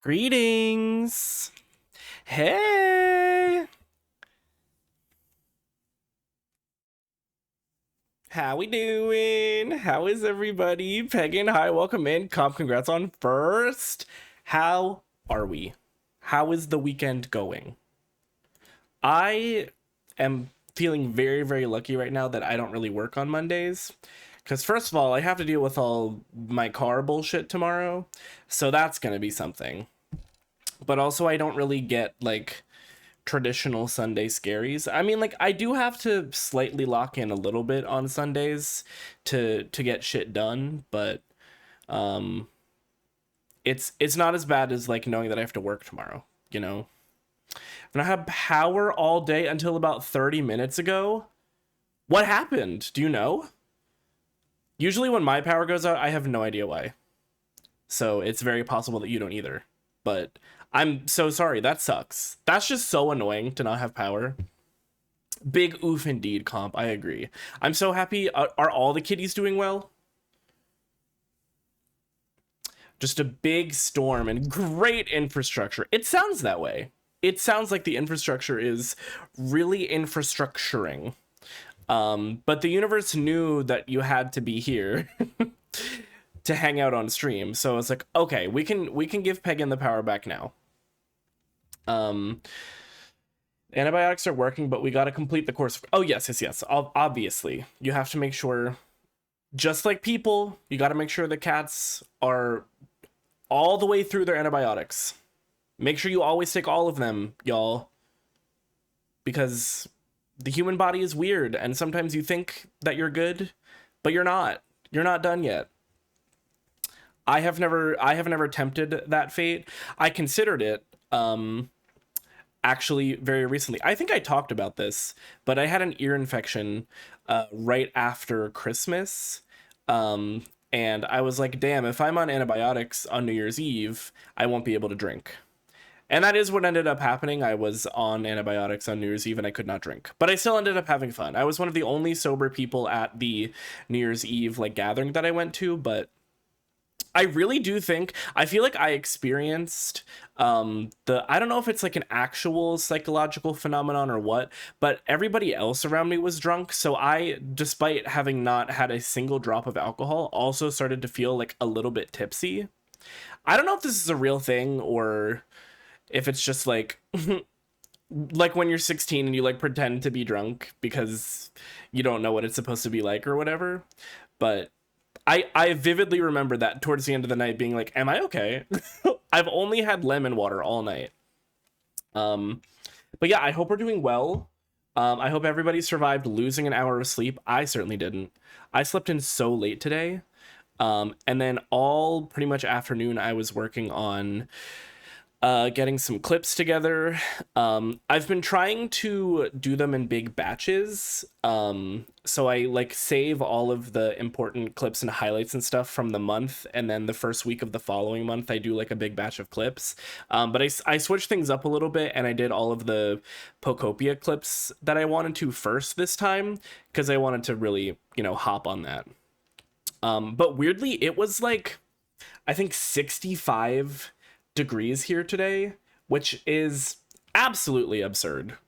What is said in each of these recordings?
Greetings. Hey. How we doing? How is everybody? Pagan, hi, welcome in. Comp, congrats on first. How are we? How is the weekend going? I am feeling very, very lucky right now that I don't really work on Mondays. Because first of all, I have to deal with all my car bullshit tomorrow. So that's going to be something. But also I don't really get like traditional Sunday scaries. I mean, like, I do have to slightly lock in a little bit on Sundays to get shit done, but it's not as bad as like knowing that I have to work tomorrow, you know. And I had power all day until about 30 minutes ago. What happened? Do you know? Usually when my power goes out, I have no idea why. So it's very possible that you don't either. But I'm so sorry. That sucks. That's just so annoying to not have power. Big oof indeed, Comp. I agree. I'm so happy. Are all the kitties doing well? Just a big storm and great infrastructure. It sounds that way. It sounds like the infrastructure is really infrastructuring. But the universe knew that you had to be here to hang out on stream. So it's like, okay, we can give Pagan the power back now. Antibiotics are working, but we got to complete the course. Oh, yes. Obviously, you have to make sure, just like people, you got to make sure the cats are all the way through their antibiotics. Make sure you always take all of them, y'all. Because the human body is weird, and sometimes you think that you're good, but you're not. You're not done yet. I have never tempted that fate. I considered it, actually very recently. I think I talked about this, but I had an ear infection right after Christmas. And I was like, damn, if I'm on antibiotics on New Year's Eve, I won't be able to drink. And that is what ended up happening. I was on antibiotics on New Year's Eve and I could not drink. But I still ended up having fun. I was one of the only sober people at the New Year's Eve like gathering that I went to, but I really do think, I feel like I experienced I don't know if it's like an actual psychological phenomenon or what, but everybody else around me was drunk. So I, despite having not had a single drop of alcohol, also started to feel like a little bit tipsy. I don't know if this is a real thing or if it's just like, like when you're 16 and you like pretend to be drunk because you don't know what it's supposed to be like or whatever. But I vividly remember that towards the end of the night being like, am I okay? I've only had lemon water all night. But yeah, I hope we're doing well. I hope everybody survived losing an hour of sleep. I certainly didn't. I slept in so late today. And then all pretty much afternoon I was working on getting some clips together. I've been trying to do them in big batches. So I like save all of the important clips and highlights and stuff from the month. And then the first week of the following month, I do like a big batch of clips. But I switched things up a little bit and I did all of the Pokopia clips that I wanted to first this time, because I wanted to really, hop on that. But weirdly, it was like, I think 65 degrees here today, which is absolutely absurd,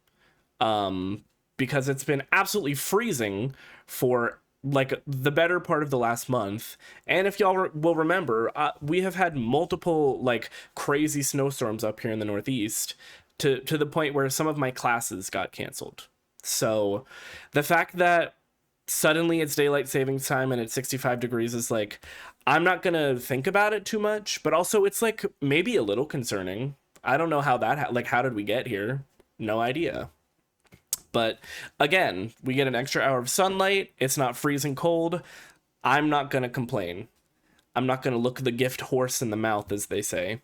because it's been absolutely freezing for like the better part of the last month. And if y'all will remember, we have had multiple like crazy snowstorms up here in the Northeast to the point where some of my classes got canceled. So the fact that suddenly it's daylight savings time and it's 65 degrees is like, I'm not gonna think about it too much, but also it's like maybe a little concerning. I don't know how that like, how did we get here? No idea. But again, we get an extra hour of sunlight. It's not freezing cold. I'm not gonna complain. I'm not gonna look the gift horse in the mouth, as they say.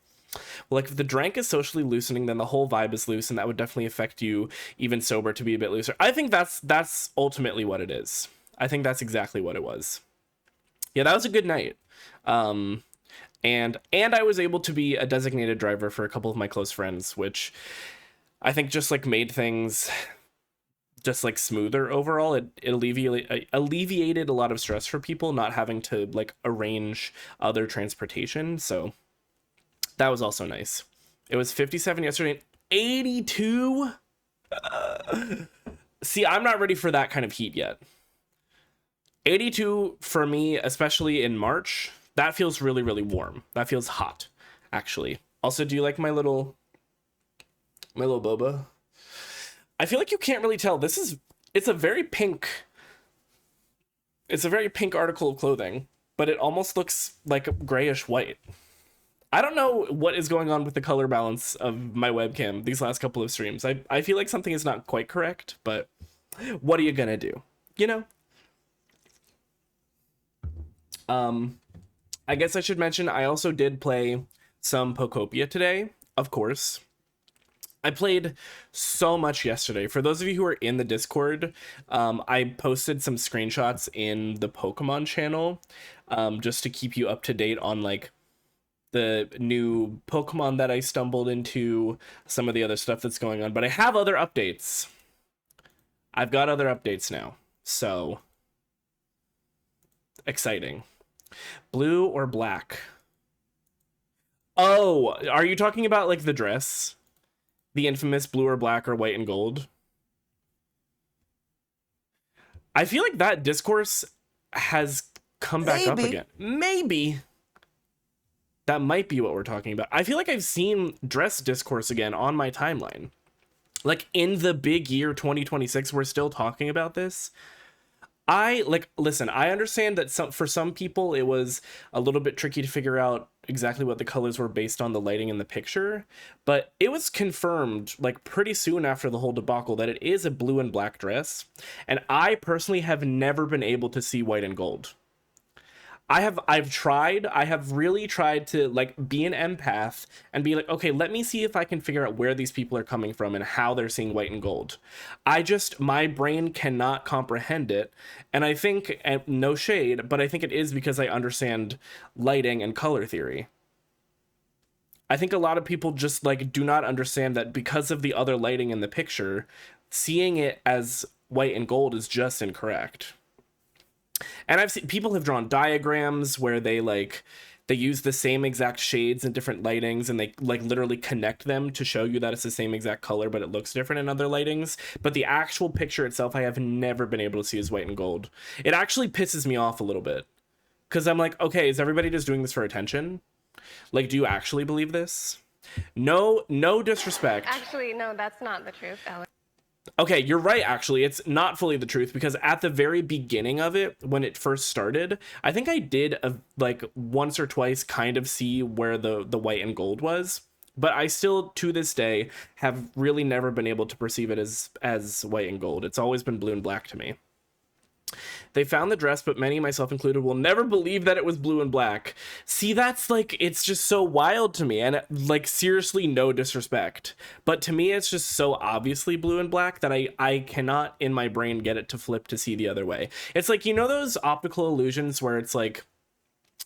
Well, like if the drank is socially loosening, then the whole vibe is loose, and that would definitely affect you even sober to be a bit looser. I think that's ultimately what it is. I think that's exactly what it was. Yeah, that was a good night. And I was able to be a designated driver for a couple of my close friends, which I think just like made things just like smoother overall. It alleviated a lot of stress for people not having to like arrange other transportation. So That was also nice. It was 57 yesterday and 82. See, I'm not ready for that kind of heat yet. 82 for me, especially in March, that feels really, really warm. That feels hot, actually. Also, do you like my little boba? I feel like you can't really tell. It's a very pink article of clothing, but it almost looks like grayish white. I don't know what is going on with the color balance of my webcam these last couple of streams. I feel like something is not quite correct, but what are you gonna do? You know? I guess I should mention I also did play some Pokopia today, of course. I played so much yesterday. For those of you who are in the Discord, I posted some screenshots in the Pokemon channel, just to keep you up to date on like the new Pokemon that I stumbled into, some of the other stuff that's going on. But I have other updates. I've got other updates now. So exciting. Blue or black? Oh, are you talking about like the dress? The infamous blue or black or white and gold? I feel like that discourse has come back up again. Maybe. That might be what we're talking about. I feel like I've seen dress discourse again on my timeline. Like in the big year 2026, we're still talking about this. Listen, I understand that for some people it was a little bit tricky to figure out exactly what the colors were based on the lighting in the picture, but it was confirmed like pretty soon after the whole debacle that it is a blue and black dress, and I personally have never been able to see white and gold. I have really tried to like be an empath and be like, okay, let me see if I can figure out where these people are coming from and how they're seeing white and gold. My brain cannot comprehend it. And I think, no shade, but I think it is because I understand lighting and color theory. I think a lot of people just like do not understand that because of the other lighting in the picture, seeing it as white and gold is just incorrect. And I've seen people have drawn diagrams where they use the same exact shades in different lightings, and they like literally connect them to show you that it's the same exact color, but it looks different in other lightings. But the actual picture itself, I have never been able to see as white and gold. It actually pisses me off a little bit because I'm like, okay, is everybody just doing this for attention? Like, do you actually believe this? No disrespect. Actually, no, that's not the truth, Alex. Okay, you're right, actually. It's not fully the truth, because at the very beginning of it, when it first started, I think I did like once or twice kind of see where the white and gold was, but I still, to this day, have really never been able to perceive it as white and gold. It's always been blue and black to me. They found the dress, but many, myself included, will never believe that it was blue and black. See, that's like, it's just so wild to me. And like, seriously, no disrespect. But to me, it's just so obviously blue and black that I cannot in my brain get it to flip to see the other way. It's like, you know, those optical illusions where it's like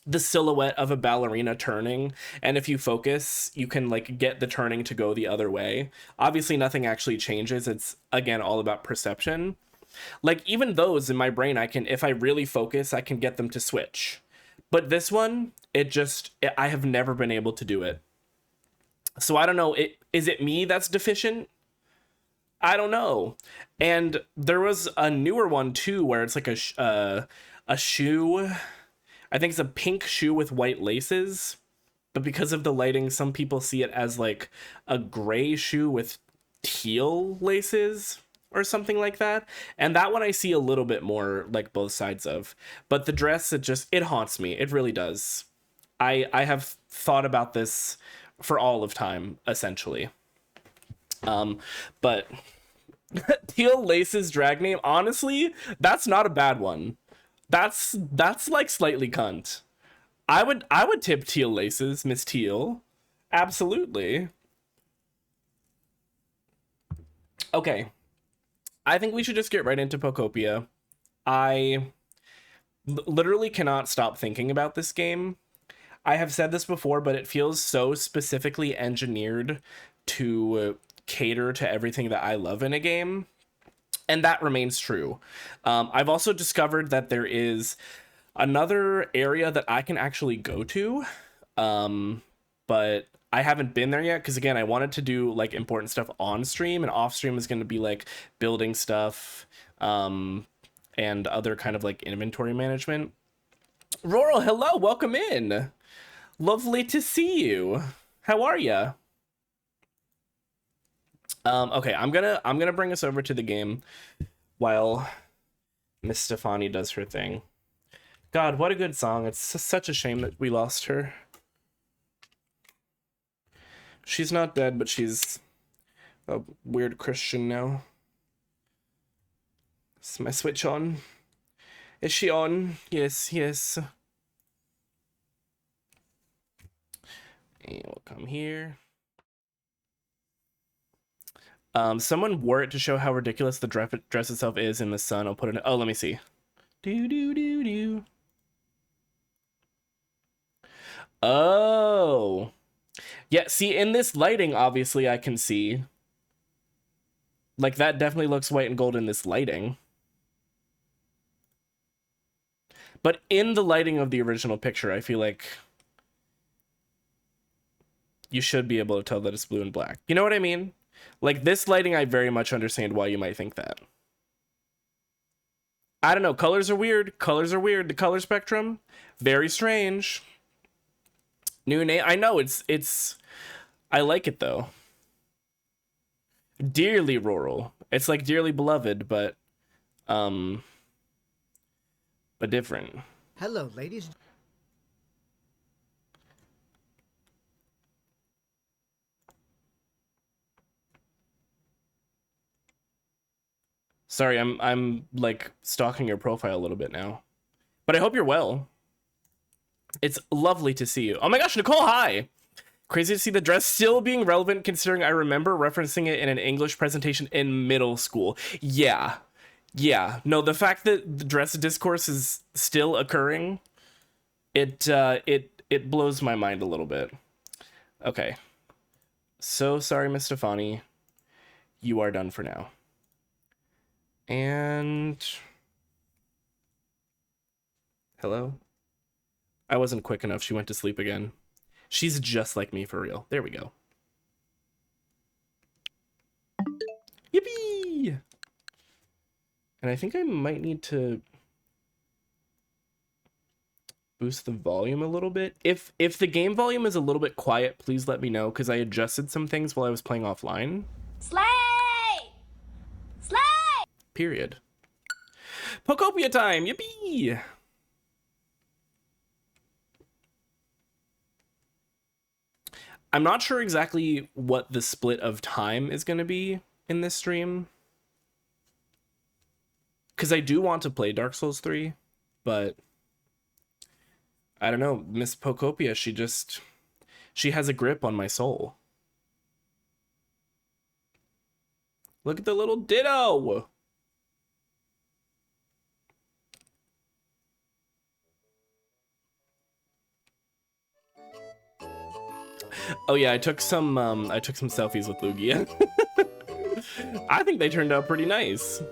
the silhouette of a ballerina turning, and if you focus, you can like get the turning to go the other way. Obviously, nothing actually changes. It's, again, all about perception. Like, even those in my brain, if I really focus, I can get them to switch. But this one, I have never been able to do it. So I don't know, is it me that's deficient? I don't know. And there was a newer one too, where it's like a shoe. I think it's a pink shoe with white laces. But because of the lighting, some people see it as like a gray shoe with teal laces or something like that. And that one I see a little bit more like both sides of. But the dress, it haunts me. It really does. I have thought about this for all of time, essentially. But teal laces drag name, honestly, that's not a bad one. That's like slightly cunt. I would tip teal laces, Miss Teal. Absolutely. Okay. I think we should just get right into Pokopia. I literally cannot stop thinking about this game. I have said this before, but it feels so specifically engineered to cater to everything that I love in a game. And that remains true. I've also discovered that there is another area that I can actually go to. But I haven't been there yet because again, I wanted to do like important stuff on stream, and off stream is going to be like building stuff, and other kind of like inventory management. Roral, hello, welcome in. Lovely to see you. How are ya? Okay, I'm gonna bring us over to the game while Miss Stefani does her thing. God, what a good song. It's such a shame that we lost her. She's not dead, but she's a weird Christian now. Is my Switch on? Is she on? Yes, yes. And we'll come here. Someone wore it to show how ridiculous the dress itself is in the sun. I'll put it in. Oh, let me see. Do. Oh. Yeah, see, in this lighting, obviously, I can see. Like, that definitely looks white and gold in this lighting. But in the lighting of the original picture, I feel like you should be able to tell that it's blue and black. You know what I mean? Like, this lighting, I very much understand why you might think that. I don't know. Colors are weird. Colors are weird. The color spectrum, very strange. New name. I know, it's... I like it, though. Dearly rural. It's like dearly beloved, but different. Hello, ladies. Sorry, I'm like stalking your profile a little bit now. But I hope you're well. It's lovely to see you. Oh my gosh, Nicole, hi! Crazy to see the dress still being relevant considering I remember referencing it in an English presentation in middle school. Yeah. Yeah. No, the fact that the dress discourse is still occurring, it blows my mind a little bit. Okay. So sorry, Miss Stefani. You are done for now. And... Hello? I wasn't quick enough. She went to sleep again. She's just like me for real. There we go. Yippee! And I think I might need to boost the volume a little bit. If the game volume is a little bit quiet, please let me know, because I adjusted some things while I was playing offline. Slay! Slay! Period. Pokopia time! Yippee! I'm not sure exactly what the split of time is going to be in this stream, because I do want to play Dark Souls 3, but I don't know. Miss Pokopia, she has a grip on my soul. Look at the little ditto! Oh yeah, I took some selfies with Lugia. I think they turned out pretty nice.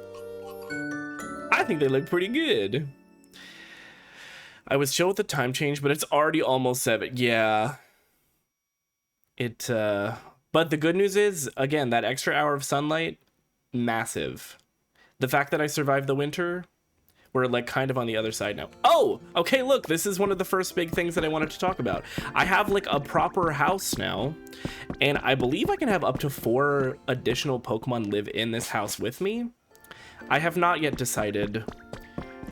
I think they look pretty good. I was chill with the time change, but it's already almost 7. Yeah. But the good news is, again, that extra hour of sunlight, massive. The fact that I survived the winter, we're like kind of on the other side now. Oh, okay, look, this is one of the first big things that I wanted to talk about. I have like a proper house now, and I believe I can have up to 4 additional Pokemon live in this house with me. I have not yet decided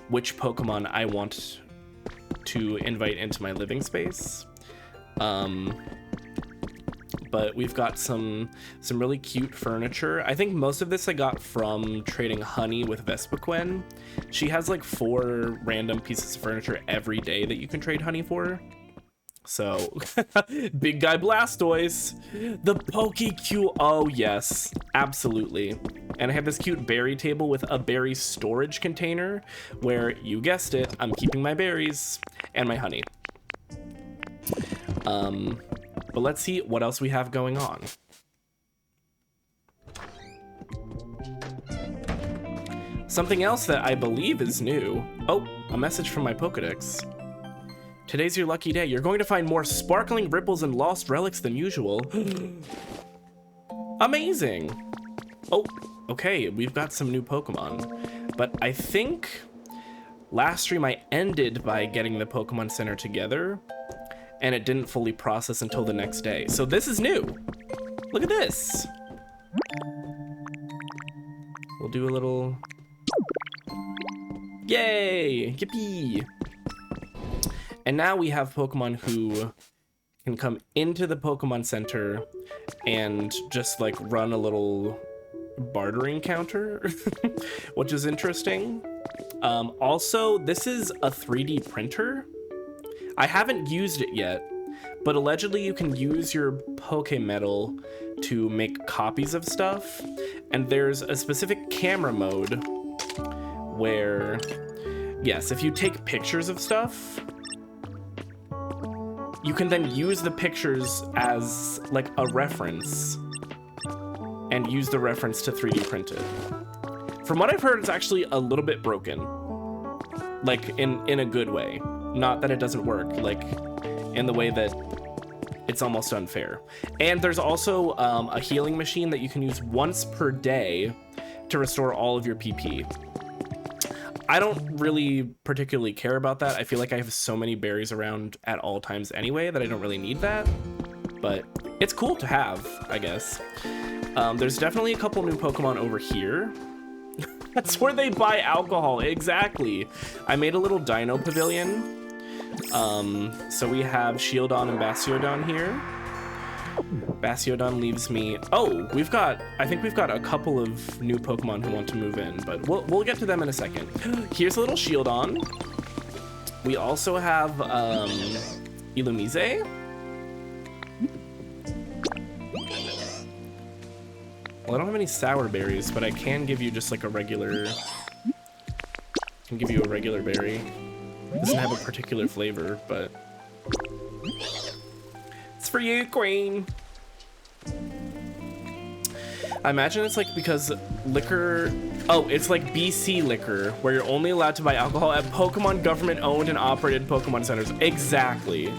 which Pokemon I want to invite into my living space. But we've got some really cute furniture. I think most of this I got from trading honey with Vespiquen. She has like 4 random pieces of furniture every day that you can trade honey for. So, big guy Blastoise. The Poke-Q. Oh, yes, absolutely. And I have this cute berry table with a berry storage container where, you guessed it, I'm keeping my berries and my honey. But let's see what else we have going on. Something else that I believe is new. Oh, a message from my Pokedex. Today's your lucky day. You're going to find more sparkling ripples and lost relics than usual. Amazing. Oh, okay, we've got some new Pokemon. But I think last stream I ended by getting the Pokemon Center together, and it didn't fully process until the next day. So this is new. Look at this. We'll do a little... Yay! Yippee! And now we have Pokemon who can come into the Pokemon Center and just like run a little bartering counter, which is interesting. Also, this is a 3D printer. I haven't used it yet, but allegedly you can use your Pokemetal to make copies of stuff. And there's a specific camera mode where, yes, if you take pictures of stuff, you can then use the pictures as like a reference and use the reference to 3D print it. From what I've heard, it's actually a little bit broken, like in a good way. Not that it doesn't work, like in the way that it's almost unfair. And there's also a healing machine that you can use once per day to restore all of your PP. I don't really particularly care about that. I feel like I have so many berries around at all times anyway that I don't really need that, but it's cool to have, I guess. There's definitely a couple new Pokemon over here. That's where they buy alcohol, exactly. I made a little dino pavilion. So we have Shieldon and Bastiodon here. Bastiodon leaves me... Oh, I think we've got a couple of new Pokemon who want to move in, but we'll get to them in a second. Here's a little Shieldon. We also have Illumise. Well, I don't have any sour berries, but I can give you just like a regular... can give you a regular berry. It doesn't have a particular flavor, but... It's for you, Queen! I imagine it's like because liquor... Oh, it's like BC liquor, where you're only allowed to buy alcohol at Pokemon government-owned and operated Pokemon centers. Exactly.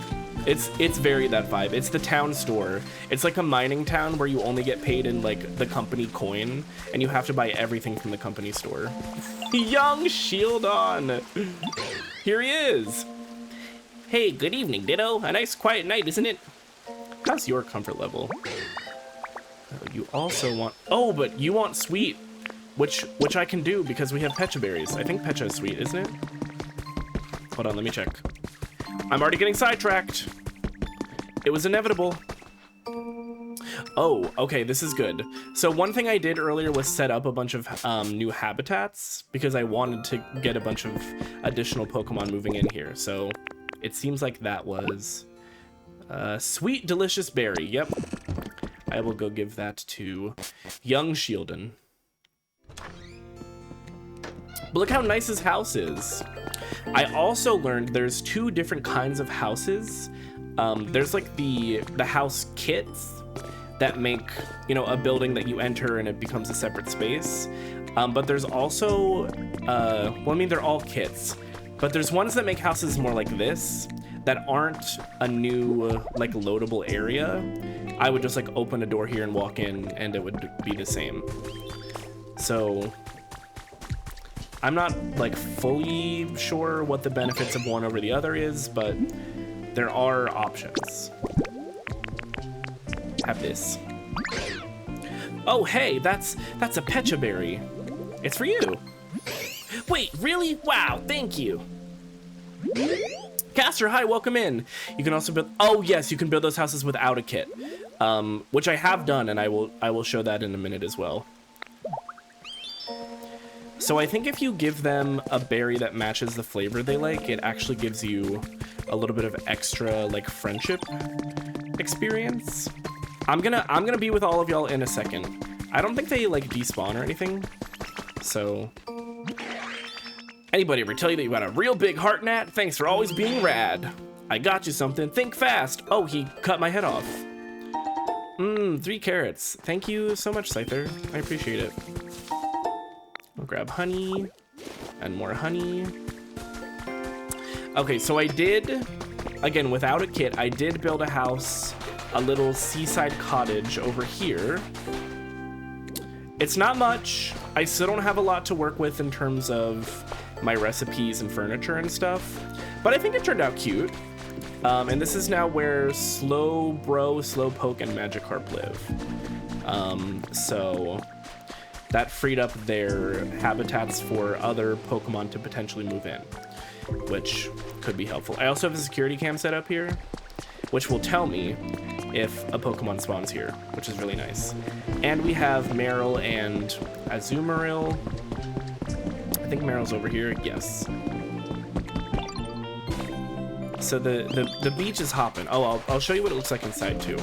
It's very that vibe. It's the town store. It's like a mining town where you only get paid in like the company coin, and you have to buy everything from the company store. Young Shieldon! Here he is! Hey, good evening, Ditto. A nice quiet night, isn't it? How's your comfort level? You also want... Oh, but you want sweet, which I can do because we have Pecha berries. I think Pecha is sweet, isn't it? Hold on, let me check. I'm already getting sidetracked. It was inevitable. Oh, okay, this is good. So one thing I did earlier was set up a bunch of new habitats because I wanted to get a bunch of additional Pokemon moving in here. So it seems like that was sweet, delicious berry. Yep. I will go give that to young Shieldon. But look how nice his house is. I also learned there's two different kinds of houses. There's like the house kits that make, you know, a building that you enter and it becomes a separate space. But there's also, well, I mean, they're all kits, but there's ones that make houses more like this that aren't a new, like, loadable area. I would just like open a door here and walk in and it would be the same. So I'm not like fully sure what the benefits of one over the other is, but there are options. Have this. Oh, hey, that's a Pecha berry. It's for you. Wait, really? Wow, thank you. Caster, hi, welcome in. You can also build... Oh, yes, you can build those houses without a kit, which I have done, and I will show that in a minute as well. So I think if you give them a berry that matches the flavor they like, it actually gives you a little bit of extra, like, friendship experience. I'm gonna be with all of y'all in a second. I don't think they, like, despawn or anything, so... Anybody ever tell you that you got a real big heart, Nat? Thanks for always being rad. I got you something. Think fast. Oh, he cut my head off. 3 carrots. Thank you so much, Scyther. I appreciate it. I'll grab honey and more honey. Okay, so I did again, without a kit, I did build a house, a little seaside cottage over here. It's not much. I still don't have a lot to work with in terms of my recipes and furniture and stuff, but I think it turned out cute. And this is now where Slowpoke, and Magikarp live. So that freed up their habitats for other Pokemon to potentially move in, which could be helpful. I also have a security cam set up here, which will tell me if a Pokemon spawns here, which is really nice. And we have Meryl and Azumarill. I think Meryl's over here, yes. So the beach is hopping. Oh, I'll show you what it looks like inside too.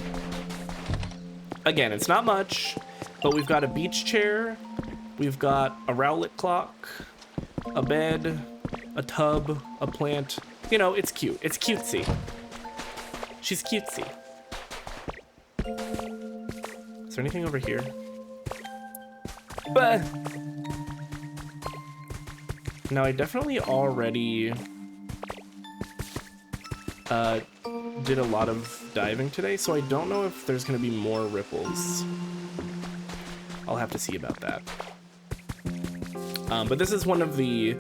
Again, it's not much, but we've got a beach chair, we've got a Rowlet clock, a bed, a tub, a plant. You know, it's cute. It's cutesy. She's cutesy. Is there anything over here? But now I definitely already did a lot of diving today, so I don't know if there's gonna be more ripples. I'll have to see about that. But this is one of the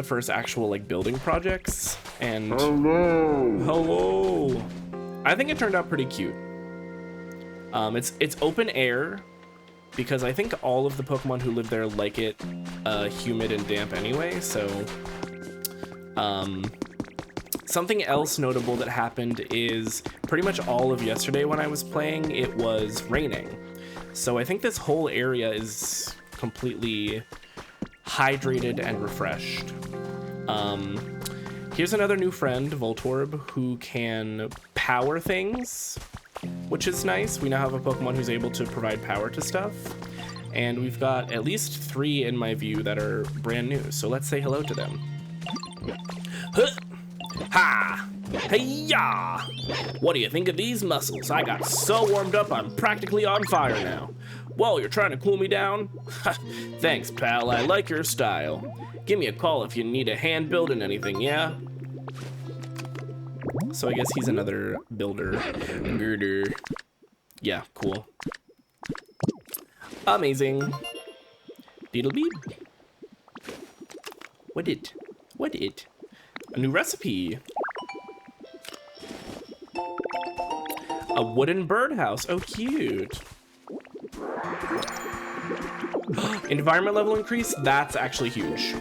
first actual like building projects, and hello. I think it turned out pretty cute. It's open air because I think all of the Pokemon who live there like it humid and damp anyway, so something else notable that happened is pretty much all of yesterday when I was playing, it was raining. So I think this whole area is completely hydrated and refreshed. Here's another new friend, Voltorb, who can power things, which is nice. We now have a Pokemon who's able to provide power to stuff. And we've got at least 3 in my view that are brand new. So let's say hello to them. Huh! Ha! Hey-ya! What do you think of these muscles? I got so warmed up, I'm practically on fire now. Whoa, you're trying to cool me down? Thanks, pal. I like your style. Give me a call if you need a hand building anything, yeah? So I guess he's another builder. Yeah, cool. Amazing. Beetle beep. What it? What it? A new recipe. A wooden birdhouse. Oh, cute. Environment level increase. That's actually huge.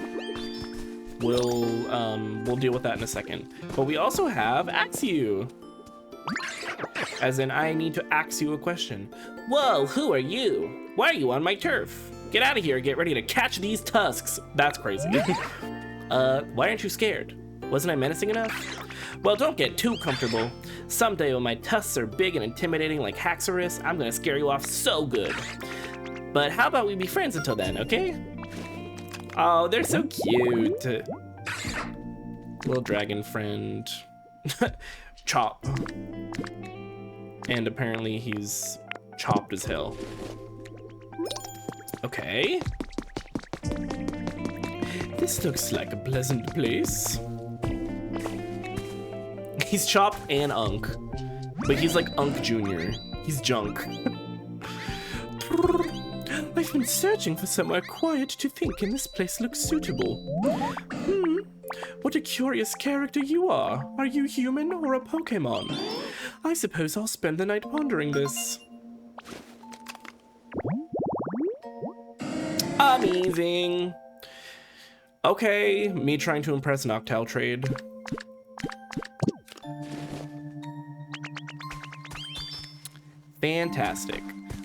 We'll deal with that in a second. But we also have axe you. As in, I need to ask you a question. Whoa, who are you? Why are you on my turf? Get out of here. Get ready to catch these tusks. That's crazy. Why aren't you scared? Wasn't I menacing enough? Well, don't get too comfortable. Someday when my tusks are big and intimidating like Haxorus, I'm gonna scare you off so good. But how about we be friends until then, okay? Oh, they're so cute. Little dragon friend. Chop. And apparently he's chopped as hell. Okay. This looks like a pleasant place. He's chopped and Unk. But he's like Unk Jr. He's junk. I've been searching for somewhere quiet to think, and this place looks suitable. What a curious character you are. Are you human or a Pokemon? I suppose I'll spend the night pondering this. Amazing. Okay, me trying to impress Noctowl trade. Fantastic.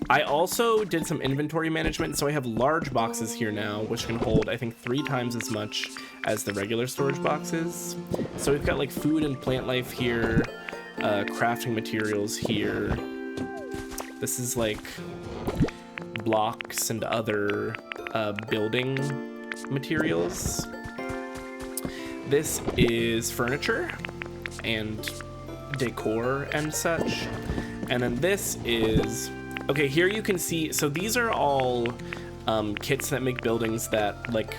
I also did some inventory management, so I have large boxes here now, which can hold, I think, 3 times as much as the regular storage boxes. So we've got like food and plant life here, crafting materials here. This is like blocks and other building materials. This is furniture and decor and such. And then this is, okay, here you can see, so these are all kits that make buildings that like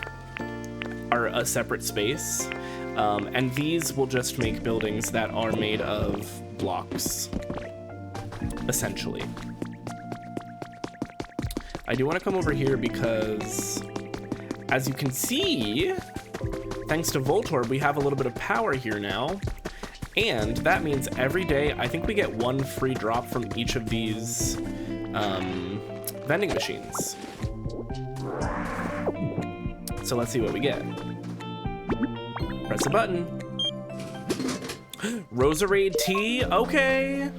are a separate space. And these will just make buildings that are made of blocks, essentially. I do want to come over here because, as you can see, thanks to Voltorb, we have a little bit of power here now. And that means every day, I think we get 1 free drop from each of these vending machines. So let's see what we get. Press a button. Roserade tea, okay.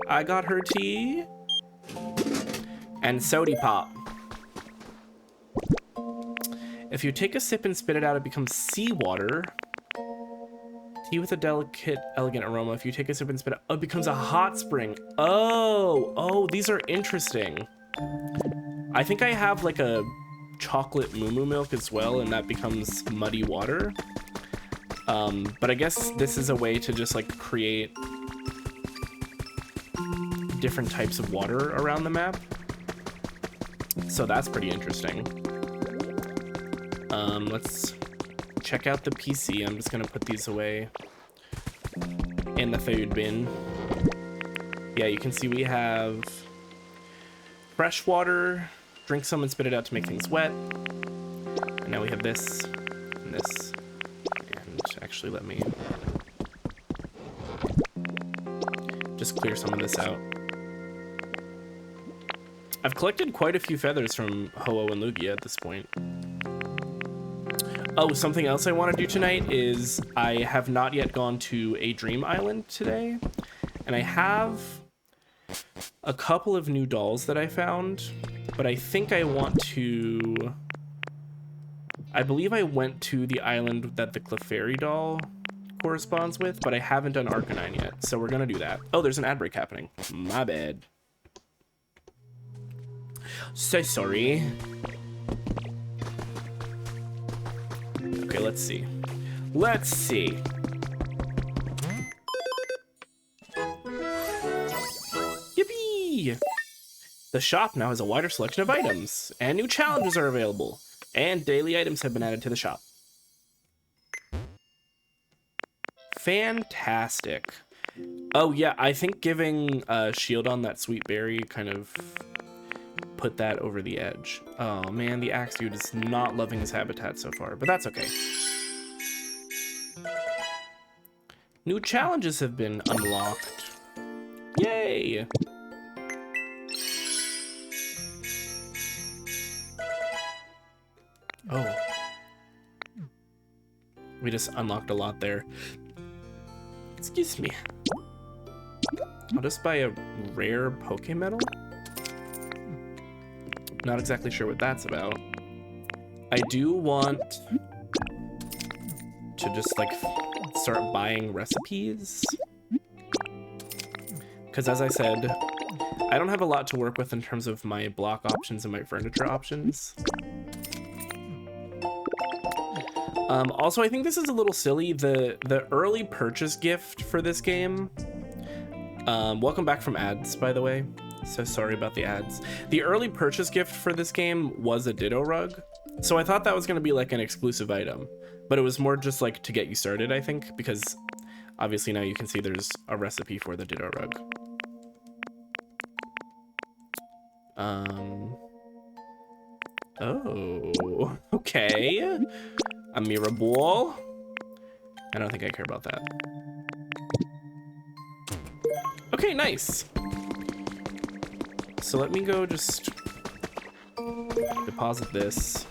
I got her tea. And sody pop. If you take a sip and spit it out, it becomes seawater. Tea with a delicate, elegant aroma. If you take a sip and spit it out, it becomes a hot spring. Oh, these are interesting. I think I have like a chocolate moo milk as well, and that becomes muddy water. But I guess this is a way to just like create different types of water around the map. So that's pretty interesting. Let's check out the PC. I'm just gonna put these away in the food bin. Yeah, you can see we have fresh water, drink some and spit it out to make things wet. And now we have this and this. And actually let me just clear some of this out. I've collected quite a few feathers from Ho-Oh and Lugia at this point. Oh, something else I want to do tonight is I have not yet gone to a dream island today. And I have a couple of new dolls that I found, but I think I want to... I believe I went to the island that the Clefairy doll corresponds with, but I haven't done Arcanine yet, so we're gonna do that. Oh, there's an ad break happening. My bad. So sorry. Okay, let's see. Let's see. Yippee! The shop now has a wider selection of items, and new challenges are available, and daily items have been added to the shop. Fantastic. Oh yeah, I think giving shield on that sweet berry kind of put that over the edge. Oh man, the axe dude is not loving his habitat so far, but that's okay. New challenges have been unlocked. Yay! Oh. We just unlocked a lot there. Excuse me. I'll just buy a rare Pokemetal. Not exactly sure what that's about. I do want to just like start buying recipes. Because as I said, I don't have a lot to work with in terms of my block options and my furniture options. Also, I think this is a little silly. The early purchase gift for this game. Welcome back from ads, by the way. So sorry about the ads. The early purchase gift for this game was a Ditto rug. So I thought that was going to be like an exclusive item, but it was more just like to get you started, I think, because obviously now you can see there's a recipe for the Ditto rug. Oh, okay. A mirror ball. I don't think I care about that. Okay, nice. So let me go just deposit this.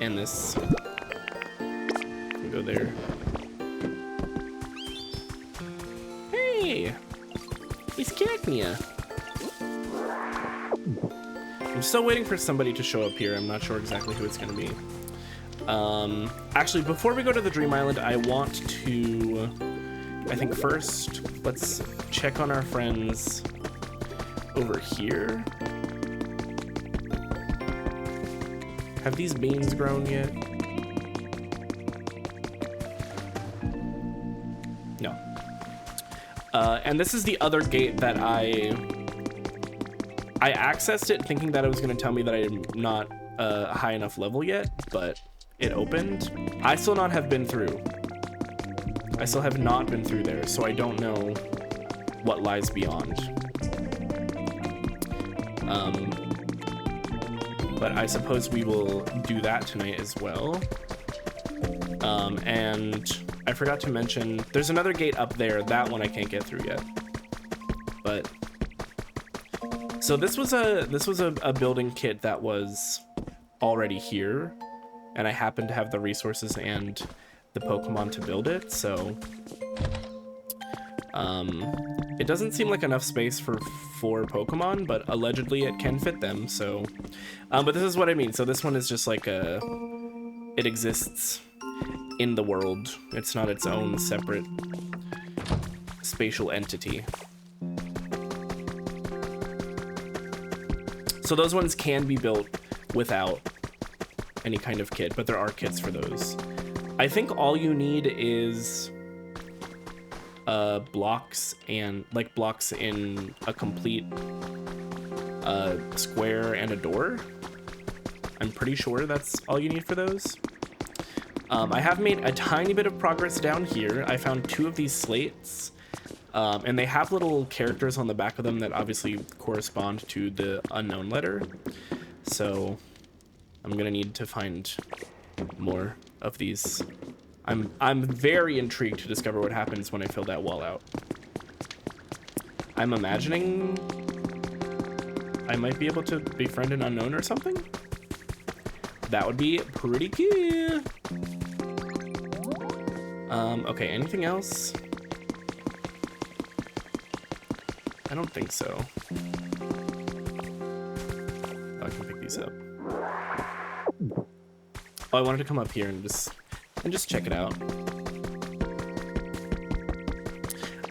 And this. Can go there. Hey! He's Cacnea. I'm still waiting for somebody to show up here. I'm not sure exactly who it's gonna be. Actually, before we go to the Dream Island, I want to, I think first, let's check on our friends over here. Have these beans grown yet? No. And this is the other gate that I accessed it thinking that it was going to tell me that I'm not a high enough level yet, but it opened. I still not have been through. I still have not been through there, so I don't know what lies beyond. But I suppose we will do that tonight as well. And I forgot to mention, there's another gate up there. That one I can't get through yet. But so this was a building kit that was already here, and I happened to have the resources and the Pokemon to build it. So it doesn't seem like enough space for 4 Pokemon, but allegedly it can fit them. So but this is what I mean. So this one is just like it exists in the world. It's not its own separate spatial entity. So those ones can be built without any kind of kit, but there are kits for those. I think all you need is blocks, and like blocks in a complete square and a door. I'm pretty sure that's all you need for those. I have made a tiny bit of progress down here. I found 2 of these slates, and they have little characters on the back of them that obviously correspond to the unknown letter. So I'm gonna need to find more of these. I'm very intrigued to discover what happens when I fill that wall out. I'm imagining I might be able to befriend an unknown or something. That would be pretty cool. Okay, anything else? I don't think so. Oh, I can pick these up. Oh, I wanted to come up here and just check it out.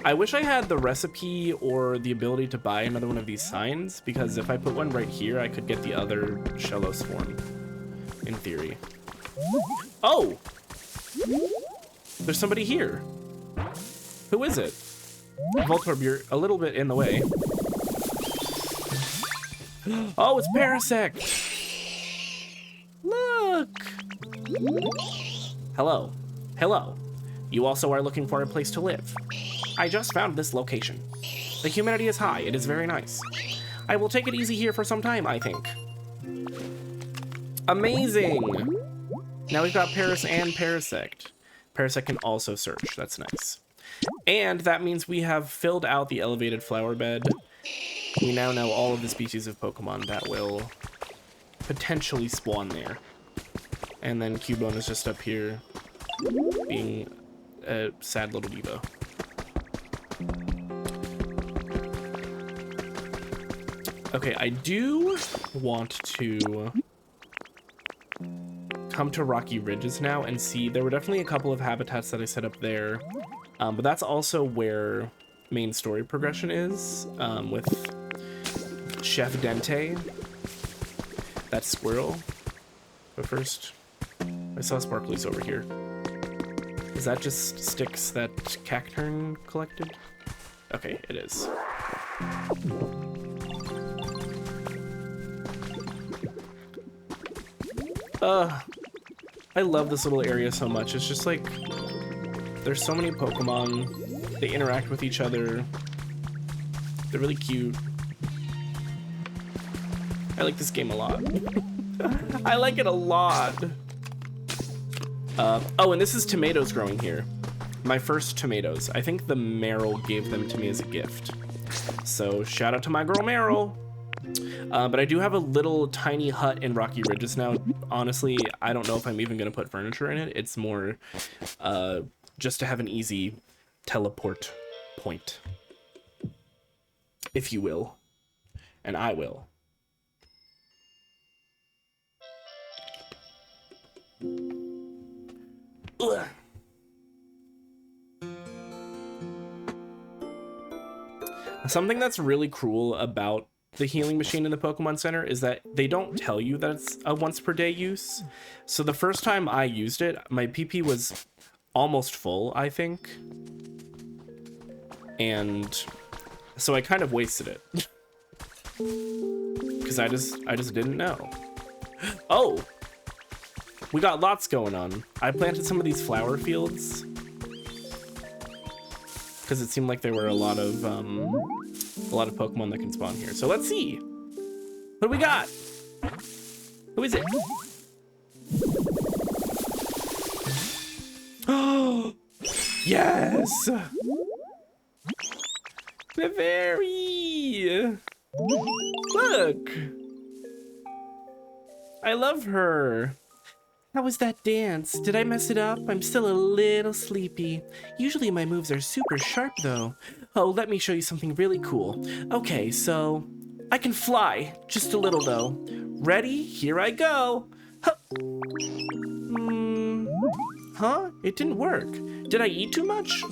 I wish I had the recipe or the ability to buy another one of these signs, because if I put one right here, I could get the other Shellos form, in theory. Oh! There's somebody here. Who is it? Voltorb, you're a little bit in the way. Oh, it's Parasect! Look! Hello. Hello. You also are looking for a place to live. I just found this location. The humidity is high. It is very nice. I will take it easy here for some time, I think. Amazing! Now we've got Paris and Parasect. Parasect can also search. That's nice. And that means we have filled out the elevated flower bed. We now know all of the species of Pokemon that will potentially spawn there. And then Cubone is just up here being a sad little diva. Okay, I do want to come to Rocky Ridges now and see. There were definitely a couple of habitats that I set up there, but that's also where main story progression is, with Chef Dente, that squirrel. But first, I saw sparklies over here. Is that just sticks that Cacturn collected? Okay, it is. I love this little area so much. It's just like, there's so many Pokemon. They interact with each other. They're really cute. I like this game a lot. I like it a lot. Oh, and this is tomatoes growing here. My first tomatoes. I think the Meryl gave them to me as a gift. So shout out to my girl Meryl. But I do have a little tiny hut in Rocky Ridges now. Honestly, I don't know if I'm even going to put furniture in it. It's more just to have an easy teleport point, if you will. And I will. Ugh. Something that's really cruel about the healing machine in the Pokemon Center is that they don't tell you that it's a once per day use. So the first time I used it, my PP was almost full, I think. And so I kind of wasted it. Because I just didn't know. Oh, we got lots going on. I planted some of these flower fields because it seemed like there were a lot of Pokemon that can spawn here. So let's see. What do we got? Who is it? Oh, yes! Very. Look! I love her. How was that dance? Did I mess it up? I'm still a little sleepy. Usually my moves are super sharp though. Oh, let me show you something really cool. Okay, so I can fly, just a little though. Ready? Here I go. Huh? Huh? It didn't work. Did I eat too much?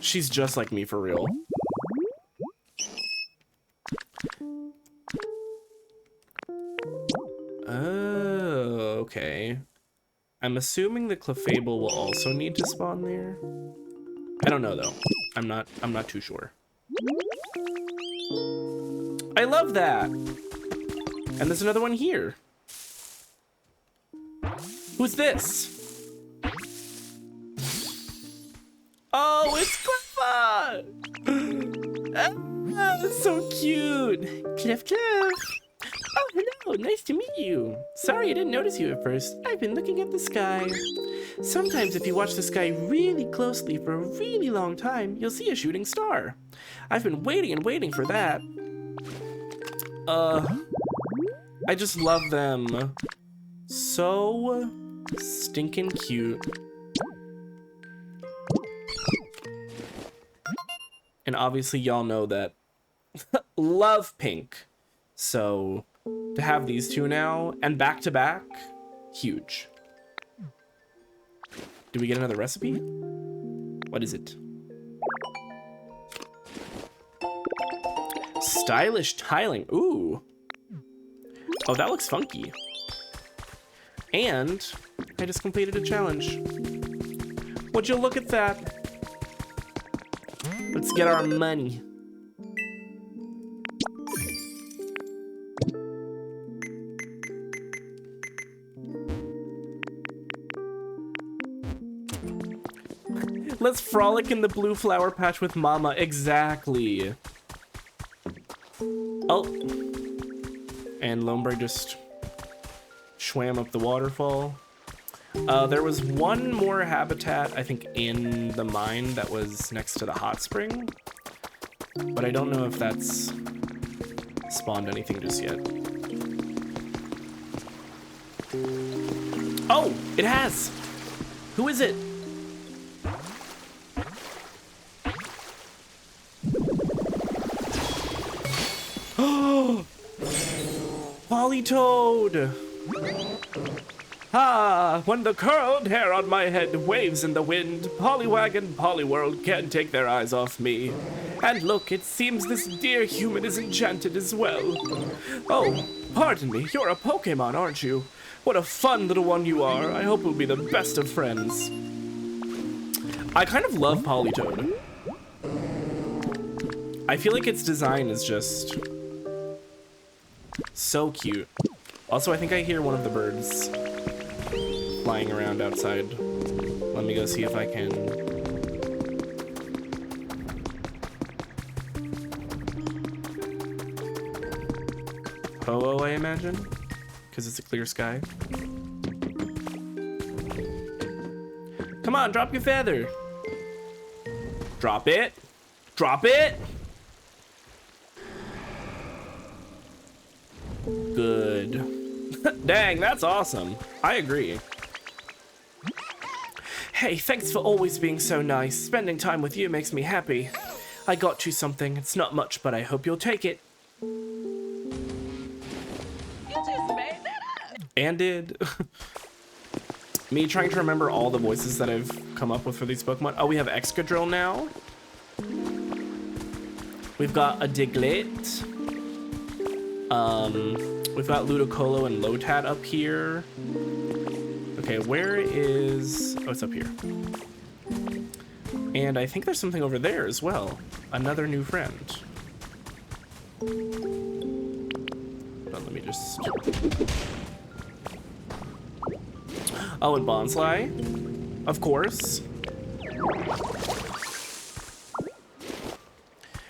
She's just like me for real. Oh, okay. I'm assuming the Clefable will also need to spawn there. I don't know though. I'm not too sure. I love that. And there's another one here. Who's this? Oh, it's Cleffa! Ah, that's so cute. Clef. Oh, hello, nice to meet you. Sorry I didn't notice you at first. I've been looking at the sky. Sometimes if you watch the sky really closely for a really long time, you'll see a shooting star. I've been waiting and waiting for that. I just love them. So stinking cute. And obviously y'all know that love pink. So to have these two now and back to back, huge. Do we get another recipe? What is it? Stylish tiling. Ooh. Oh, that looks funky. And I just completed a challenge. Would you look at that? Let's get our money. Let's frolic in the blue flower patch with Mama. Exactly. Oh. And Loneberg just swam up the waterfall. There was one more habitat, I think, in the mine that was next to the hot spring. But I don't know if that's spawned anything just yet. Oh, it has! Who is it? Polytoad! Ah, when the curled hair on my head waves in the wind, Poliwag and Poliworld can't take their eyes off me. And look, it seems this dear human is enchanted as well. Oh, pardon me, you're a Pokemon, aren't you? What a fun little one you are. I hope we'll be the best of friends. I kind of love Polytoad. I feel like its design is just so cute. Also, I think I hear one of the birds flying around outside. Let me go see if I can. Ho-Oh, I imagine, because it's a clear sky. Come on, drop your feather. Drop it. Drop it. Good. Dang, that's awesome. I agree. Hey, thanks for always being so nice. Spending time with you makes me happy. I got you something. It's not much, but I hope you'll take it. You just made that up. And did. Me trying to remember all the voices that I've come up with for these Pokemon. Oh, we have Excadrill now. We've got a Diglett. We've got Ludicolo and Lotad up here. Okay, where is... Oh, it's up here. And I think there's something over there as well. Another new friend. Hold on, let me just... Oh, and Bonsly, of course.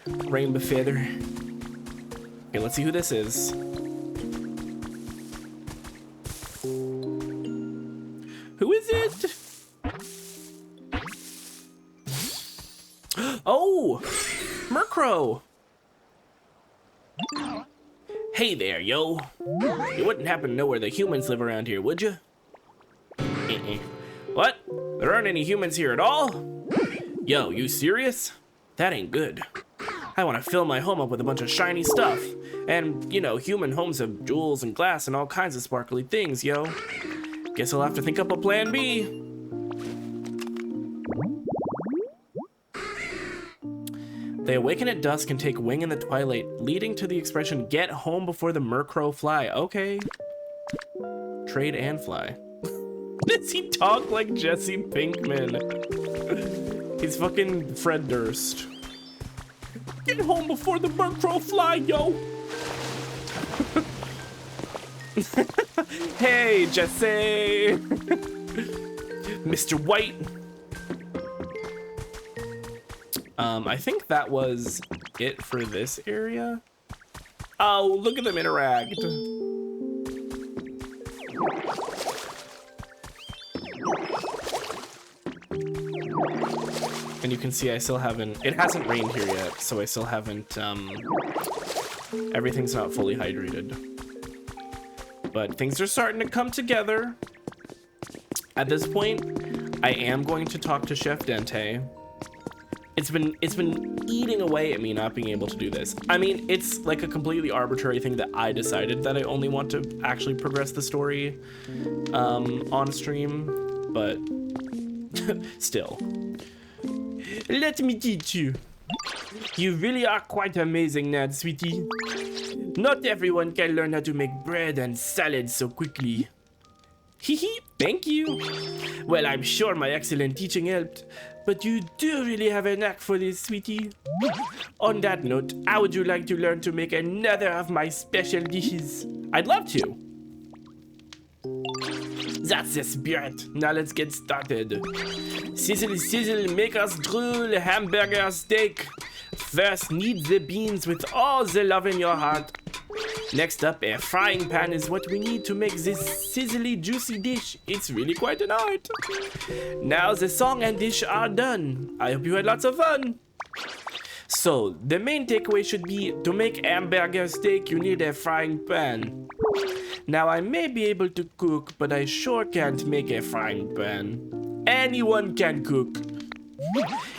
Rainbow Feather. Okay, let's see who this is. Who is it? Oh, Murkrow. Hey there, yo. You wouldn't happen to know where the humans live around here, would you? What? There aren't any humans here at all? Yo, you serious? That ain't good. I want to fill my home up with a bunch of shiny stuff. And, you know, human homes have jewels and glass and all kinds of sparkly things, yo. Guess I'll have to think up a plan B. They awaken at dusk and take wing in the twilight, leading to the expression, get home before the Murkrow fly. Okay. Trade and fly. Does he talk like Jesse Pinkman? He's fucking Fred Durst. Get home before the Murkrow fly, yo! Hey, Jesse! Mr. White! I think that was it for this area. Oh, look at them interact. And you can see I still haven't, it hasn't rained here yet, so I still haven't, everything's not fully hydrated. But things are starting to come together. At this point, I am going to talk to Chef Dente. It's been eating away at me not being able to do this. I mean, it's like a completely arbitrary thing that I decided that I only want to actually progress the story on stream, but still. Let me teach you. You really are quite amazing, Nad, sweetie. Not everyone can learn how to make bread and salad so quickly. Hee, thank you. Well, I'm sure my excellent teaching helped, but you do really have a knack for this, sweetie. On that note, how would you like to learn to make another of my special dishes? I'd love to. That's the spirit. Now let's get started. Sizzle, sizzle, make us drool, hamburger steak. First, knead the beans with all the love in your heart. Next up, a frying pan is what we need to make this sizzly, juicy dish. It's really quite an art. Now the song and dish are done. I hope you had lots of fun. So, the main takeaway should be, to make hamburger steak, you need a frying pan. Now, I may be able to cook, but I sure can't make a frying pan. Anyone can cook.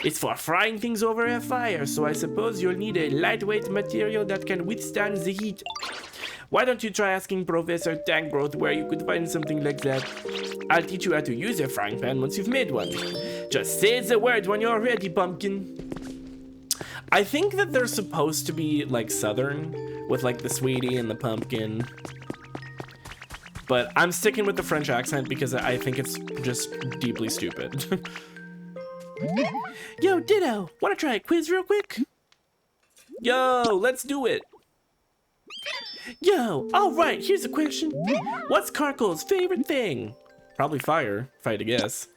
It's for frying things over a fire, so I suppose you'll need a lightweight material that can withstand the heat. Why don't you try asking Professor Tangrowth where you could find something like that? I'll teach you how to use a frying pan once you've made one. Just say the word when you're ready, pumpkin. I think that they're supposed to be like southern, with like the sweetie and the pumpkin. But I'm sticking with the French accent because I think it's just deeply stupid. Yo, Ditto, wanna try a quiz real quick? Yo, let's do it. Yo, alright, here's a question. What's Karkol's favorite thing? Probably fire, if I had to guess.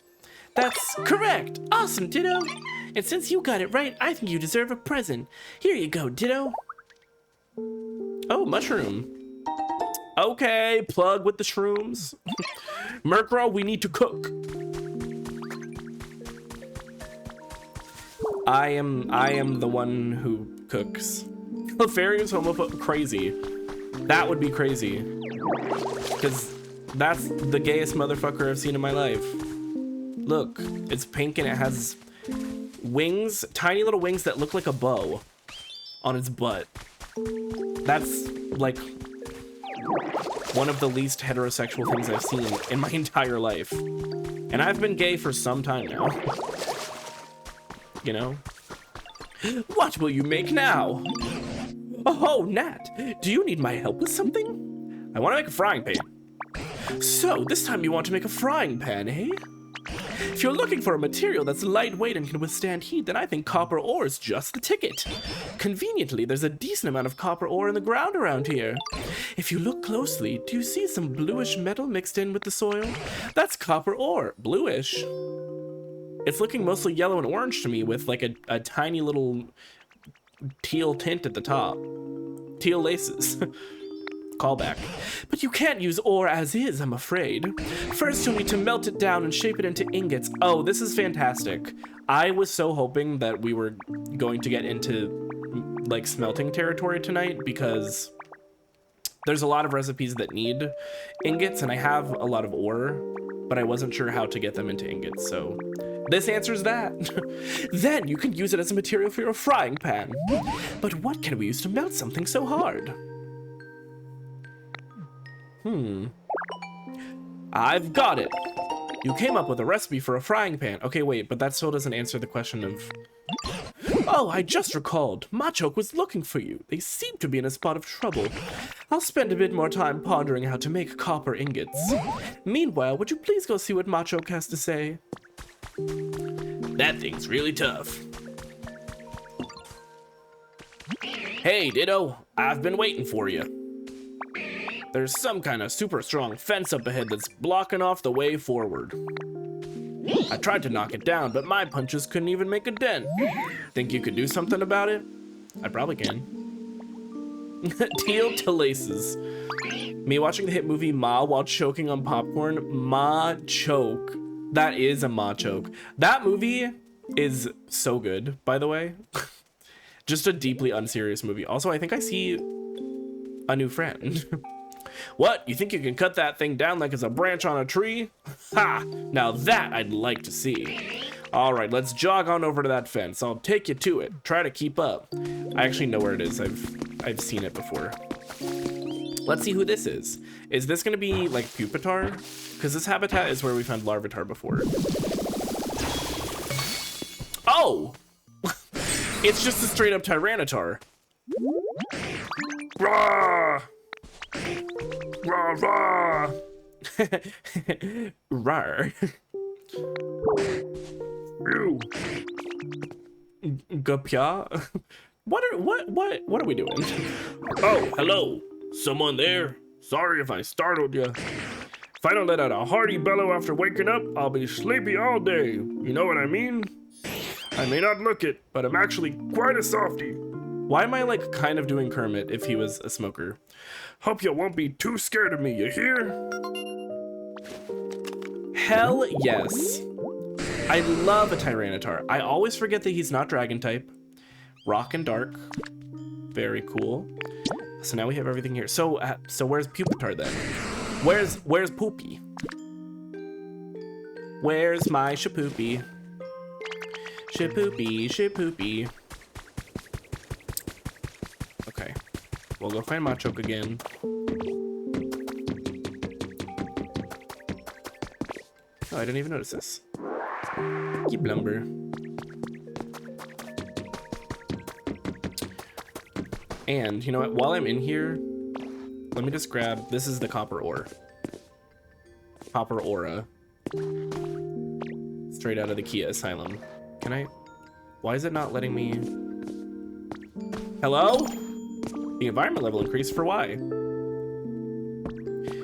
That's correct. Awesome, Ditto. And since you got it right, I think you deserve a present. Here you go, Ditto. Oh, mushroom. Okay, plug with the shrooms. Murkrow, we need to cook. I am the one who cooks. Clefairy's homophobe, crazy. That would be crazy. Because that's the gayest motherfucker I've seen in my life. Look, it's pink and it has wings, tiny little wings that look like a bow on its butt. That's like one of the least heterosexual things I've seen in my entire life. And I've been gay for some time now. You know? What will you make now? Oh, Nat, do you need my help with something? I want to make a frying pan. So, this time you want to make a frying pan, eh? If you're looking for a material that's lightweight and can withstand heat, then I think copper ore is just the ticket. Conveniently, there's a decent amount of copper ore in the ground around here. If you look closely, do you see some bluish metal mixed in with the soil? That's copper ore. Bluish. It's looking mostly yellow and orange to me with like a tiny little teal tint at the top. Teal laces. Callback. But you can't use ore as is, I'm afraid. First, you'll need to melt it down and shape it into ingots. Oh, this is fantastic. I was so hoping that we were going to get into like smelting territory tonight because there's a lot of recipes that need ingots and I have a lot of ore, but I wasn't sure how to get them into ingots, so this answers that. Then you can use it as a material for your frying pan. But what can we use to melt something so hard? I've got it. You came up with a recipe for a frying pan. Okay, wait, but that still doesn't answer the question of... Oh, I just recalled. Machoke was looking for you. They seem to be in a spot of trouble. I'll spend a bit more time pondering how to make copper ingots. Meanwhile, would you please go see what Machoke has to say? That thing's really tough. Hey, Ditto. I've been waiting for you. There's some kind of super strong fence up ahead that's blocking off the way forward. I tried to knock it down, but my punches couldn't even make a dent. Think you could do something about it? I probably can. Teal to laces. Me watching the hit movie Ma while choking on popcorn. Ma choke. That is a Ma choke. That movie is so good, by the way. Just a deeply unserious movie. Also, I think I see a new friend. What? You think you can cut that thing down like it's a branch on a tree? Ha! Now that I'd like to see. All right, let's jog on over to that fence. I'll take you to it. Try to keep up. I actually know where it is. I've seen it before. Let's see who this is. Is this gonna be like Pupitar? Because this habitat is where we found Larvitar before. Oh! It's just a straight up Tyranitar. Rawr! Rah, rah. Rar. Gapia. What are we doing? Oh, hello. Someone there? Sorry if I startled you. If I don't let out a hearty bellow after waking up, I'll be sleepy all day. You know what I mean? I may not look it, but I'm actually quite a softie. Why am I like kind of doing Kermit if he was a smoker? Hope you won't be too scared of me, you hear? Hell yes. I love a Tyranitar. I always forget that he's not dragon type. Rock and dark. Very cool. So now we have everything here. So where's Pupitar then? Where's Poopy? Where's my Shapoopy? Shapoopy, Shapoopy. Okay. We'll go find Machoke again. Oh, I didn't even notice this. Keep lumber. And you know what? While I'm in here, let me just grab. This is the copper ore. Copper aura. Straight out of the Kia Asylum. Can I? Why is it not letting me? Hello? The environment level increased for why?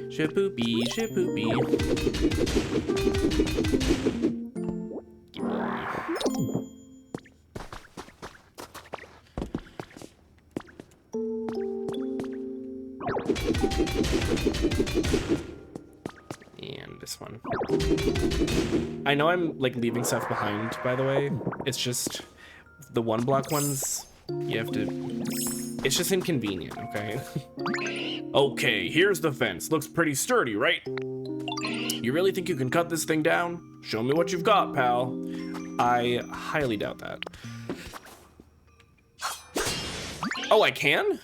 Shapoopy, Shapoopy. And this one. I know I'm like leaving stuff behind, by the way. It's just the 1-block ones, you have to, it's just inconvenient, okay? Okay, here's the fence. Looks pretty sturdy, right? You really think you can cut this thing down? Show me what you've got, pal. I highly doubt that. Oh, I can?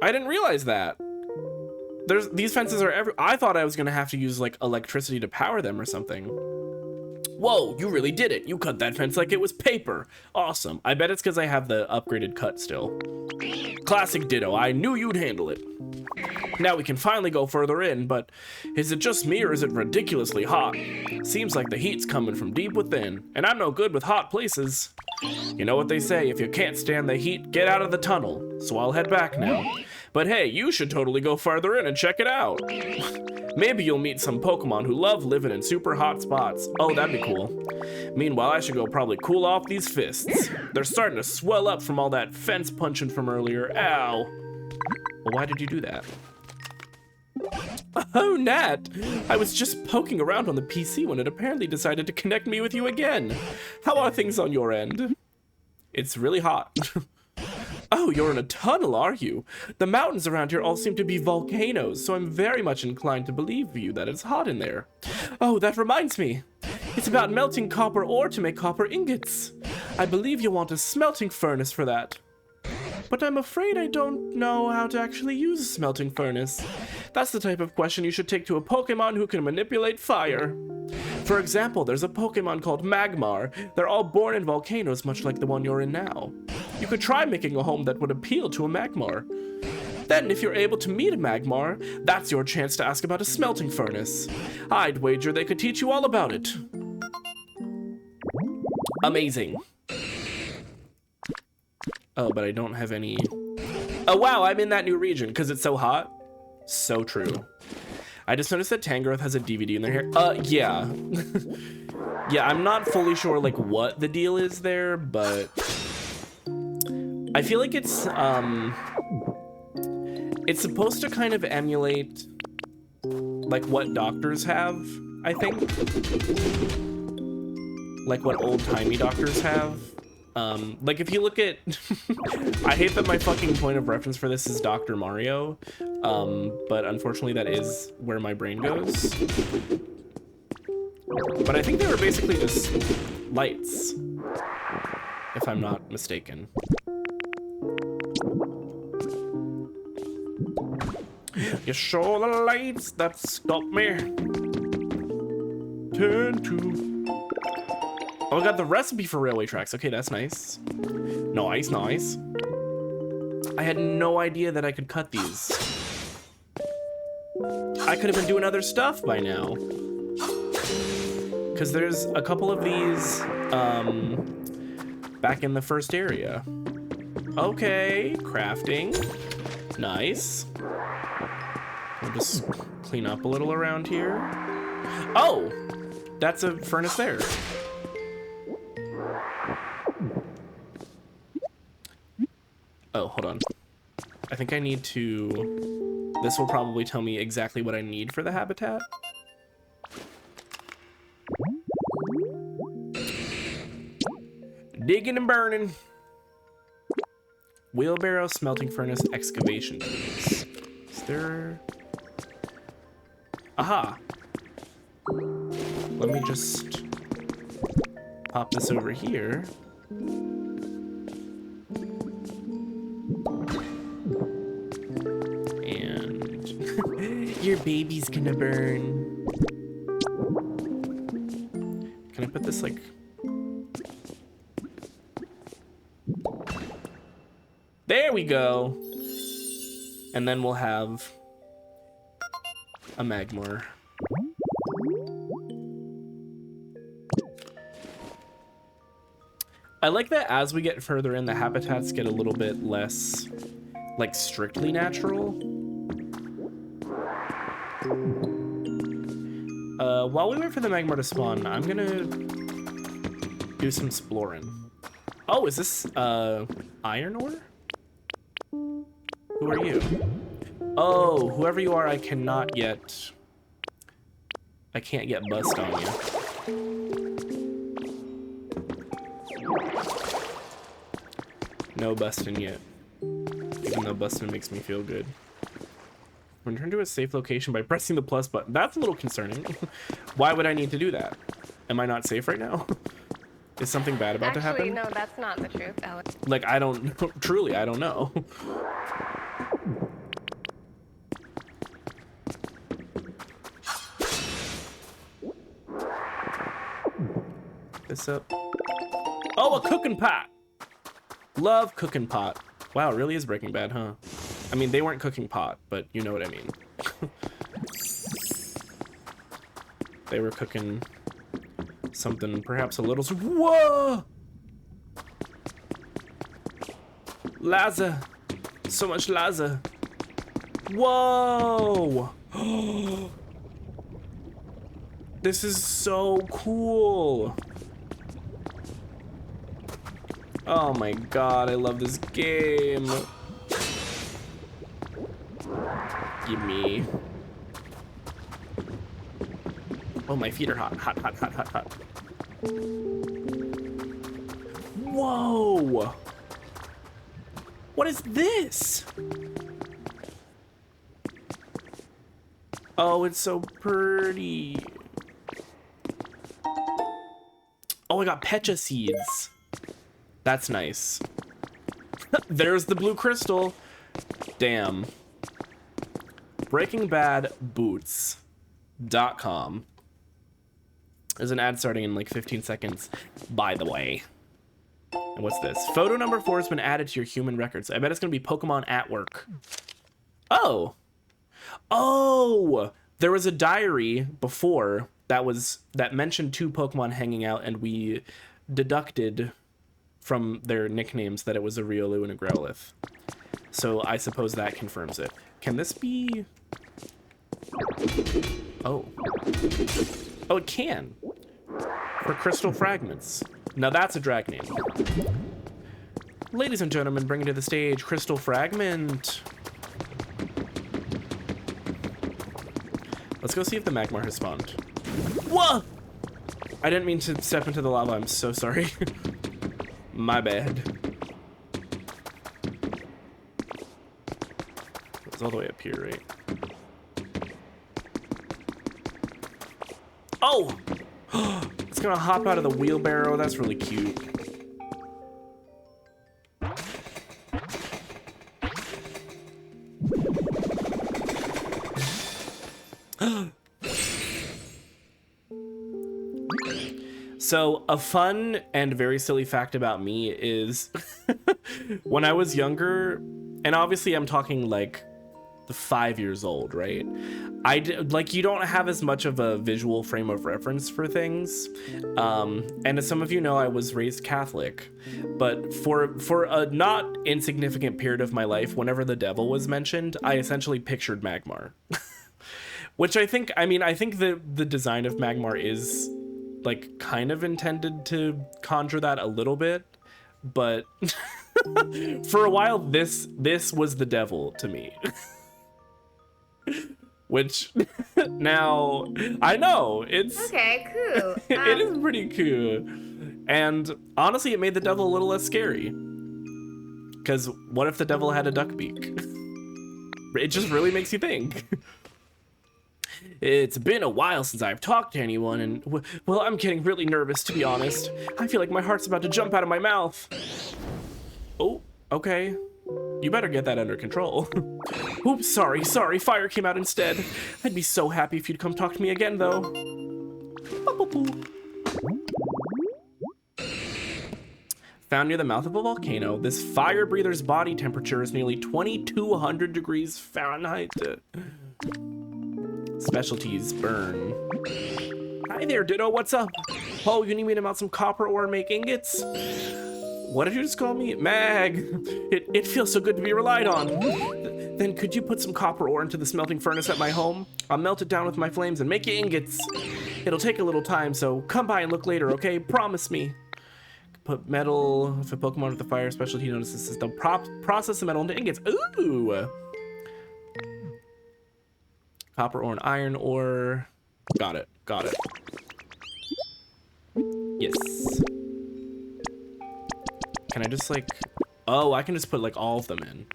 I didn't realize that. These fences are I thought I was gonna have to use like electricity to power them or something. Whoa, you really did it. You cut that fence like it was paper. Awesome. I bet it's because I have the upgraded cut still. Classic Ditto. I knew you'd handle it. Now we can finally go further in, but is it just me or is it ridiculously hot? Seems like the heat's coming from deep within, and I'm no good with hot places. You know what they say, if you can't stand the heat, get out of the tunnel. So I'll head back now. But hey, you should totally go farther in and check it out. Maybe you'll meet some Pokemon who love living in super hot spots. Oh, that'd be cool. Meanwhile, I should go probably cool off these fists. They're starting to swell up from all that fence punching from earlier. Ow. Well, why did you do that? Oh, Nat! I was just poking around on the PC when it apparently decided to connect me with you again. How are things on your end? It's really hot. Oh, you're in a tunnel, are you? The mountains around here all seem to be volcanoes, so I'm very much inclined to believe you that it's hot in there. Oh, that reminds me. It's about melting copper ore to make copper ingots. I believe you want a smelting furnace for that. But I'm afraid I don't know how to actually use a smelting furnace. That's the type of question you should take to a Pokemon who can manipulate fire. For example, there's a Pokemon called Magmar. They're all born in volcanoes, much like the one you're in now. You could try making a home that would appeal to a Magmar. Then, if you're able to meet a Magmar, that's your chance to ask about a smelting furnace. I'd wager they could teach you all about it. Amazing. Oh, but I don't have any... Oh, wow, I'm in that new region because it's so hot. So true. I just noticed that Tangrowth has a DVD in their hair. Yeah. Yeah, I'm not fully sure, like, what the deal is there, but... I feel like it's supposed to kind of emulate, like, what doctors have, I think. Like, what old-timey doctors have. Like, if you look at... I hate that my fucking point of reference for this is Dr. Mario, but unfortunately that is where my brain goes. But I think they were basically just lights, if I'm not mistaken. You show the lights that stop me. Turn to... Oh, I got the recipe for railway tracks. Okay, that's nice. Nice, nice. I had no idea that I could cut these. I could have been doing other stuff by now. Because there's a couple of these back in the first area. Okay, crafting. Nice. We'll just clean up a little around here. Oh, that's a furnace there. Oh, hold on. I think I need to... This will probably tell me exactly what I need for the habitat. Digging and burning. Wheelbarrow, smelting furnace, excavation tools. Is there... Aha! Let me just pop this over here. Your baby's gonna burn. Can I put this like... There we go. And then we'll have a Magmar. I like that as we get further in, the habitats get a little bit less, like, strictly natural. While we wait for the Magmar to spawn, I'm gonna do some exploring. Oh, is this, iron ore? Who are you? Oh, whoever you are, I can't yet bust on you. No busting yet. Even though busting makes me feel good. Return to a safe location by pressing the plus button. That's a little concerning. Why would I need to do that? Am I not safe right now? Is something bad about to happen? Actually, no, that's not the truth, Alex. Like, I don't... Truly, I don't know. this up. Oh, a cooking pot. Love cooking pot. Wow, it really is Breaking Bad, huh? I mean, they weren't cooking pot, but you know what I mean. They were cooking something perhaps a little... Whoa! Laza. So much Laza. Whoa! This is so cool. Oh my god, I love this game. Gimme. Oh, my feet are hot, hot, hot, hot, hot, hot. Whoa! What is this? Oh, it's so pretty. Oh, I got pecha seeds. That's nice. There's the blue crystal. Damn. BreakingBadBoots.com. There's an ad starting in like 15 seconds, by the way. And what's this? Photo number 4 has been added to your human records. I bet it's gonna be Pokemon at work. Oh. Oh! There was a diary before that mentioned 2 Pokemon hanging out, and we deducted from their nicknames that it was a Riolu and a Growlithe. So I suppose that confirms it. Can this be... Oh. Oh, it can. For crystal fragments. Now that's a drag name. Ladies and gentlemen, bringing to the stage Crystal Fragment. Let's go see if the Magmar has spawned. Whoa! I didn't mean to step into the lava. I'm so sorry. My bad. It's all the way up here, right? Oh! It's gonna hop out of the wheelbarrow. That's really cute. So a fun and very silly fact about me is when I was younger, and obviously I'm talking like 5 years old, right? Like, you don't have as much of a visual frame of reference for things. And as some of you know, I was raised Catholic, but for a not insignificant period of my life, whenever the devil was mentioned, I essentially pictured Magmar. Which I think the design of Magmar is like kind of intended to conjure that a little bit, but for a while this was the devil to me. Which now I know it's Okay, cool. it is pretty cool, and honestly it made the devil a little less scary, because what if the devil had a duck beak? It just really makes you think. It's been a while since I've talked to anyone, and well, I'm getting really nervous, to be honest. I feel like my heart's about to jump out of my mouth. Oh, okay. You better get that under control. Oops, sorry, fire came out instead. I'd be so happy if you'd come talk to me again, though. Found near the mouth of a volcano, this fire breather's body temperature is nearly 2,200 degrees Fahrenheit. Specialties, burn. Hi there, Ditto, what's up? Oh, you need me to mount some copper ore and make ingots? What did you just call me? Mag! It feels so good to be relied on. Then could you put some copper ore into the smelting furnace at my home? I'll melt it down with my flames and make you ingots. It'll take a little time, so come by and look later, okay? Promise me. Put metal, if a Pokemon with the fire specialty notices this, they'll process the metal into ingots. Ooh! Copper ore and iron ore. Got it. Yes. Can I just like... Oh, I can just put like all of them in.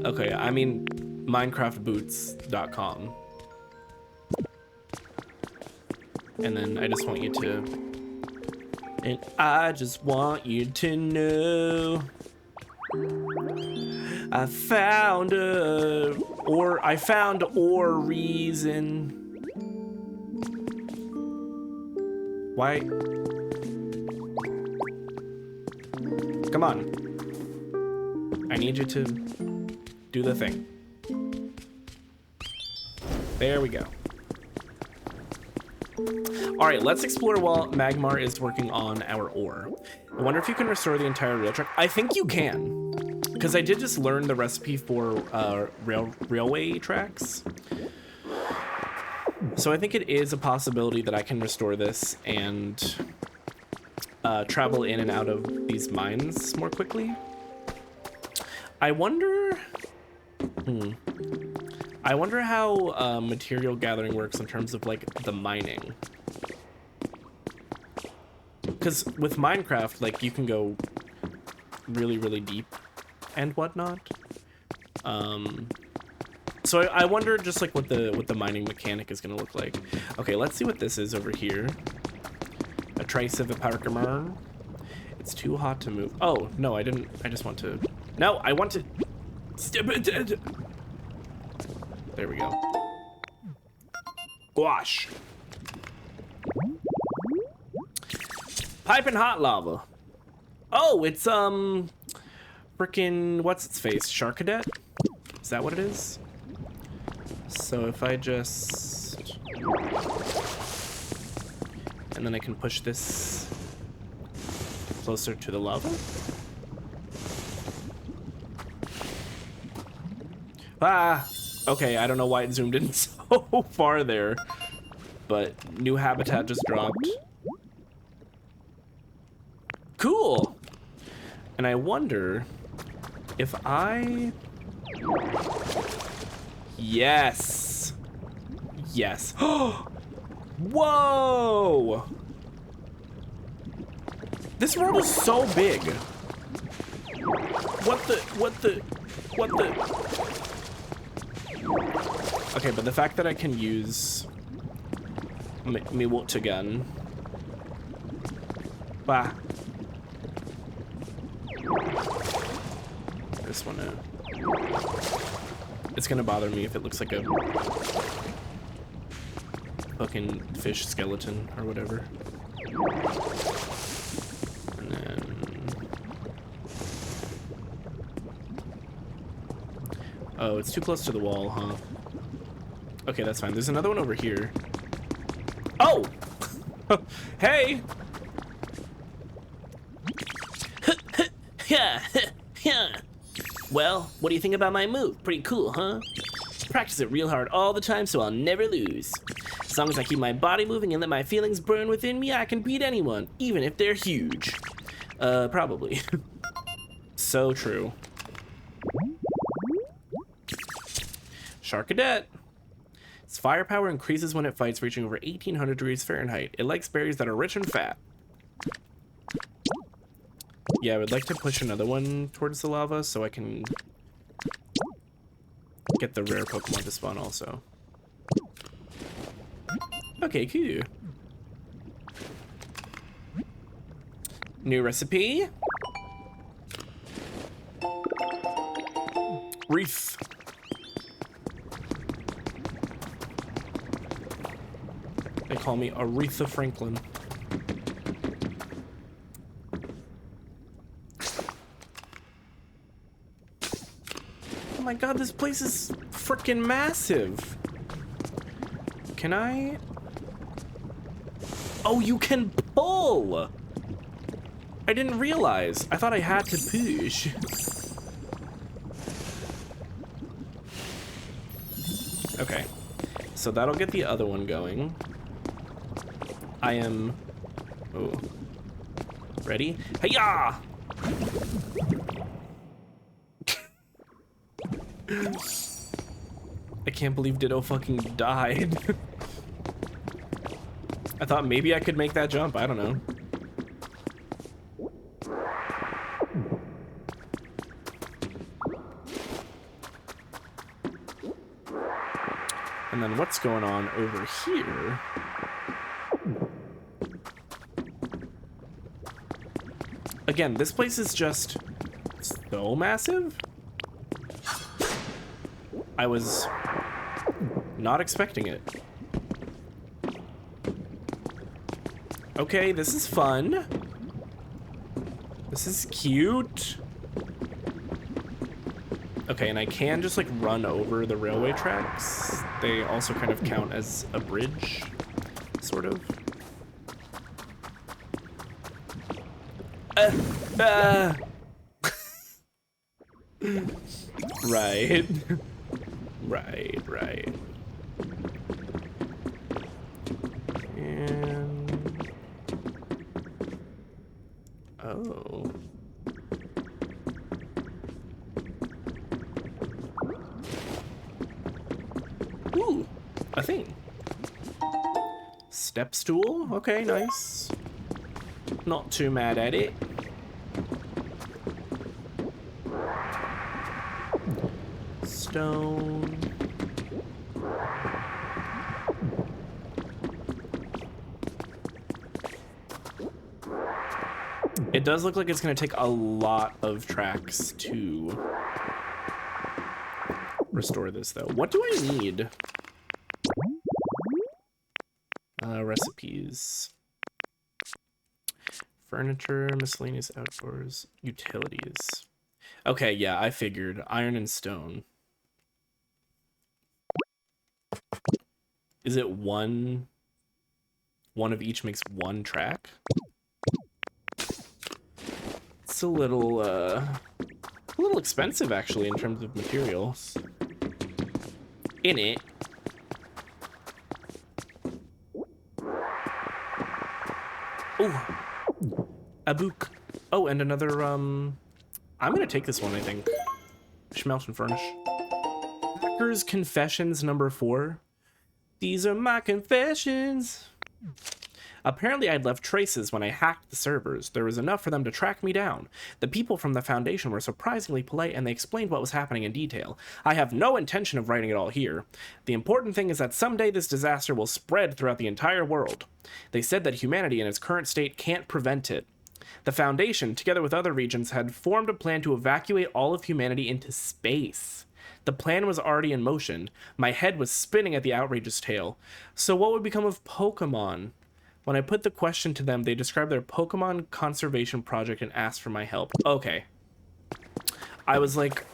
Okay, I mean minecraftboots.com. And then I just want you to... And I just want you to know I found ore reason. Why? Come on. I need you to do the thing. There we go. All right, let's explore while Magmar is working on our ore. I wonder if you can restore the entire rail track. I think you can, because I did just learn the recipe for railway tracks. So I think it is a possibility that I can restore this and travel in and out of these mines more quickly. I wonder... I wonder how material gathering works in terms of, like, the mining. Because with Minecraft, like, you can go really, really deep and whatnot. So I wonder just, like, what the mining mechanic is going to look like. Okay, let's see what this is over here. A trace of a Parkermer. It's too hot to move. Oh, no, I didn't. I just want to... No, I want to... There we go. Gouache. Piping hot lava. Oh, it's frickin' what's its face? Shark Cadet? Is that what it is? So if I just... And then I can push this closer to the lava. Ah! Okay, I don't know why it zoomed in so far there, but new habitat just dropped. Cool! And I wonder if I... Yes! Yes. Whoa! This world is so big. What the... Okay, but the fact that I can use me water gun. Bah. This one out. It's gonna bother me if it looks like a fucking fish skeleton or whatever. And then... Oh, it's too close to the wall, huh? Okay, that's fine. There's another one over here. Oh! Hey! Well, what do you think about my move? Pretty cool, huh? Practice it real hard all the time so I'll never lose. As long as I keep my body moving and let my feelings burn within me, I can beat anyone, even if they're huge. Probably. So true. Shark Cadet. Its firepower increases when it fights, reaching over 1800 degrees Fahrenheit. It likes berries that are rich and fat. Yeah, I would like to push another one towards the lava so I can get the rare Pokemon to spawn also. Okay, cool. New recipe. Wreath. They call me Aretha Franklin. Oh my god, this place is freaking massive. Can I? Oh, you can pull! I didn't realize. I thought I had to push. Okay, so that'll get the other one going. I am... Oh. Ready? Hey-ya! I can't believe Ditto fucking died. I thought maybe I could make that jump. I don't know. And then what's going on over here? Again, this place is just so massive. I was not expecting it. Okay, this is fun. This is cute. Okay, and I can just like run over the railway tracks. They also kind of count as a bridge, sort of. Right. Right. And... oh. Ooh, a thing. Step stool. Okay, nice. Not too mad at it. Stone. It does look like it's going to take a lot of tracks to restore this, though. What do I need? Recipes. Furniture, miscellaneous outdoors, utilities. Okay, yeah, I figured. Iron and stone. Is it one of each makes one track? It's a little expensive, actually, in terms of materials. In it. Oh, a book. Oh, and another, I'm gonna take this one, I think. Schmelz and Furnish. Hacker's Confessions #4. These are my confessions. Apparently I'd left traces when I hacked the servers. There was enough for them to track me down. The people from the Foundation were surprisingly polite and they explained what was happening in detail. I have no intention of writing it all here. The important thing is that someday this disaster will spread throughout the entire world. They said that humanity in its current state can't prevent it. The Foundation, together with other regions, had formed a plan to evacuate all of humanity into space. The plan was already in motion. My head was spinning at the outrageous tale. So what would become of Pokemon? When I put the question to them, they described their Pokemon conservation project and asked for my help. Okay. I was like,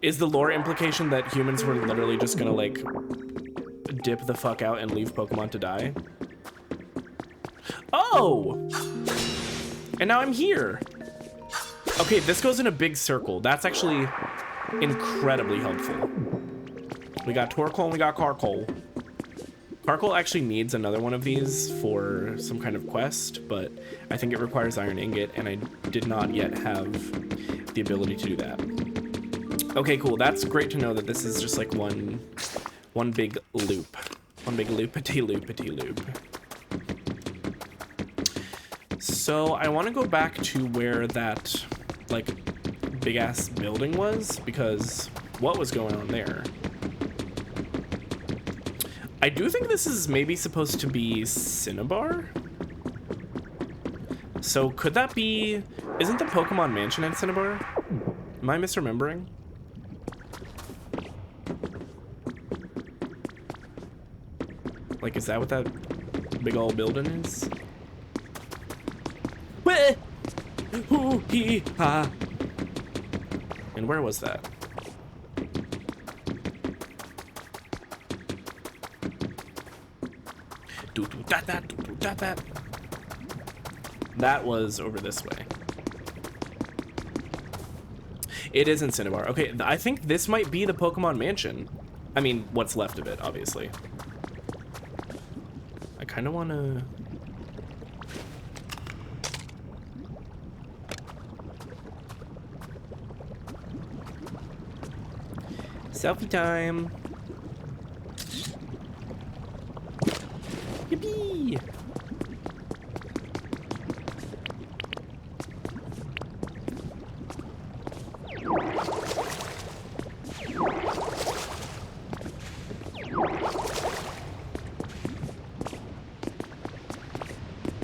is the lore implication that humans were literally just gonna, like, dip the fuck out and leave Pokemon to die? Oh! And now I'm here. Okay, this goes in a big circle. That's actually incredibly helpful. We got Torkoal and we got Carkoal. Carkoal actually needs another one of these for some kind of quest, but I think it requires Iron Ingot, and I did not yet have the ability to do that. Okay, cool. That's great to know that this is just like one big loop. One big loopity-loopity-loop. So I want to go back to where that, like, big-ass building was, because what was going on there? I do think this is maybe supposed to be Cinnabar. So could that be... Isn't the Pokemon Mansion in Cinnabar? Am I misremembering? Like, is that what that big old building is? Weh! Hoo hee ha! And where was that? That was over this way. It is in Cinnabar. Okay, I think this might be the Pokemon Mansion. I mean, what's left of it, obviously. I kind of want to... Selfie time. Yippee!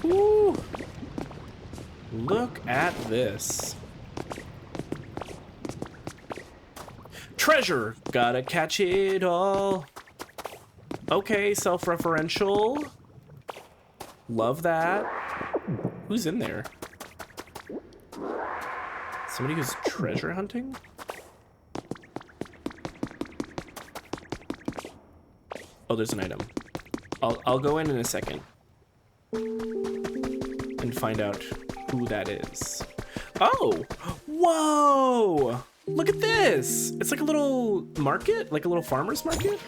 Woo! Look at this. Treasure! Gotta catch it all. Okay, self-referential. Love that. Who's in there? Somebody who's treasure hunting? Oh, there's an item. I'll go in a second and find out who that is. Oh, whoa! Look at this! It's like a little market, like a little farmer's market.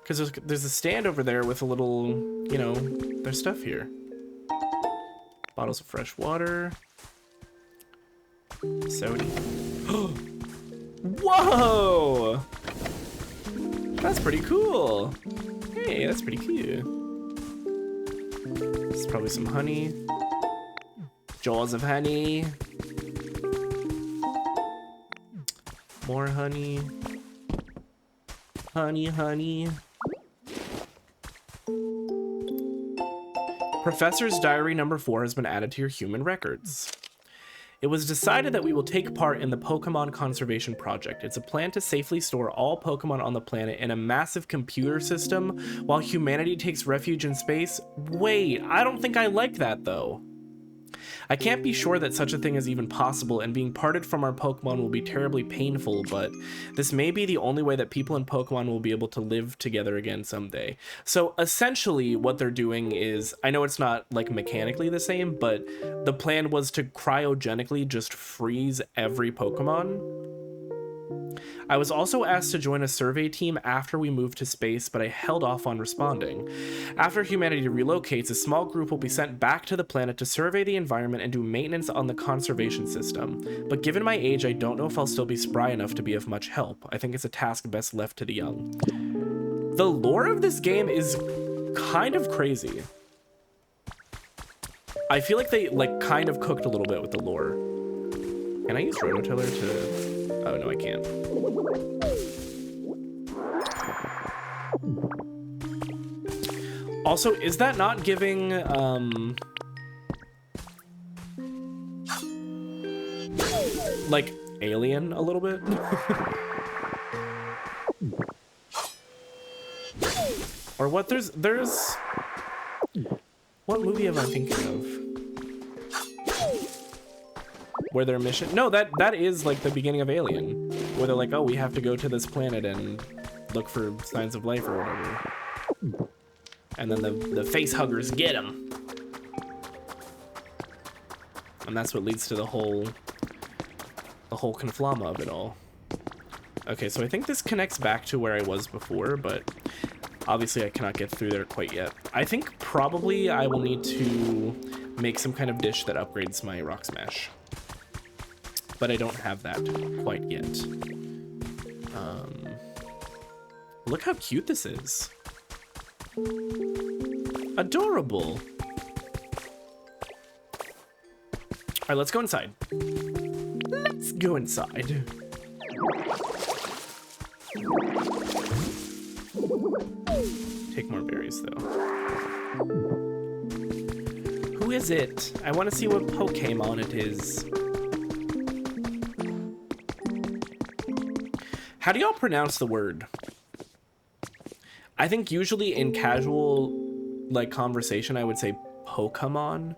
Because there's a stand over there with a little, you know, there's stuff here. Bottles of fresh water. Soda. Whoa! That's pretty cool. Hey, that's pretty cute. This is probably some honey. Jaws of honey. More honey. Honey, honey. Professor's Diary number 4 has been added to your human records. It was decided that we will take part in the Pokemon Conservation Project. It's a plan to safely store all Pokemon on the planet in a massive computer system while humanity takes refuge in space. Wait, I don't think I like that though. I can't be sure that such a thing is even possible, and being parted from our Pokemon will be terribly painful, but this may be the only way that people and Pokemon will be able to live together again someday. So essentially what they're doing is, I know it's not like mechanically the same, but the plan was to cryogenically just freeze every Pokemon. I was also asked to join a survey team after we moved to space, but I held off on responding. After humanity relocates, a small group will be sent back to the planet to survey the environment and do maintenance on the conservation system. But given my age, I don't know if I'll still be spry enough to be of much help. I think it's a task best left to the young. The lore of this game is kind of crazy. I feel like they kind of cooked a little bit with the lore. Can I use Rototiller to... Oh, no, I can't. Also, is that not giving, like, Alien a little bit? Or what? There's... What movie am I thinking of? Where their mission... No, that is like the beginning of Alien. Where they're like, oh, we have to go to this planet and look for signs of life or whatever. And then the face huggers get them. And that's what leads to the whole conflama of it all. Okay, so I think this connects back to where I was before, but obviously I cannot get through there quite yet. I think probably I will need to make some kind of dish that upgrades my Rock Smash. But I don't have that quite yet. Look how cute this is. Adorable. All right, let's go inside. Let's go inside. Take more berries, though. Who is it? I want to see what Pokemon it is. How do y'all pronounce the word? I think usually in casual, like, conversation, I would say Pokemon.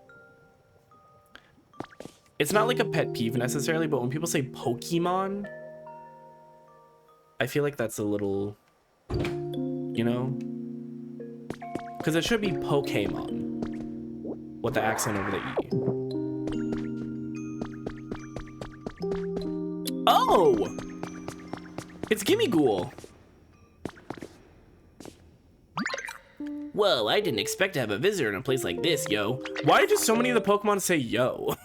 It's not like a pet peeve necessarily, but when people say Pokemon, I feel like that's a little, you know? Because it should be Pokemon with the accent over the E. Oh! It's Gimmighoul. Whoa, I didn't expect to have a visitor in a place like this, yo. Why do so many of the Pokemon say yo?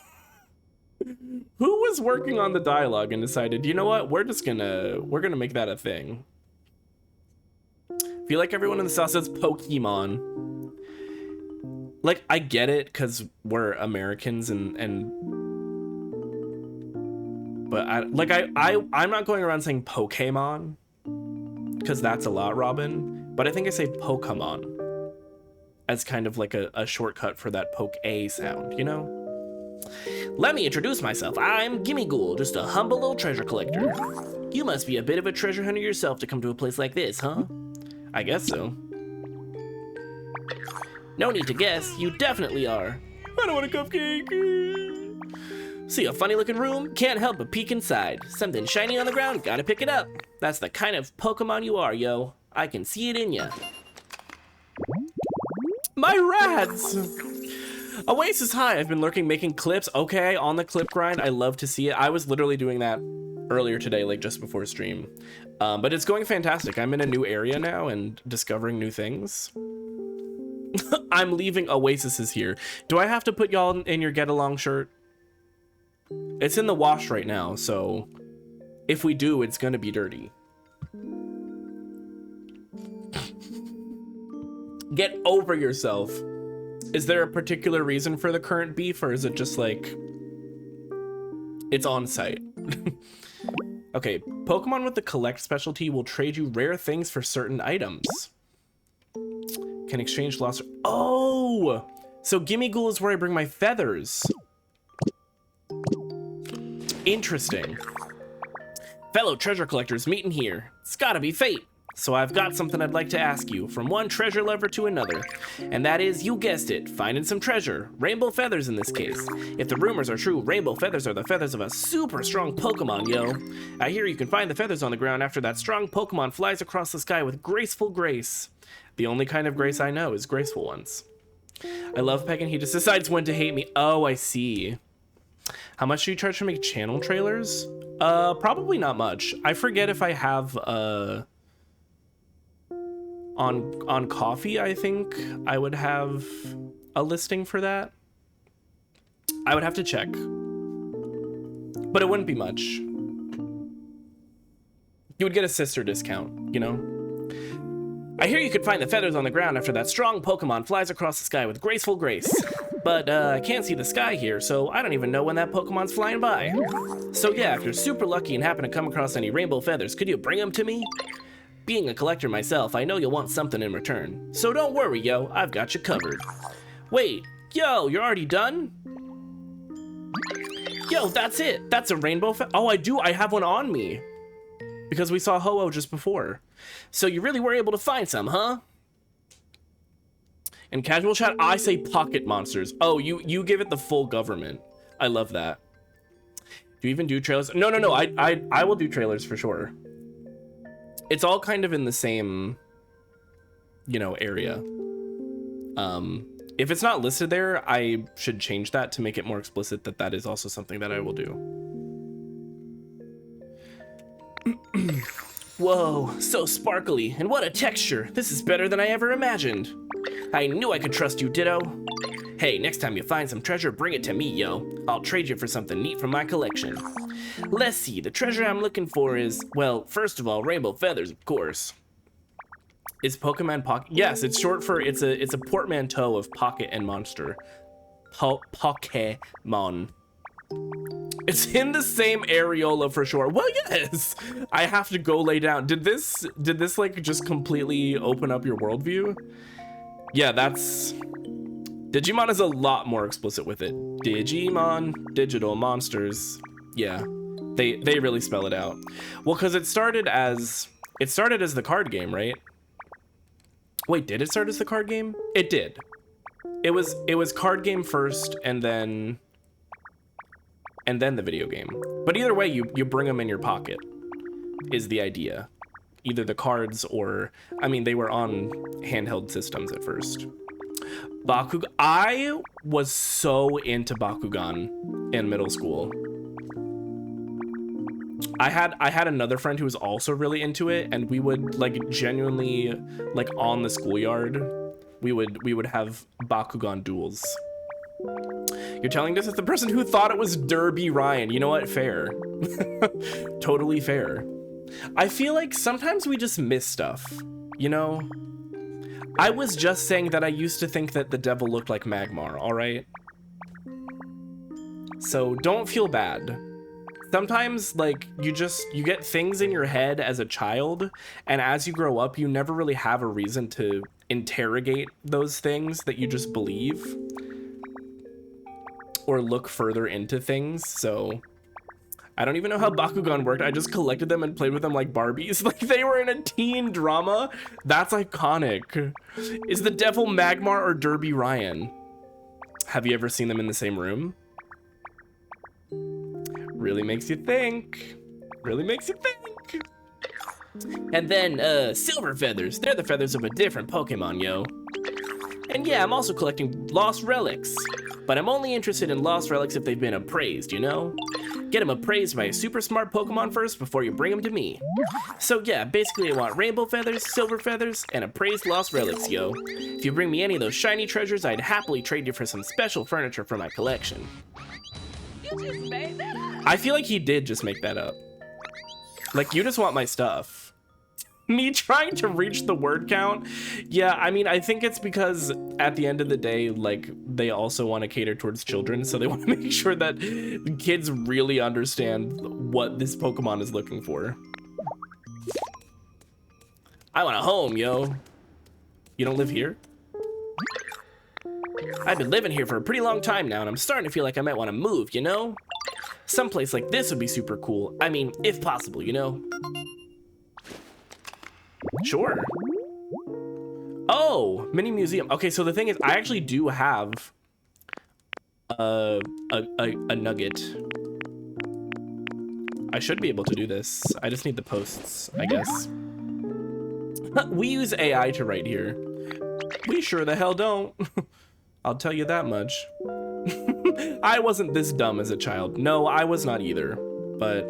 Who was working on the dialogue and decided, you know what, we're gonna make that a thing. I feel like everyone in the South says Pokemon. Like, I get it, because we're Americans but I'm not going around saying Pokemon, because that's a lot, Robin. But I think I say Pokemon as kind of like a shortcut for that poke-a sound, you know? Let me introduce myself. I'm Gimmighoul, just a humble little treasure collector. You must be a bit of a treasure hunter yourself to come to a place like this, huh? I guess so. No need to guess, you definitely are. I don't want a cupcake. See a funny looking room? Can't help but peek inside. Something shiny on the ground, gotta pick it up. That's the kind of Pokemon you are, yo. I can see it in ya. My rads! Oasis High, I've been lurking making clips. Okay, on the clip grind, I love to see it. I was literally doing that earlier today, like just before stream. But it's going fantastic. I'm in a new area now and discovering new things. I'm leaving Oasis is here. Do I have to put y'all in your get along shirt? It's in the wash right now, so if we do, it's gonna be dirty. Get over yourself. Is there a particular reason for the current beef, or is it just like it's on site? Okay, Pokemon with the collect specialty will trade you rare things for certain items. Can exchange lost. Oh, so Gimme Ghoul is where I bring my feathers. Interesting. Fellow treasure collectors meeting here. It's gotta be fate. So I've got something I'd like to ask you, from one treasure lover to another. And that is, you guessed it, finding some treasure. Rainbow feathers in this case. If the rumors are true, rainbow feathers are the feathers of a super strong Pokemon, yo. I hear you can find the feathers on the ground after that strong Pokemon flies across the sky with graceful grace. The only kind of grace I know is graceful ones. I love Peck and he just decides when to hate me. Oh, I see. How much do you charge to make channel trailers? Probably not much. I forget if I have, on Coffee, I think I would have a listing for that. I would have to check, but it wouldn't be much. You would get a sister discount, you know? I hear you could find the feathers on the ground after that strong Pokemon flies across the sky with graceful grace. But I can't see the sky here, so I don't even know when that Pokemon's flying by. So yeah, if you're super lucky and happen to come across any rainbow feathers, could you bring them to me? Being a collector myself, I know you'll want something in return. So don't worry, yo, I've got you covered. Wait, yo, you're already done? Yo, that's it. That's a rainbow Oh, I have one on me. Because we saw Ho-Oh just before. So you really were able to find some, huh? In casual chat, I say pocket monsters. Oh, you give it the full government. I love that. Do you even do trailers? No, I will do trailers for sure. It's all kind of in the same, you know, area. If it's not listed there, I should change that to make it more explicit that that is also something that I will do. Whoa, so sparkly, and what a texture. This is better than I ever imagined. I knew I could trust you, Ditto. Hey, next time you find some treasure, bring it to me, yo. I'll trade you for something neat from my collection. Let's see, the treasure I'm looking for is, well, first of all, rainbow feathers, of course. Is Pokemon Pocket? Yes, it's short for, it's a portmanteau of pocket and monster. Pokemon. It's in the same areola for sure. Well, yes, I have to go lay down. Did this like just completely open up your worldview? Yeah, Digimon is a lot more explicit with it. Digimon, digital monsters. Yeah, they really spell it out. Well, because it started as the card game, right? Wait, did it start as the card game? It did. It was card game first, and then the video game. But either way, you bring them in your pocket is the idea. Either the cards or, I mean, they were on handheld systems at first. Bakugan. I was so into Bakugan in middle school. I had another friend who was also really into it, and we would like genuinely like on the schoolyard, we would have Bakugan duels. You're telling this as the person who thought it was Derby Ryan. You know what? Fair. Totally fair. I feel like sometimes we just miss stuff, you know? I was just saying that I used to think that the devil looked like Magmar, all right? So don't feel bad. Sometimes, like, you get things in your head as a child, and as you grow up, you never really have a reason to interrogate those things that you just believe or look further into things. So I don't even know how Bakugan worked. I just collected them and played with them like Barbies. Like they were in a teen drama. That's iconic. Is the devil Magmar or Derby Ryan? Have you ever seen them in the same room? Really makes you think. Really makes you think. And then, silver feathers. They're the feathers of a different Pokemon, yo. And yeah, I'm also collecting lost relics. But I'm only interested in lost relics if they've been appraised, you know? Get them appraised by a super smart Pokemon first before you bring them to me. So yeah, basically I want rainbow feathers, silver feathers, and appraised lost relics, yo. If you bring me any of those shiny treasures, I'd happily trade you for some special furniture from my collection. You just made that up. I feel like he did just make that up. Like, you just want my stuff. Me trying to reach the word count? Yeah, I mean, I think it's because at the end of the day, like, they also want to cater towards children, so they want to make sure that kids really understand what this Pokemon is looking for. I want a home, yo. You don't live here? I've been living here for a pretty long time now, and I'm starting to feel like I might want to move, you know? Someplace like this would be super cool. I mean, if possible, you know? Sure. Oh, mini museum. Okay, so the thing is, I actually do have a nugget. I should be able to do this. I just need the posts, I guess. We use AI to write here. We sure the hell don't. I'll tell you that much. I wasn't this dumb as a child. No, I was not either. But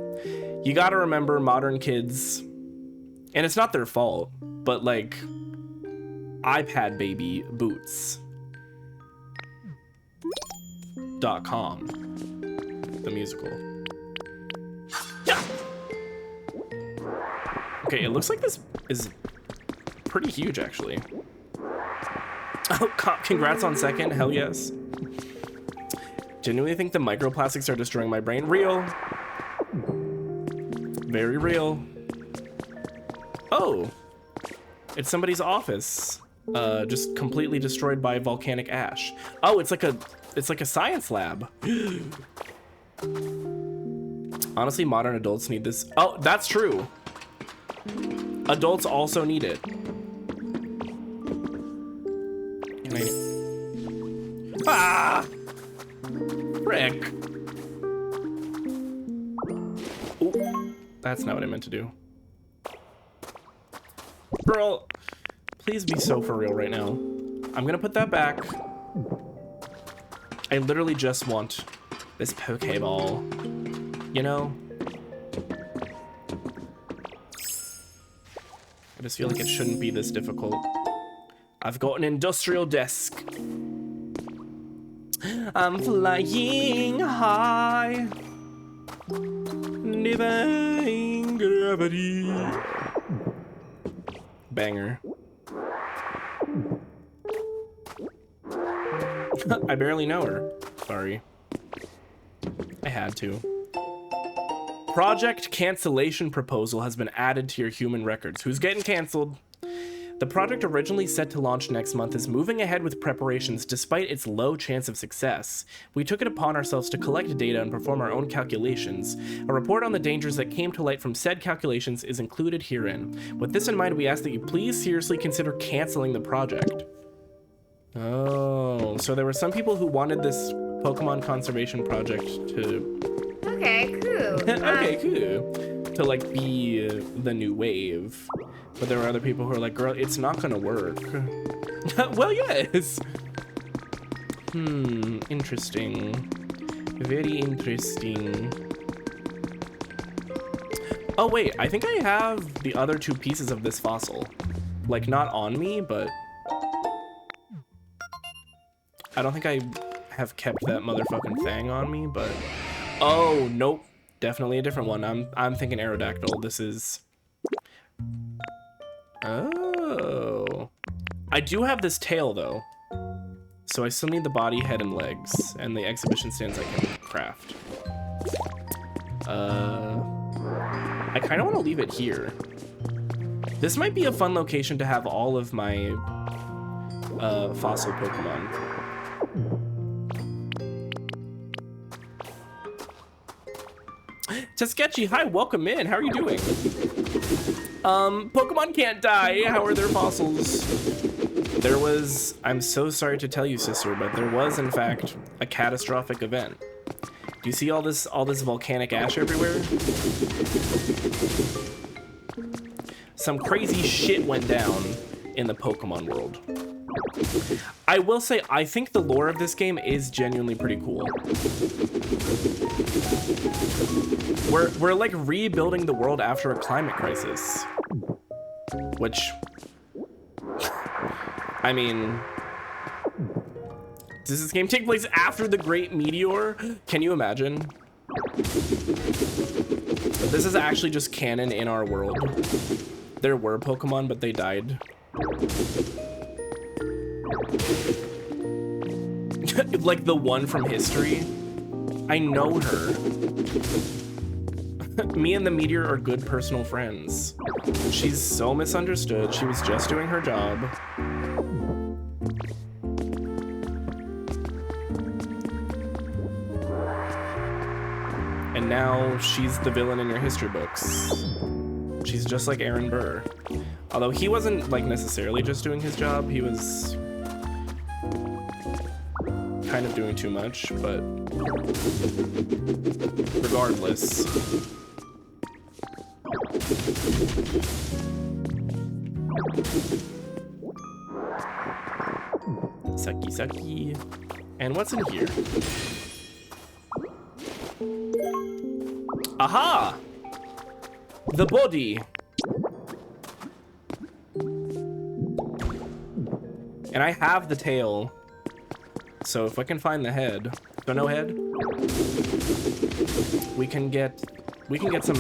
you gotta remember, modern kids, and it's not their fault, but like, iPad baby boots. .com, the musical. Yeah. Okay, it looks like this is pretty huge, actually. Oh, congrats on second, hell yes. Genuinely think the microplastics are destroying my brain. Real. Very real. Oh, it's somebody's office, just completely destroyed by volcanic ash. Oh, it's like a science lab. Honestly, modern adults need this. Oh, that's true. Adults also need it. Can I... Ah! Frick. Ooh, that's not what I meant to do. Girl, please be so for real right now. I'm gonna put that back. I literally just want this Pokeball, you know? I just feel like it shouldn't be this difficult. I've got an industrial desk. I'm flying high, defying gravity. Banger. I barely know her. Sorry. I had to. Project cancellation proposal has been added to your human records. Who's getting canceled? The project, originally set to launch next month, is moving ahead with preparations despite its low chance of success. We took it upon ourselves to collect data and perform our own calculations. A report on the dangers that came to light from said calculations is included herein. With this in mind, we ask that you please seriously consider canceling the project. Oh, so there were some people who wanted this Pokemon conservation project to... Okay, cool. Okay, cool. To like be the new wave. But there were other people who are like, girl, it's not gonna work. Well, yes. Interesting. Very interesting. Oh wait, I think I have the other two pieces of this fossil. Like, not on me, but... I don't think I have kept that motherfucking thing on me, but... Oh, nope. Definitely a different one. I'm thinking Aerodactyl. This is... Oh. I do have this tail, though. So I still need the body, head, and legs. And the exhibition stands I can craft. I kind of want to leave it here. This might be a fun location to have all of my fossil Pokemon. Sketchy, hi, welcome in. How are you doing? Pokemon can't die. How are their fossils? There was, I'm so sorry to tell you, sister, but there was, in fact, a catastrophic event. Do you see all this volcanic ash everywhere? Some crazy shit went down in the Pokemon world. I will say, I think the lore of this game is genuinely pretty cool. We're like rebuilding the world after a climate crisis. Which, I mean, does this game take place after the Great Meteor? Can you imagine? This is actually just canon in our world. There were Pokemon, but they died. Like the one from history. I know her. Me and the meteor are good personal friends. She's so misunderstood. She was just doing her job. And now she's the villain in your history books. She's just like Aaron Burr. Although he wasn't like necessarily just doing his job, he was kind of doing too much, but regardless. Sucky sucky. And what's in here? Aha! The body. And I have the tail. So if I can find the head, so no head, we can get some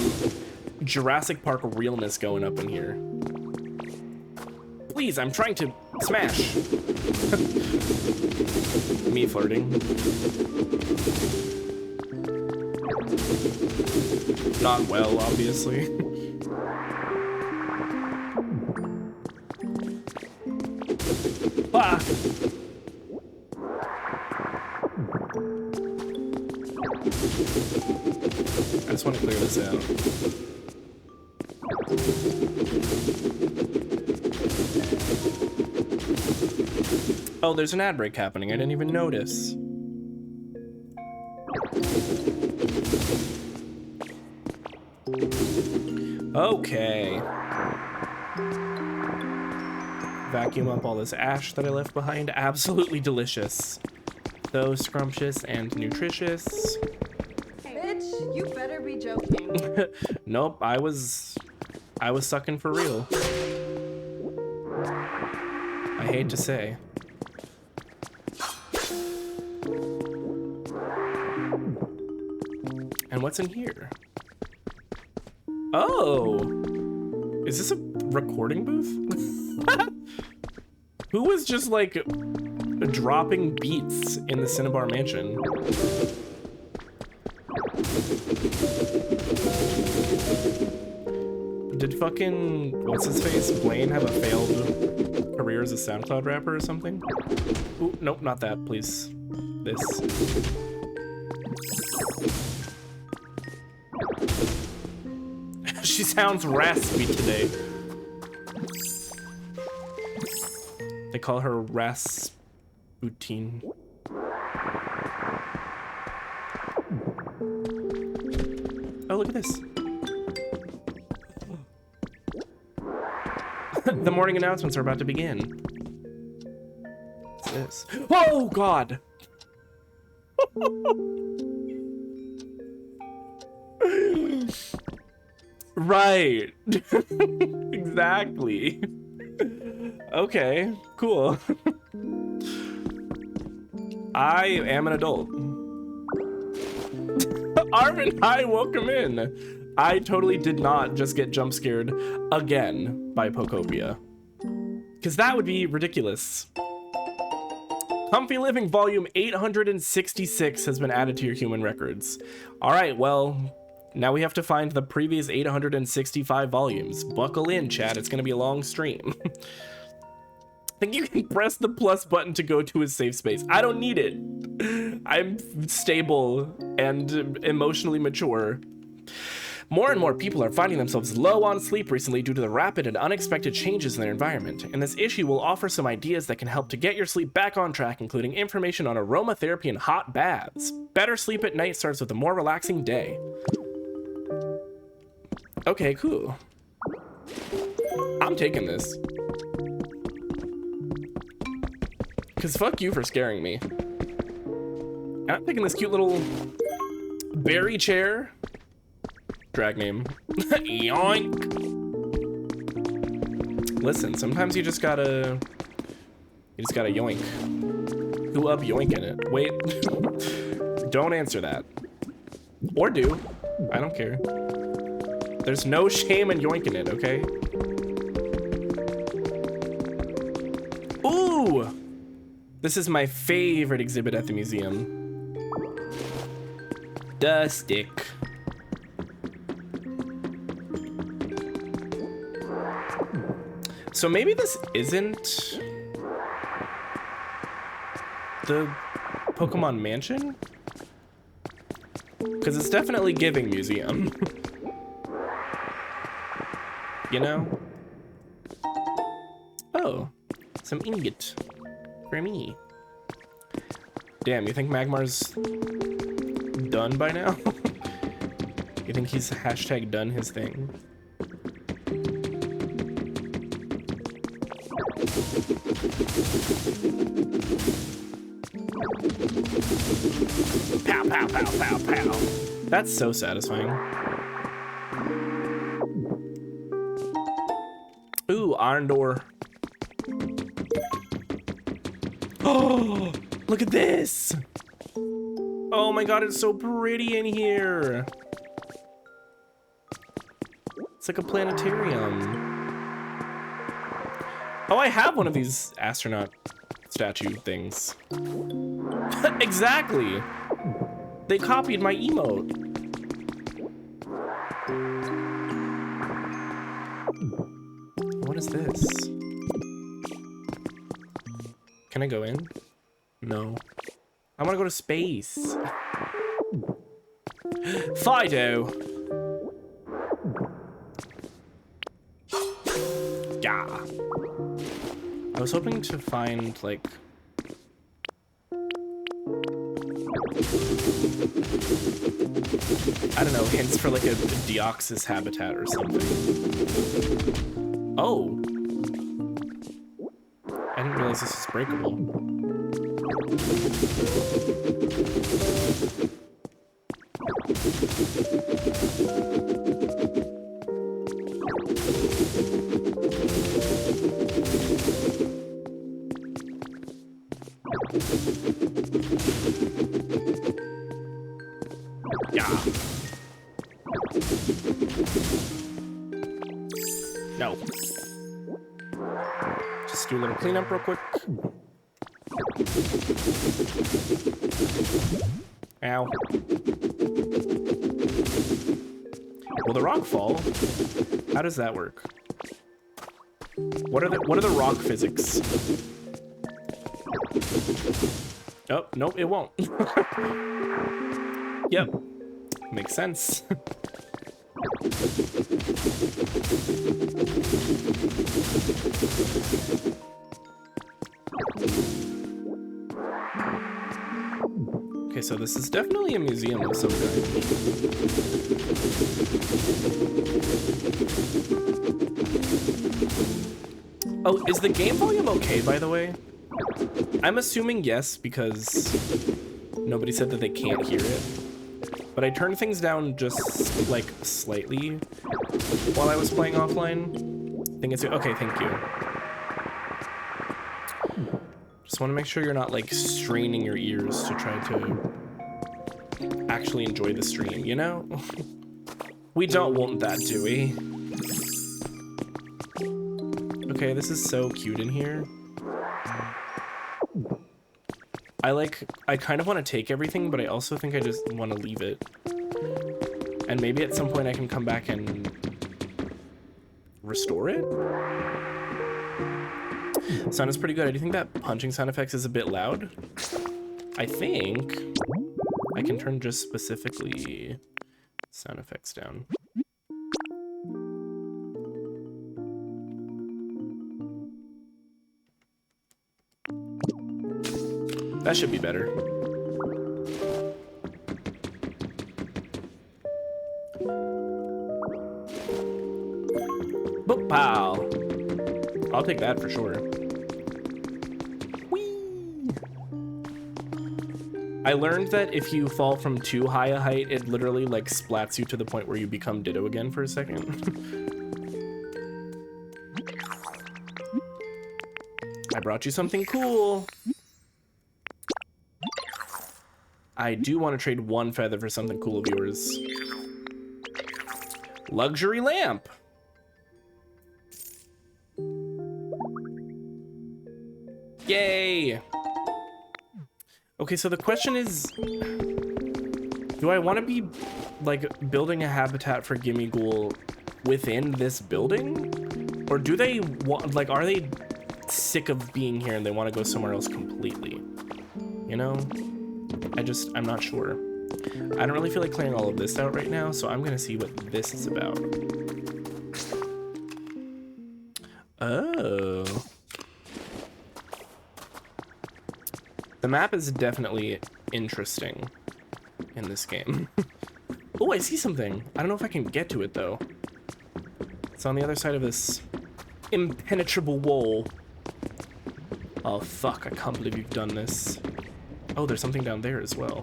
Jurassic Park realness going up in here. Please, I'm trying to smash. Me flirting. Not well, obviously. Ah! I just want to clear this out. Oh, there's an ad break happening. I didn't even notice. Okay. Vacuum up all this ash that I left behind. Absolutely delicious. So scrumptious and nutritious. Bitch, you better be joking. Nope, I was sucking for real. I hate to say. And what's in here? Oh, is this a recording booth? Who was just like dropping beats in the Cinnabar Mansion? Did fucking what's his face Blaine have a failed career as a SoundCloud rapper or something? Ooh, nope, not that, please. This. She sounds raspy today. They call her Rasputin. Oh, look at this. The morning announcements are about to begin. What's this? Oh, God! Right. Exactly. Okay, cool. I am an adult. Arvin, hi, welcome in. I totally did not just get jump scared again by Pokopia. Because that would be ridiculous. Comfy Living Volume 866 has been added to your human records. All right, well, now we have to find the previous 865 volumes. Buckle in, chat. It's going to be a long stream. I think you can press the plus button to go to a safe space. I don't need it. I'm stable and emotionally mature. More and more people are finding themselves low on sleep recently due to the rapid and unexpected changes in their environment, and this issue will offer some ideas that can help to get your sleep back on track, including information on aromatherapy and hot baths. Better sleep at night starts with a more relaxing day. Okay, cool. I'm taking this. Because fuck you for scaring me. And I'm taking this cute little berry chair. Drag name. Yoink. Listen, sometimes you just gotta yoink. Who up yoinking it? Wait. Don't answer that. Or do. I don't care. There's no shame in yoinking it, okay? Ooh! This is my favorite exhibit at the museum. The stick. So maybe this isn't the Pokemon Mansion? Because it's definitely giving museum. You know? Oh, some ingot for me. Damn, you think Magmar's done by now? You think he's hashtag done his thing? Pow, pow, pow, pow, pow. That's so satisfying. Ooh, iron door. Oh, look at this. Oh my god, it's so pretty in here. It's like a planetarium. Oh, I have one of these astronaut statue things. Exactly. They copied my emote. What is this? Can I go in? No. I want to go to space. Fido. Yeah. I was hoping to find, like... I don't know, hints for like a Deoxys habitat or something. Oh. I didn't realize this was breakable. Yeah. No. Just do a little cleanup real quick. Ow. Will the rock fall? How does that work? What are the rock physics? Oh, nope, it won't. Yep. Makes sense. Okay, so this is definitely a museum of some kind. Oh, is the game volume okay, by the way? I'm assuming yes, because nobody said that they can't hear it. But I turned things down just, like, slightly while I was playing offline. I think it's... Okay, thank you. Just want to make sure you're not, like, straining your ears to try to actually enjoy the stream, you know? We don't want that, do we? Okay, this is so cute in here. I kind of want to take everything, but I also think I just want to leave it. And maybe at some point I can come back and restore it? Sound is pretty good. I do think that punching sound effects is a bit loud. I think I can turn just specifically sound effects down. That should be better. Boop pow. I'll take that for sure. Whee! I learned that if you fall from too high a height, it literally like splats you to the point where you become Ditto again for a second. I brought you something cool. I do want to trade one feather for something cool of yours. Luxury lamp. Yay. Okay, so the question is, do I want to be like building a habitat for Gimme Ghoul within this building? Or do they want, like, are they sick of being here and they want to go somewhere else completely? You know? I'm not sure. I don't really feel like clearing all of this out right now, so I'm gonna see what this is about. Oh. The map is definitely interesting in this game. Oh, I see something. I don't know if I can get to it though. It's on the other side of this impenetrable wall. Oh fuck, I can't believe you've done this. Oh, there's something down there as well.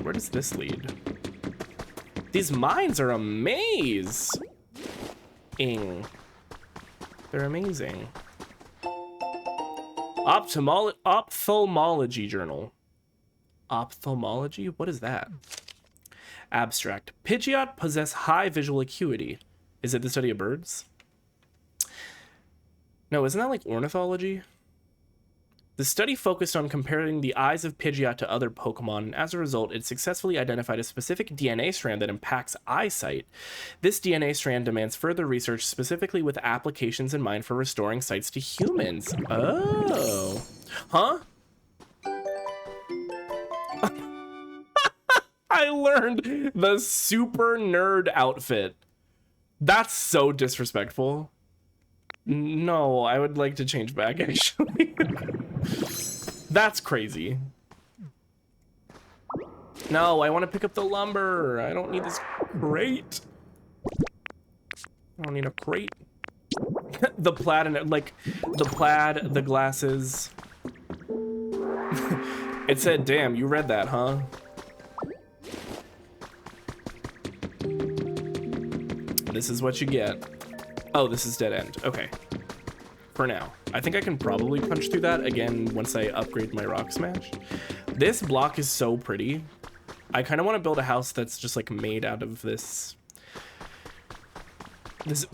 Where does this lead? These mines are a maze. They're amazing. Ophthalmology journal. Ophthalmology? What is that? Abstract. Pidgeot possess high visual acuity. Is it the study of birds? No, isn't that like ornithology? The study focused on comparing the eyes of Pidgeot to other Pokemon, and as a result, it successfully identified a specific DNA strand that impacts eyesight. This DNA strand demands further research, specifically with applications in mind for restoring sights to humans. Oh. Huh? I learned the super nerd outfit. That's so disrespectful. No, I would like to change back, actually. That's crazy. No, I want to pick up the lumber. I don't need this crate. I don't need a crate. The plaid and like the plaid, the glasses. It said, damn, you read that, huh? This is what you get. Oh, this is dead end. Okay. For now. I think I can probably punch through that again once I upgrade my rock smash. This block is so pretty. I kind of want to build a house that's just like made out of this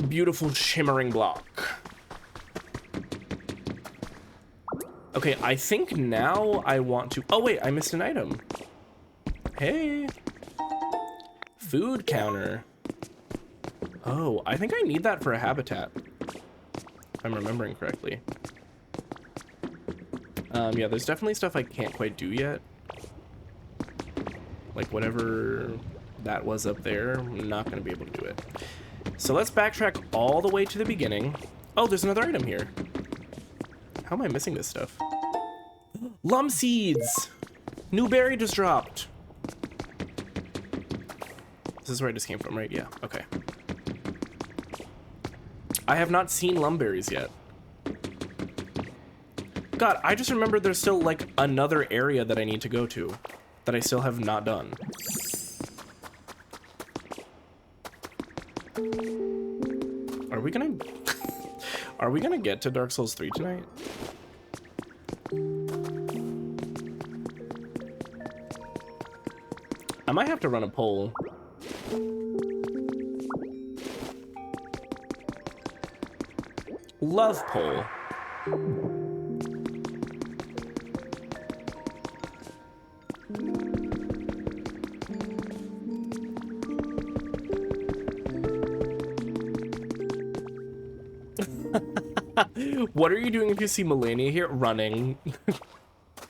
beautiful shimmering block. Okay, I think now I want to... Oh wait, I missed an item. Hey. Food counter. Oh, I think I need that for a habitat. If I'm remembering correctly. Yeah, there's definitely stuff I can't quite do yet. Like whatever that was up there, I'm not gonna be able to do it. So let's backtrack all the way to the beginning. Oh, there's another item here. How am I missing this stuff? Lum seeds! New berry just dropped. This is where I just came from, right? Yeah, okay. I have not seen lumberries yet. God, I just remembered there's still like another area that I need to go to that I still have not done. Are we gonna are we gonna get to Dark Souls 3 tonight? I might have to run a poll. Love poll. What are you doing if you see Melania here? Running.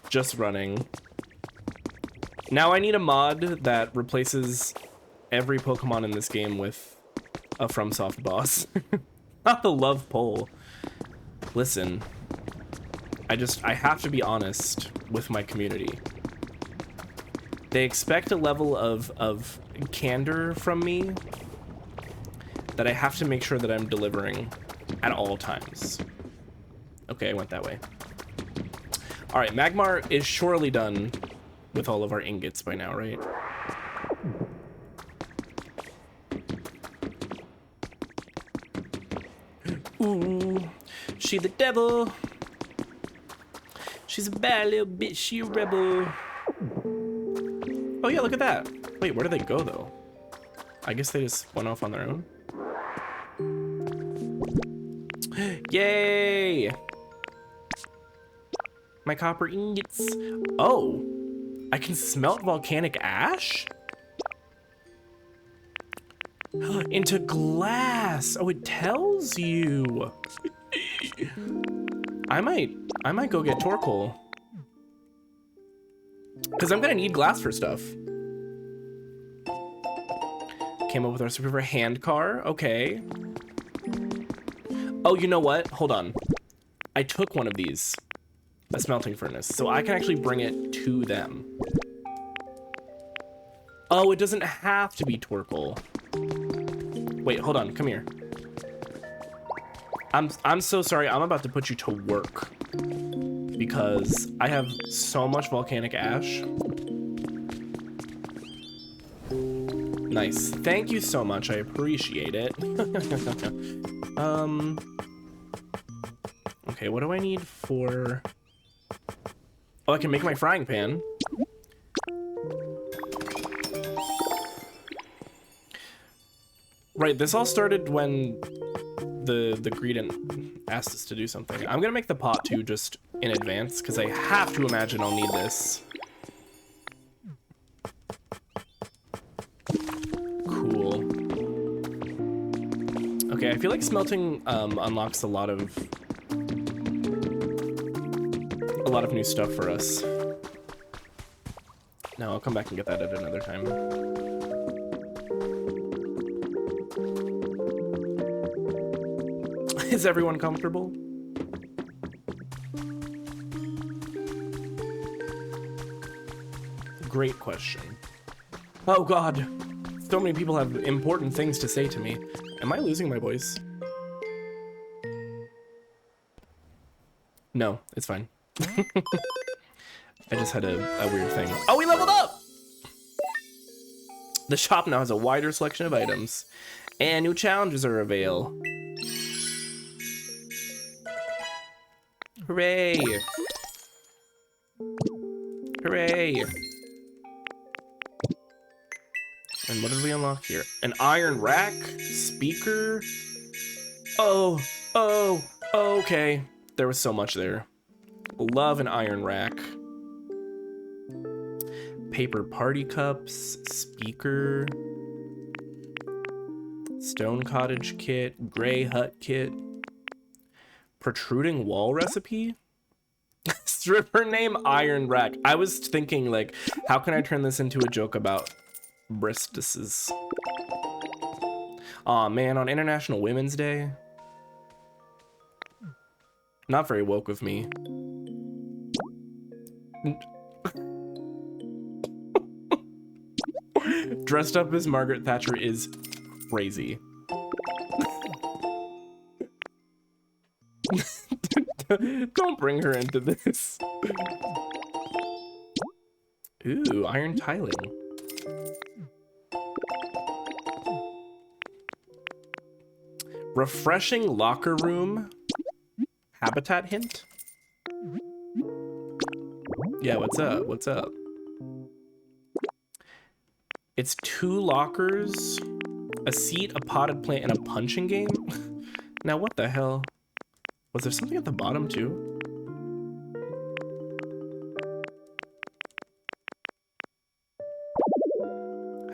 Just running. Now I need a mod that replaces every Pokemon in this game with a FromSoft boss. Not the love pole. Listen, I have to be honest with my community. They expect a level of candor from me that I have to make sure that I'm delivering at all times. Okay, I went that way. All right, Magmar is surely done with all of our ingots by now, right? Ooh, she the devil. She's a bad little bitch, she a rebel. Oh yeah, look at that. Wait, where do they go though? I guess they just went off on their own. Yay! My copper ingots. Oh, I can smelt volcanic ash? Into glass. Oh, it tells you. I might go get Torkoal. Because I'm gonna need glass for stuff. Came up with a recipe for hand car. Okay. Oh, you know what? Hold on. I took one of these. A smelting furnace. So I can actually bring it to them. Oh, it doesn't have to be Torkoal. Wait, hold on. Come here. I'm so sorry. I'm about to put you to work. Because I have so much volcanic ash. Nice. Thank you so much. I appreciate it. Okay, what do I need for... Oh, I can make my frying pan. Right, this all started when the greedent asked us to do something. I'm gonna make the pot too, just in advance, because I have to imagine I'll need this. Cool. Okay, I feel like smelting unlocks a lot of new stuff for us. No, I'll come back and get that at another time. Is everyone comfortable? Great question. Oh god, so many people have important things to say to me. Am I losing my voice? No, it's fine. I just had a weird thing. Oh, we leveled up! The shop now has a wider selection of items, and new challenges are available. Hooray! Hooray! And what did we unlock here? An iron rack? Speaker? Oh, okay. There was so much there. Love an iron rack. Paper party cups, speaker, stone cottage kit, gray hut kit, protruding wall recipe, stripper name iron rack. I was thinking like, how can I turn this into a joke about bristises? Aw man, on International Women's Day. Not very woke of me. Dressed up as Margaret Thatcher is crazy. Don't bring her into this. Ooh, iron tiling. Refreshing locker room. Habitat hint? Yeah, what's up? What's up? It's 2 lockers, a seat, a potted plant, and a punching game? Now what the hell? Was there something at the bottom too?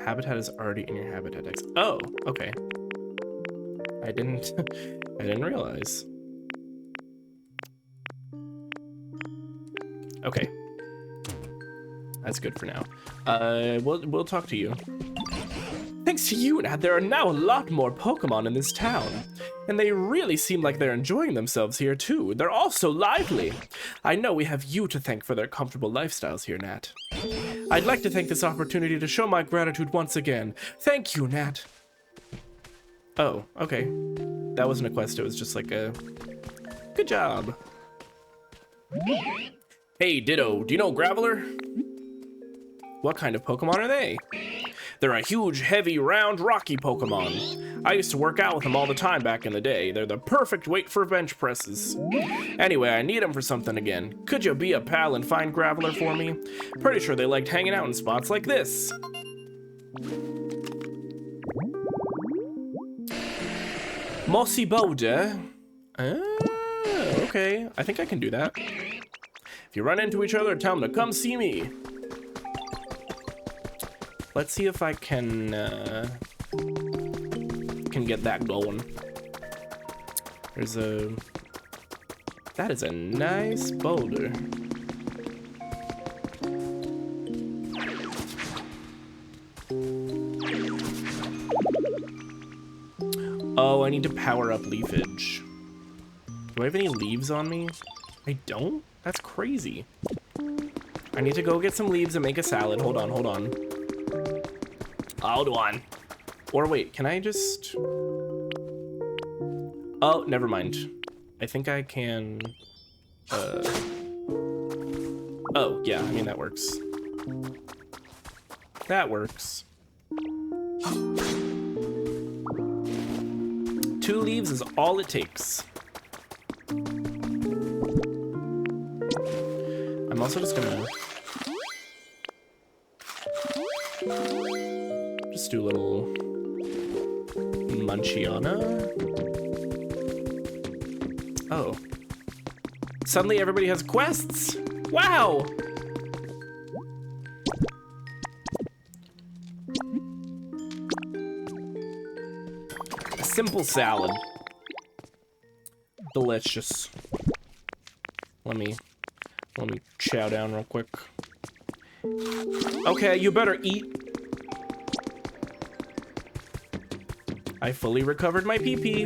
Habitat is already in your habitat text. Oh, okay. I didn't realize. Okay. That's good for now. We'll talk to you. Thanks to you, there are now a lot more Pokemon in this town. And they really seem like they're enjoying themselves here, too. They're all so lively. I know we have you to thank for their comfortable lifestyles here, Nat. I'd like to take this opportunity to show my gratitude once again. Thank you, Nat. Oh, okay. That wasn't a quest, it was just like a... Good job. Hey, Ditto, do you know Graveler? What kind of Pokemon are they? They're a huge, heavy, round, rocky Pokemon. I used to work out with them all the time back in the day. They're the perfect weight for bench presses. Anyway, I need them for something again. Could you be a pal and find Graveler for me? Pretty sure they liked hanging out in spots like this. Mossy Boulder. Okay, I think I can do that. If you run into each other, tell them to come see me. Let's see if I can get that going. That is a nice boulder. Oh, I need to power up leafage. Do I have any leaves on me? I don't? That's crazy. I need to go get some leaves and make a salad. Hold on, hold on. Hold on. Or wait, can I just... Oh, never mind. I think I can... Oh, yeah, I mean, that works. That works. 2 leaves is all it takes. I'm also just gonna... Just do a little... Munchiana? Oh. Suddenly everybody has quests! Wow! A simple salad. Delicious. Let me chow down real quick. Okay, you better eat. I fully recovered my pee-pee.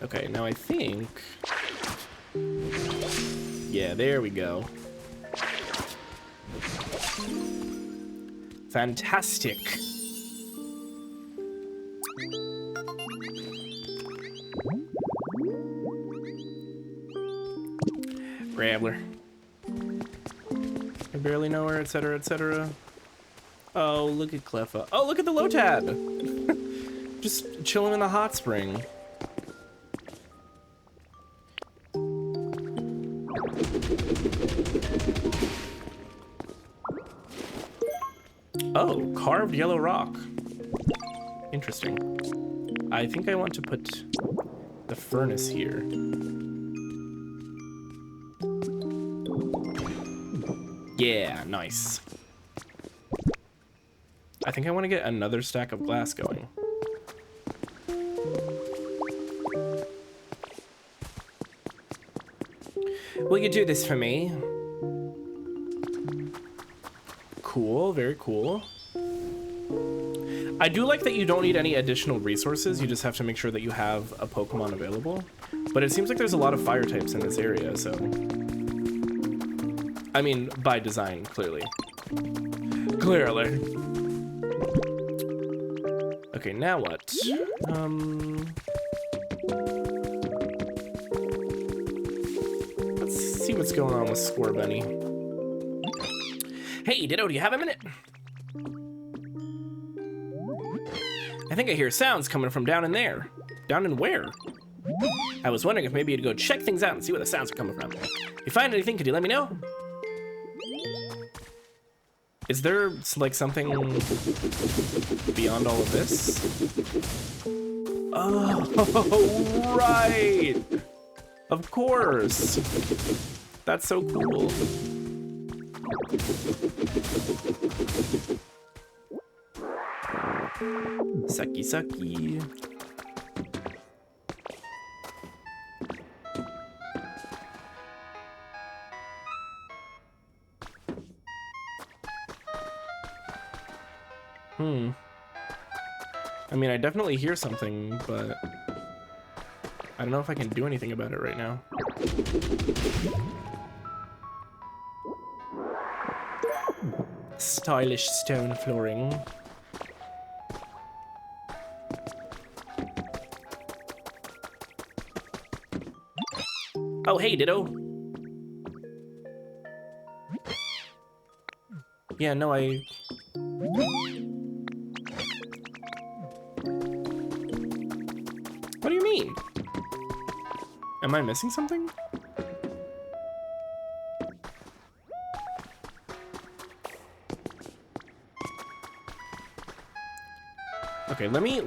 Okay, now I think... Yeah, there we go. Fantastic. Graveler. I barely know her, etc., etc. Oh, look at Cleffa. Oh, look at the Lotad! Just chilling in the hot spring. Oh, carved yellow rock. Interesting. I think I want to put the furnace here. Yeah, nice. I think I want to get another stack of glass going. Will you do this for me? Cool, very cool. I do like that you don't need any additional resources, you just have to make sure that you have a Pokemon available. But it seems like there's a lot of fire types in this area, so... I mean, by design, clearly. Clearly. Okay, now what? Let's see what's going on with Scorbunny. Hey, Ditto, do you have a minute? I think I hear sounds coming from down in there. Down in where? I was wondering if maybe you'd go check things out and see where the sounds are coming from. If you find anything, could you let me know? Is there, like, something beyond all of this? Oh, right! Of course! That's so cool. Sucky, sucky. I mean, I definitely hear something, but I don't know if I can do anything about it right now. Stylish stone flooring. Oh, hey, Ditto. Yeah, no, I... What do you mean? Am I missing something? Okay, let me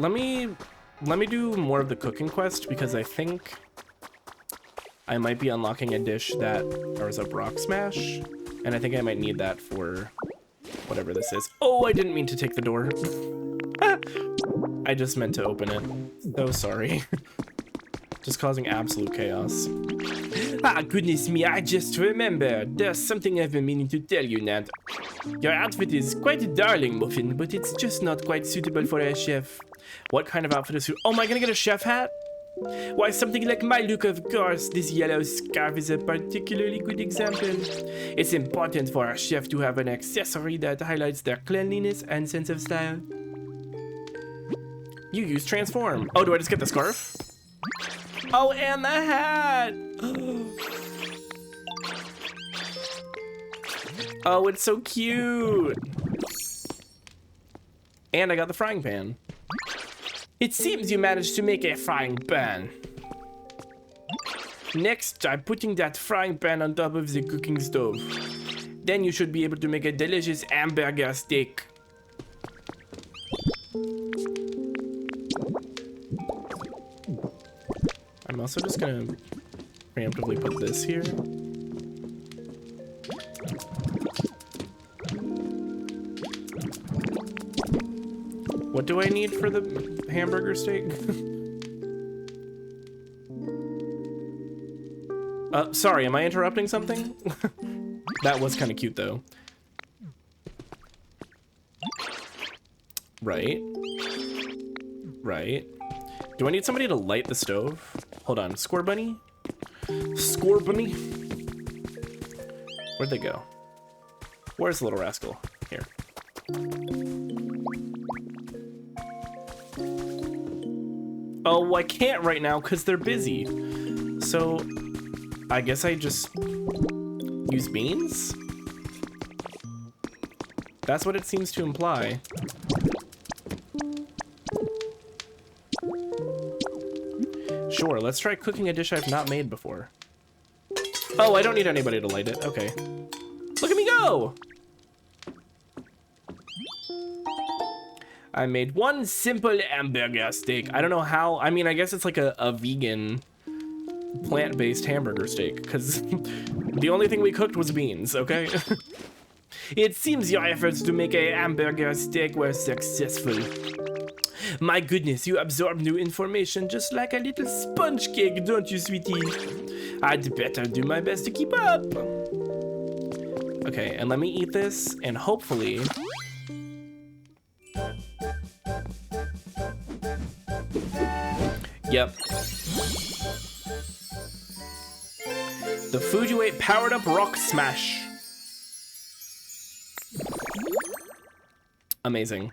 do more of the cooking quest because I think I might be unlocking a dish that powers up rock smash, and I think I might need that for whatever this is. Oh, I didn't mean to take the door. I just meant to open it. So sorry. Just causing absolute chaos. Ah, goodness me, I just remembered. There's something I've been meaning to tell you, Nat. Your outfit is quite a darling, Muffin, but it's just not quite suitable for a chef. What kind of outfit is Oh, am I gonna get a chef hat? Why, something like my look, of course. This yellow scarf is a particularly good example. It's important for a chef to have an accessory that highlights their cleanliness and sense of style. You use transform. Oh, do I just get the scarf? Oh, and the hat! Oh, it's so cute! And I got the frying pan. It seems you managed to make a frying pan. Next, I'm putting that frying pan on top of the cooking stove. Then you should be able to make a delicious hamburger steak. I'm also just gonna preemptively put this here. What do I need for the hamburger steak? Sorry, am I interrupting something? That was kind of cute though. Right. Right. Do I need somebody to light the stove? Hold on, Score Bunny? Score Bunny? Where'd they go? Where's the little rascal? Here. Oh, I can't right now because they're busy. So, I guess I just use beans? That's what it seems to imply. Sure, let's try cooking a dish I've not made before. Oh, I don't need anybody to light it. Okay. Look at me go! I made one simple hamburger steak. I don't know how. I mean, I guess it's like a vegan, plant-based hamburger steak, because the only thing we cooked was beans, okay? It seems your efforts to make a hamburger steak were successful. My goodness, you absorb new information just like a little sponge cake, don't you, sweetie? I'd better do my best to keep up. Okay, and let me eat this, and hopefully... Yep. The food you ate powered up rock smash. Amazing.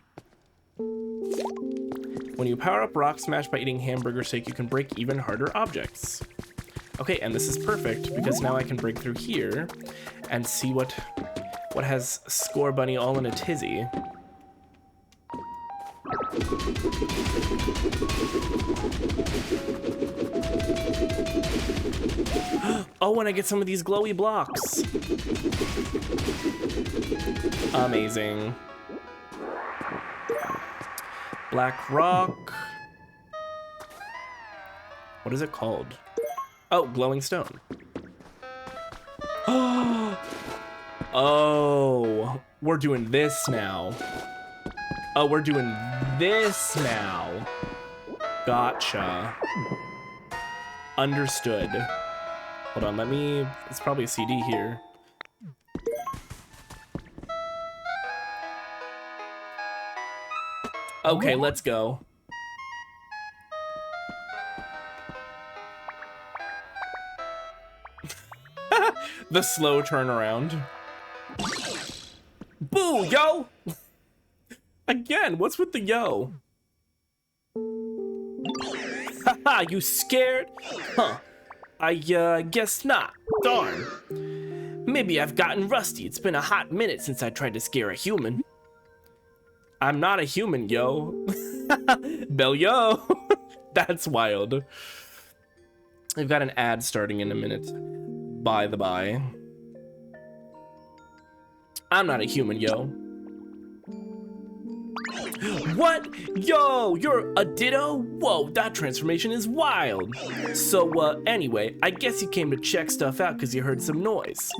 When you power up rock smash by eating hamburger steak, you can break even harder objects. Okay, and this is perfect because now I can break through here and see what has Score Bunny all in a tizzy. Oh, and I get some of these glowy blocks. Amazing. Black rock. What is it called? Oh, glowing stone. Oh, we're doing this now. Oh, we're doing this now. Gotcha. Understood. Hold on, let me... It's probably a CD here. Okay, let's go. The slow turnaround. Boo, yo! Again, what's with the yo? Haha, you scared? Huh. I guess not. Darn. Maybe I've gotten rusty. It's been a hot minute since I tried to scare a human. I'm not a human, yo. Bell, yo. That's wild. We've got an ad starting in a minute. By the by. I'm not a human, yo. What? Yo, you're a ditto? Whoa, that transformation is wild. So, anyway, I guess you came to check stuff out because you heard some noise.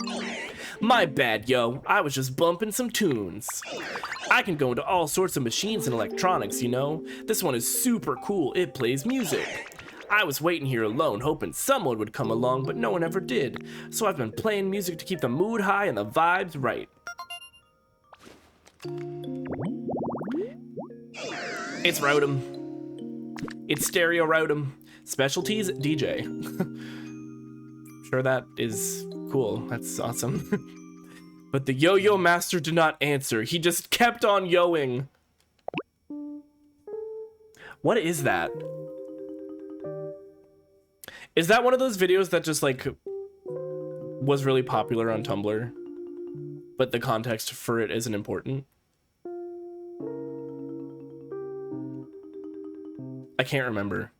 My bad, yo. I was just bumping some tunes. I can go into all sorts of machines and electronics, you know? This one is super cool. It plays music. I was waiting here alone, hoping someone would come along, but no one ever did. So I've been playing music to keep the mood high and the vibes right. It's Rotom. It's Stereo Rotom. Specialties DJ. Sure, that is cool. That's awesome. But the Yo-Yo Master did not answer. He just kept on yoing. What is that? Is that one of those videos that just like was really popular on Tumblr, but the context for it isn't important? I can't remember.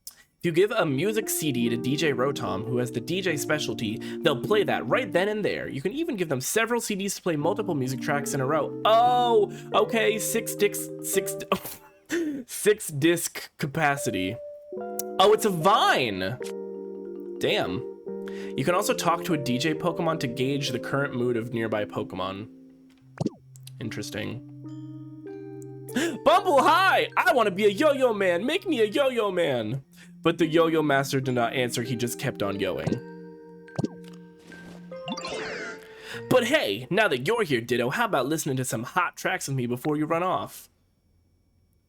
If you give a music CD to DJ Rotom, who has the DJ specialty, they'll play that right then and there. You can even give them several CDs to play multiple music tracks in a row. Oh, okay, six disc capacity. Oh, it's a Vine. Damn. You can also talk to a DJ Pokemon to gauge the current mood of nearby Pokemon. Interesting. Bumble, hi! I want to be a yo-yo man. Make me a yo-yo man. But the Yo-Yo Master did not answer. He just kept on going. But hey, now that you're here, Ditto, how about listening to some hot tracks with me before you run off?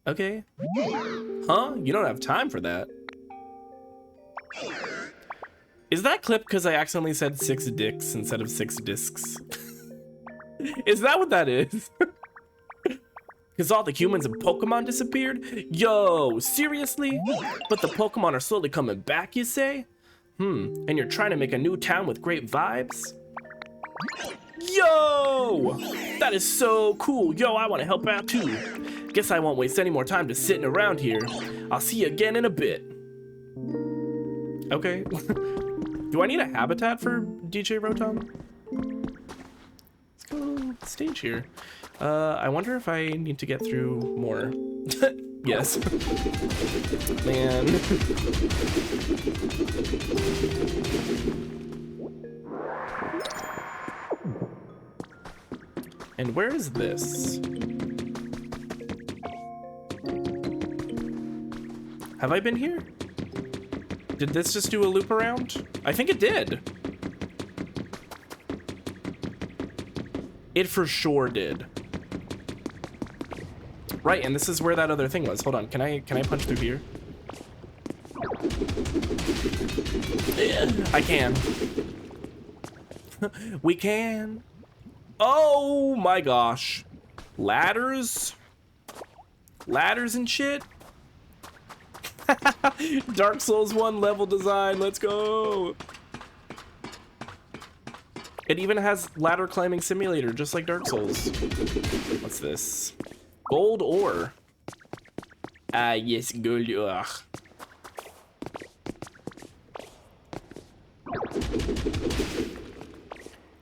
Okay. Huh? You don't have time for that. Is that clip because I accidentally said 6 dicks instead of 6 discs? Is that what that is? Because all the humans and Pokemon disappeared? Yo, seriously? But the Pokemon are slowly coming back, you say? And you're trying to make a new town with great vibes? Yo! That is so cool. Yo, I want to help out too. Guess I won't waste any more time just sitting around here. I'll see you again in a bit. Okay. Do I need a habitat for DJ Rotom? Let's go stage here. I wonder if I need to get through more. Yes. Man. And where is this? Have I been here? Did this just do a loop around? I think it did. It for sure did. Right, and this is where that other thing was. Hold on, can I punch through here? I can. We can. Oh my gosh. Ladders? Ladders and shit? Dark Souls 1 level design, let's go. It even has ladder climbing simulator, just like Dark Souls. What's this? Gold ore. Ah, yes, gold ore.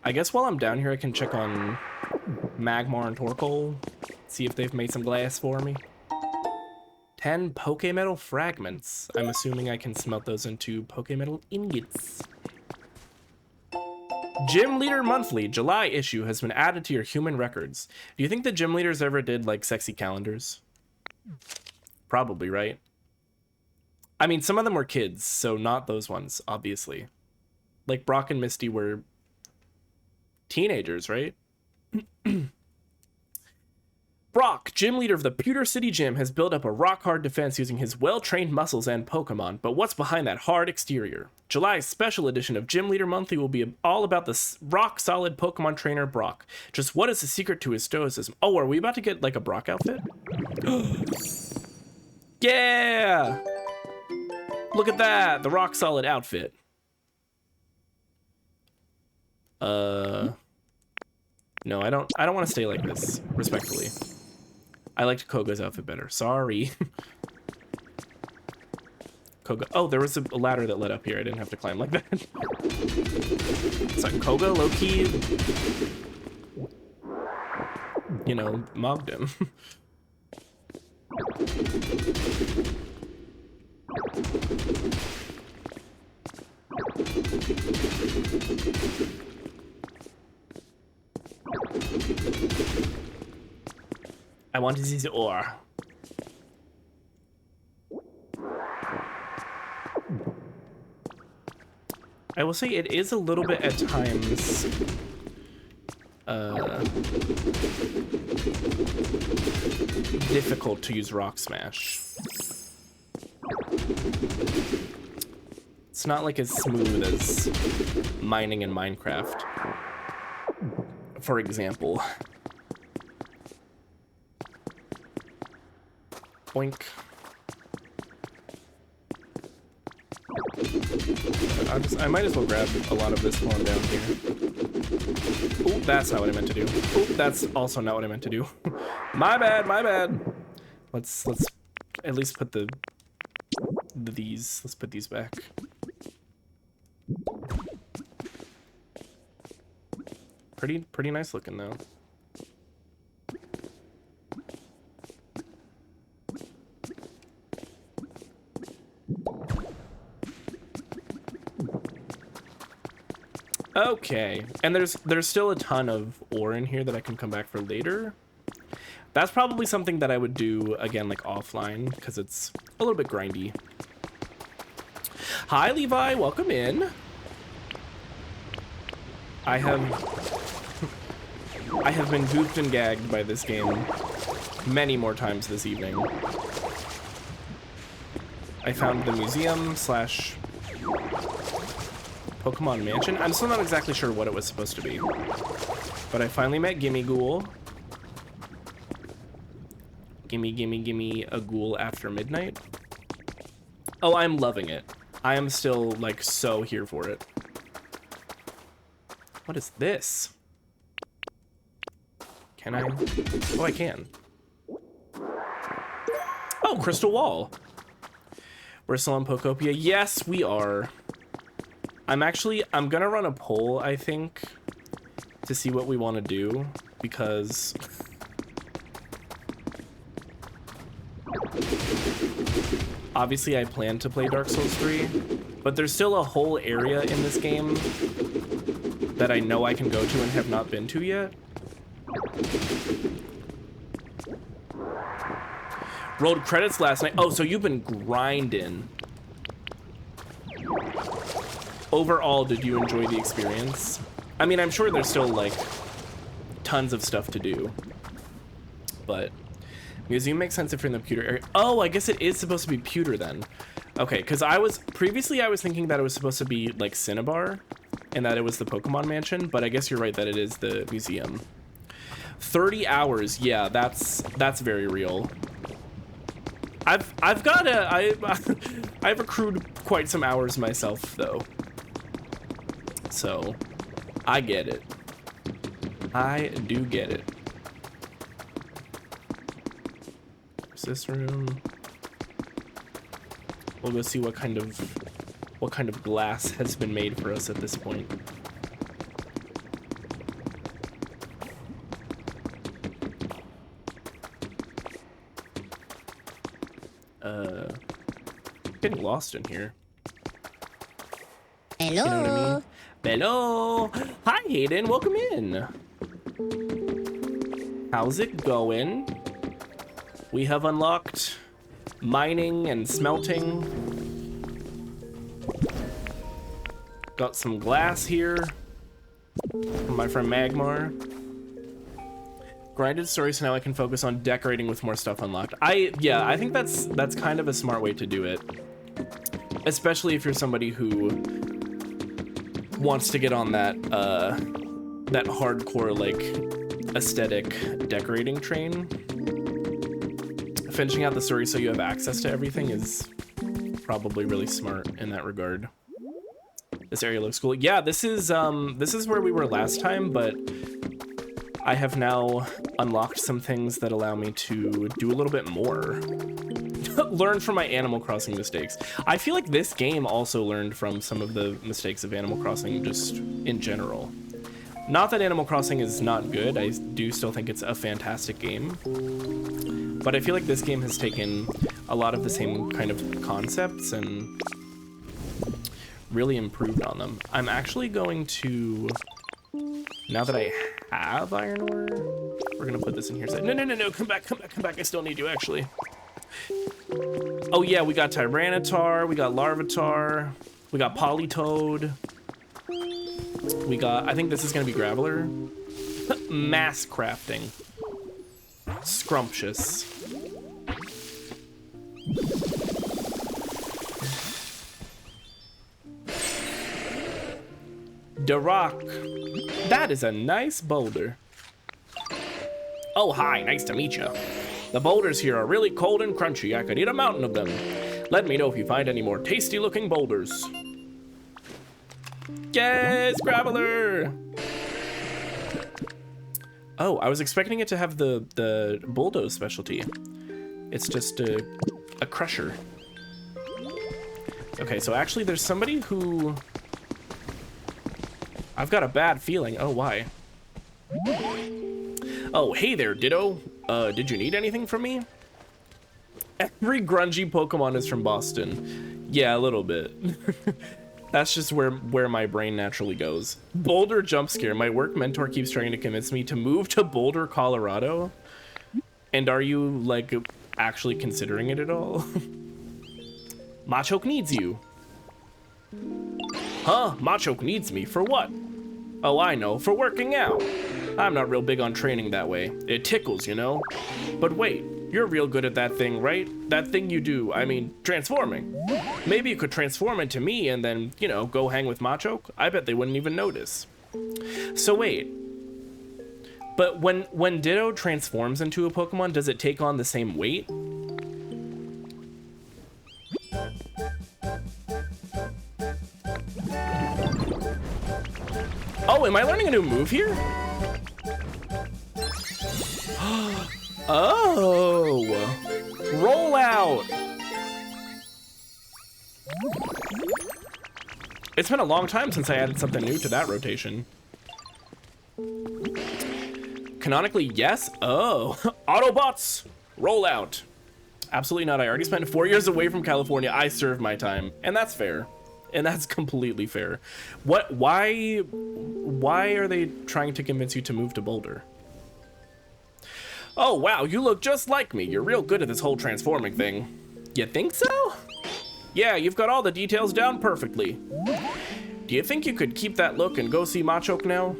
I guess while I'm down here, I can check on Magmar and Torkoal, see if they've made some glass for me. 10 Pokemetal fragments. I'm assuming I can smelt those into Pokemetal ingots. Gym Leader Monthly, July issue has been added to your human records. Do you think the gym leaders ever did like sexy calendars? Probably, right? I mean, some of them were kids, so not those ones, obviously. Like Brock and Misty were teenagers, right? Brock, gym leader of the Pewter City Gym, has built up a rock-hard defense using his well-trained muscles and Pokemon, but what's behind that hard exterior? July's special edition of Gym Leader Monthly will be all about the rock-solid Pokemon trainer Brock. Just what is the secret to his stoicism? Oh, are we about to get, like, a Brock outfit? Yeah! Look at that! The rock-solid outfit. No, I don't want to stay like this, respectfully. I liked Koga's outfit better. Sorry. Koga. Oh, there was a ladder that led up here. I didn't have to climb like that. So Koga, low-key, you know, mobbed him. I want to see the ore. I will say it is a little bit at times difficult to use Rock Smash. It's not like as smooth as mining in Minecraft, for example. Boink. I might as well grab a lot of this while I'm down here. Oh, that's not what I meant to do. Oh, that's also not what I meant to do. My bad, my bad. Let's at least put let's put these back. Pretty nice looking though. Okay, and there's still a ton of ore in here that I can come back for later. That's probably something that I would do again, like offline, because it's a little bit grindy. Hi, Levi, welcome in. I have been goofed and gagged by this game many more times this evening. I found the museum / Pokemon Mansion. I'm still not exactly sure what it was supposed to be, but I finally met Gimme Ghoul. Gimme a ghoul after midnight. Oh, I'm loving it. I am still like so here for it. What is this? Can I? Oh, I can. Oh, Crystal Wall. We're still on Pokopia. Yes, we are. I'm gonna run a poll, I think, to see what we want to do, because obviously I plan to play Dark Souls 3, but there's still a whole area in this game that I know I can go to and have not been to yet. Rolled credits last night. Oh, so you've been grinding. Overall, did you enjoy the experience? I mean, I'm sure there's still, like, tons of stuff to do. But museum makes sense if you're in the pewter area. Oh, I guess it is supposed to be pewter then. Okay, because previously I was thinking that it was supposed to be, like, Cinnabar, and that it was the Pokemon Mansion, but I guess you're right that it is the museum. 30 hours, yeah, that's very real. I've accrued quite some hours myself, though. So, I get it. I do get it. There's this room. We'll go see what kind of glass has been made for us at this point. Getting lost in here. Hello. You know what I mean? Hello. Hi, Hayden. Welcome in. How's it going? We have unlocked mining and smelting. Got some glass here from my friend Magmar. Grinded story, so now I can focus on decorating with more stuff unlocked. Yeah, I think that's kind of a smart way to do it. Especially if you're somebody who wants to get on that that hardcore like aesthetic decorating train. Finishing out the story so you have access to everything is probably really smart in that regard. This area looks cool. Yeah, this is where we were last time, but I have now unlocked some things that allow me to do a little bit more. Learn from my Animal Crossing mistakes. I feel like this game also learned from some of the mistakes of Animal Crossing just in general. Not that Animal Crossing is not good, I do still think it's a fantastic game. But I feel like this game has taken a lot of the same kind of concepts and really improved on them. I'm actually going to, now that I have iron ore, we're gonna put this in here. No, come back, I still need you actually. Oh yeah, we got Tyranitar, we got Larvitar, we got Politoed. We got, I think this is gonna be Graveler. Mass crafting. Scrumptious. Darak. That is a nice boulder. Oh, hi, nice to meet you. The boulders here are really cold and crunchy. I could eat a mountain of them. Let me know if you find any more tasty looking boulders. Yes, Graveler! Oh, I was expecting it to have the bulldoze specialty. It's just a crusher. Okay, so actually there's somebody who... I've got a bad feeling. Oh, why? Oh, hey there, Ditto. Did you need anything from me? Every grungy Pokemon is from Boston. Yeah, a little bit. That's just where my brain naturally goes. Boulder jump scare. My work mentor keeps trying to convince me to move to Boulder, Colorado. And are you, like, actually considering it at all? Machoke needs you. Huh? Machoke needs me. For what? Oh, I know. For working out. I'm not real big on training that way. It tickles, you know? But wait, you're real good at that thing, right? That thing you do, I mean, transforming. Maybe you could transform into me and then, you know, go hang with Machoke? I bet they wouldn't even notice. So wait. But when Ditto transforms into a Pokemon, does it take on the same weight? Oh, am I learning a new move here? Oh, roll out. It's been a long time since I added something new to that rotation. Canonically, yes. Oh, Autobots, roll out. Absolutely not. I already spent 4 years away from California. I served my time, and that's fair. And that's completely fair. Why are they trying to convince you to move to Boulder? Oh, wow, you look just like me. You're real good at this whole transforming thing. You think so? Yeah, you've got all the details down perfectly. Do you think you could keep that look and go see Machoke now?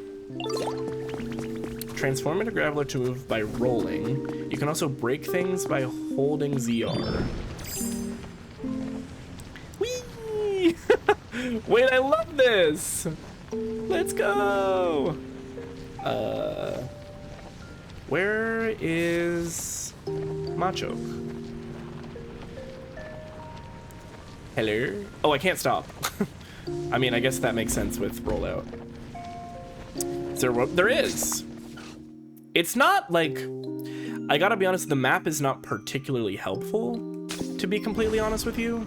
Transform into Graveler to move by rolling. You can also break things by holding ZR. Whee! Wait, I love this! Let's go! Where is Machoke? Hello? Oh, I can't stop. I mean, I guess that makes sense with rollout. There is. It's not like, I gotta be honest, the map is not particularly helpful, to be completely honest with you.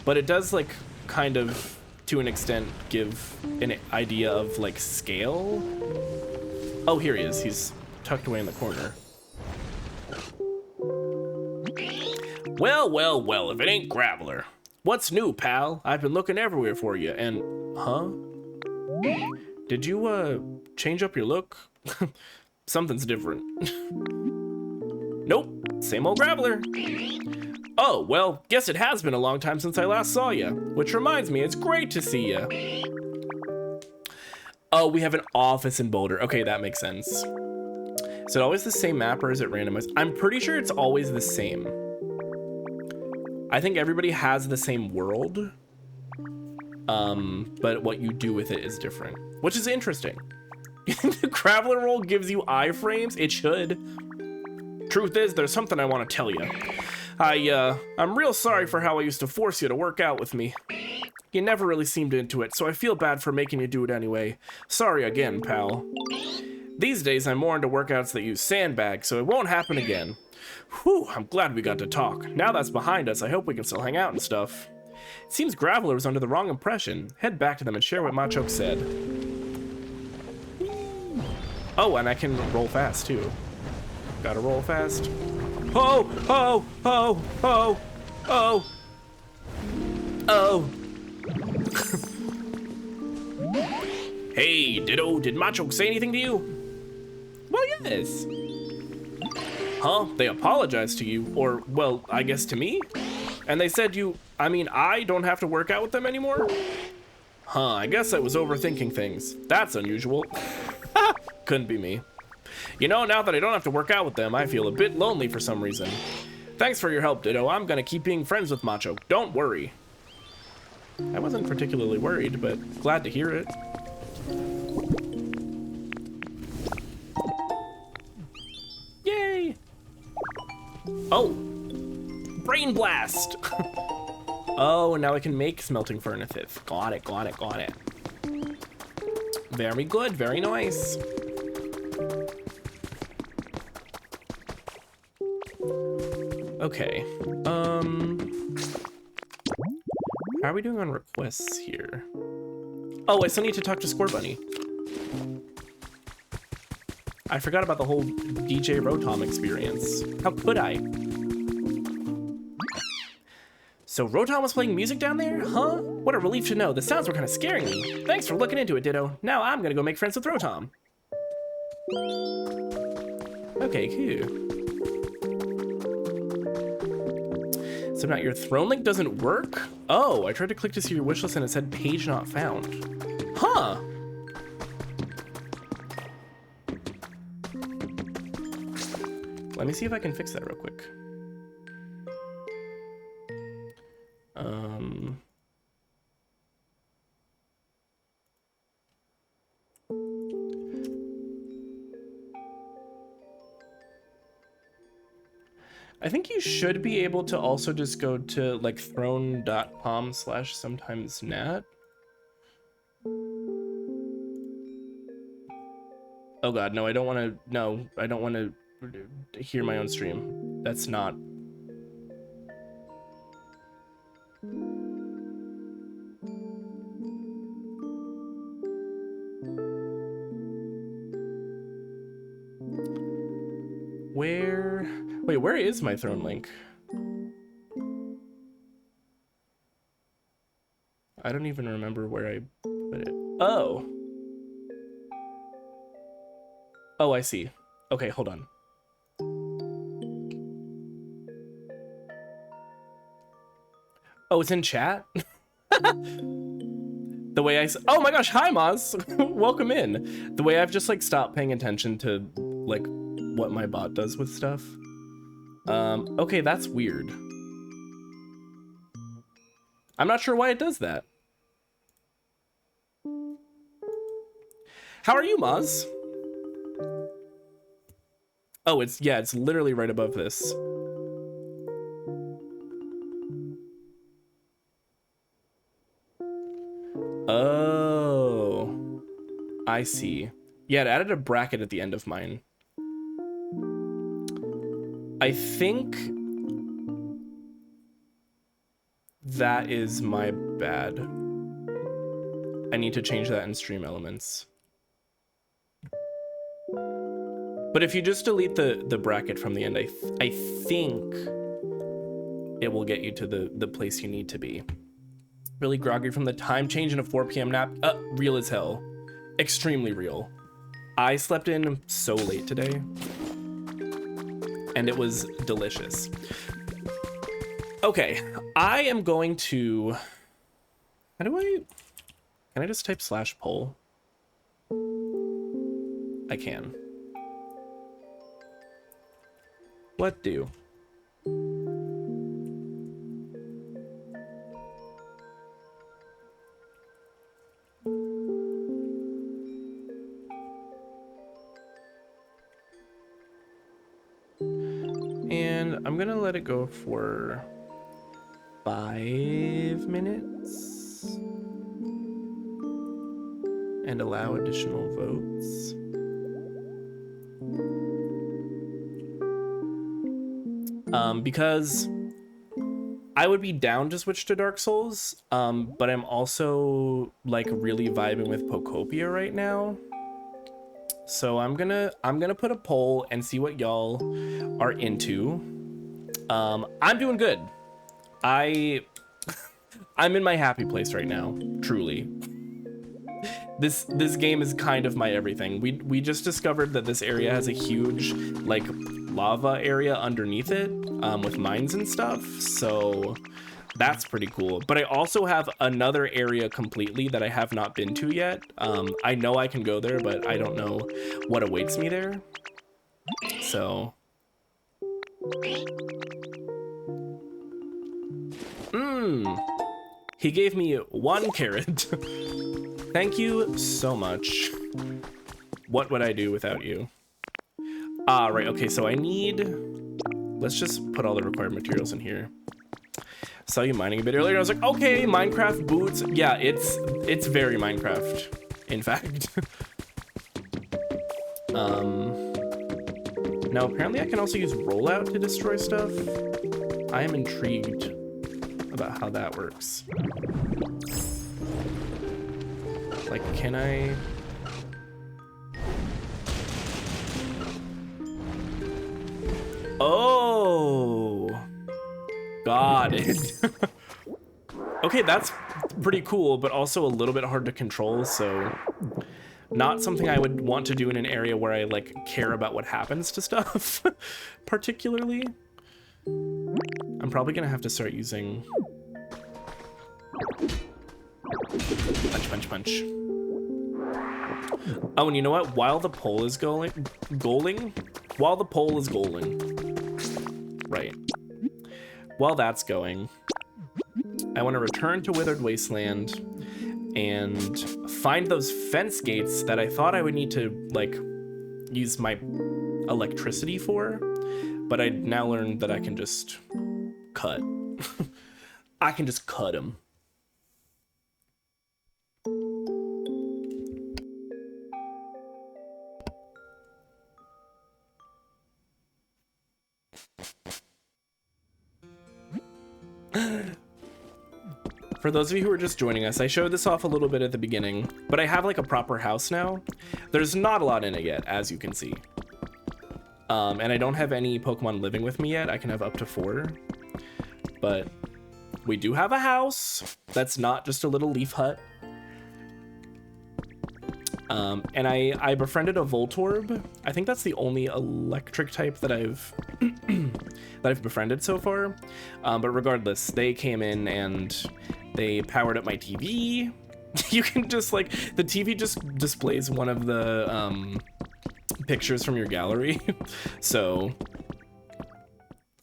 But it does, like, kind of, to an extent, give an idea of, like, scale. Oh, here he is. He's tucked away in the corner. Well, well, well, if it ain't Graveler. What's new, pal? I've been looking everywhere for you, and... Huh? Did you, change up your look? Something's different. Nope, same old Graveler. Oh, well, guess it has been a long time since I last saw you. Which reminds me, it's great to see you. Oh, we have an office in Boulder. Okay, that makes sense. Is it always the same map or is it randomized? I'm pretty sure it's always the same. I think everybody has the same world, but what you do with it is different, which is interesting. The Graveler roll gives you iframes? It should. Truth is, there's something I want to tell you. I'm real sorry for how I used to force you to work out with me. You never really seemed into it, so I feel bad for making you do it anyway. Sorry again, pal. These days, I'm more into workouts that use sandbags, so it won't happen again. Whew, I'm glad we got to talk. Now that's behind us, I hope we can still hang out and stuff. It seems Graveler was under the wrong impression. Head back to them and share what Machoke said. Oh, and I can roll fast, too. Gotta roll fast. Oh, oh, oh, oh, oh, oh. Hey, Ditto, did Machoke say anything to you? Well, yes. Huh? They apologized to you, or, well, I guess to me? And they said I don't have to work out with them anymore? Huh, I guess I was overthinking things. That's unusual. Couldn't be me. You know, now that I don't have to work out with them, I feel a bit lonely for some reason. Thanks for your help, Ditto. I'm gonna keep being friends with Machoke. Don't worry. I wasn't particularly worried, but glad to hear it. Yay! Oh! Brain Blast! Oh, now I can make Smelting Furnaces. Got it, got it, got it. Very good, very nice. Okay, how are we doing on requests here? Oh, I still need to talk to Score Bunny. I forgot about the whole DJ Rotom experience. How could I? So Rotom was playing music down there? Huh? What a relief to know. The sounds were kind of scaring me. Thanks for looking into it, Ditto. Now I'm gonna go make friends with Rotom. Okay, cool. So now your throne link doesn't work? Oh, I tried to click to see your wishlist and it said page not found. Huh. Let me see if I can fix that real quick. I think you should be able to also just go to like throne.com/sometimesnat. Oh god, no, I don't want to hear my own stream. That's not. Wait, where is my throne link? I don't even remember where I put it. Oh. Oh, I see. Okay, hold on. Oh, it's in chat? The way I... Oh my gosh, hi, Maz! Welcome in. The way I've just, like, stopped paying attention to, like, what my bot does with stuff. Okay, that's weird. I'm not sure why it does that. How are you, Maz? Oh, it's literally right above this. Oh, I see. Yeah, it added a bracket at the end of mine. I think that is my bad. I need to change that in Stream Elements. But if you just delete the bracket from the end, I think it will get you to the place you need to be. Really groggy from the time change in a 4 p.m. nap. Real as hell. Extremely real. I slept in so late today. And it was delicious. Okay, I am going to... Can I just type /poll? I can. What do? And I'm gonna let it go for 5 minutes and allow additional votes. Because I would be down to switch to Dark Souls, but I'm also like really vibing with Pokopia right now. So I'm gonna put a poll and see what y'all are into. I'm doing good. I'm in my happy place right now, truly. This game is kind of my everything. We just discovered that this area has a huge like lava area underneath it, with mines and stuff, so that's pretty cool. But I also have another area completely that I have not been to yet. I know I can go there, but I don't know what awaits me there. So he gave me 1 carrot. Thank you so much. What would I do without you? Ah, right, okay, so I need... Let's just put all the required materials in here. Saw you mining a bit earlier. I was like, okay, Minecraft boots. Yeah, it's very Minecraft, in fact. Now, apparently I can also use rollout to destroy stuff. I am intrigued about how that works. Like, can I... Oh, got it. Okay, that's pretty cool, but also a little bit hard to control, so not something I would want to do in an area where I like care about what happens to stuff particularly. I'm probably gonna have to start using punch. Oh, and you know what? While the poll is goaling, right. While that's going, I want to return to Withered Wasteland and find those fence gates that I thought I would need to like use my electricity for, but I now learned that I can just cut. I can just cut them. For those of you who are just joining us, I showed this off a little bit at the beginning, but I have like a proper house now. There's not a lot in it yet, as you can see. And I don't have any Pokemon living with me yet. I can have up to 4. But we do have a house that's not just a little leaf hut. And I befriended a Voltorb. I think that's the only electric type that I've befriended so far. But regardless, they came in and they powered up my TV. You can just like, the TV just displays one of the pictures from your gallery. So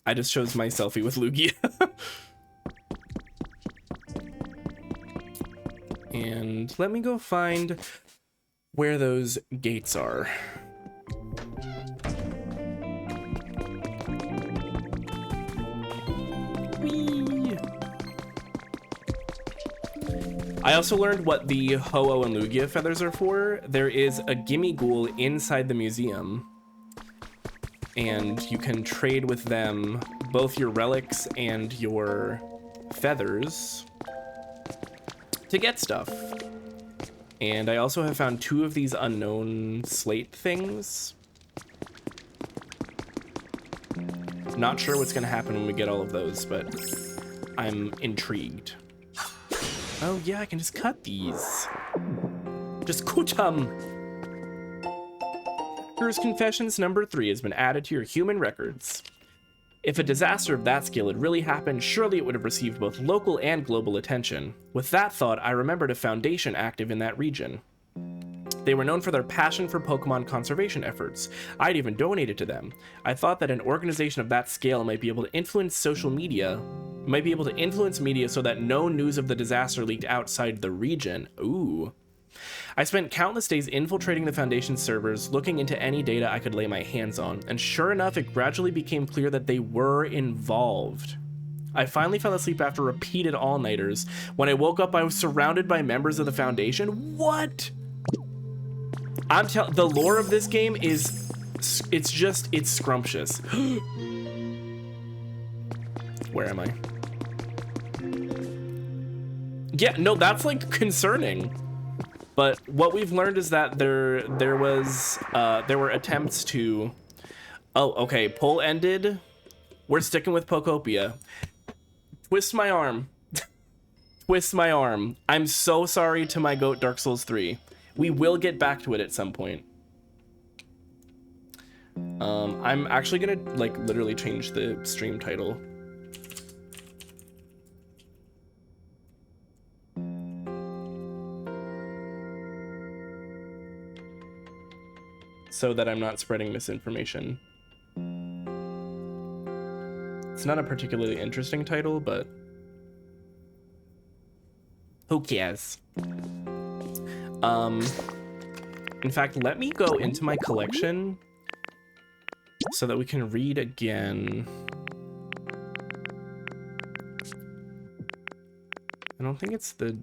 I just chose my selfie with Lugia. And let me go find where those gates are. Whee! I also learned what the Ho-Oh and Lugia feathers are for. There is a Gimme Ghoul inside the museum, and you can trade with them both your relics and your feathers to get stuff. And I also have found 2 of these unknown slate things. Not sure what's gonna happen when we get all of those, but I'm intrigued. Oh yeah, I can just cut these. Just cut 'em. Here's Confessions number 3 has been added to your human records. If a disaster of that scale had really happened, surely it would have received both local and global attention. With that thought, I remembered a foundation active in that region. They were known for their passion for Pokemon conservation efforts. I'd even donated to them. I thought that an organization of that scale might be able to influence media so that no news of the disaster leaked outside the region. Ooh. I spent countless days infiltrating the Foundation servers, looking into any data I could lay my hands on, and sure enough, it gradually became clear that they were involved. I finally fell asleep after repeated all-nighters. When I woke up, I was surrounded by members of the Foundation. What? The lore of this game is, it's scrumptious. Where am I? Yeah, no, that's like concerning. But what we've learned is that there were attempts to, oh, okay, poll ended. We're sticking with Pokopia. Twist my arm. Twist my arm. I'm so sorry to my goat Dark Souls 3. We will get back to it at some point. I'm actually gonna like literally change the stream title. So that I'm not spreading misinformation. It's not a particularly interesting title, but who cares? In fact, let me go into my collection so that we can read again. I don't think it's the...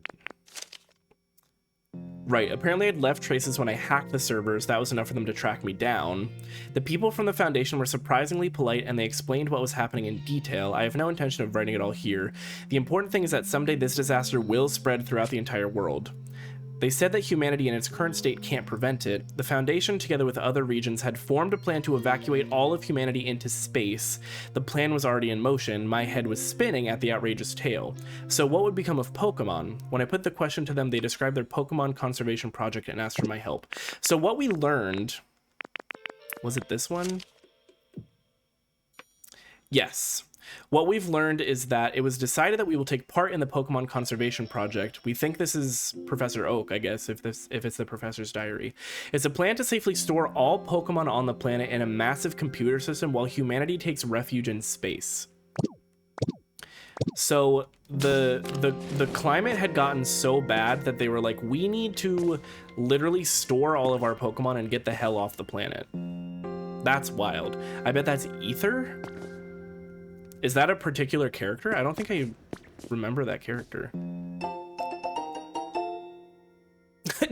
Right, apparently I'd left traces when I hacked the servers. That was enough for them to track me down. The people from the Foundation were surprisingly polite and they explained what was happening in detail. I have no intention of writing it all here. The important thing is that someday this disaster will spread throughout the entire world. They said that humanity in its current state can't prevent it. The Foundation, together with other regions, had formed a plan to evacuate all of humanity into space. The plan was already in motion. My head was spinning at the outrageous tale. So what would become of Pokemon? When I put the question to them, they described their Pokemon conservation project and asked for my help. So what we learned... Was it this one? Yes. What we've learned is that it was decided that we will take part in the Pokemon conservation project. We think this is Professor Oak, I guess, if it's the professor's diary. It's a plan to safely store all Pokemon on the planet in a massive computer system while humanity takes refuge in space. So the climate had gotten so bad that they were like, we need to literally store all of our Pokemon and get the hell off the planet. That's wild. I bet that's Ether? Is that a particular character? I don't think I remember that character.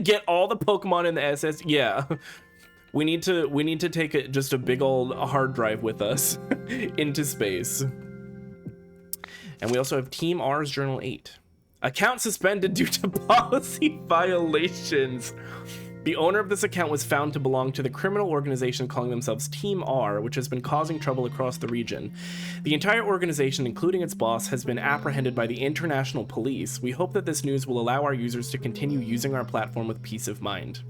Get all the Pokemon in the SS. Yeah. We need to take just a big old hard drive with us into space. And we also have Team R's Journal 8. Account suspended due to policy violations. The owner of this account was found to belong to the criminal organization calling themselves Team R, which has been causing trouble across the region. The entire organization, including its boss, has been apprehended by the international police. We hope that this news will allow our users to continue using our platform with peace of mind.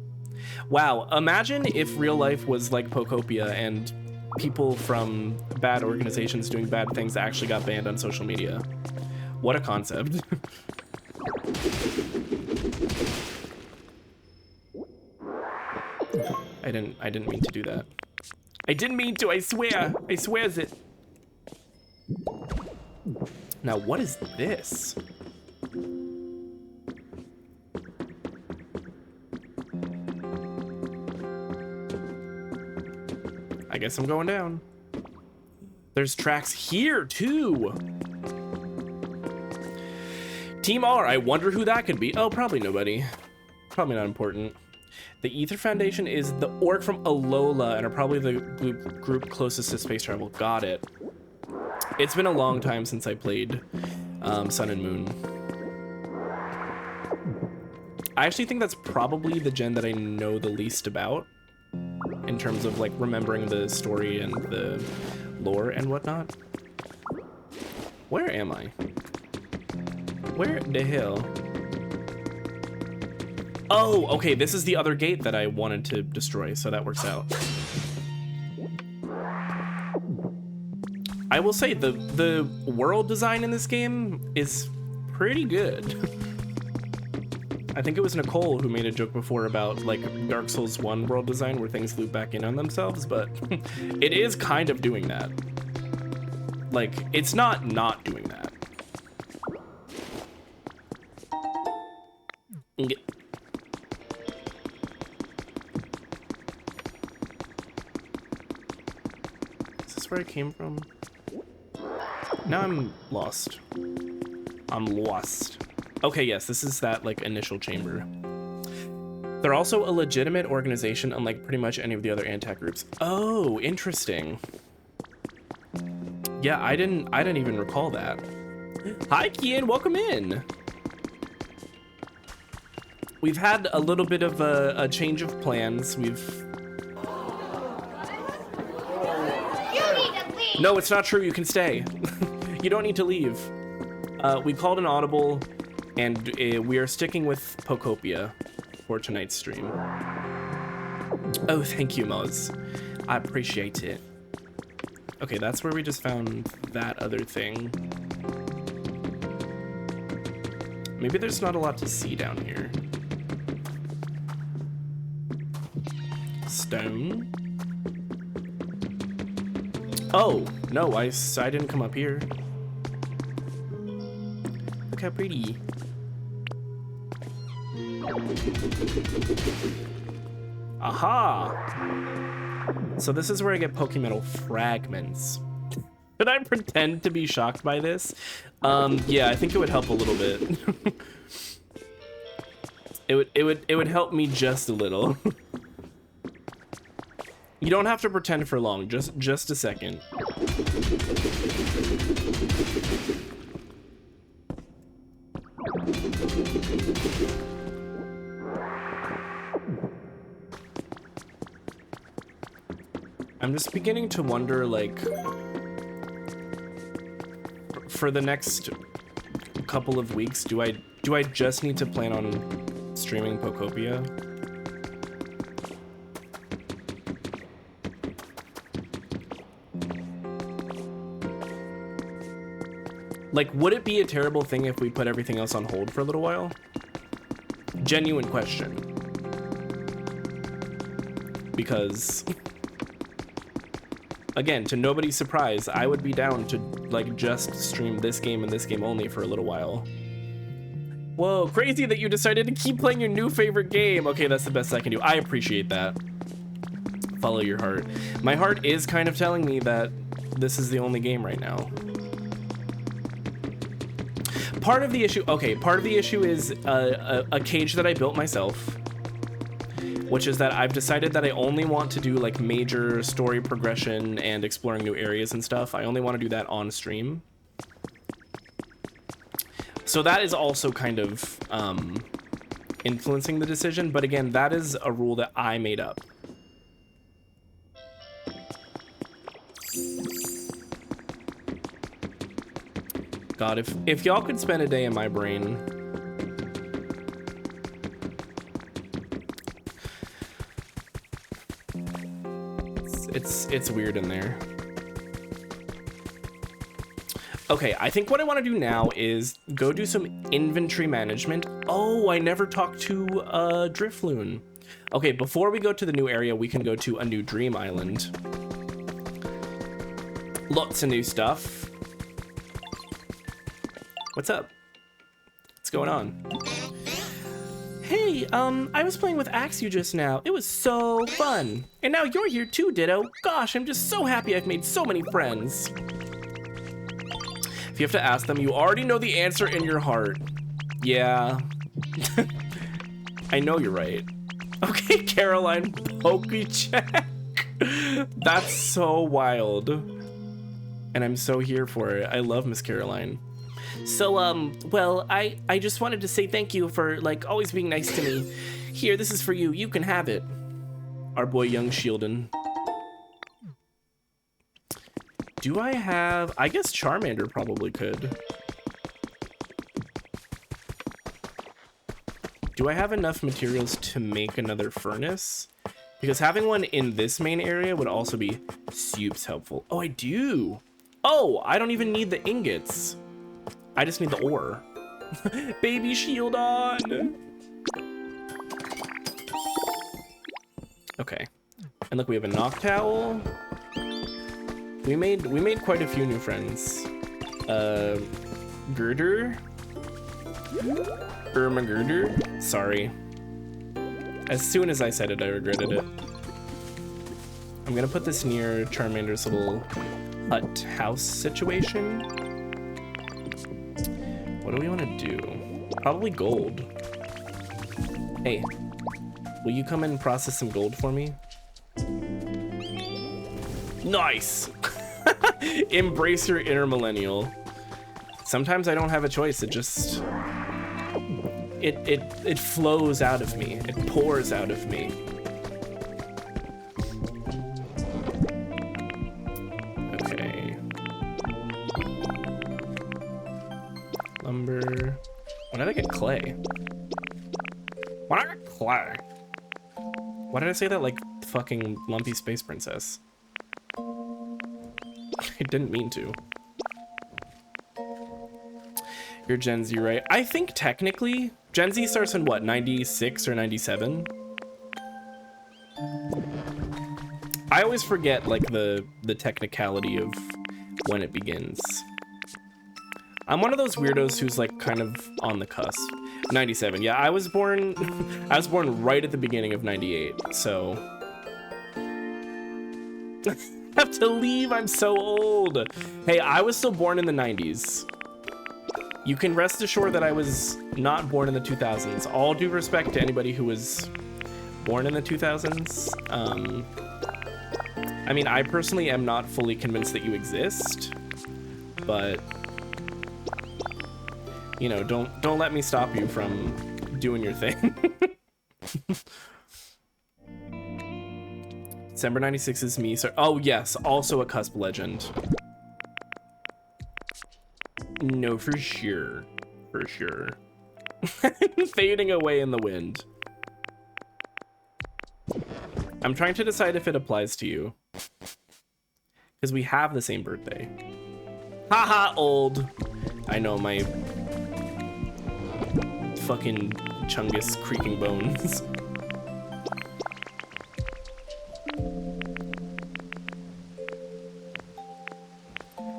Wow, imagine if real life was like Pokopia and people from bad organizations doing bad things actually got banned on social media. What a concept. I didn't mean to do that. I didn't mean to, I swear. I swears it. Now, what is this? I guess I'm going down. There's tracks here, too. Team R, I wonder who that could be. Oh, probably nobody. Probably not important. The Ether Foundation is the orc from Alola and are probably the group closest to space travel. Got it. It's been a long time since I played Sun and Moon. I actually think that's probably the gen that I know the least about in terms of like remembering the story and the lore and whatnot. Where am I? Where the hell? Oh, okay, this is the other gate that I wanted to destroy, so that works out. I will say the world design in this game is pretty good. I think it was Nicole who made a joke before about like Dark Souls 1 world design where things loop back in on themselves, but it is kind of doing that. Like, it's not doing that. Is this where I came from? Now I'm lost. I'm lost. Okay, yes, this is that like initial chamber. They're also a legitimate organization, unlike pretty much any of the other anti groups. Oh, interesting. Yeah, I didn't even recall that. Hi, Kian, welcome in. We've had a little bit of a change of plans. You need to leave. No, it's not true. You can stay. You don't need to leave. We called an audible, and we are sticking with Pokopia for tonight's stream. Oh, thank you, Moz. I appreciate it. Okay, that's where we just found that other thing. Maybe there's not a lot to see down here. Stone. Oh, no, I didn't come up here. Look how pretty. Aha! So this is where I get Pokemetal fragments. Should I pretend to be shocked by this? Yeah, I think it would help a little bit. It would help me just a little. You don't have to pretend for long, just a second. I'm just beginning to wonder, like, for the next couple of weeks, do I just need to plan on streaming Pokopia? Like, would it be a terrible thing if we put everything else on hold for a little while? Genuine question. Because, again, to nobody's surprise, I would be down to, like, just stream this game and this game only for a little while. Whoa, crazy that you decided to keep playing your new favorite game. Okay, that's the best I can do. I appreciate that. Follow your heart. My heart is kind of telling me that this is the only game right now. Part of the issue, okay, part of the issue is a cage that I built myself, which is that I've decided that I only want to do like major story progression and exploring new areas and stuff. I only want to do that on stream. So that is also kind of influencing the decision, but again, that is a rule that I made up. God, if y'all could spend a day in my brain. It's weird in there. Okay, I think what I want to do now is go do some inventory management. Oh, I never talked to Drifloon. Okay, before we go to the new area, we can go to a new dream island. Lots of new stuff. What's up? What's going on? Hey, I was playing with Axu just now. It was so fun. And now you're here too, Ditto. Gosh, I'm just so happy I've made so many friends. If you have to ask them, you already know the answer in your heart. Yeah. I know you're right. Okay, Caroline, Pokecheck. That's so wild. And I'm so here for it. I love Miss Caroline. So, well, I just wanted to say thank you for, like, always being nice to me. Here, this is for you. You can have it. Our boy, Young Shieldon. Do I have... I guess Charmander probably could. Do I have enough materials to make another furnace? Because having one in this main area would also be super helpful. Oh, I do. Oh, I don't even need the ingots. I just need the ore. Baby shield on. Okay. And look, we have a knock towel. We made quite a few new friends. Girder. Irma Girder. Sorry. As soon as I said it, I regretted it. I'm gonna put this near Charmander's little hut house situation. What do we want to do? Probably gold. Hey, will you come and process some gold for me? Nice! Embrace your inner millennial. Sometimes I don't have a choice. It just... It flows out of me. It pours out of me. Okay. Lumber. When did I get clay? When did I get clay? Why did I say that like fucking lumpy space princess? I didn't mean to. You're Gen Z, right? I think technically Gen Z starts in what, 96 or 97? I always forget like the technicality of when it begins. I'm one of those weirdos who's like kind of on the cusp. 97. Yeah, I was born right at the beginning of 98. So I have to leave. I'm so old. Hey, I was still born in the 90s. You can rest assured that I was not born in the 2000s. All due respect to anybody who was born in the 2000s. I mean, I personally am not fully convinced that you exist, but you know, don't let me stop you from doing your thing. December 96 is me, sir. Oh yes, also a cusp legend. No, for sure. For sure. Fading away in the wind. I'm trying to decide if it applies to you. Because we have the same birthday. Haha, old. I know, my fucking Chungus creaking bones.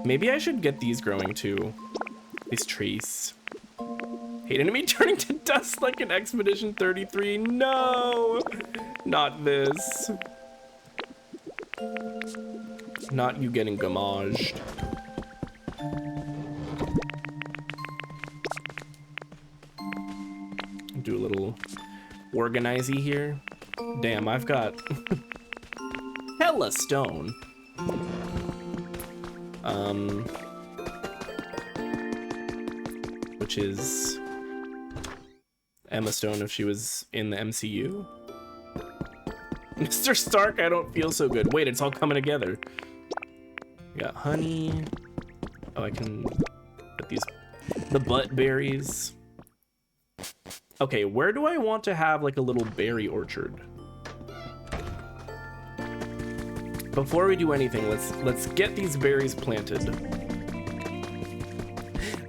Maybe I should get these growing too. These trees. Hate enemy turning to dust like an Expedition 33. No! Not this. Not you getting gamaged. Do a little organizey here. Damn, I've got hella stone. Which is Emma Stone if she was in the MCU. Mr. Stark, I don't feel so good. Wait, it's all coming together. We got honey. Oh, I can put these, the butt berries. Okay, where do I want to have like a little berry orchard? Before we do anything, let's get these berries planted.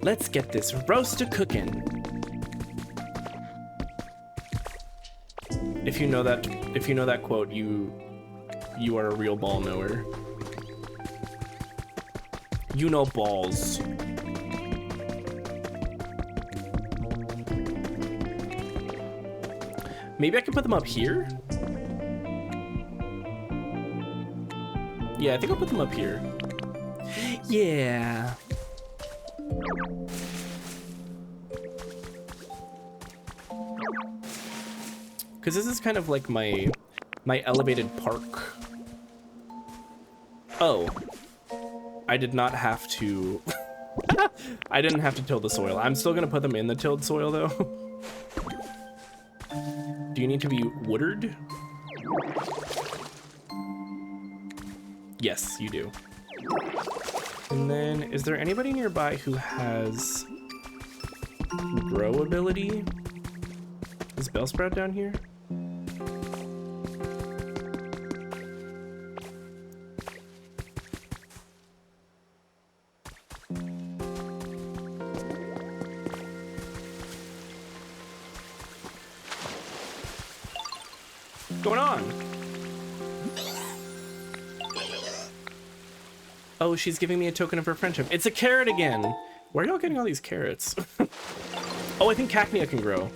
Let's get this roast a cooking. If you know that quote, you are a real ball knower. You know balls. Maybe I can put them up here? Yeah, I think I'll put them up here. Yeah. Because this is kind of like my elevated park. Oh. I did not have to... I didn't have to till the soil. I'm still going to put them in the tilled soil, though. Do you need to be watered? Yes, you do. And then, is there anybody nearby who has grow ability? Is Bellsprout down here? What's going on? Oh, she's giving me a token of her friendship. It's a carrot again. Where are y'all getting all these carrots? Oh, I think cacnea can grow.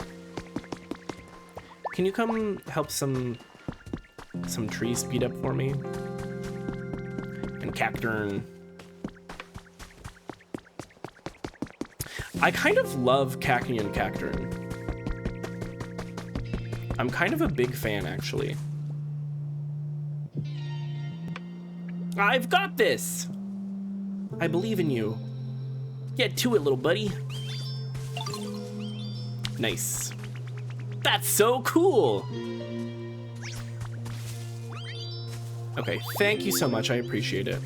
Can you come help some trees speed up for me? And cacturn. I kind of love cacnea and cacturn. I'm kind of a big fan, actually. I've got this! I believe in you. Get to it, little buddy. Nice. That's so cool! Okay, thank you so much, I appreciate it.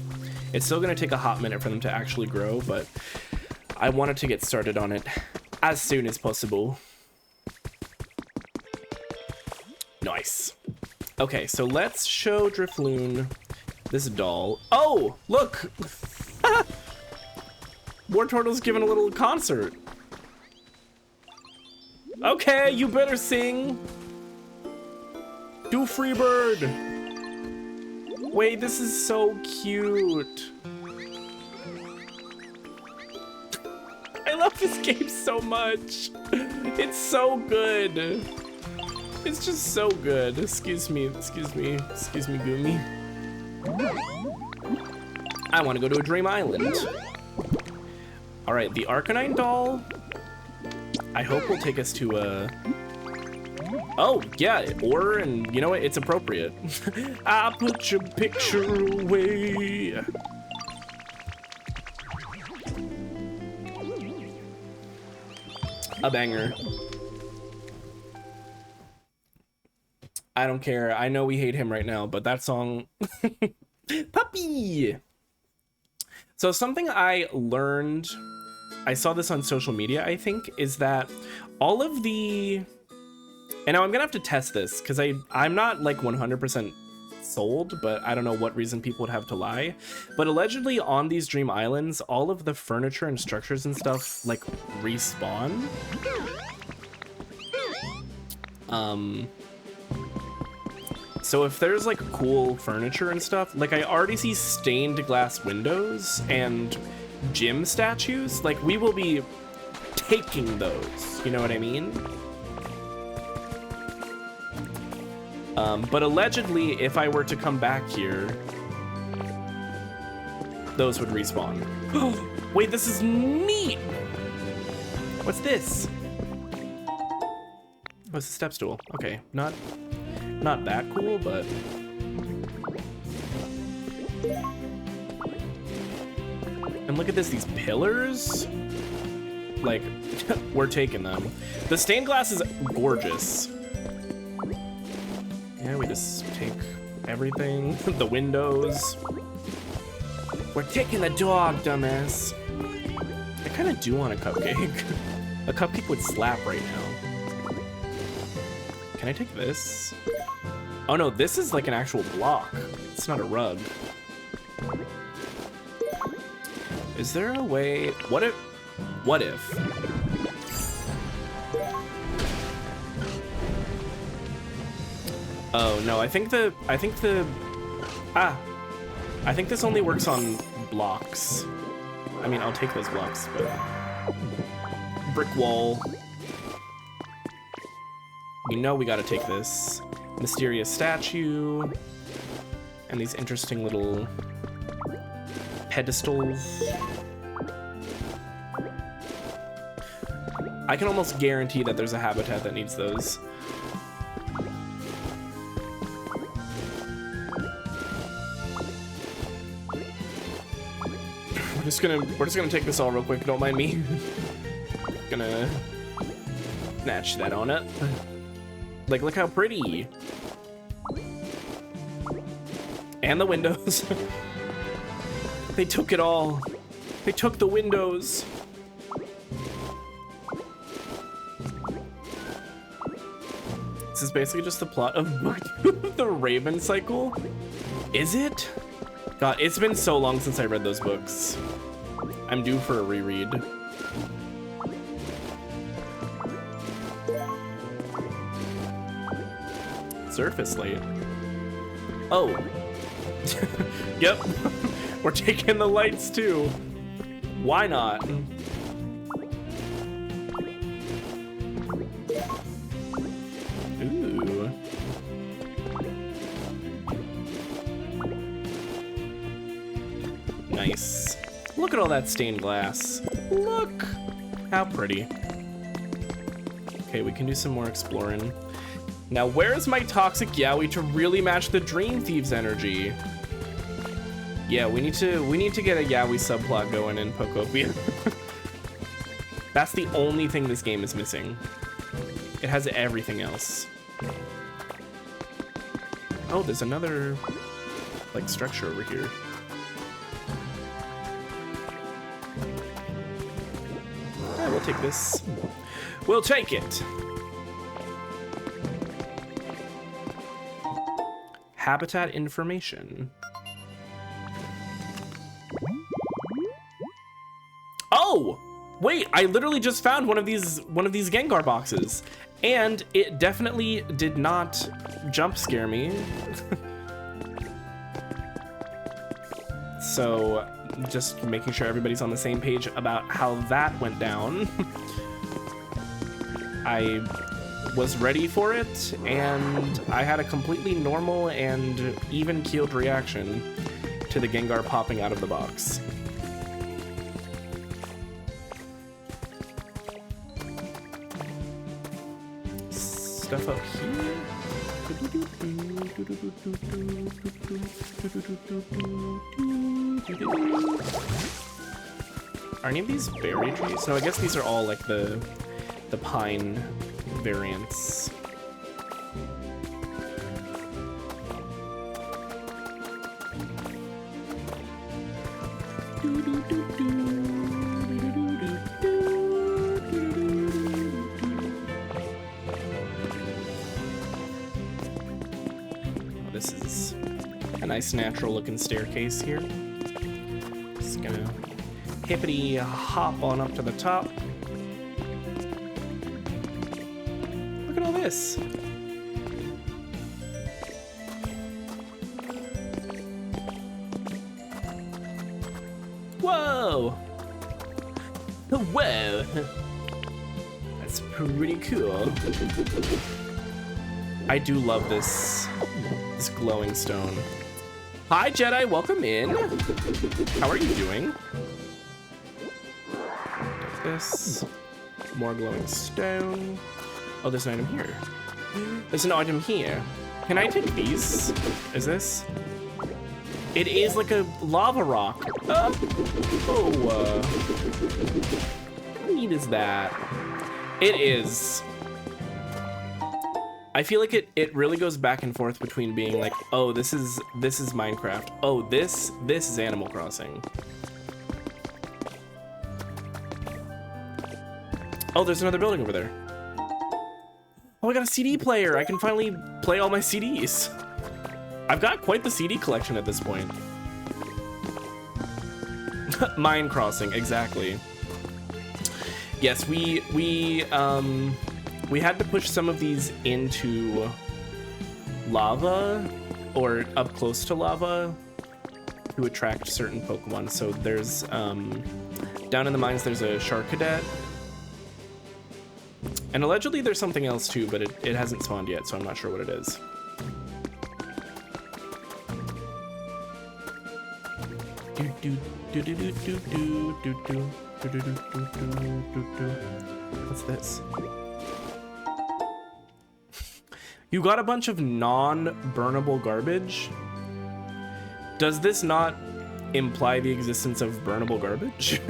It's still gonna take a hot minute for them to actually grow, but I wanted to get started on it as soon as possible. Nice. Okay, so let's show Drifloon this doll. Oh, look! War Turtle's giving a little concert. Okay, you better sing. Do Freebird. Wait, this is so cute. I love this game so much. It's so good. It's just so good. Excuse me, Gumi. I want to go to a dream island. All right, the Arcanine doll, I hope will take us to a... Oh, yeah, or, and you know what, it's appropriate. I put your picture away. A banger. I don't care. I know we hate him right now, but that song... Puppy! So something I learned, I saw this on social media, I think, is that all of the... And now I'm gonna have to test this, because I'm not like 100% sold, but I don't know what reason people would have to lie. But allegedly on these dream islands, all of the furniture and structures and stuff like respawn. So if there's like cool furniture and stuff, like I already see stained glass windows and gym statues, like we will be taking those, you know what I mean? But allegedly, if I were to come back here, those would respawn. Wait, this is neat! What's this? Oh, it's a step stool. Okay, not that cool, but... And look at this, these pillars? Like, we're taking them. The stained glass is gorgeous. Yeah, we just take everything. The windows. We're taking the dog, dumbass. I kind of do want a cupcake. A cupcake would slap right now. Can I take this? Oh no, this is like an actual block. It's not a rug. Is there a way? What if? Oh no, I think this only works on blocks. I mean, I'll take those blocks, but brick wall. You know we gotta take this. Mysterious statue. And these interesting little pedestals. I can almost guarantee that there's a habitat that needs those. We're just gonna take this all real quick, don't mind me. Gonna snatch that on it. Like, look how pretty. And the windows. They took it all. They took the windows. This is basically just the plot of the Raven Cycle. Is it? God, it's been so long since I read those books. I'm due for a reread. Surface light. Oh. Yep. We're taking the lights too. Why not? Ooh. Nice. Look at all that stained glass. Look how pretty. Okay, we can do some more exploring. Now, where is my toxic yaoi to really match the Dream Thieves energy? Yeah, we need to get a yaoi subplot going in Pokopia. That's the only thing this game is missing. It has everything else. Oh, there's another like structure over here. Yeah, we'll take this. We'll take it. Habitat information. Oh, wait, I literally just found one of these Gengar boxes, and it definitely did not jump scare me. So just making sure everybody's on the same page about how that went down. I was ready for it, and I had a completely normal and even-keeled reaction to the Gengar popping out of the box. Stuff up here. Are any of these berry trees? No, I guess these are all like the pine variants. Oh, this is a nice natural looking staircase here. Just gonna hippity hop on up to the top. Look at all this. Whoa! Whoa! That's pretty cool. I do love this glowing stone. Hi, Jedi, welcome in. How are you doing? Take this. More glowing stone. Oh, there's an item here. There's an item here. Can I take these? Is this? It is like a lava rock. How neat is that? It is. I feel like it really goes back and forth between being like, oh, this is Minecraft. Oh, this is Animal Crossing. Oh, there's another building over there. Oh, I got a CD player. I can finally play all my CDs. I've got quite the CD collection at this point. Mine Crossing, exactly. Yes, we had to push some of these into lava or up close to lava to attract certain Pokemon. So there's down in the mines there's a Shark Cadet. And allegedly there's something else too, but it hasn't spawned yet, so I'm not sure what it is. What's this? You got a bunch of non-burnable garbage? Does this not imply the existence of burnable garbage?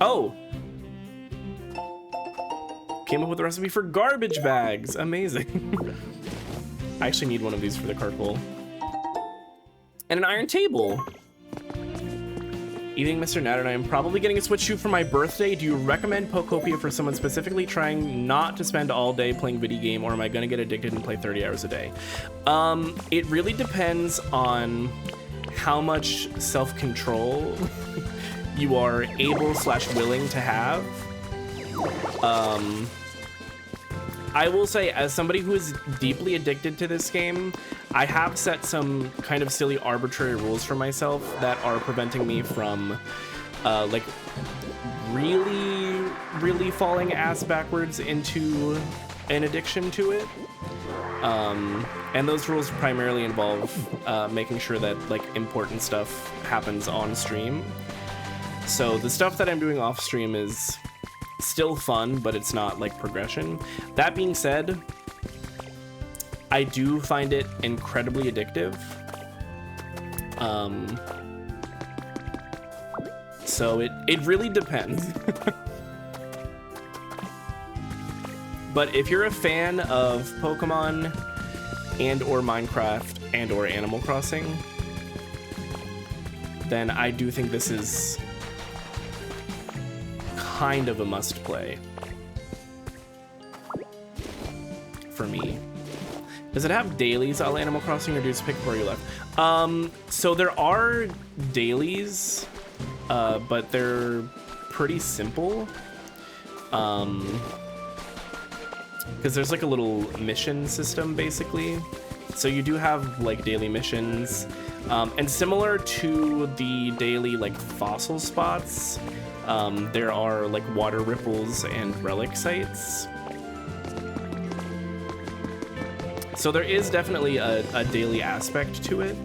Oh! Came up with a recipe for garbage bags. Amazing. I actually need one of these for the carpool. And an iron table. Evening, Mr. Natter, I am probably getting a Switch shoe for my birthday. Do you recommend Pokopia for someone specifically trying not to spend all day playing video game, or am I gonna get addicted and play 30 hours a day? It really depends on how much self-control you are able / willing to have. I will say, as somebody who is deeply addicted to this game, I have set some kind of silly arbitrary rules for myself that are preventing me from like really falling ass backwards into an addiction to it. And those rules primarily involve making sure that like important stuff happens on stream. So the stuff that I'm doing off stream is still fun, but it's not like progression. That being said, I do find it incredibly addictive. So it really depends. But if you're a fan of Pokemon and or Minecraft and or Animal Crossing, then I do think this is kind of a must play for me. Does it have dailies a la Animal Crossing, or do you just pick where you left? So there are dailies, but they're pretty simple. Because there's like a little mission system basically. So you do have like daily missions, and similar to the daily like fossil spots, there are like water ripples and relic sites. So there is definitely a daily aspect to it.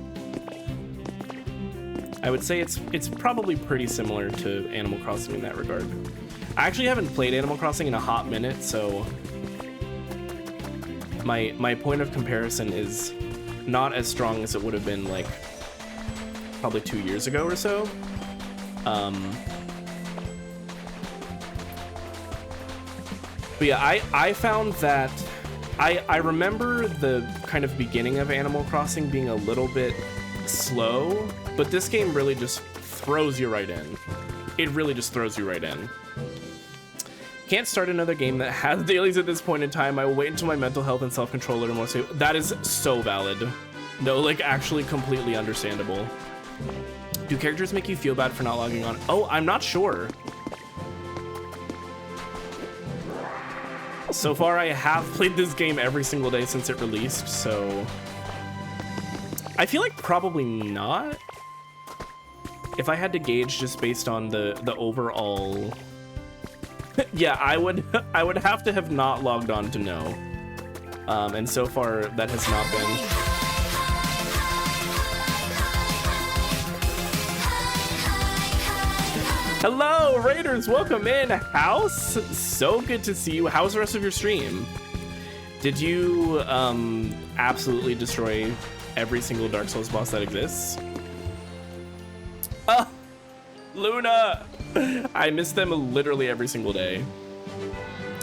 I would say it's probably pretty similar to Animal Crossing in that regard. I actually haven't played Animal Crossing in a hot minute, so my point of comparison is not as strong as it would have been like probably 2 years ago or so. But yeah, I found that I remember the kind of beginning of Animal Crossing being a little bit slow, but this game really just throws you right in. It really just throws you right in. Can't start another game that has dailies at this point in time. I will wait until my mental health and self-control are more stable. That is so valid. No, like actually completely understandable. Do characters make you feel bad for not logging on? Oh, I'm not sure. So far, I have played this game every single day since it released, so I feel like probably not. If I had to gauge just based on the overall, yeah, I would have to have not logged on to know. And so far, that has not been. Hello, Raiders, welcome in. House, so good to see you. How's the rest of your stream? Did you absolutely destroy every single Dark Souls boss that exists? Oh, Luna, I miss them literally every single day.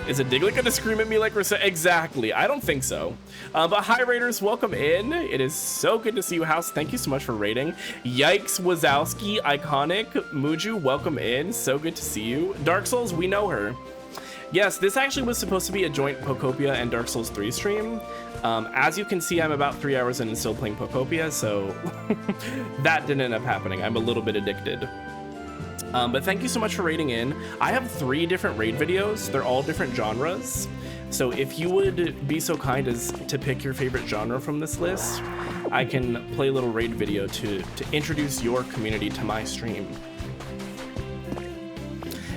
Is a Diglett gonna scream at me like exactly? I don't think so. But hi, Raiders, welcome in. It is so good to see you, House. Thank you so much for raiding. Yikes, Wazowski, Iconic, Muju, welcome in. So good to see you. Dark Souls, we know her. Yes, this actually was supposed to be a joint Pokopia and Dark Souls 3 stream. As you can see, I'm about 3 hours in and still playing Pokopia, so that didn't end up happening. I'm a little bit addicted. But thank you so much for raiding in. I have 3 different raid videos. They're all different genres. So if you would be so kind as to pick your favorite genre from this list, I can play a little raid video to introduce your community to my stream.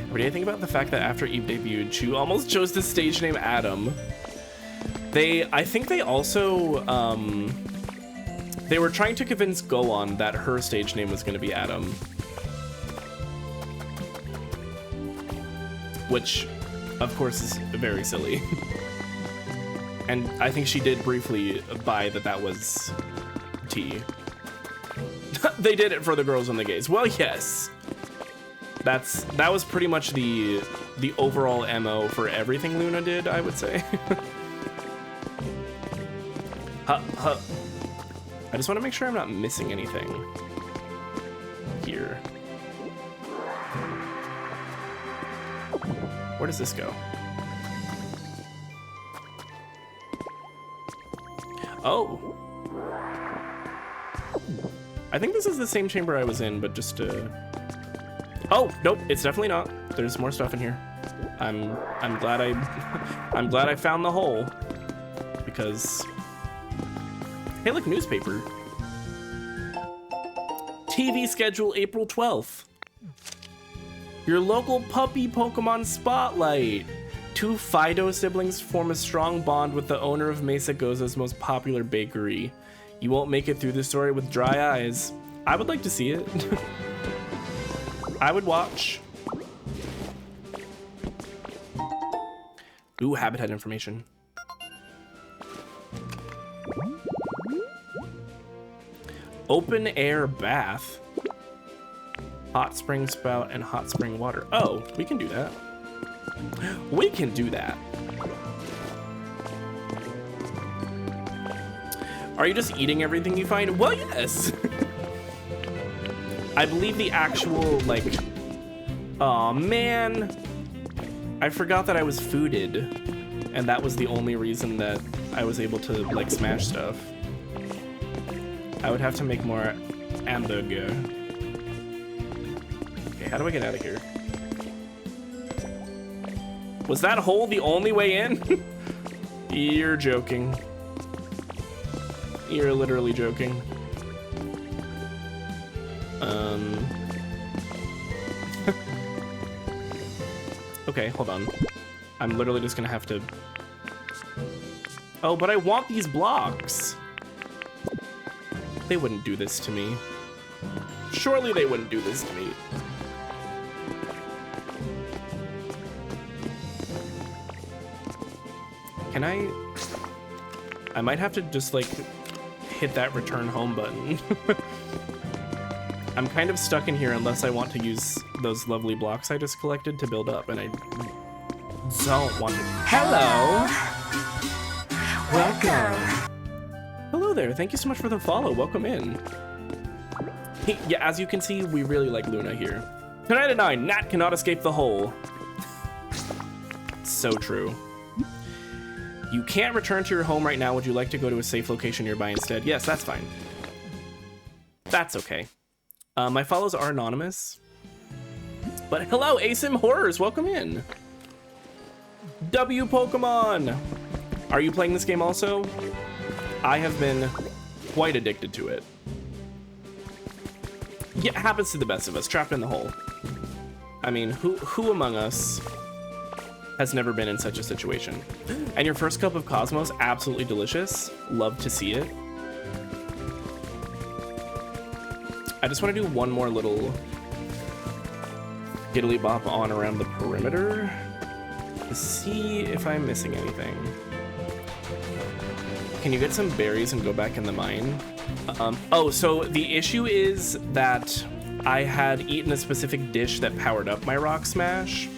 What do you think about the fact that after Eve debuted, Chu almost chose the stage name Adam? I think they also, they were trying to convince Gohan that her stage name was going to be Adam. Which, of course, is very silly. And I think she did briefly buy that was tea. They did it for the girls and the gays. Well, yes. That was pretty much the overall MO for everything Luna did, I would say. I just want to make sure I'm not missing anything here. Where does this go? Oh. I think this is the same chamber I was in, but just oh, nope, it's definitely not. There's more stuff in here. I'm glad I'm glad I found the hole, because hey, look, newspaper. TV schedule April 12th. Your local puppy Pokemon spotlight. 2 Fido siblings form a strong bond with the owner of Mesa Goza's most popular bakery. You won't make it through the story with dry eyes. I would like to see it. I would watch. Ooh, habitat information. Open air bath. Hot spring spout and hot spring water. Oh, we can do that. We can do that. Are you just eating everything you find? Well, yes. I believe the actual, like, oh man, I forgot that I was fooded, and that was the only reason that I was able to, like, smash stuff. I would have to make more hamburger. Okay, how do I get out of here? Was that hole the only way in? You're joking. You're literally joking. Okay, hold on. I'm literally just gonna have to... Oh, but I want these blocks. They wouldn't do this to me. Surely they wouldn't do this to me. Can I might have to just, like, hit that return home button. I'm kind of stuck in here unless I want to use those lovely blocks I just collected to build up, and I don't want to. Hello! Welcome! Hello there, thank you so much for the follow, welcome in. Hey, yeah, as you can see, we really like Luna here. Tonight at 9, Nat cannot escape the hole. So true. You can't return to your home right now. Would you like to go to a safe location nearby instead? Yes, that's fine. That's okay. My follows are anonymous. But hello, ASIM Horrors, welcome in. W Pokemon. Are you playing this game also? I have been quite addicted to it. Yeah, it happens to the best of us, trapped in the hole. I mean, who among us has never been in such a situation? And your first cup of Cosmos, absolutely delicious. Love to see it. I just want to do one more little giddly bop on around the perimeter to see if I'm missing anything. Can you get some berries and go back in the mine? Oh, so the issue is that I had eaten a specific dish that powered up my rock smash.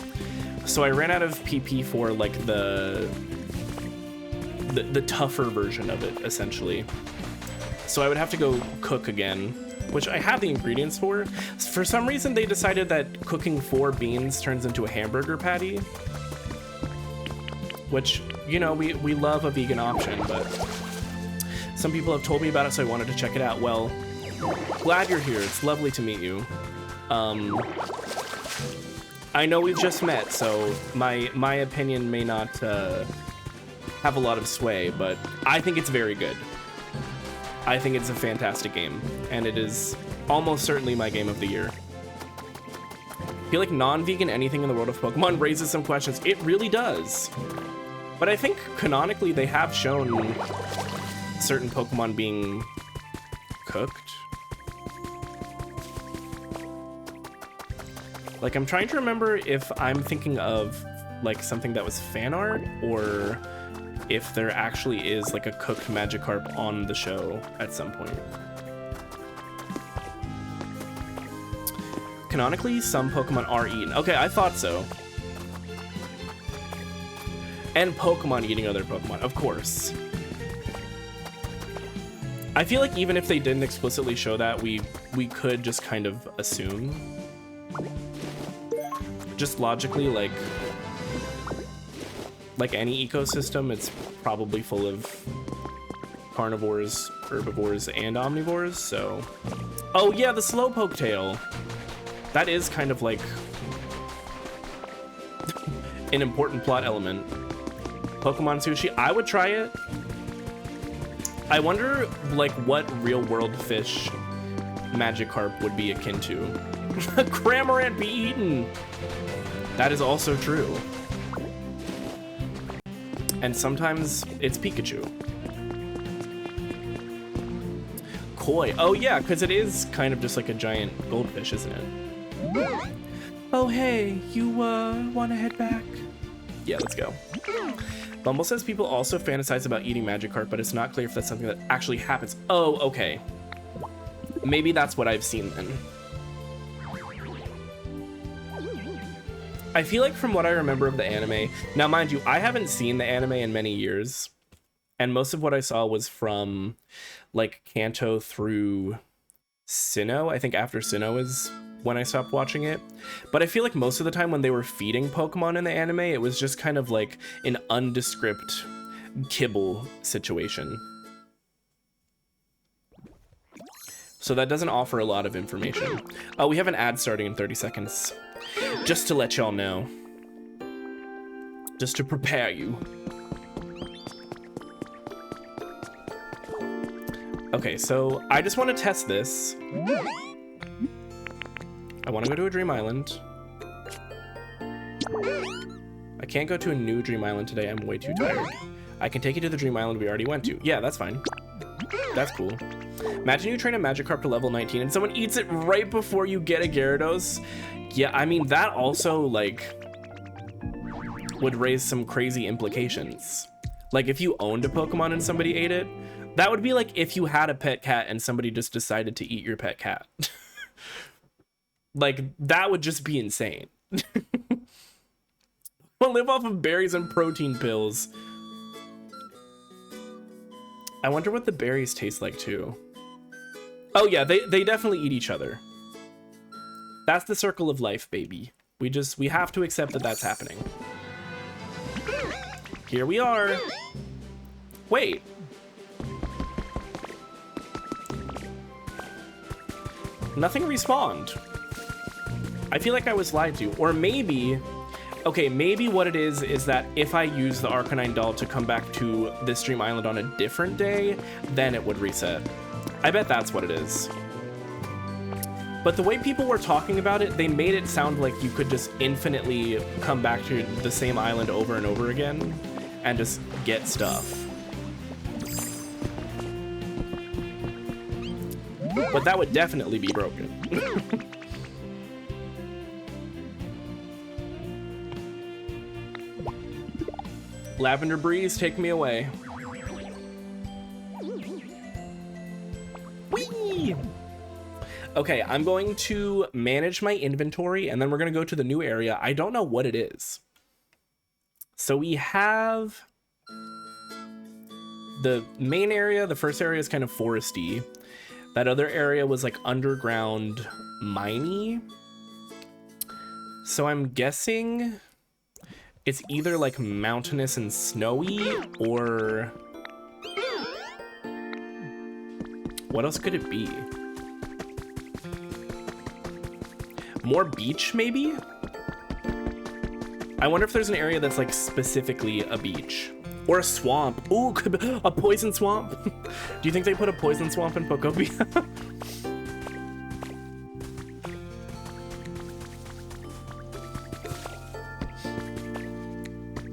So I ran out of PP for, like, the tougher version of it, essentially. So I would have to go cook again, which I have the ingredients for. For some reason, they decided that cooking 4 beans turns into a hamburger patty, which, you know, we love a vegan option, but some people have told me about it, so I wanted to check it out. Well, glad you're here. It's lovely to meet you. I know we've just met, so my opinion may not have a lot of sway, but I think it's very good. I think it's a fantastic game, and it is almost certainly my game of the year. I feel like non-vegan anything in the world of Pokemon raises some questions. It really does. But I think canonically they have shown certain Pokemon being cooked. Like, I'm trying to remember if I'm thinking of, like, something that was fan art, or if there actually is, like, a cooked Magikarp on the show at some point. Canonically, some Pokemon are eaten. Okay, I thought so. And Pokemon eating other Pokemon, of course. I feel like even if they didn't explicitly show that, we could just kind of assume. Just logically, like any ecosystem, it's probably full of carnivores, herbivores, and omnivores, so... Oh yeah, the Slowpoke tail. That is kind of like... an important plot element. Pokemon sushi, I would try it. I wonder, like, what real-world fish Magikarp would be akin to. Cramorant be eaten! That is also true. And sometimes it's Pikachu. Koi. Oh yeah, because it is kind of just like a giant goldfish, isn't it? Oh hey, you want to head back? Yeah, let's go. Bumble says people also fantasize about eating Magikarp, but it's not clear if that's something that actually happens. Oh, okay. Maybe that's what I've seen then. I feel like from what I remember of the anime, now mind you, I haven't seen the anime in many years, and most of what I saw was from like Kanto through Sinnoh. I think after Sinnoh is when I stopped watching it. But I feel like most of the time when they were feeding Pokemon in the anime, it was just kind of like an undescript kibble situation. So that doesn't offer a lot of information. Oh, we have an ad starting in 30 seconds. Just to let y'all know. Just to prepare you. Okay, so I just want to test this. I want to go to a Dream Island. I can't go to a new Dream Island today. I'm way too tired. I can take you to the Dream Island we already went to. Yeah, that's fine. That's cool. Imagine you train a Magikarp to level 19 and someone eats it right before you get a Gyarados. Yeah, I mean, that also, like, would raise some crazy implications. Like, if you owned a Pokemon and somebody ate it, that would be like if you had a pet cat and somebody just decided to eat your pet cat. Like, that would just be insane. We'll live off of berries and protein pills. I wonder what the berries taste like, too. Oh, yeah, they definitely eat each other. That's the circle of life, baby. We have to accept that that's happening. Here we are. Wait. Nothing respawned. I feel like I was lied to. Or maybe... Okay, maybe what it is that if I use the Arcanine doll to come back to this Dream Island on a different day, then it would reset. I bet that's what it is. But the way people were talking about it, they made it sound like you could just infinitely come back to the same island over and over again and just get stuff. But that would definitely be broken. Lavender breeze, take me away. Whee! Okay, I'm going to manage my inventory and then we're going to go to the new area. I don't know what it is. So we have the main area. The first area is kind of foresty. That other area was like underground miney. So I'm guessing it's either like mountainous and snowy or what else could it be? More beach, maybe? I wonder if there's an area that's like specifically a beach. Or a swamp. Ooh, could be a poison swamp. Do you think they put a poison swamp in Pokopia?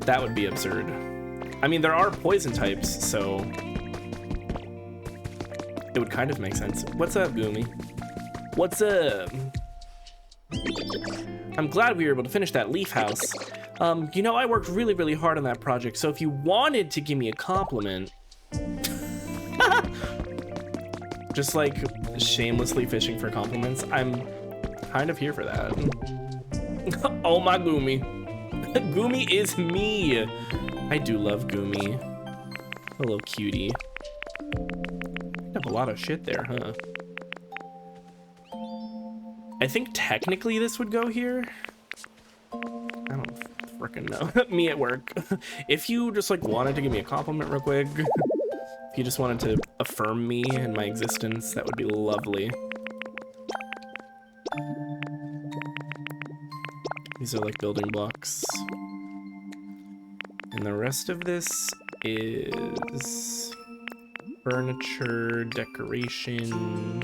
That would be absurd. I mean, there are poison types, so it would kind of make sense. What's up, Goomy? What's up? I'm glad we were able to finish that leaf house. You know, I worked really, really hard on that project, so if you wanted to give me a compliment... Just like shamelessly fishing for compliments, I'm kind of here for that. Oh my Goomy. Goomy is me. I do love Goomy. A little cutie. You have a lot of shit there, huh? I think technically this would go here. I don't freaking know. Me at work. If you just like wanted to give me a compliment real quick, if you just wanted to affirm me and my existence, that would be lovely. These are like building blocks. And the rest of this is furniture, decoration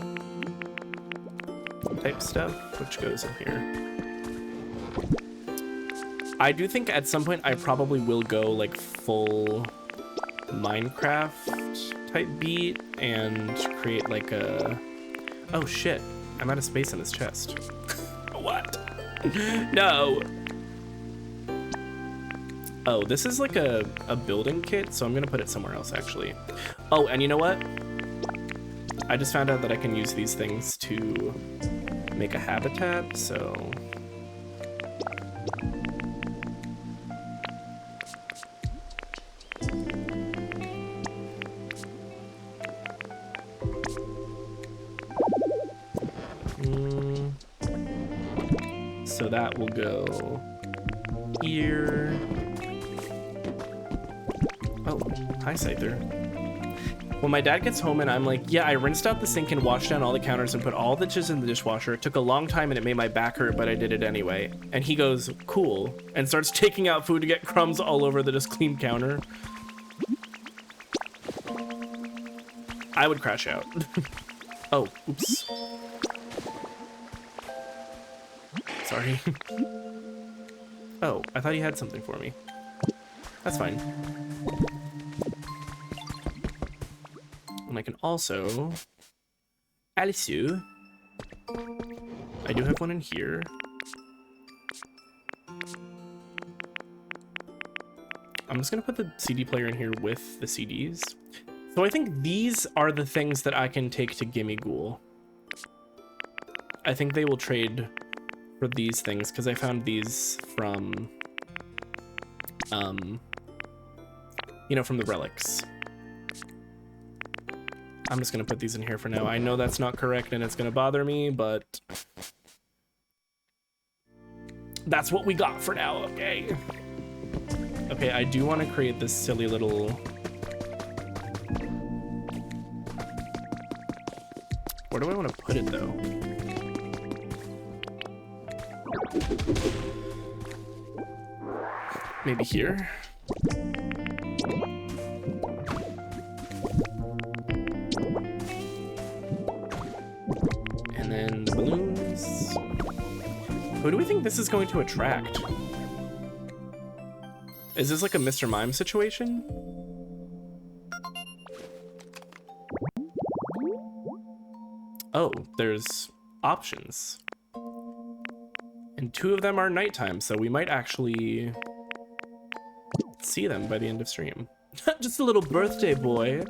type stuff, which goes in here. I do think at some point I probably will go like full Minecraft type beat and create like a... Oh shit, I'm out of space in this chest. What? No. Oh, this is like a building kit, so I'm gonna put it somewhere else actually. Oh, and you know what? I just found out that I can use these things to make a habitat, so... So that will go here. Oh, hi Scyther. When my dad gets home and I'm like, yeah, I rinsed out the sink and washed down all the counters and put all the dishes in the dishwasher. It took a long time and it made my back hurt, but I did it anyway. And he goes, cool, and starts taking out food to get crumbs all over the just clean counter. I would crash out. Oh, oops. Sorry. Oh, I thought he had something for me. That's fine. And I can also... I do have one in here. I'm just gonna put the CD player in here with the CDs. So I think these are the things that I can take to Gimme Ghoul. I think they will trade for these things because I found these from, you know, from the relics. I'm just gonna put these in here for now. I know that's not correct and it's gonna bother me, but that's what we got for now, okay? Okay, I do want to create this silly little... Where do I want to put it, though? Maybe here? And then the balloons. Who do we think this is going to attract? Is this like a Mr. Mime situation? Oh, there's options. And 2 of them are nighttime, so we might actually see them by the end of stream. Just a little birthday boy.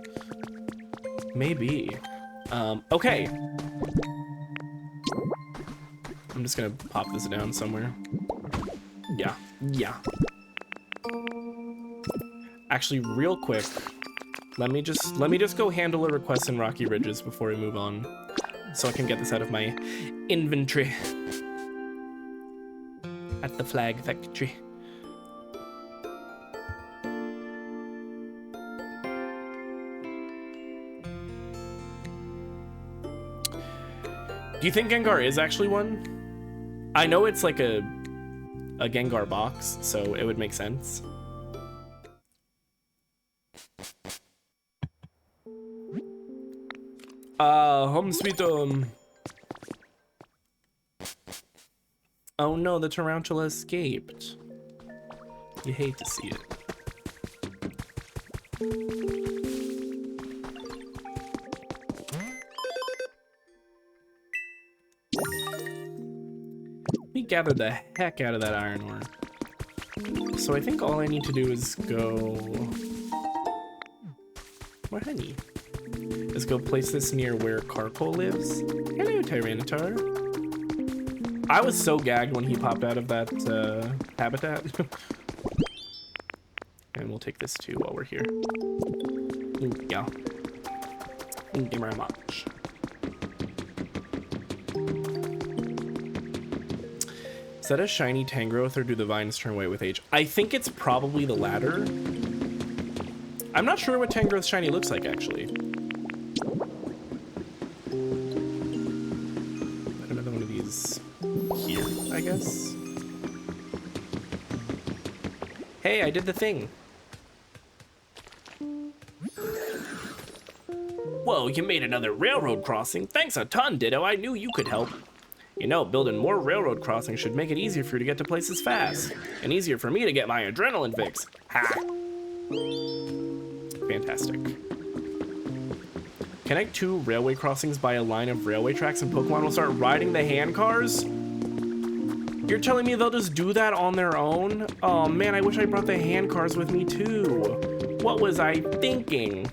Maybe. Okay. I'm just gonna pop this down somewhere. Yeah, yeah. Actually, real quick, let me just go handle a request in Rocky Ridges before we move on, so I can get this out of my inventory at the flag factory. Do you think Gengar is actually one? I know it's like a Gengar box, so it would make sense. Home sweet home. Oh no, the tarantula escaped. You hate to see it. We gathered the heck out of that iron ore. So I think all I need to do is go... More honey. Is go place this near where Carcoal lives. Hello, Tyranitar. I was so gagged when he popped out of that habitat. And we'll take this too while we're here. Ooh, yeah. Thank you very much. Is that a shiny Tangrowth or do the vines turn white with age? I think it's probably the latter. I'm not sure what Tangrowth shiny looks like actually. Another one of these here, I guess. Hey, I did the thing. Whoa, you made another railroad crossing. Thanks a ton, Ditto. I knew you could help. You know, building more railroad crossings should make it easier for you to get to places fast. And easier for me to get my adrenaline fix. Ha! Fantastic. Connect 2 railway crossings by a line of railway tracks and Pokemon will start riding the hand cars? You're telling me they'll just do that on their own? Oh man, I wish I brought the hand cars with me too. What was I thinking?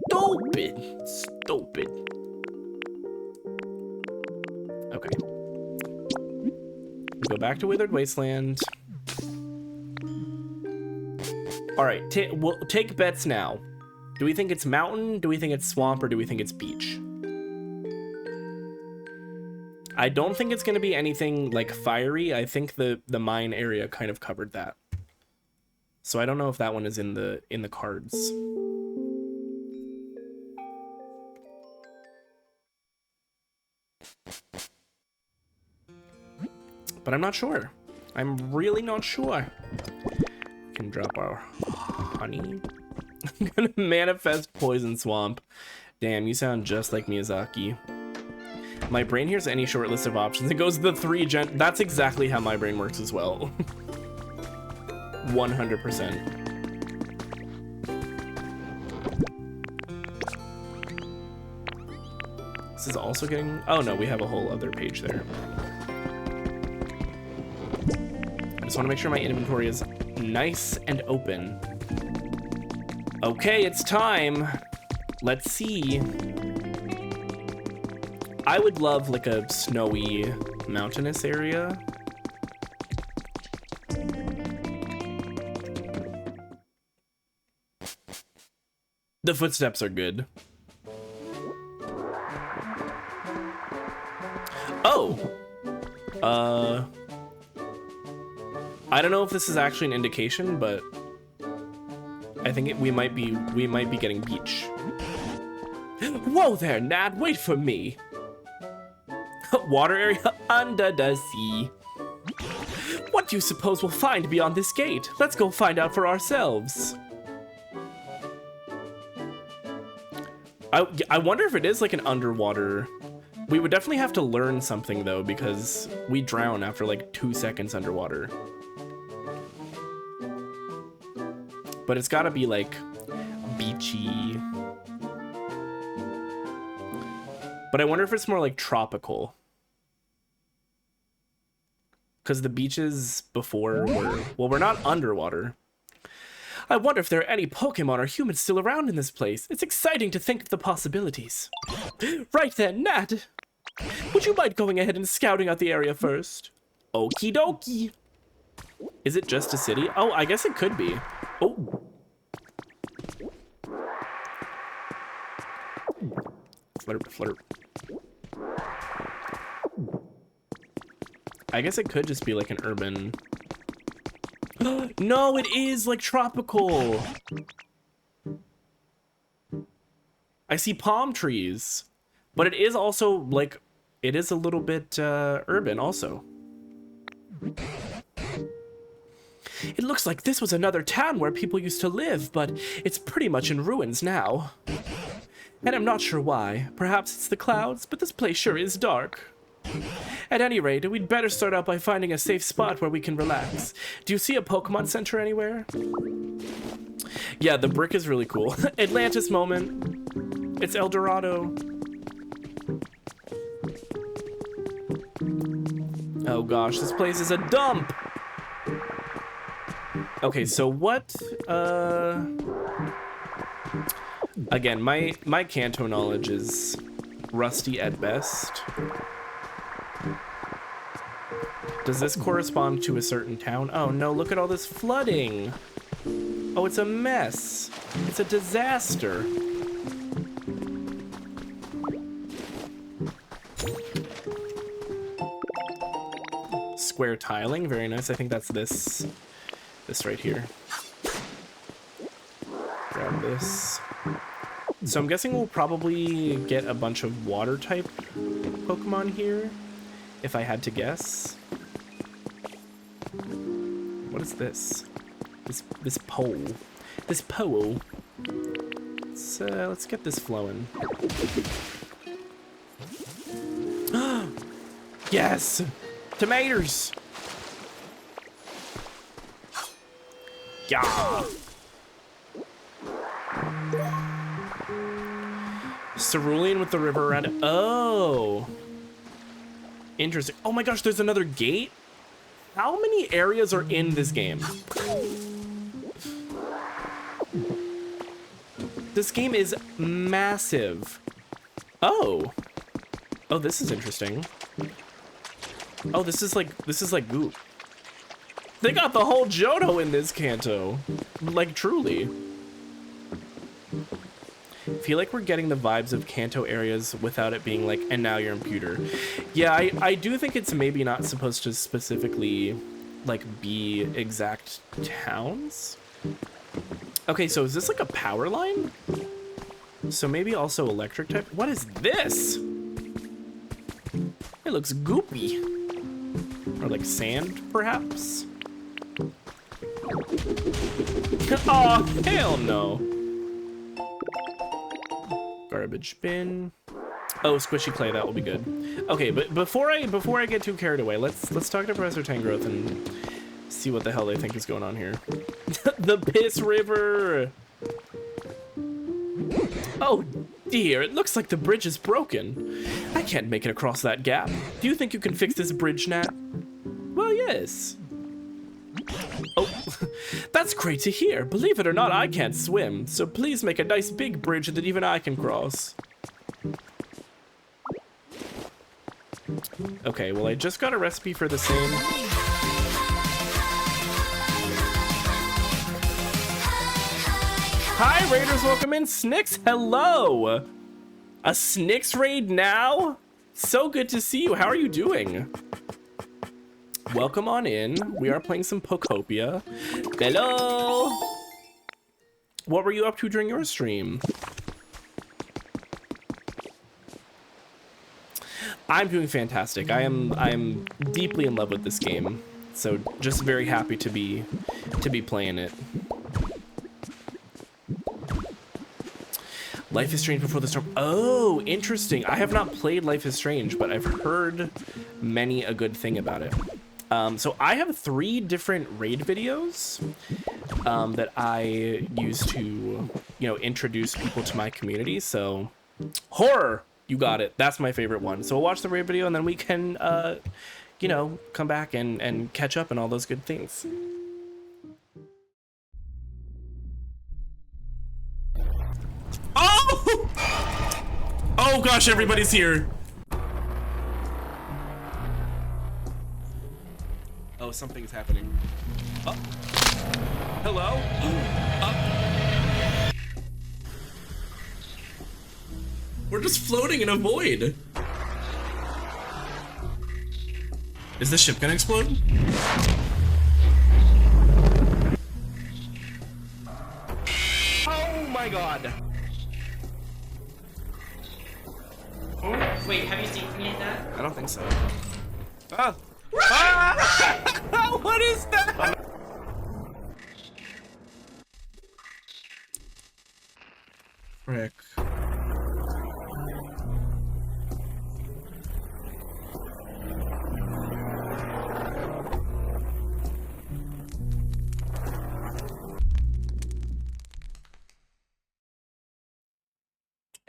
Stupid. Stupid. Okay. We go back to Withered Wasteland. All right, we'll take bets now. Do we think it's mountain? Do we think it's swamp? Or do we think it's beach? I don't think it's going to be anything like fiery. I think the mine area kind of covered that. So I don't know if that one is in the cards. But I'm not sure. I'm really not sure. We can drop our honey. I'm gonna manifest Poison Swamp. Damn, you sound just like Miyazaki. My brain hears any short list of options. It goes the 3 gen. That's exactly how my brain works as well. 100%. This is also getting... Oh no, we have a whole other page there. I just want to make sure my inventory is nice and open. Okay, it's time. Let's see. I would love like a snowy mountainous area. The footsteps are good. Oh. I don't know if this is actually an indication, but I think we might be getting beach. Whoa there, Nad, wait for me. Water area under the sea. What do you suppose we'll find beyond this gate? Let's go find out for ourselves. I wonder if it is like an underwater. We would definitely have to learn something though, because we drown after like 2 seconds underwater. But it's gotta be like beachy. But I wonder if it's more like tropical. Because the beaches before were, well, we're not underwater. I wonder if there are any Pokemon or humans still around in this place. It's exciting to think of the possibilities. Right then, Nat. Would you mind going ahead and scouting out the area first? Okie dokie. Is it just a city? Oh, I guess it could be. Oh. Flirp, flirp. I guess it could just be like an urban. No, it is like tropical. I see palm trees, but it is also like, it is a little bit urban also. It looks like this was another town where people used to live, but it's pretty much in ruins now. And I'm not sure why. Perhaps it's the clouds, but this place sure is dark. At any rate, we'd better start out by finding a safe spot where we can relax. Do you see a Pokemon Center anywhere? Yeah, the brick is really cool. Atlantis moment. It's El Dorado. Oh gosh, this place is a dump. Okay, so what, again, my Kanto knowledge is rusty at best. Does this correspond to a certain town? Oh no, look at all this flooding. Oh, it's a mess. It's a disaster. Square tiling, very nice. I think that's this right here. Grab this. So I'm guessing we'll probably get a bunch of water type Pokemon here, if I had to guess. What is this? This pole. This pole. let's get this flowing. Yes, tomatoes. Yeah. Cerulean with the river around it. Oh, interesting. Oh my gosh, there's another gate. How many areas are in this game? This game is massive. Oh, this is interesting. Oh, this is like goop. They got the whole Johto in this Kanto. Like, truly. I feel like we're getting the vibes of Kanto areas without it being like, and now you're in Pewter. Yeah, I do think it's maybe not supposed to specifically like be exact towns. Okay, so is this like a power line? So maybe also electric type? What is this? It looks goopy. Or like sand, perhaps? Oh, hell no. Garbage bin. Oh, squishy clay, that will be good. Okay, but before I get too carried away, let's talk to Professor Tangrowth and see what the hell they think is going on here. The piss river. Oh dear, it looks like the bridge is broken. I can't make it across that gap. Do you think you can fix this bridge, Nat? Well, yes. Oh, that's great to hear. Believe it or not, I can't swim, so please make a nice big bridge that even I can cross. Okay, well, I just got a recipe for the same. Hi, Raiders, welcome in. Snicks, hello. A Snicks raid now? So good to see you. How are you doing? Welcome on in. We are playing some Pokopia. Hello. What were you up to during your stream? I'm doing fantastic. I'm deeply in love with this game. So just very happy to be playing it. Life is Strange before the storm. Oh, interesting. I have not played Life is Strange, but I've heard many a good thing about it. So I have 3 different raid videos that I use to, introduce people to my community. So horror, you got it. That's my favorite one. So we'll watch the raid video and then we can, come back and catch up and all those good things. Oh! Oh gosh, everybody's here. Oh, something's happening. Oh. Hello? We're just floating in a void. Is the ship gonna explode? Oh my god. Wait, have you seen me at that? I don't think so. Ah! Ah! What is that? Frick.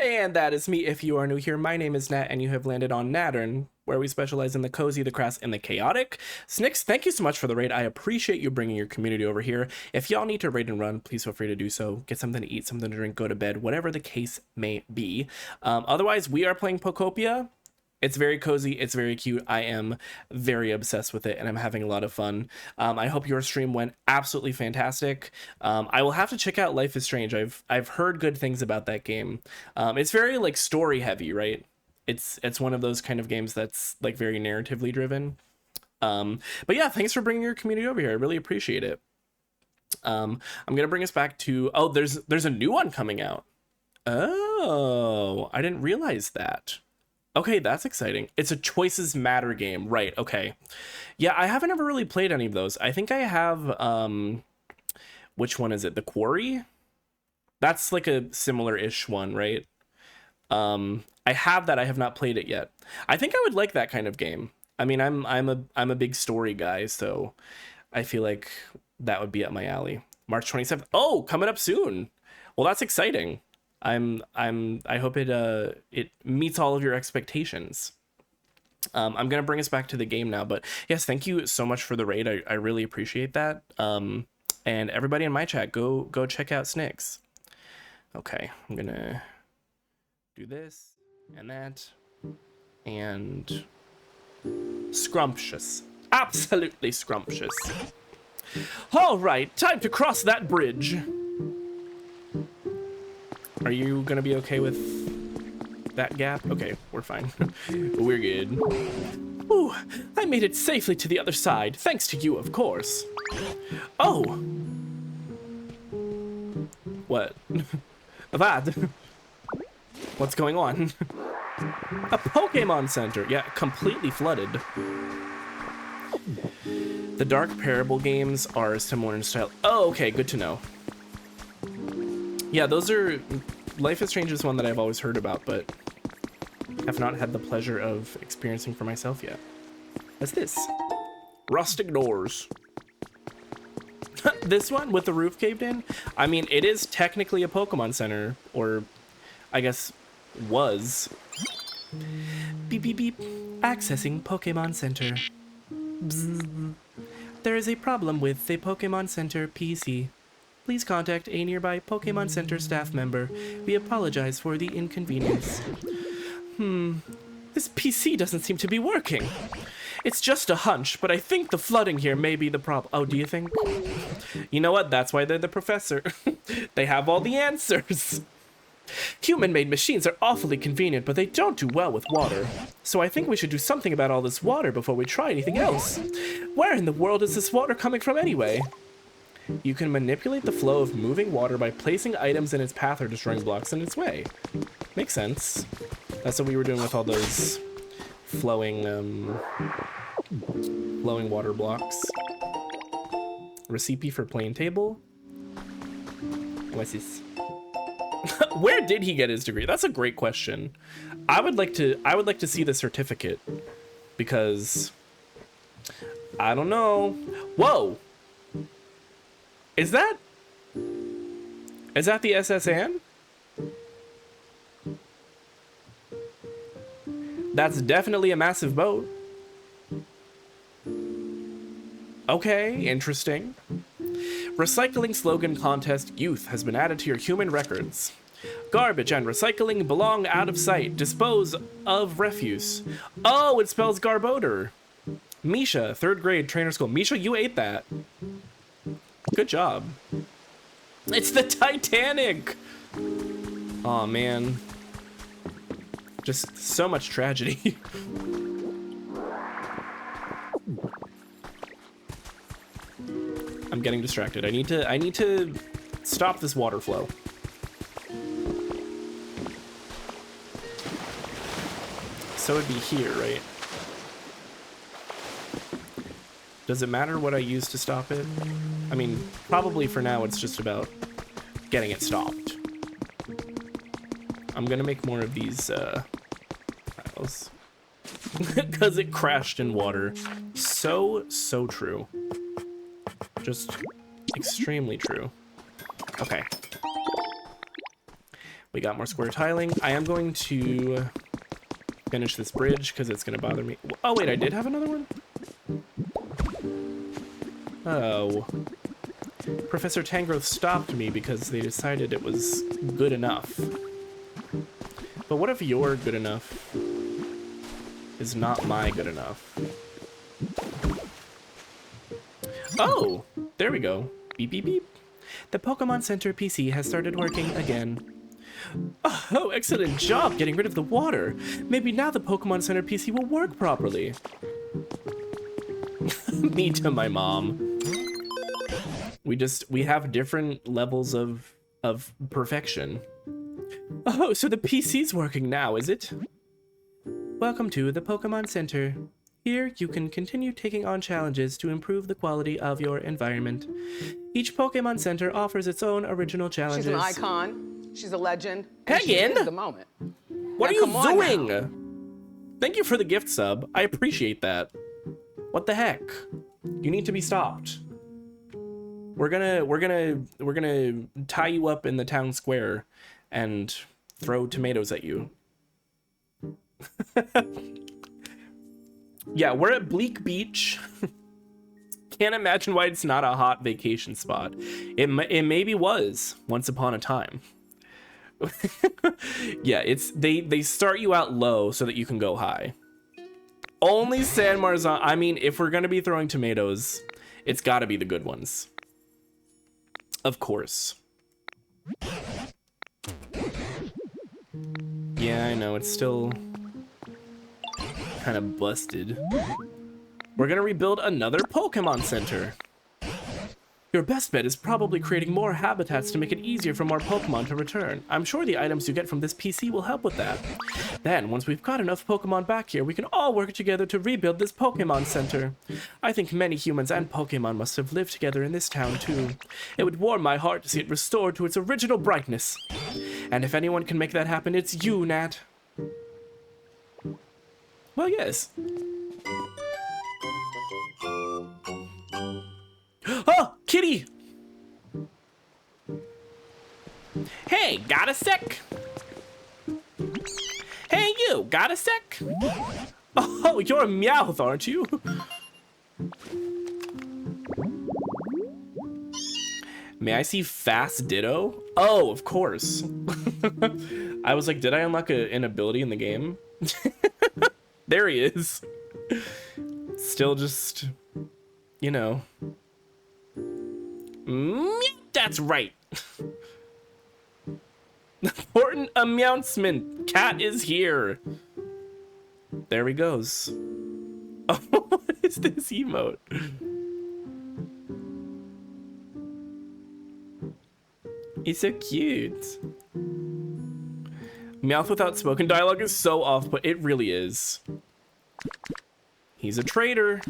And that is me. If you are new here, my name is Nat, and you have landed on Nattern, where we specialize in the cozy, the crass, and the chaotic. Snicks, thank you so much for the raid. I appreciate you bringing your community over here. If y'all need to raid and run, please feel free to do so. Get something to eat, something to drink, go to bed, whatever the case may be. Otherwise, we are playing Pokopia. It's very cozy. It's very cute. I am very obsessed with it, and I'm having a lot of fun. I hope your stream went absolutely fantastic. I will have to check out Life is Strange. I've heard good things about that game. It's very like story heavy, right? It's one of those kind of games that's like very narratively driven. But yeah, thanks for bringing your community over here. I really appreciate it. I'm gonna bring us back to there's a new one coming out. Oh, I didn't realize that. Okay, that's exciting. It's a Choices Matter game, right? Okay, yeah, I haven't ever really played any of those. I think I have which one is it? The Quarry. That's like a similar-ish one, right? I have that. I have not played it yet. I think I would like that kind of game. I mean, I'm a big story guy, so I feel like that would be up my alley. March 27th. Oh, coming up soon. Well, that's exciting. I hope it meets all of your expectations. I'm gonna bring us back to the game now, but yes, thank you so much for the raid. I really appreciate that. And everybody in my chat, go check out Snicks. Okay, I'm gonna do this and that and scrumptious, absolutely scrumptious. All right, time to cross that bridge. Are you gonna be okay with that gap? Okay, we're fine. We're good. Ooh, I made it safely to the other side, thanks to you, of course. Oh! What? Vad? What's going on? A Pokemon Center. Yeah, completely flooded. The Dark Parable games are similar in style. Oh, okay, good to know. Yeah, those are... Life is Strange is one that I've always heard about, but have not had the pleasure of experiencing for myself yet. What's this? Rustic doors. This one with the roof caved in? I mean, it is technically a Pokemon Center, or I guess was. Beep, beep, beep. Accessing Pokemon Center. Bzz. There is a problem with the Pokemon Center PC. Please contact a nearby Pokemon Center staff member. We apologize for the inconvenience. This PC doesn't seem to be working. It's just a hunch, but I think the flooding here may be the problem. Oh, do you think? You know what? That's why they're the professor. They have all the answers. Human-made machines are awfully convenient, but they don't do well with water. So I think we should do something about all this water before we try anything else. Where in the world is this water coming from anyway? You can manipulate the flow of moving water by placing items in its path or destroying blocks in its way. Makes sense. That's what we were doing with all those flowing water blocks. Recipe for plain table. What's this? Where did he get his degree? That's a great question. I would like to see the certificate, because I don't know. Whoa! Is that the SSN? That's definitely a massive boat. Okay, interesting. Recycling slogan contest youth has been added to your human records. Garbage and recycling belong out of sight. Dispose of refuse. Oh, it spells Garbodor. Misha, 3rd grade, trainer school. Misha, you ate that. Good job. It's the Titanic! Aw, man. Just so much tragedy. I'm getting distracted. I need to stop this water flow. So it'd be here, right? Does it matter what I use to stop it? I mean, probably for now it's just about getting it stopped. I'm gonna make more of these tiles. Because it crashed in water. So true. Just extremely true. Okay. We got more square tiling. I am going to finish this bridge because it's gonna bother me. Oh wait, I did have another one? Oh. Professor Tangrowth stopped me because they decided it was good enough. But what if your good enough is not my good enough? Oh! There we go. Beep, beep, beep. The Pokemon Center PC has started working again. Oh, excellent job getting rid of the water. Maybe now the Pokemon Center PC will work properly. Me to my mom. We have different levels of perfection. Oh, so the PC's working now, is it? Welcome to the Pokemon Center. Here, you can continue taking on challenges to improve the quality of your environment. Each Pokemon Center offers its own original challenges. She's an icon. She's a legend. And she Hagen? is the moment. What Now, are come on you now. doing? Thank you for the gift sub. I appreciate that. What the heck? You need to be stopped. We're gonna tie you up in the town square and throw tomatoes at you. Yeah, we're at Bleak Beach. Can't imagine why it's not a hot vacation spot. It maybe was once upon a time. Yeah, they start you out low so that you can go high. Only San Marzan. I mean, if we're gonna be throwing tomatoes, it's gotta be the good ones. Of course. Yeah, I know, it's still kind of busted. We're gonna rebuild another Pokemon Center. Your best bet is probably creating more habitats to make it easier for more Pokemon to return. I'm sure the items you get from this PC will help with that. Then, once we've got enough Pokemon back here, we can all work together to rebuild this Pokemon Center. I think many humans and Pokemon must have lived together in this town too. It would warm my heart to see it restored to its original brightness. And if anyone can make that happen, it's you, Nat. Well, yes. Oh, kitty! Hey, got a sec? Hey, you, got a sec? Oh, you're a Meowth, aren't you? May I see Fast Ditto? Oh, of course. I was like, did I unlock an ability in the game? There he is. Still just, you know. That's right. Important announcement. Cat is here. There he goes. Oh, what is this emote? He's so cute. Meowth without spoken dialogue is so off, but it really is. He's a traitor.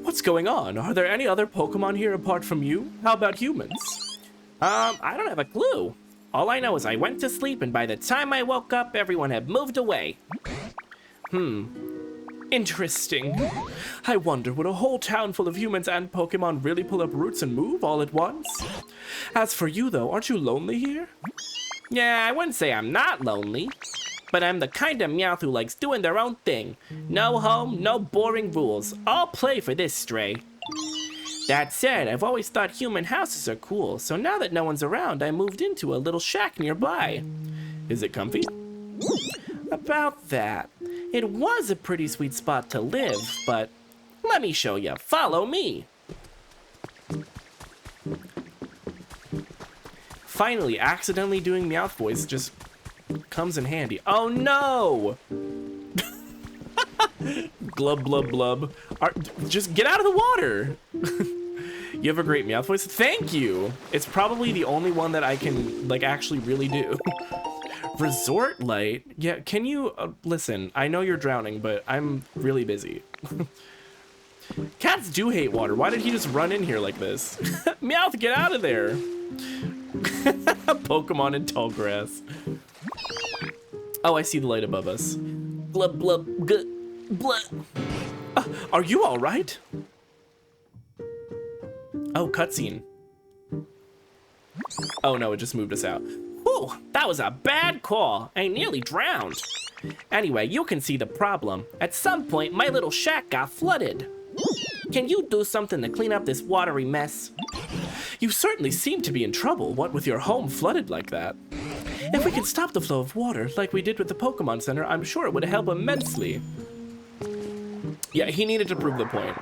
What's going on? Are there any other Pokemon here apart from you? How about humans? I don't have a clue. All I know is I went to sleep and by the time I woke up, everyone had moved away. Interesting. I wonder, would a whole town full of humans and Pokemon really pull up roots and move all at once? As for you though, aren't you lonely here? Yeah, I wouldn't say I'm not lonely. But I'm the kind of Meowth who likes doing their own thing. No home, no boring rules. I'll play for this stray. That said, I've always thought human houses are cool, so now that no one's around, I moved into a little shack nearby. Is it comfy? About that. It was a pretty sweet spot to live, but let me show you. Follow me. Finally, accidentally doing Meowth voice just comes in handy. Oh no! Glub, blub, blub. Just get out of the water! You have a great Meowth voice. Thank you! It's probably the only one that I can, like, actually really do. Resort light? Yeah, can you, listen, I know you're drowning, but I'm really busy. Cats do hate water. Why did he just run in here like this? Meowth, get out of there! Pokemon in tall grass. Oh, I see the light above us. Blub, blub, blub. Are you all right? Oh, cutscene. Oh no, it just moved us out. Whew, that was a bad call. I nearly drowned. Anyway, you can see the problem. At some point, my little shack got flooded. Can you do something to clean up this watery mess? You certainly seem to be in trouble, what with your home flooded like that. If we can stop the flow of water, like we did with the Pokemon Center, I'm sure it would help immensely. Yeah, he needed to prove the point.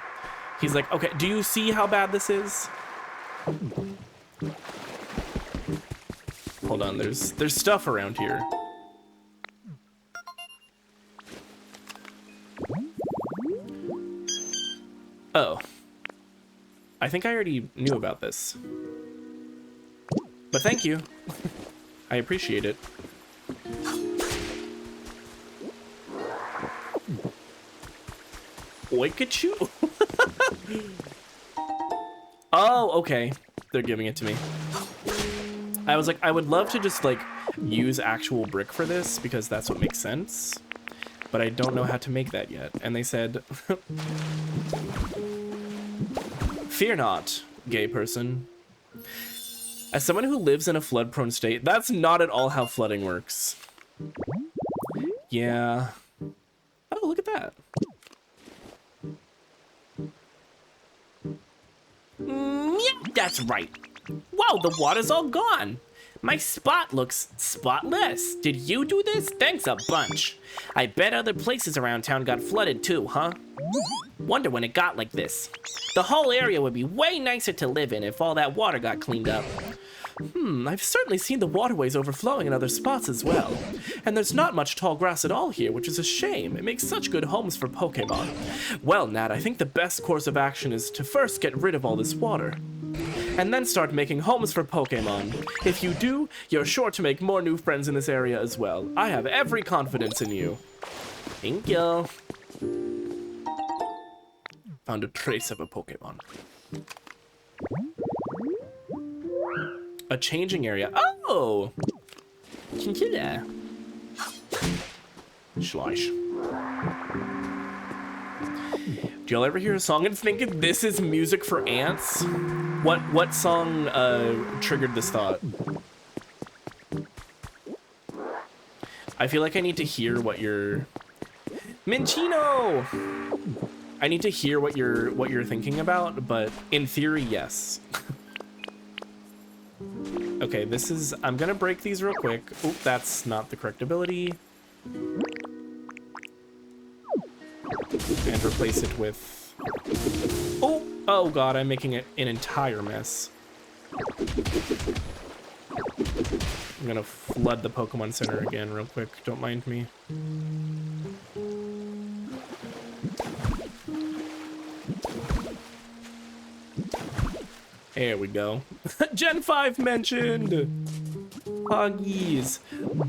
He's like, okay, do you see how bad this is? Hold on, there's stuff around here. Oh. I think I already knew about this. But thank you. I appreciate it. Oikachu? Oh, okay. They're giving it to me. I was like, I would love to just like use actual brick for this because that's what makes sense. But I don't know how to make that yet. And they said, fear not, gay person. As someone who lives in a flood-prone state, that's not at all how flooding works. Yeah. Oh, look at that. Yeah, that's right. Wow, the water's all gone. My spot looks spotless. Did you do this? Thanks a bunch. I bet other places around town got flooded too, huh? Wonder when it got like this. The whole area would be way nicer to live in if all that water got cleaned up. I've certainly seen the waterways overflowing in other spots as well. And there's not much tall grass at all here, which is a shame. It makes such good homes for Pokemon. Well, Nat, I think the best course of action is to first get rid of all this water. And then start making homes for Pokemon. If you do, you're sure to make more new friends in this area as well. I have every confidence in you. Thank you. Found a trace of a Pokemon. A changing area. Oh! Chinchilla. Schlosh. Do y'all ever hear a song and think this is music for ants? What song triggered this thought? I feel like I need to hear what you're... Minchino! I need to hear what you're thinking about, but in theory, yes. Okay, this is... I'm gonna break these real quick. Oop, that's not the correct ability. And replace it with... Oh god, I'm making it an entire mess. I'm gonna flood the Pokemon Center again real quick. Don't mind me. There we go. Gen 5 mentioned! Huggies.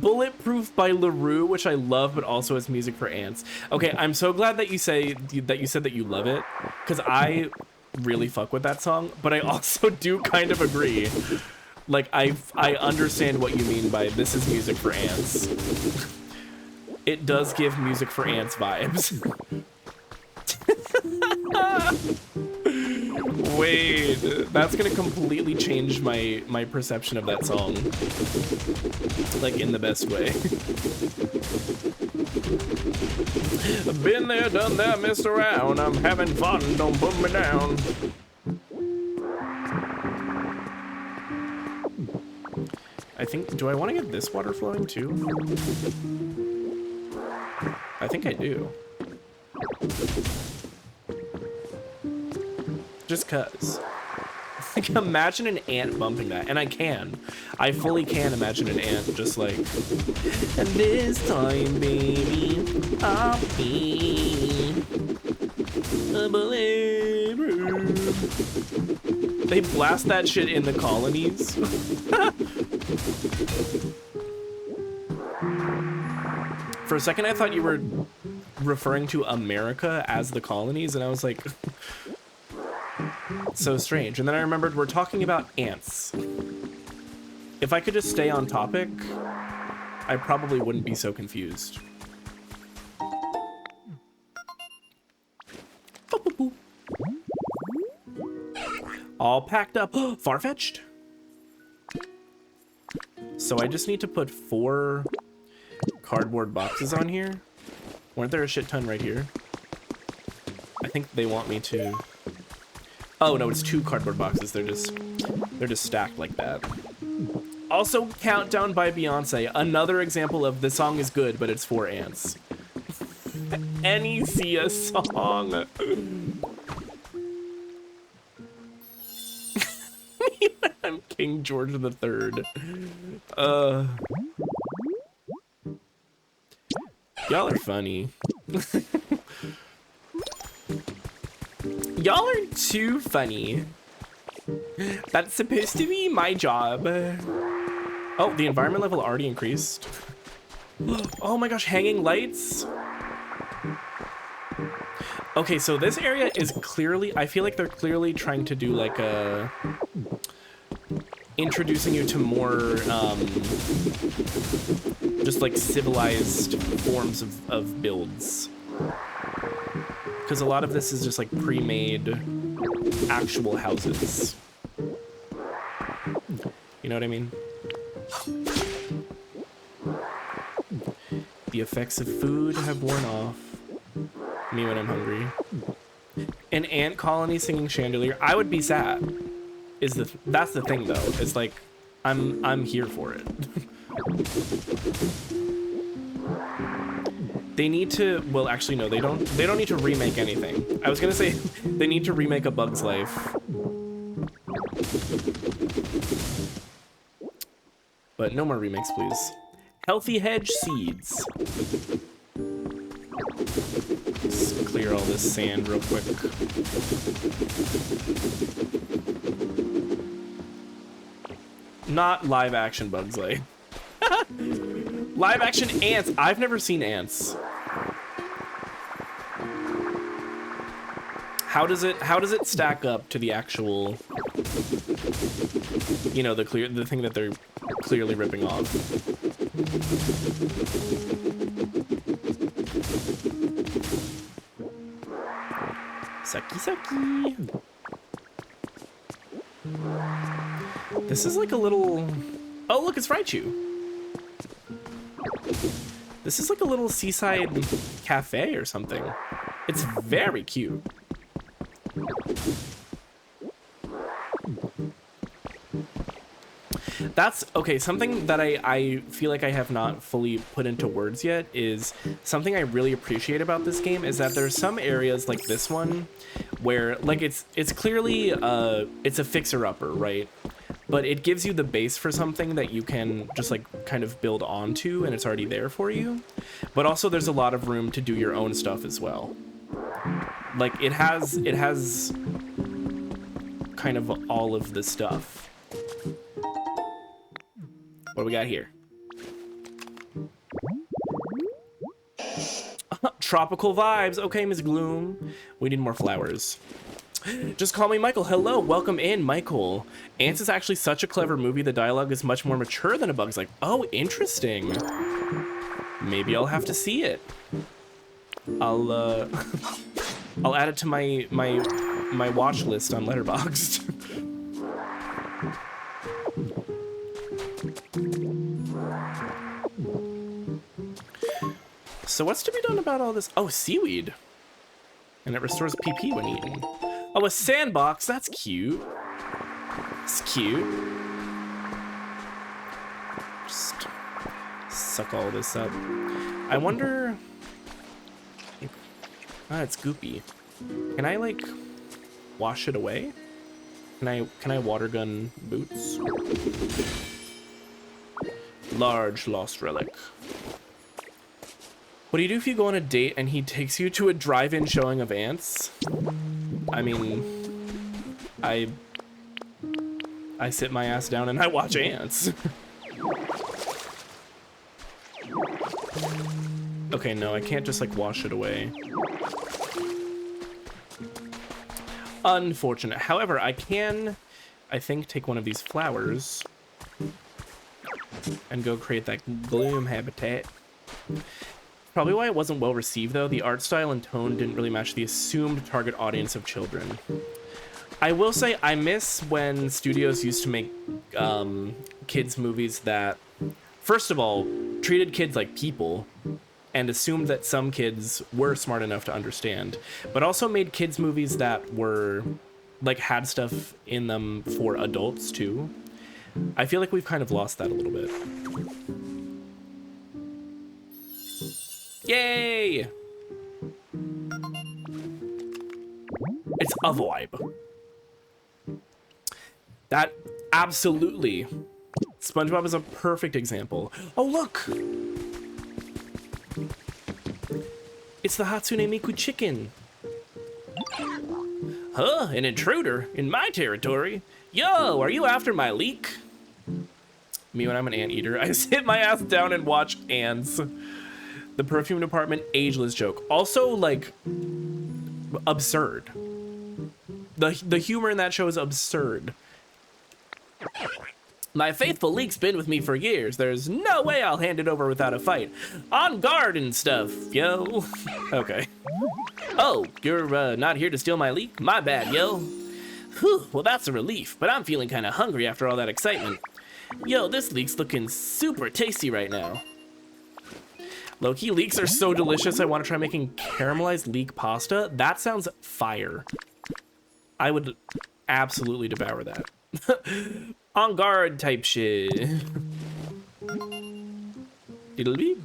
Bulletproof by LaRue, which I love, but also has music for ants. Okay, I'm so glad that you said that you love it, because I really fuck with that song, but I also do kind of agree. Like, I understand what you mean by this is music for ants. It does give music for ants vibes. Wait, that's gonna completely change my perception of that song. Like, in the best way. Been there, done that, messed around. I'm having fun, don't put me down. I think, do I want to get this water flowing too? I think I do. Just cuz. Like, imagine an ant bumping that, and I can. I fully can imagine an ant just like, and this time, baby, I'll be a believer. They blast that shit in the colonies. For a second, I thought you were referring to America as the colonies, and I was like, so strange. And then I remembered we're talking about ants. If I could just stay on topic, I probably wouldn't be so confused. All packed up. Farfetched? So I just need to put 4 cardboard boxes on here. Weren't there a shit ton right here? I think they want me to... Oh no, it's 2 cardboard boxes. They're just stacked like that. Also, Countdown by Beyonce. Another example of the song is good, but it's for ants. Any Sia song. I'm King George III. Y'all are funny. Y'all are too funny. That's supposed to be my job. Oh, the environment level already increased. Oh my gosh, hanging lights. Okay, so this area is clearly, I feel like they're clearly trying to do like a, introducing you to more, just like civilized forms of builds. Because a lot of this is just like pre-made actual houses. You know what I mean? The effects of food have worn off. Me when I'm hungry. An ant colony singing Chandelier. I would be sad. That's the thing though. It's like I'm here for it. They need to, well actually no, they don't need to remake anything. I was gonna say they need to remake A Bug's Life. But no more remakes, please. Healthy Hedge Seeds. Let's clear all this sand real quick. Not live action Bugs Life. Live action ants. I've never seen ants. How does it stack up to the actual, you know, the thing that they're clearly ripping off? Sucky sucky. This is like a little, oh look, it's Raichu. This is like a little seaside cafe or something. It's very cute. That's okay. Something that I feel like I have not fully put into words yet is something I really appreciate about this game is that there's some areas like this one where like it's clearly it's a fixer-upper, right? But it gives you the base for something that you can just like kind of build onto and it's already there for you. But also there's a lot of room to do your own stuff as well. Like it has kind of all of the stuff. What do we got here? Tropical vibes. Okay, Ms. Gloom. We need more flowers. Just call me Michael. Hello, welcome in, Michael. Ants is actually such a clever movie. The dialogue is much more mature than A Bug's Life. Oh, interesting. Maybe I'll have to see it. I'll add it to my watch list on Letterboxd. So what's to be done about all this? Oh, seaweed. And it restores PP when eaten. Oh, a sandbox. That's cute. It's cute. Just suck all this up. I wonder... Ah, it's goopy. Can I, like, wash it away? Can I water gun boots? Large lost relic. What do you do if you go on a date and he takes you to a drive-in showing of ants? I mean, I sit my ass down and I watch ants. Okay, no, I can't just like wash it away. Unfortunate. However, I can, I think, take one of these flowers and go create that gloom habitat. Probably why it wasn't well received though. The art style and tone didn't really match the assumed target audience of children. I will say I miss when studios used to make kids movies that, first of all, treated kids like people and assumed that some kids were smart enough to understand, but also made kids movies that were like had stuff in them for adults too. I feel like we've kind of lost that a little bit. Yay! It's a vibe. That absolutely. SpongeBob is a perfect example. Oh, look! It's the Hatsune Miku chicken. Huh, an intruder in my territory? Yo, are you after my leek? Me when I'm an anteater, I sit my ass down and watch ants. The perfume department, ageless joke. Also, like, absurd. The humor in that show is absurd. My faithful leek's been with me for years. There's no way I'll hand it over without a fight. On guard and stuff, yo. Okay. Oh, you're not here to steal my leek? My bad, yo. Whew, well, that's a relief, but I'm feeling kind of hungry after all that excitement. Yo, this leek's looking super tasty right now. Low-key, leeks are so delicious, I want to try making caramelized leek pasta. That sounds fire. I would absolutely devour that. On guard type shit. Diddle-dee.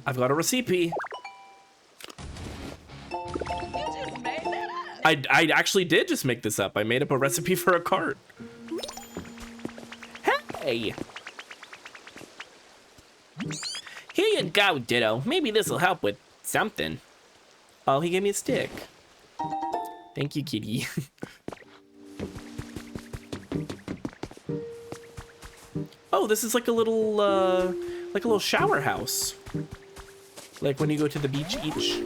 I've got a recipe. I actually did just make this up. I made up a recipe for a cart. Hey! Here you go, Ditto. Maybe this will help with something. Oh, he gave me a stick. Thank you, kitty. Oh, this is like a little shower house. Like when you go to the beach each.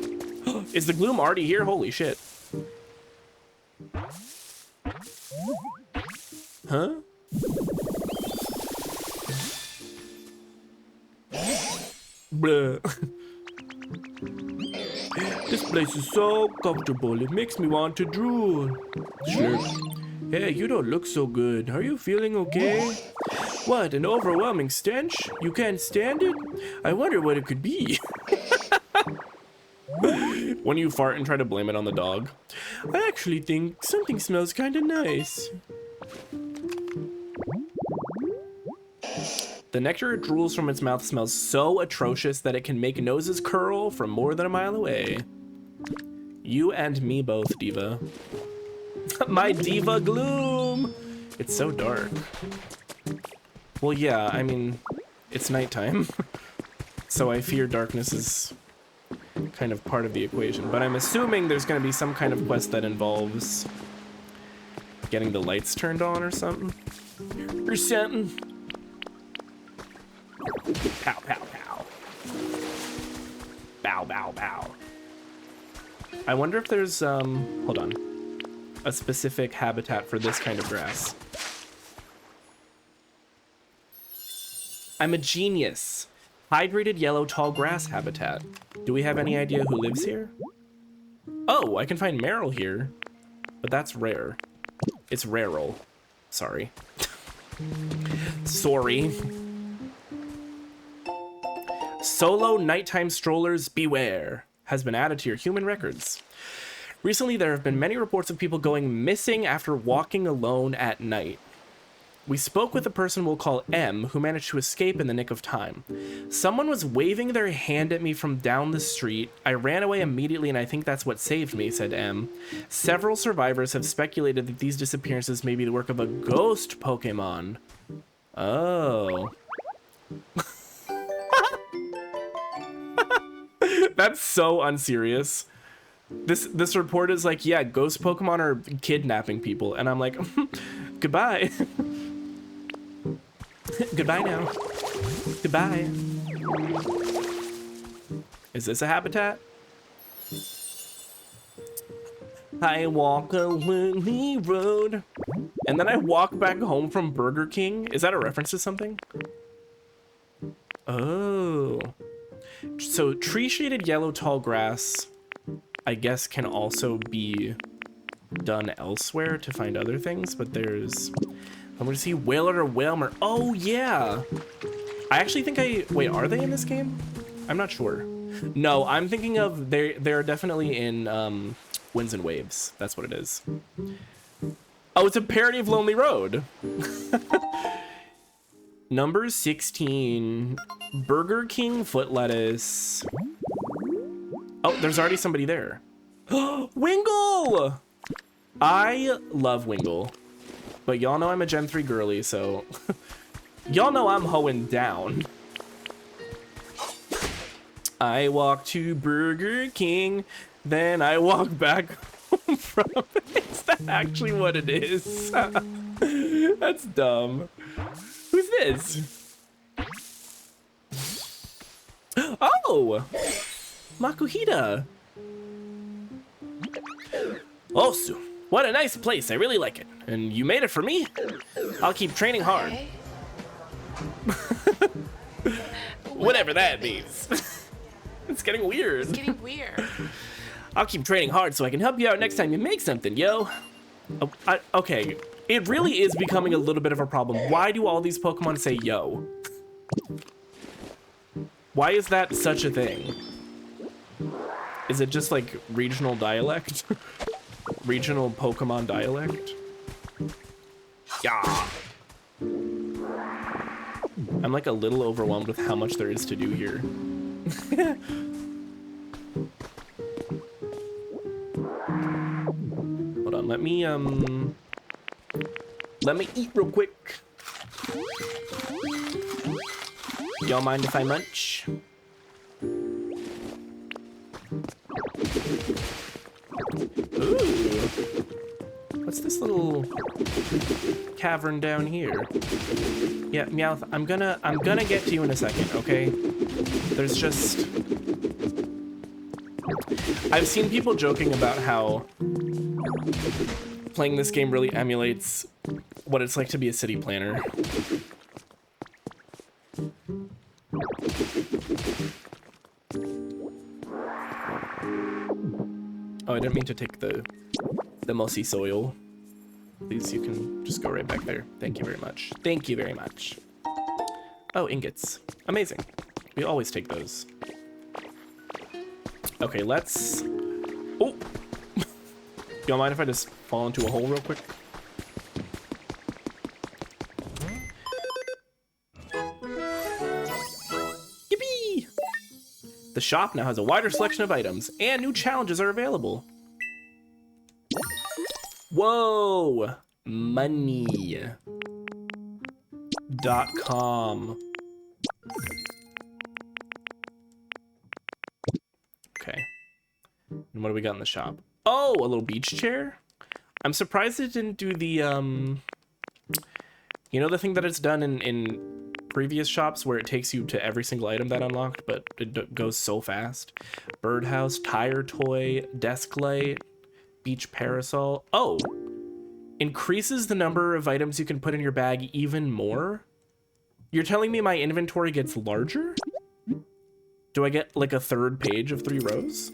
Is the gloom already here? Holy shit. Huh? Bruh. This place is so comfortable, it makes me want to drool. Slurp. Hey, you don't look so good. Are you feeling okay? What, an overwhelming stench? You can't stand it? I wonder what it could be. When you fart and try to blame it on the dog. I actually think something smells kind of nice. The nectar it drools from its mouth smells so atrocious that it can make noses curl from more than a mile away. You and me both, Diva. My Diva gloom! It's so dark. Well, yeah, I mean, it's nighttime. So I fear darkness is kind of part of the equation. But I'm assuming there's going to be some kind of quest that involves getting the lights turned on or something. Or something. Pow, pow, pow. Bow, bow, bow. I wonder if there's, hold on, a specific habitat for this kind of grass. I'm a genius. Hydrated yellow tall grass habitat. Do we have any idea who lives here? Oh, I can find Meryl here, but that's rare. It's rareal. Sorry. Sorry. Solo nighttime strollers beware has been added to your human records. Recently, there have been many reports of people going missing after walking alone at night. We spoke with a person we'll call M, who managed to escape in the nick of time. Someone was waving their hand at me from down the street. I ran away immediately, and I think that's what saved me, said M. Several survivors have speculated that these disappearances may be the work of a ghost Pokemon. Oh. That's so unserious. This report is like, yeah, ghost Pokemon are kidnapping people, and I'm like, goodbye. Goodbye now. Goodbye. Is this a habitat? I walk a lonely road, and then I walk back home from Burger King. Is that a reference to something? Oh. So tree-shaded yellow tall grass, I guess, can also be done elsewhere to find other things, but there's... I'm gonna see Whaler or Whalmer. Oh, yeah! I actually think wait, are they in this game? I'm not sure. No, I'm thinking of... They're definitely in Winds and Waves. That's what it is. Oh, it's a parody of Lonely Road. Number 16. Burger King foot lettuce. Oh, there's already somebody there. Wingle! I love Wingle. But y'all know I'm a Gen 3 girly, so... y'all know I'm hoeing down. I walk to Burger King, then I walk back home from it. Is that actually what it is? That's dumb. Who's this? Oh! Makuhita. Osu, what a nice place. I really like it. And you made it for me? I'll keep training hard. Okay. Whatever that means. It's getting weird. It's getting weird. I'll keep training hard so I can help you out next time you make something, yo. Oh, okay, it really is becoming a little bit of a problem. Why do all these Pokemon say yo? Why is that such a thing? Is it just like regional dialect? Regional Pokemon dialect? Yeah. I'm like a little overwhelmed with how much there is to do here. Hold on, let me eat real quick. Y'all mind if I munch? Ooh. What's this little cavern down here? Yeah, Meowth, I'm gonna get to you in a second, okay? There's just... I've seen people joking about how playing this game really emulates what it's like to be a city planner. Oh, I didn't mean to take the mossy soil. Please, you can just go right back there. Thank you very much. Thank you very much. Oh, ingots. Amazing. We always take those. Okay, let's... Oh! Y'all mind if I just fall into a hole real quick? Yippee! The shop now has a wider selection of items, and new challenges are available. Whoa! Money.com. Okay. And what do we got in the shop? Oh, a little beach chair? I'm surprised it didn't do the, you know the thing that it's done in previous shops where it takes you to every single item that unlocked, but it goes so fast? Birdhouse, tire toy, desk light, beach parasol. Oh! Increases the number of items you can put in your bag even more? You're telling me my inventory gets larger? Do I get like a third page of 3 rows?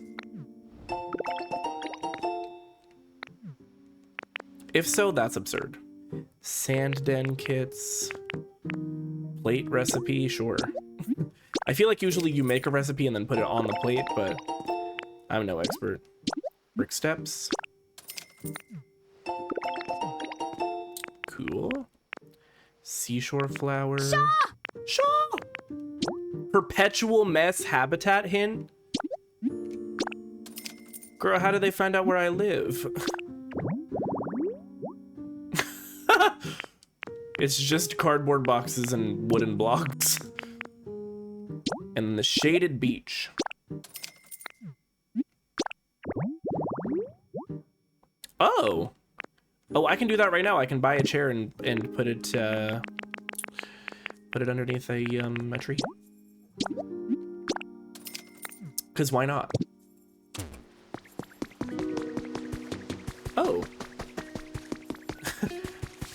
If so, that's absurd. Sand den kits. Plate recipe, sure. I feel like usually you make a recipe and then put it on the plate, but I'm no expert. Brick steps. Cool. Seashore flower. Shaw! Perpetual mess habitat hint? Girl, how did they find out where I live? It's just cardboard boxes and wooden blocks. And the shaded beach. Oh! Oh, I can do that right now. I can buy a chair and put it underneath a tree. 'Cause why not? Oh.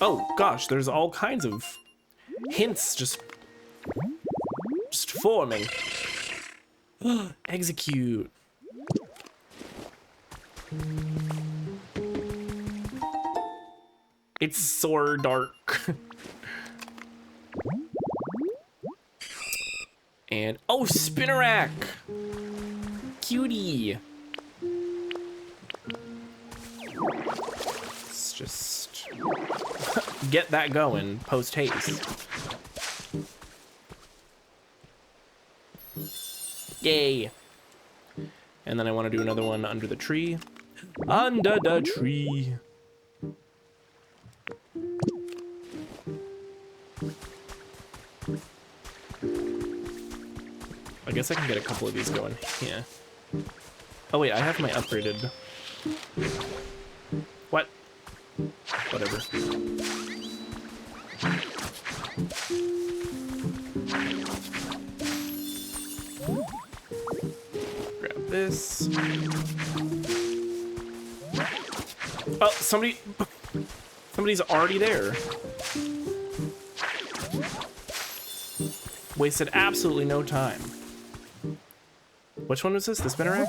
Oh gosh, there's all kinds of hints just forming. Execute. It's so dark. And oh, Spinnerack! Cutie. Let's just get that going post haste. Yay! And then I want to do another one under the tree. Under the tree. I guess I can get a couple of these going. Yeah. Oh wait, I have my upgraded. What? Whatever. Grab this. Oh, somebody's already there. Wasted absolutely no time. Which one was this? The spinner rack?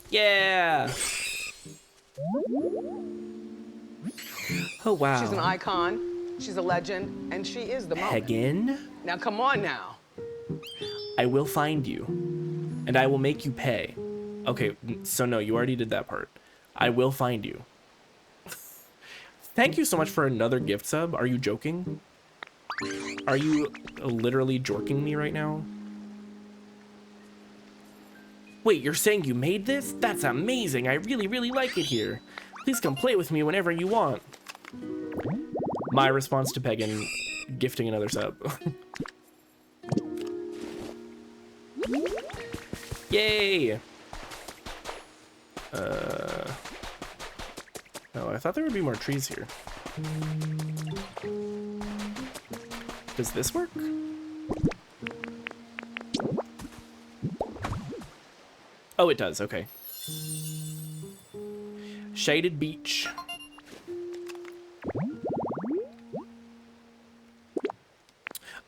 Yeah. Oh, wow. She's an icon, she's a legend, and she is the moment. Again? Now, come on now. I will find you, and I will make you pay. Okay, so no, you already did that part. I will find you. Thank you so much for another gift sub. Are you joking? Are you literally jorking me right now? Wait, you're saying you made this? That's amazing. I really, really like it here. Please come play with me whenever you want. My response to Pagan gifting another sub. Yay! Oh, I thought there would be more trees here. Does this work? Oh, it does, okay. Shaded beach.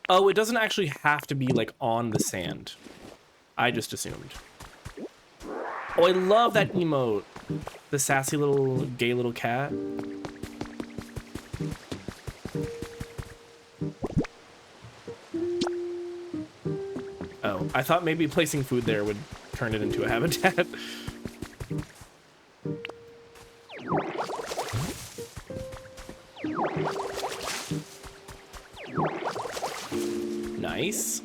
Oh, it doesn't actually have to be like on the sand. I just assumed. Oh, I love that emote. The sassy little, gay little cat. Oh, I thought maybe placing food there would turn it into a habitat. Nice.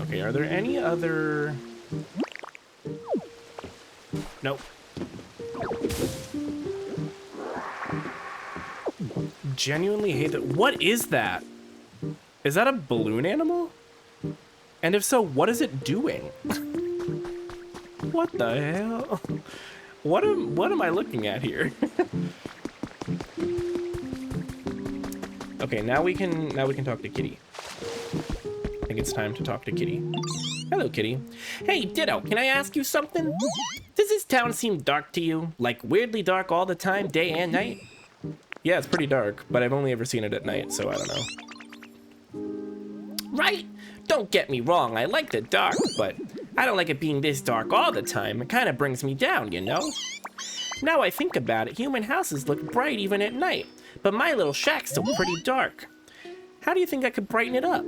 Okay, are there any other... Nope. Genuinely hate that. What is that? Is that a balloon animal? And if so, what is it doing? What the hell? What am I looking at here? Okay, now we can talk to Kitty. I think it's time to talk to Kitty. Hello, Kitty. Hey, Ditto, can I ask you something? Does this town seem dark to you? Like weirdly dark all the time, day and night? Yeah, it's pretty dark, but I've only ever seen it at night, so I don't know. Right? Don't get me wrong, I like the dark, but I don't like it being this dark all the time. It kind of brings me down, you know? Now I think about it, human houses look bright even at night, but my little shack's still pretty dark. How do you think I could brighten it up?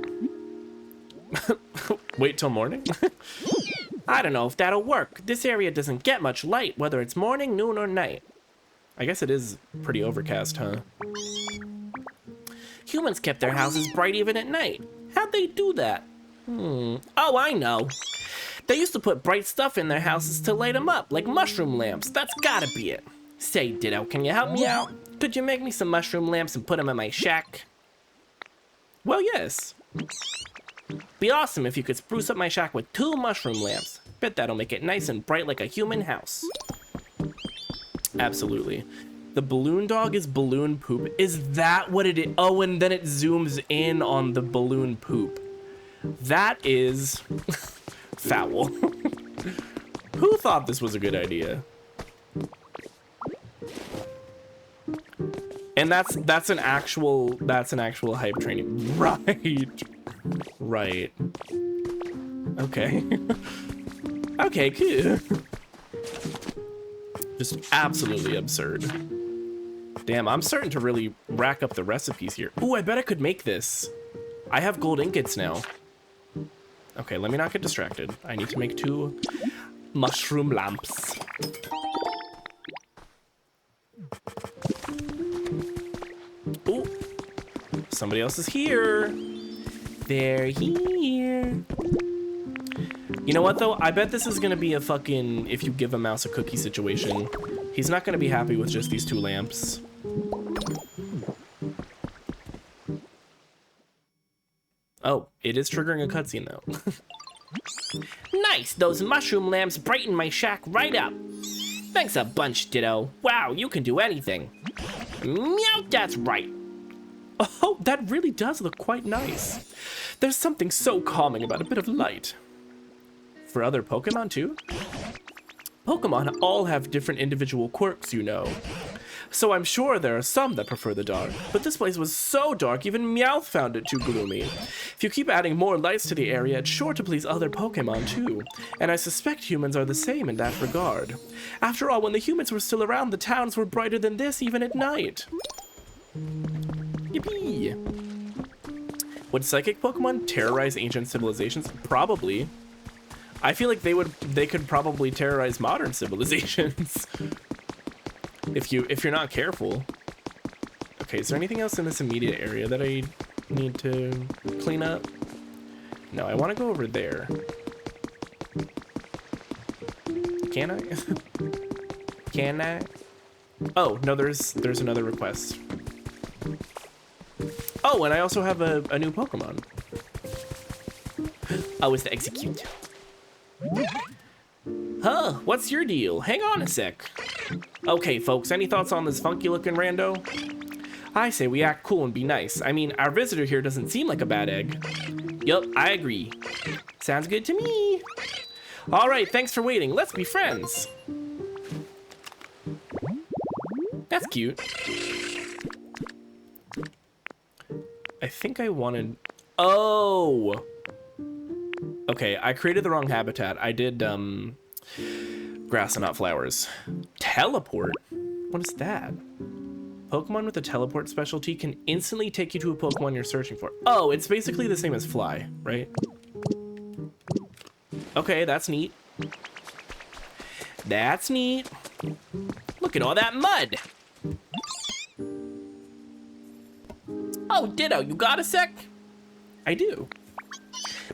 Wait till morning? I don't know if that'll work. This area doesn't get much light, whether it's morning, noon, or night. I guess it is pretty overcast, huh? Humans kept their houses bright even at night. How'd they do that? Oh, I know. They used to put bright stuff in their houses to light them up, like mushroom lamps. That's gotta be it. Say, Ditto, can you help me out? Could you make me some mushroom lamps and put them in my shack? Well, yes. Be awesome if you could spruce up my shack with 2 mushroom lamps. Bet that'll make it nice and bright like a human house. Absolutely. The balloon dog is balloon poop. Is that what it is? Oh, and then it zooms in on the balloon poop. That is foul. Who thought this was a good idea? And that's an actual hype training. Right. Right. Okay. Okay, cool. Just absolutely absurd. Damn, I'm starting to really rack up the recipes here. Ooh, I bet I could make this. I have gold ingots now. Okay, let me not get distracted. I need to make 2 mushroom lamps. Ooh, somebody else is here. They're here. You know what, though? I bet this is gonna be a fucking if you give a mouse a cookie situation. He's not gonna be happy with just these 2 lamps. Oh, it is triggering a cutscene, though. Nice! Those mushroom lamps brighten my shack right up. Thanks a bunch, Ditto. Wow, you can do anything. Meow, that's right. Oh, that really does look quite nice. There's something so calming about a bit of light. For other Pokemon, too? Pokemon all have different individual quirks, you know. So I'm sure there are some that prefer the dark, but this place was so dark even Meowth found it too gloomy. If you keep adding more lights to the area, it's sure to please other Pokemon too, and I suspect humans are the same in that regard. After all, when the humans were still around, the towns were brighter than this even at night. Yippee! Would psychic Pokemon terrorize ancient civilizations? Probably. I feel like they could probably terrorize modern civilizations. If you're not careful. Okay, is there anything else in this immediate area that I need to clean up? No, I want to go over there. Can I? Can I? Oh, no, there's another request. Oh, and I also have a new Pokemon. Oh, it's to execute. Huh, what's your deal? Hang on a sec. Okay, folks, any thoughts on this funky-looking rando? I say we act cool and be nice. I mean, our visitor here doesn't seem like a bad egg. Yup, I agree. Sounds good to me. All right, thanks for waiting. Let's be friends. That's cute. I think I wanted... Oh! Okay, I created the wrong habitat. I did, grass and not flowers. Teleport? What is that? Pokemon with a teleport specialty can instantly take you to a Pokemon you're searching for. Oh, it's basically the same as fly, right? Okay, that's neat. That's neat. Look at all that mud. Oh, Ditto, you got a sec? I do.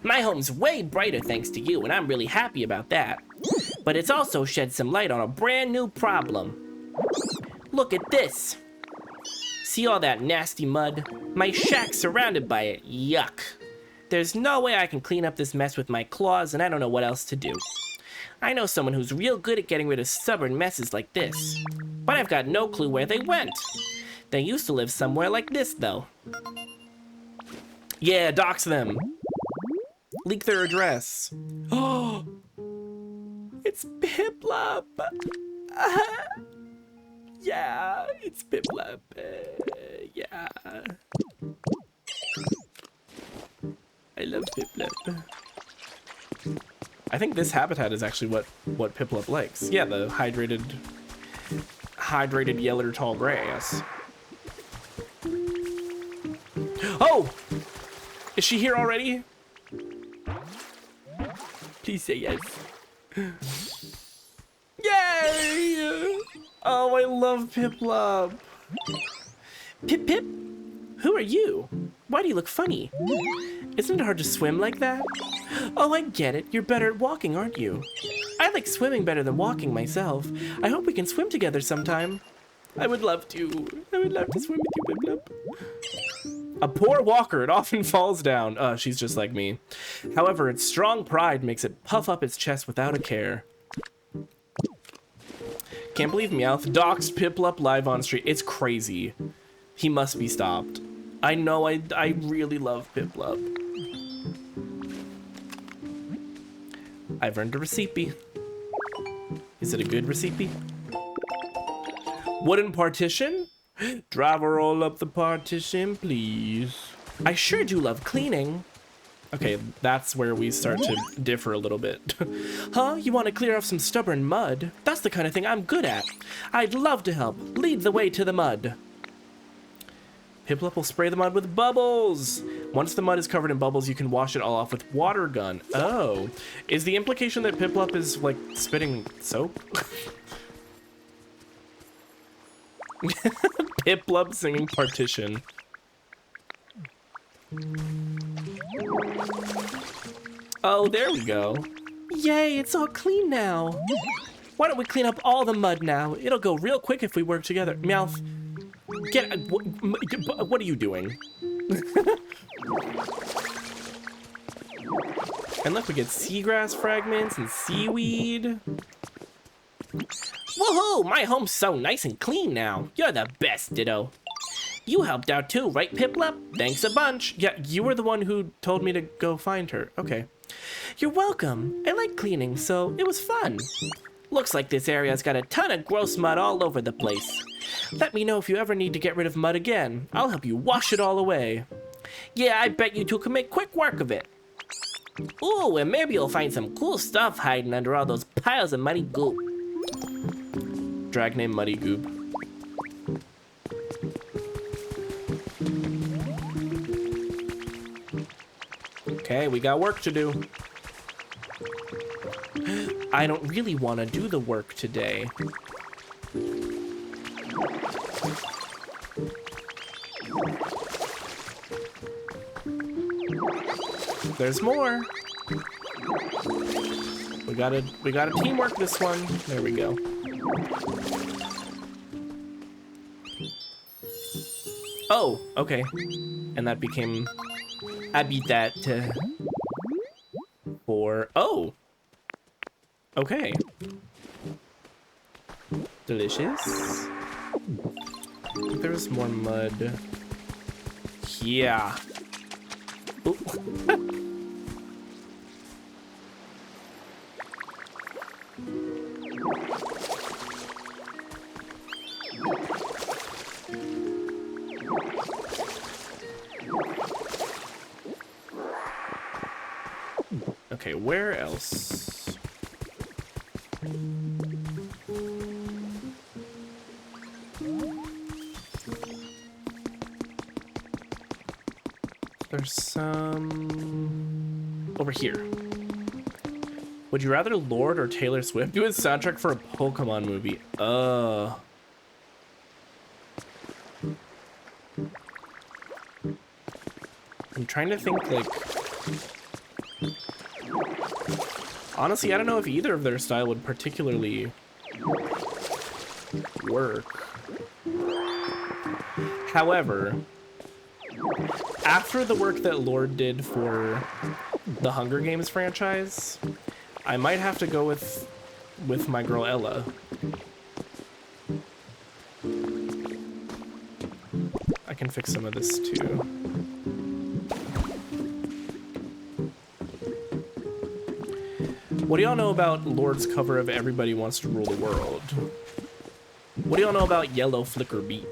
My home's way brighter thanks to you, and I'm really happy about that. But it's also shed some light on a brand new problem. Look at this. See all that nasty mud? My shack's surrounded by it. Yuck. There's no way I can clean up this mess with my claws, and I don't know what else to do. I know someone who's real good at getting rid of stubborn messes like this, but I've got no clue where they went. They used to live somewhere like this, though. Yeah, dox them. Leak their address. Oh, it's Piplup. Yeah, it's Piplup. Yeah. I love Piplup. I think this habitat is actually what Piplup likes. Yeah, the hydrated yeller tall grass. Oh! Is she here already? Please say yes. Yay! Oh, I love Piplup. Pip, who are you? Why do you look funny? Isn't it hard to swim like that? Oh, I get it. You're better at walking, aren't you? I like swimming better than walking myself. I hope we can swim together sometime. I would love to. I would love to swim with you, Piplup. A poor walker, it often falls down. She's just like me. However, its strong pride makes it puff up its chest without a care. Can't believe Meowth doxed Piplup live on stream. It's crazy. He must be stopped. I know, I really love Piplup. I've earned a receipt. Is it a good receipt? Wooden partition? Driver, roll up the partition, please. I sure do love cleaning. Okay, that's where we start to differ a little bit. Huh? You want to clear off some stubborn mud? That's the kind of thing I'm good at. I'd love to help. Lead the way to the mud. Piplup will spray the mud with bubbles. Once the mud is covered in bubbles, you can wash it all off with water gun. Oh. Is the implication that Piplup is, like, spitting soap? Piplup singing partition. Oh, there we go. Yay, it's all clean now. Why don't we clean up all the mud now? It'll go real quick if we work together. Meowth, what are you doing? And look, we get seagrass fragments and seaweed. Whoa, Woohoo! My home's so nice and clean now. You're the best, Ditto. You helped out too, right, Piplup? Thanks a bunch. Yeah, you were the one who told me to go find her. Okay. You're welcome. I like cleaning, so it was fun. Looks like this area's got a ton of gross mud all over the place. Let me know if you ever need to get rid of mud again. I'll help you wash it all away. Yeah, I bet you two can make quick work of it. Ooh, and maybe you'll find some cool stuff hiding under all those piles of muddy goop. Drag name Muddy Goop. Okay, we got work to do. I don't really want to do the work today. There's more. We gotta teamwork this one. There we go. Oh, okay. And that became habitat for, oh. Okay. Delicious. There's more mud. Yeah. Ooh. Okay, where else? There's some over here. Would you rather Lord or Taylor Swift do a soundtrack for a Pokemon movie? I'm trying to think, like, honestly, I don't know if either of their style would particularly work. However, after the work that Lord did for the Hunger Games franchise, I might have to go with my girl Ella. I can fix some of this too. What do y'all know about Lord's cover of Everybody Wants to Rule the World? What do y'all know about Yellow Flicker Beat?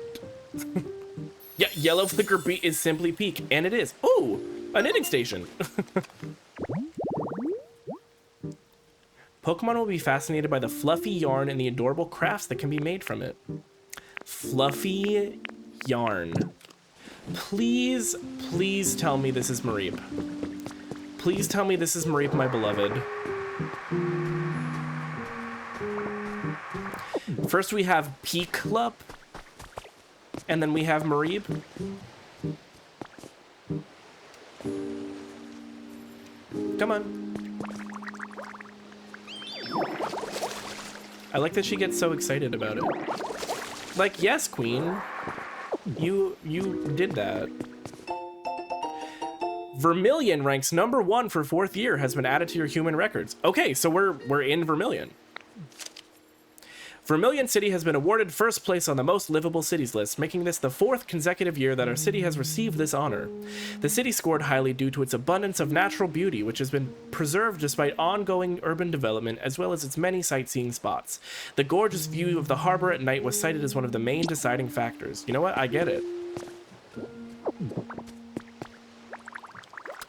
Yeah, Yellow Flicker Beat is simply peak, and it is. Ooh, a knitting station. Pokemon will be fascinated by the fluffy yarn and the adorable crafts that can be made from it. Fluffy yarn. Please, please tell me this is Mareep. Please tell me this is Mareep, my beloved. First we have Peeklup, and then we have Mareep. Come on. I like that she gets so excited about it. Like, yes, queen. You did that. Vermilion ranks #1 for 4th year, has been added to your human records. Okay, so we're in Vermilion. Vermilion City has been awarded 1st place on the most livable cities list, making this the 4th consecutive year that our city has received this honor. The city scored highly due to its abundance of natural beauty, which has been preserved despite ongoing urban development, as well as its many sightseeing spots. The gorgeous view of the harbor at night was cited as one of the main deciding factors. You know what? I get it.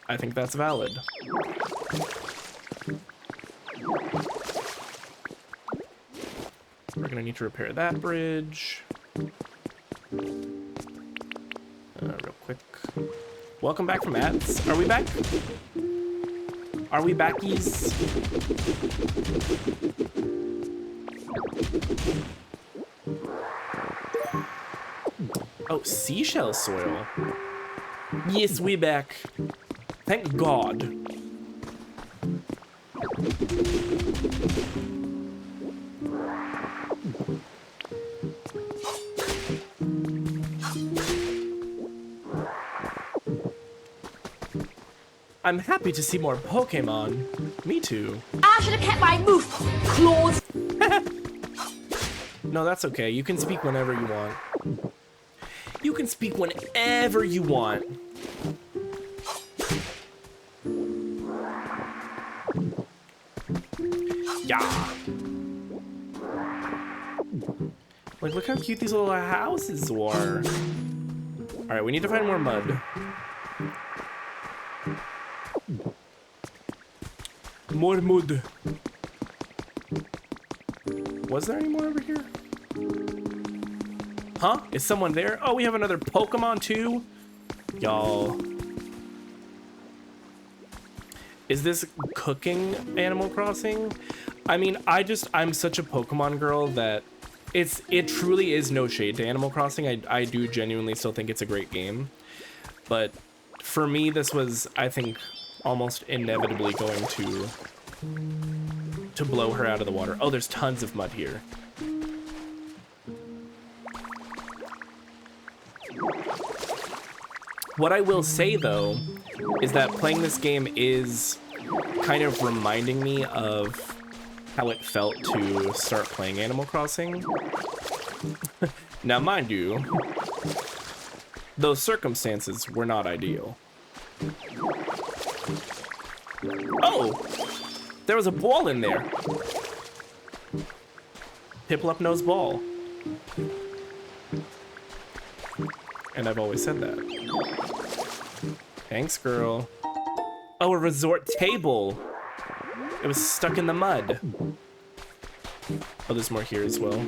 I think that's valid. We're gonna need to repair that bridge. Real quick. Welcome back from ads. Are we back? Are we backies? Oh, seashell soil. Yes, we back. Thank God. I'm happy to see more Pokemon. Me too. I should have kept my mouth closed. No, that's okay. You can speak whenever you want. You can speak whenever you want. Yeah. Like, look how cute these little houses are. All right, we need to find more mud. More mud. Was there any more over here? Huh? Is someone there? Oh, we have another Pokemon too? Y'all. Is this cooking Animal Crossing? I mean, I'm such a Pokemon girl that it truly is no shade to Animal Crossing. I do genuinely still think it's a great game. But for me, this was, I think, almost inevitably going to blow her out of the water. Oh, there's tons of mud here. What I will say, though, is that playing this game is kind of reminding me of how it felt to start playing Animal Crossing. Now, mind you, those circumstances were not ideal. Oh! There was a ball in there. Piplup knows ball. And I've always said that. Thanks, girl. Oh, a resort table. It was stuck in the mud. Oh, there's more here as well.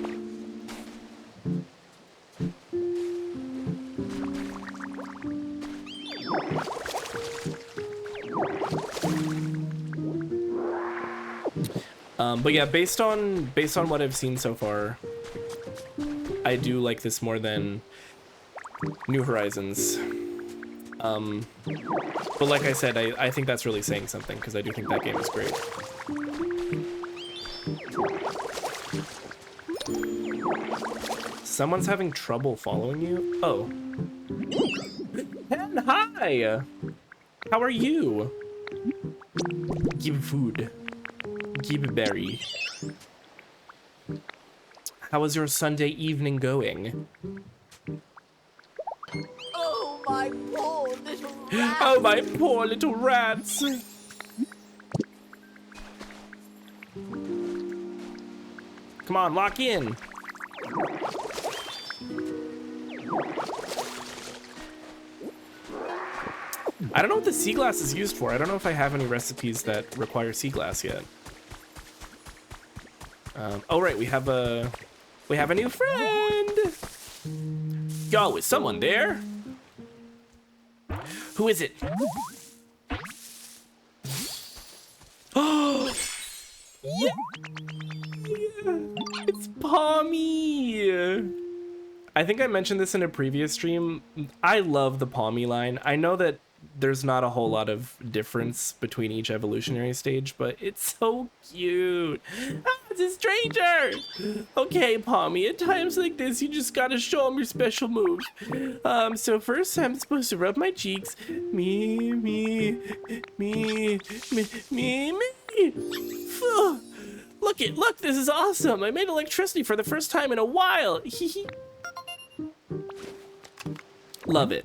But yeah, based on what I've seen so far, I do like this more than New Horizons. But like I said, I think that's really saying something, because I do think that game is great. Someone's having trouble following you? Oh. And hi! How are you? Give food. Give berry. How was your Sunday evening going? Oh, my poor little rat. Oh, my poor little rats! Come on, lock in. I don't know what the sea glass is used for. I don't know if I have any recipes that require sea glass yet. Oh right, we have a new friend. Yo, is someone there? Who is it? Oh, yeah, it's Palmy. I think I mentioned this in a previous stream. I love the Palmy line. I know that there's not a whole lot of difference between each evolutionary stage, but it's so cute. Ah, it's a stranger. Okay, Palmy, at times like this, you just gotta show them your special move. So first I'm supposed to rub my cheeks. Me. Look, this is awesome. I made electricity for the first time in a while. Love it.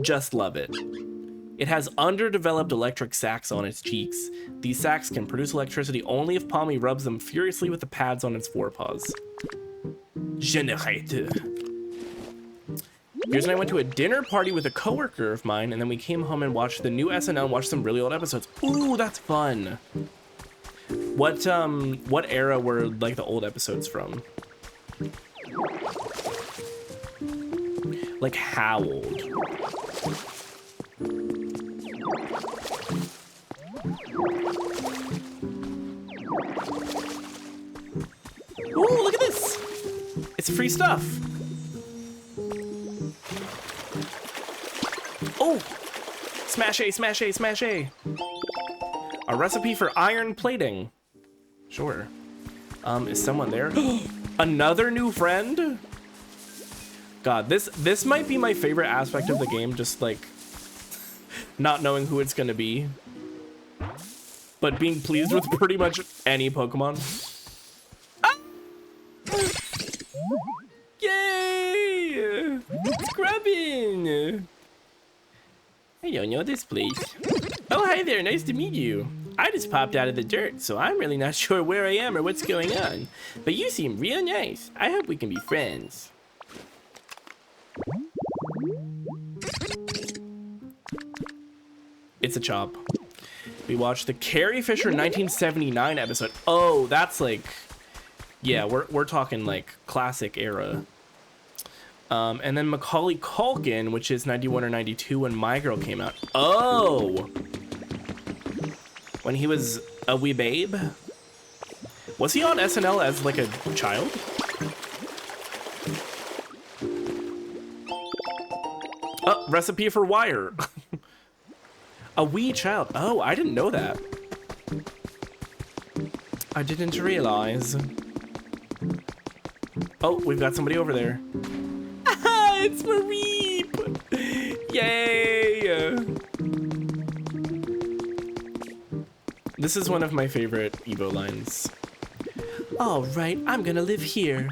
Just love it. It has underdeveloped electric sacs on its cheeks. These sacs can produce electricity only if Palmy rubs them furiously with the pads on its forepaws. Générate. Here's when I went to a dinner party with a coworker of mine, and then we came home and watched the new SNL and watched some really old episodes. Ooh, that's fun. What era were like the old episodes from? Like how old? Ooh, look at this! It's free stuff. Oh! Smash A, smash A, smash A. A recipe for iron plating. Sure. Is someone there? Another new friend? God, this might be my favorite aspect of the game, just like not knowing who it's gonna be, but being pleased with pretty much any Pokemon. Ah! Robin! I don't know this place. Oh, hi there, nice to meet you. I just popped out of the dirt, so I'm really not sure where I am or what's going on. But you seem real nice. I hope we can be friends. It's a chop. We watched the Carrie Fisher 1979 episode. Oh, that's like, yeah, we're talking like classic era. And then Macaulay Culkin, which is 91 or 92 when My Girl came out. Oh, when he was a wee babe. Was he on SNL as like a child? Recipe for Wire. A wee child. Oh, I didn't know that. I didn't realize. Oh, we've got somebody over there. It's Mareep! Yay! This is one of my favorite Evo lines. All right, I'm gonna live here.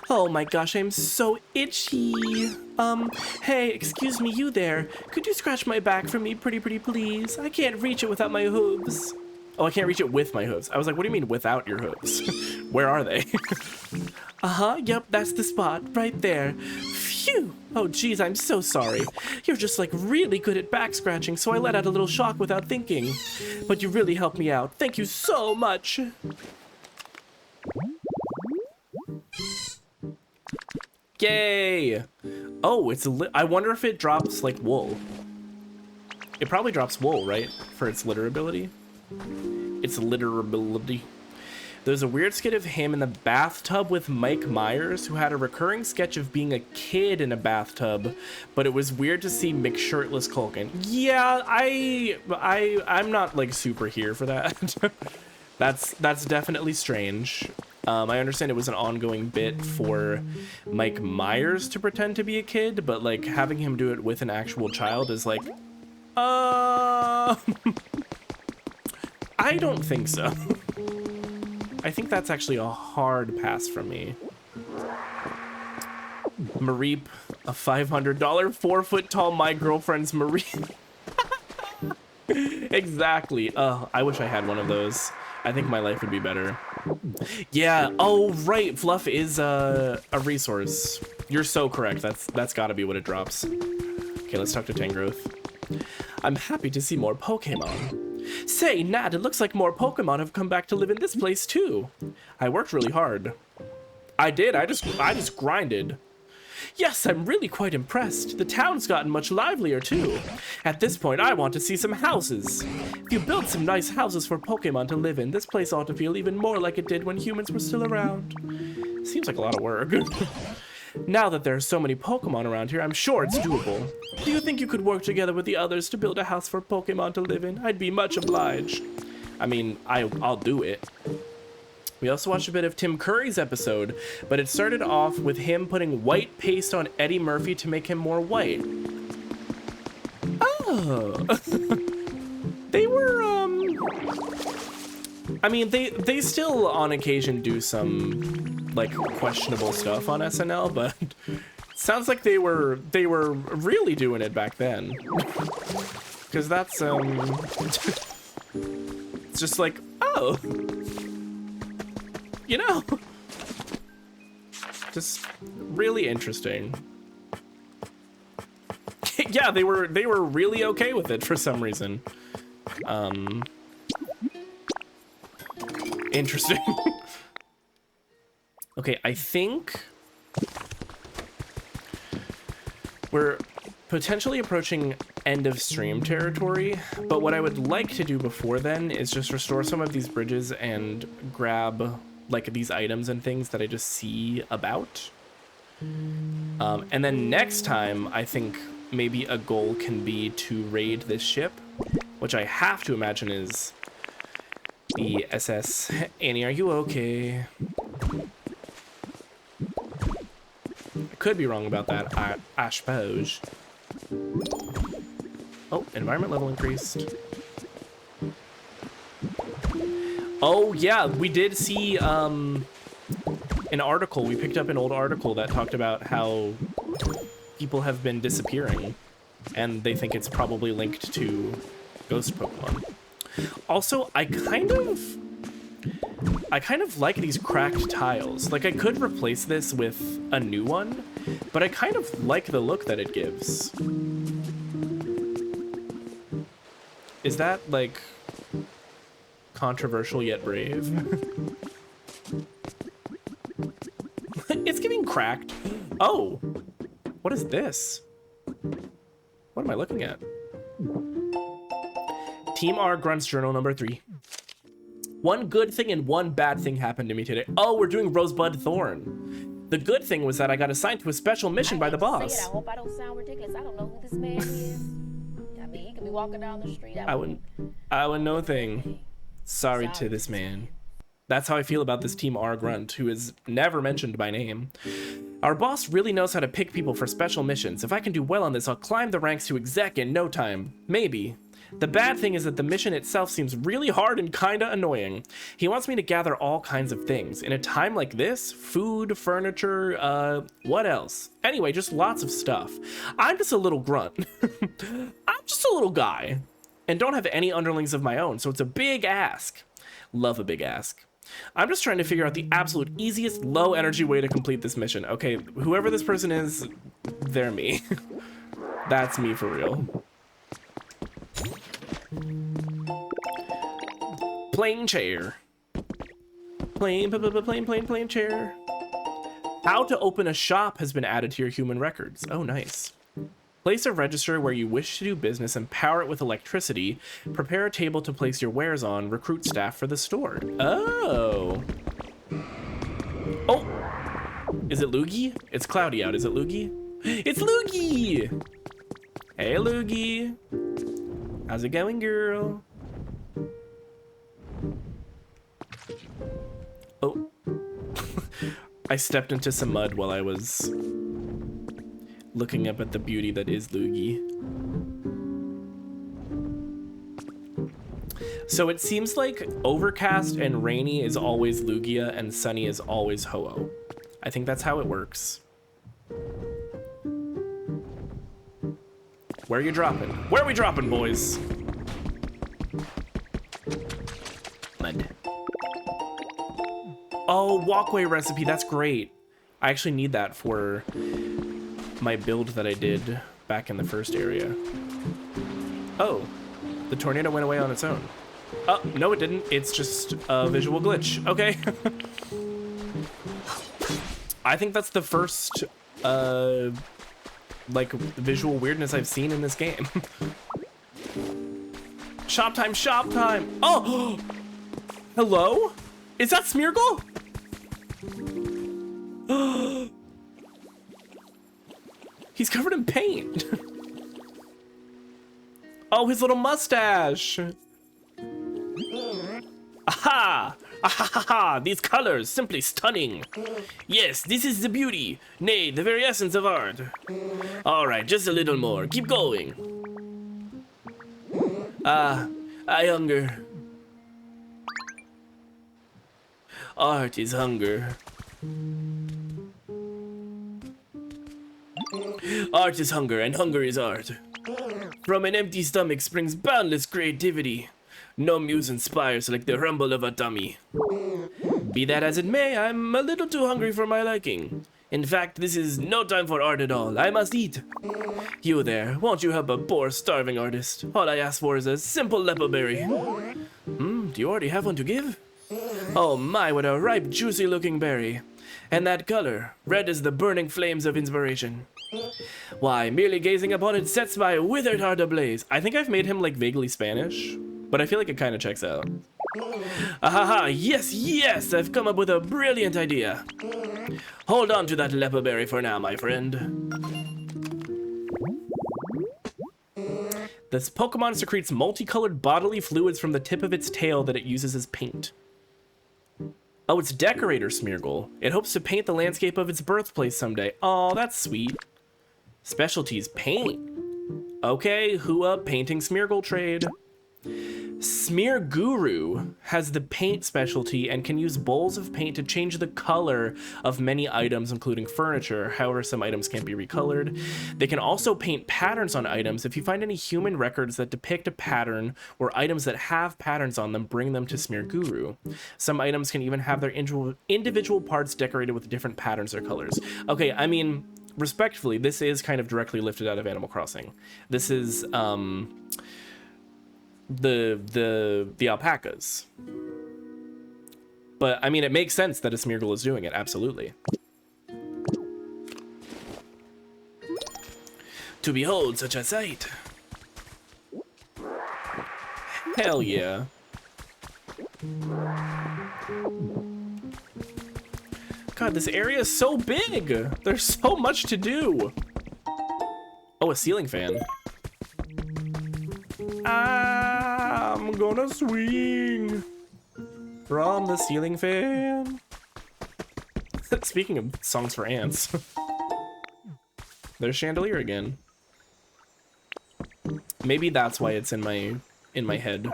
Oh my gosh, I'm so itchy. Hey, excuse me, you there. Could you scratch my back for me, pretty please? I can't reach it without my hooves. Oh, I can't reach it with my hooves. I was like, what do you mean without your hooves? Where are they? Yep, that's the spot, right there. Phew! Oh geez, I'm so sorry. You're just like really good at back scratching, so I let out a little shock without thinking. But you really helped me out. Thank you so much. Yay! Oh, I wonder if it drops like wool. It probably drops wool, right? For its litter ability. Its litter ability. There's a weird skit of him in the bathtub with Mike Myers, who had a recurring sketch of being a kid in a bathtub, but it was weird to see McShirtless Culkin. Yeah, I'm not like super here for that. That's definitely strange. I understand it was an ongoing bit for Mike Myers to pretend to be a kid, but like having him do it with an actual child is like, I don't think so. I think that's actually a hard pass from me. Mareep, a $500 4-foot-tall my girlfriend's Mareep. Exactly. I wish I had one of those. I think my life would be better. Yeah. Oh, right. Fluff is a resource. You're so correct. That's got to be what it drops. Okay, let's talk to Tangrowth. I'm happy to see more Pokemon. Say, Nat, it looks like more Pokemon have come back to live in this place too. I worked really hard. I did. I just grinded. Yes, I'm really quite impressed. The town's gotten much livelier too. At this point, I want to see some houses. If you build some nice houses for Pokemon to live in, this place ought to feel even more like it did when humans were still around. Seems like a lot of work. Now that there are so many Pokemon around here, I'm sure it's doable. Do you think you could work together with the others to build a house for Pokemon to live in? I'd be much obliged. I mean, I'll do it. We also watched a bit of Tim Curry's episode, but it started off with him putting white paste on Eddie Murphy to make him more white. Oh. They were, I mean, they still on occasion do some like questionable stuff on SNL, but it sounds like they were really doing it back then. Cause that's it's just like, oh, you know, just really interesting. Yeah, they were really okay with it for some reason. Interesting. Okay, I think we're potentially approaching end of stream territory, but what I would like to do before then is just restore some of these bridges and grab like these items and things that I just see about. And then next time, I think maybe a goal can be to raid this ship, which I have to imagine is the SS. Annie, are you okay? I could be wrong about that, I suppose. Oh, environment level increased. Oh yeah, we did see an article. We picked up an old article that talked about how people have been disappearing, and they think it's probably linked to ghost Pokemon. Also, I kind of like these cracked tiles. Like, I could replace this with a new one, but I kind of like the look that it gives. Is that, like, controversial yet brave? It's giving cracked. Oh, what is this? What am I looking at? Team R Grunts Journal number 3. One good thing and one bad thing happened to me today. Oh, we're doing Rosebud Thorn. The good thing was that I got assigned to a special mission by the boss. I hope I don't sound ridiculous. I don't know who this man is. I mean, he could be walking down the street. I wouldn't know a thing. Sorry to this man. That's how I feel about this Team R Grunt, who is never mentioned by name. Our boss really knows how to pick people for special missions. If I can do well on this, I'll climb the ranks to exec in no time. Maybe. The bad thing is that the mission itself seems really hard and kinda annoying. He wants me to gather all kinds of things. In a time like this, food, furniture, what else? Anyway, just lots of stuff. I'm just a little grunt. I'm just a little guy. And don't have any underlings of my own, so it's a big ask. Love a big ask. I'm just trying to figure out the absolute easiest low energy way to complete this mission. Okay, whoever this person is, they're me. That's me for real. Plain chair. Plain chair. How to open a shop has been added to your human records. Oh, nice. Place a register where you wish to do business and power it with electricity. Prepare a table to place your wares on. Recruit staff for the store. Oh. Oh. Is it Loogie? It's cloudy out. Is it Loogie? It's Loogie! Hey, Loogie. How's it going, girl? Oh. I stepped into some mud while I was looking up at the beauty that is Loogie. So it seems like overcast and rainy is always Lugia and sunny is always Ho-Oh. I think that's how it works. Where are you dropping? Where are we dropping, boys? Mud. Oh, walkway recipe, that's great. I actually need that for my build that I did back in the first area. Oh, the tornado went away on its own. Oh, no it didn't. It's just a visual glitch. Okay. I think that's the first, like, visual weirdness I've seen in this game. Shop time, shop time. Oh, hello? Is that Smeargle? He's covered in paint. Oh, his little mustache. Aha! Ahaha! These colors, simply stunning. Yes, this is the beauty, nay, the very essence of art. All right, just a little more. Keep going. I hunger. Art is hunger. Art is hunger, and hunger is art. From an empty stomach springs boundless creativity. No muse inspires like the rumble of a tummy. Be that as it may, I'm a little too hungry for my liking. In fact, this is no time for art at all. I must eat. You there, won't you help a poor starving artist? All I ask for is a simple lepo berry. Do you already have one to give? Oh my, what a ripe, juicy looking berry. And that color, red as the burning flames of inspiration. Why, merely gazing upon it sets my withered heart ablaze. I think I've made him like vaguely Spanish, but I feel like it kind of checks out. Ahaha, yes, yes, I've come up with a brilliant idea. Hold on to that lepo berry for now, my friend. This Pokemon secretes multicolored bodily fluids from the tip of its tail that it uses as paint. Oh, it's Decorator Smeargle. It hopes to paint the landscape of its birthplace someday. Oh, that's sweet. Specialties, paint. Okay, who up? Painting Smeargle trade. Smear Guru has the paint specialty and can use bowls of paint to change the color of many items, including furniture. However, some items can't be recolored. They can also paint patterns on items. If you find any human records that depict a pattern or items that have patterns on them, bring them to Smear Guru. Some items can even have their individual parts decorated with different patterns or colors. Okay, I mean, respectfully, this is kind of directly lifted out of Animal Crossing. This is, the alpacas. But I mean, it makes sense that a Smeargle is doing it, absolutely. To behold such a sight. Hell yeah. God, this area is so big. There's so much to do. Oh, a ceiling fan. I'm gonna swing from the ceiling fan. Speaking of songs for ants, there's Chandelier again. Maybe that's why it's in my head.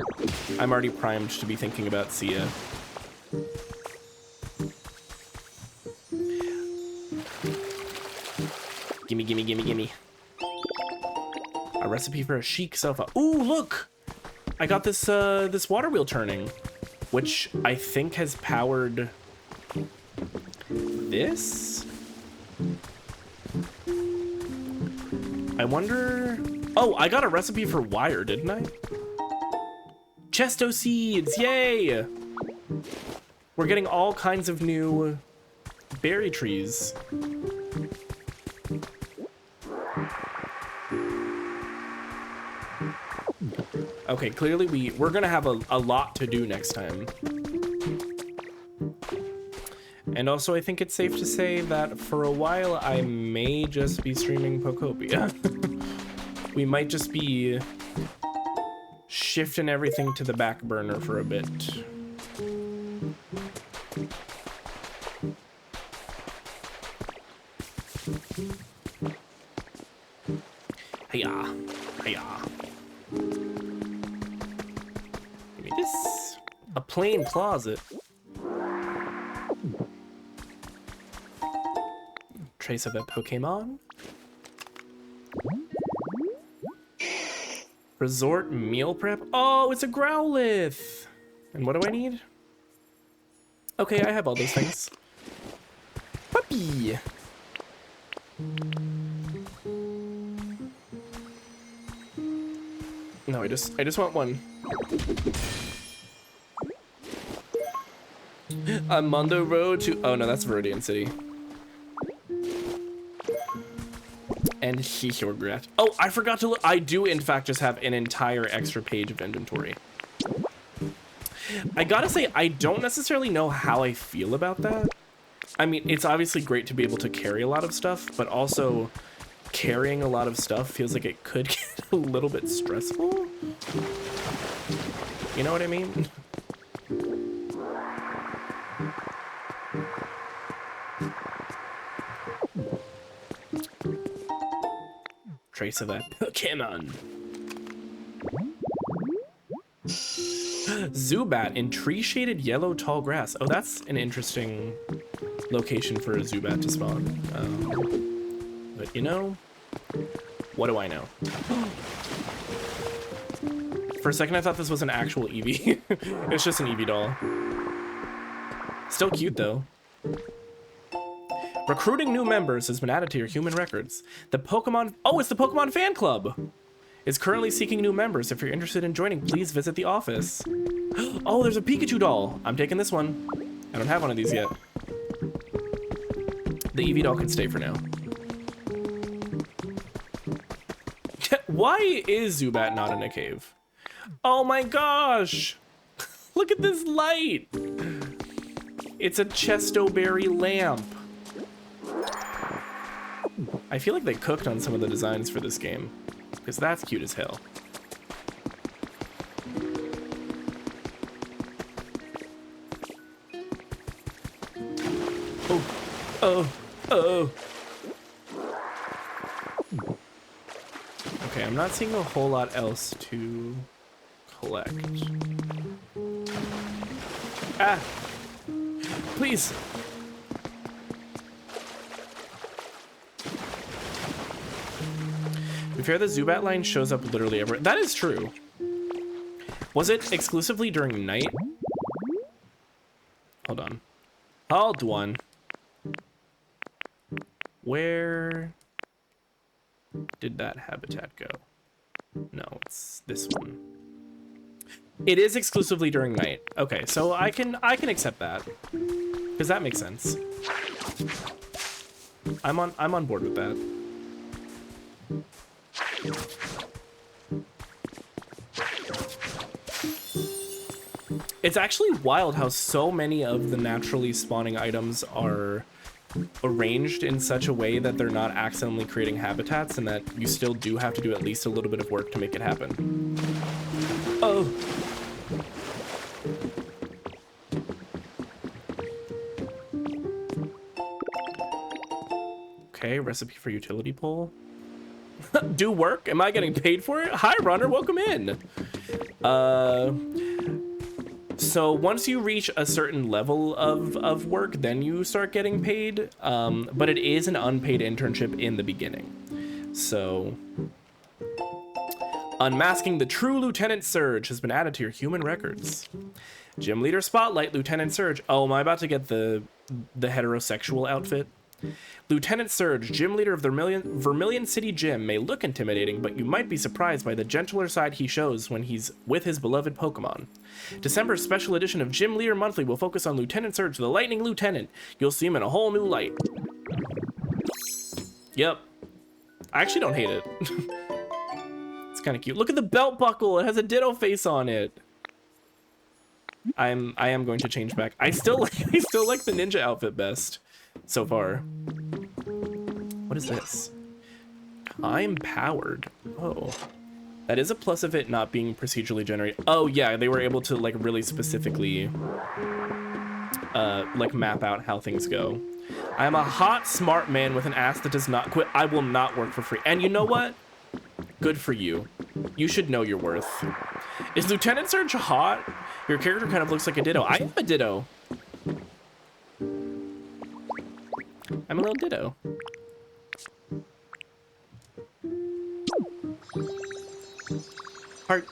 I'm already primed to be thinking about Sia. Gimme, gimme, gimme, gimme. A recipe for a chic sofa. Ooh, look! I got this this water wheel turning, which I think has powered this. I wonder. Oh, I got a recipe for wire, didn't I? Chesto seeds, yay! We're getting all kinds of new berry trees. Okay, clearly we're gonna have a lot to do next time. And also, I think it's safe to say that for a while, I may just be streaming Pokopia. We might just be shifting everything to the back burner for a bit. Hiya, hiya. Give me this. A plain closet. Trace of a Pokemon. Resort meal prep. Oh, it's a Growlithe. And what do I need? Okay, I have all those things. Puppy. No, I just want one. I'm on the road to. Oh no, that's Viridian City. And he regret. Oh, I forgot to look. I do, in fact, just have an entire extra page of inventory. I gotta say, I don't necessarily know how I feel about that. I mean, it's obviously great to be able to carry a lot of stuff, but also carrying a lot of stuff feels like it could get a little bit stressful. You know what I mean? Trace of that Pokemon. Zubat in tree-shaded yellow tall grass. Oh, that's an interesting location for a Zubat to spawn. But you know, what do I know? For a second, I thought this was an actual Eevee. It's just an Eevee doll. Still cute, though. Recruiting new members has been added to your human records. The Pokemon... Oh, it's the Pokemon Fan Club! Is currently seeking new members. If you're interested in joining, please visit the office. Oh, there's a Pikachu doll. I'm taking this one. I don't have one of these yet. The Eevee doll can stay for now. Why is Zubat not in a cave? Oh my gosh! Look at this light! It's a Chesto Berry lamp. I feel like they cooked on some of the designs for this game, because that's cute as hell. Oh. Okay, I'm not seeing a whole lot else to collect. Ah! Please! To be fair, the Zubat line shows up literally everywhere. That is true. Was it exclusively during night? Hold on. Hold on. Where did that habitat go? No, it's this one. It is exclusively during night. Okay, so I can accept that, because that makes sense. I'm on board with that. It's actually wild how so many of the naturally spawning items are arranged in such a way that they're not accidentally creating habitats, and that you still do have to do at least a little bit of work to make it happen. Oh. Okay, recipe for utility pole. Do work? Am I getting paid for it? Hi, runner, welcome in. So once you reach a certain level of work, then you start getting paid. But it is an unpaid internship in the beginning. So unmasking the true Lieutenant Surge has been added to your human records. Gym leader spotlight, Lieutenant Surge. Oh, am I about to get the heterosexual outfit? Lieutenant Surge, gym leader of the Vermilion City Gym, may look intimidating, but you might be surprised by the gentler side he shows when he's with his beloved Pokemon. December's special edition of Gym Leader Monthly will focus on Lieutenant Surge, the Lightning Lieutenant. You'll see him in a whole new light. Yep. I actually don't hate it. It's kind of cute. Look at the belt buckle. It has a Ditto face on it. I am going to change back. I still like the ninja outfit best so far. What is this? Time powered. Oh, that is a plus of it not being procedurally generated. Oh yeah, they were able to like really specifically like map out how things go. I am a hot, smart man with an ass that does not quit. I will not work for free. And you know what? Good for you. You should know your worth. Is Lieutenant Surge hot? Your character kind of looks like a Ditto. I am a Ditto. I'm a little Ditto. Heart.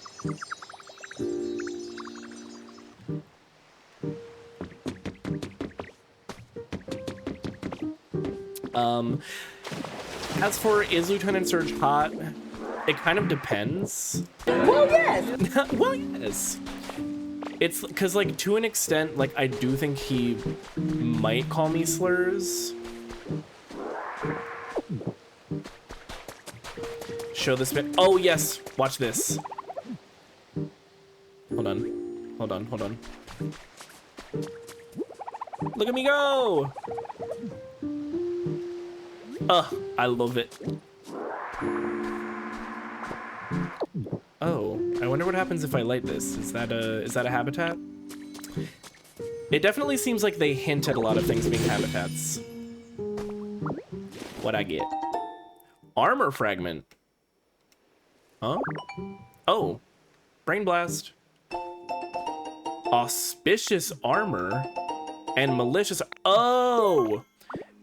As for is Lieutenant Surge hot, it kind of depends. Well, yes. Well, yes. It's because, like, to an extent, like, I do think he might call me slurs. Show this bit. Oh, yes. Watch this. Hold on. Hold on. Hold on. Look at me go. I love it. Oh, I wonder what happens if I light this. Is that a habitat? It definitely seems like they hint at a lot of things being habitats. What'd I get? Armor fragment. Huh? Oh, brain blast. Auspicious armor and malicious. Oh,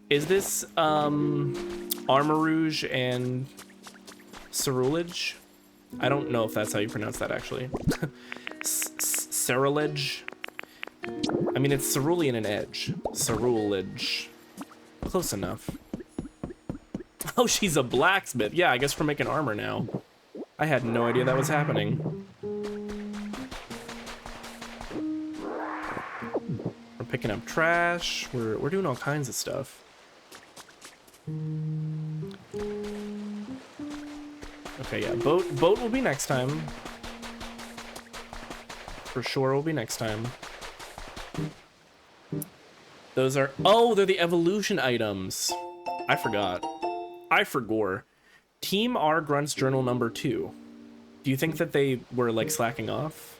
is this Armor Rouge and Cerulege? I don't know if that's how you pronounce that actually. Cerulege. I mean, it's cerulean and edge. Cerulege. Close enough. Oh, she's a blacksmith. Yeah, I guess we're making armor now. I had no idea that was happening. We're picking up trash. We're doing all kinds of stuff. Okay, yeah, boat will be next time. For sure will be next time. Those are, oh, they're the evolution items. I forgot. I forgot. Team R Grunts Journal number 2. Do you think that they were like slacking off?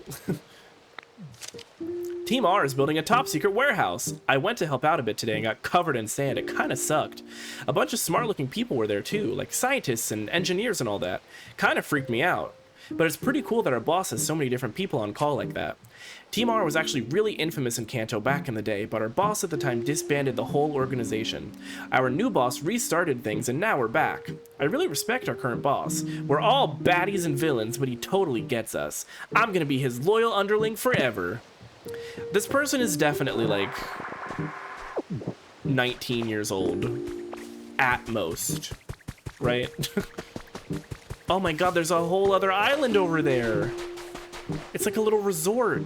Team R is building a top secret warehouse. I went to help out a bit today and got covered in sand. It kind of sucked. A bunch of smart looking people were there too, like scientists and engineers and all that. Kind of freaked me out. but it's pretty cool that our boss has so many different people on call like that. Team R was actually really infamous in Kanto back in the day, but our boss at the time disbanded the whole organization. Our new boss restarted things, and now we're back. I really respect our current boss. We're all baddies and villains, but he totally gets us. I'm gonna be his loyal underling forever. This person is definitely like 19 years old, at most, right? Oh my god, there's a whole other island over there. It's like a little resort.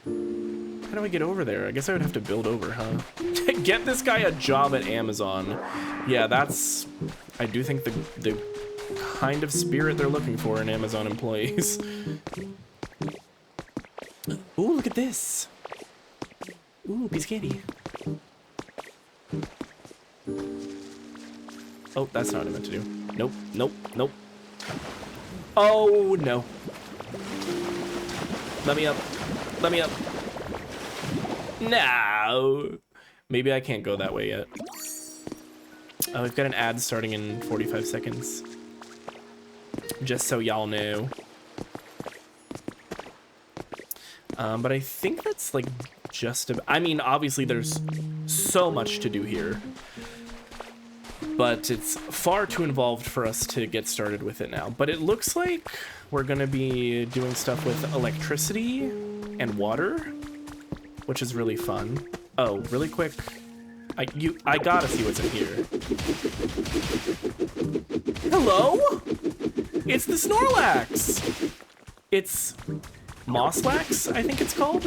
How do I get over there? I guess I would have to build over, huh? Get this guy a job at Amazon. Yeah, that's... I do think the kind of spirit they're looking for in Amazon employees. Ooh, look at this. Ooh, piece of candy. Oh, that's not what I meant to do. Nope, nope, nope. Oh, no. Let me up. Let me up. No. Maybe I can't go that way yet. Oh, we've got an ad starting in 45 seconds. Just so y'all know. But I think that's like just a... I mean, obviously there's so much to do here. But it's far too involved for us to get started with it now. But it looks like we're gonna be doing stuff with electricity and water, which is really fun. Oh, really quick. I gotta see what's in here. Hello? It's the Snorlax! It's Mosslax, I think it's called.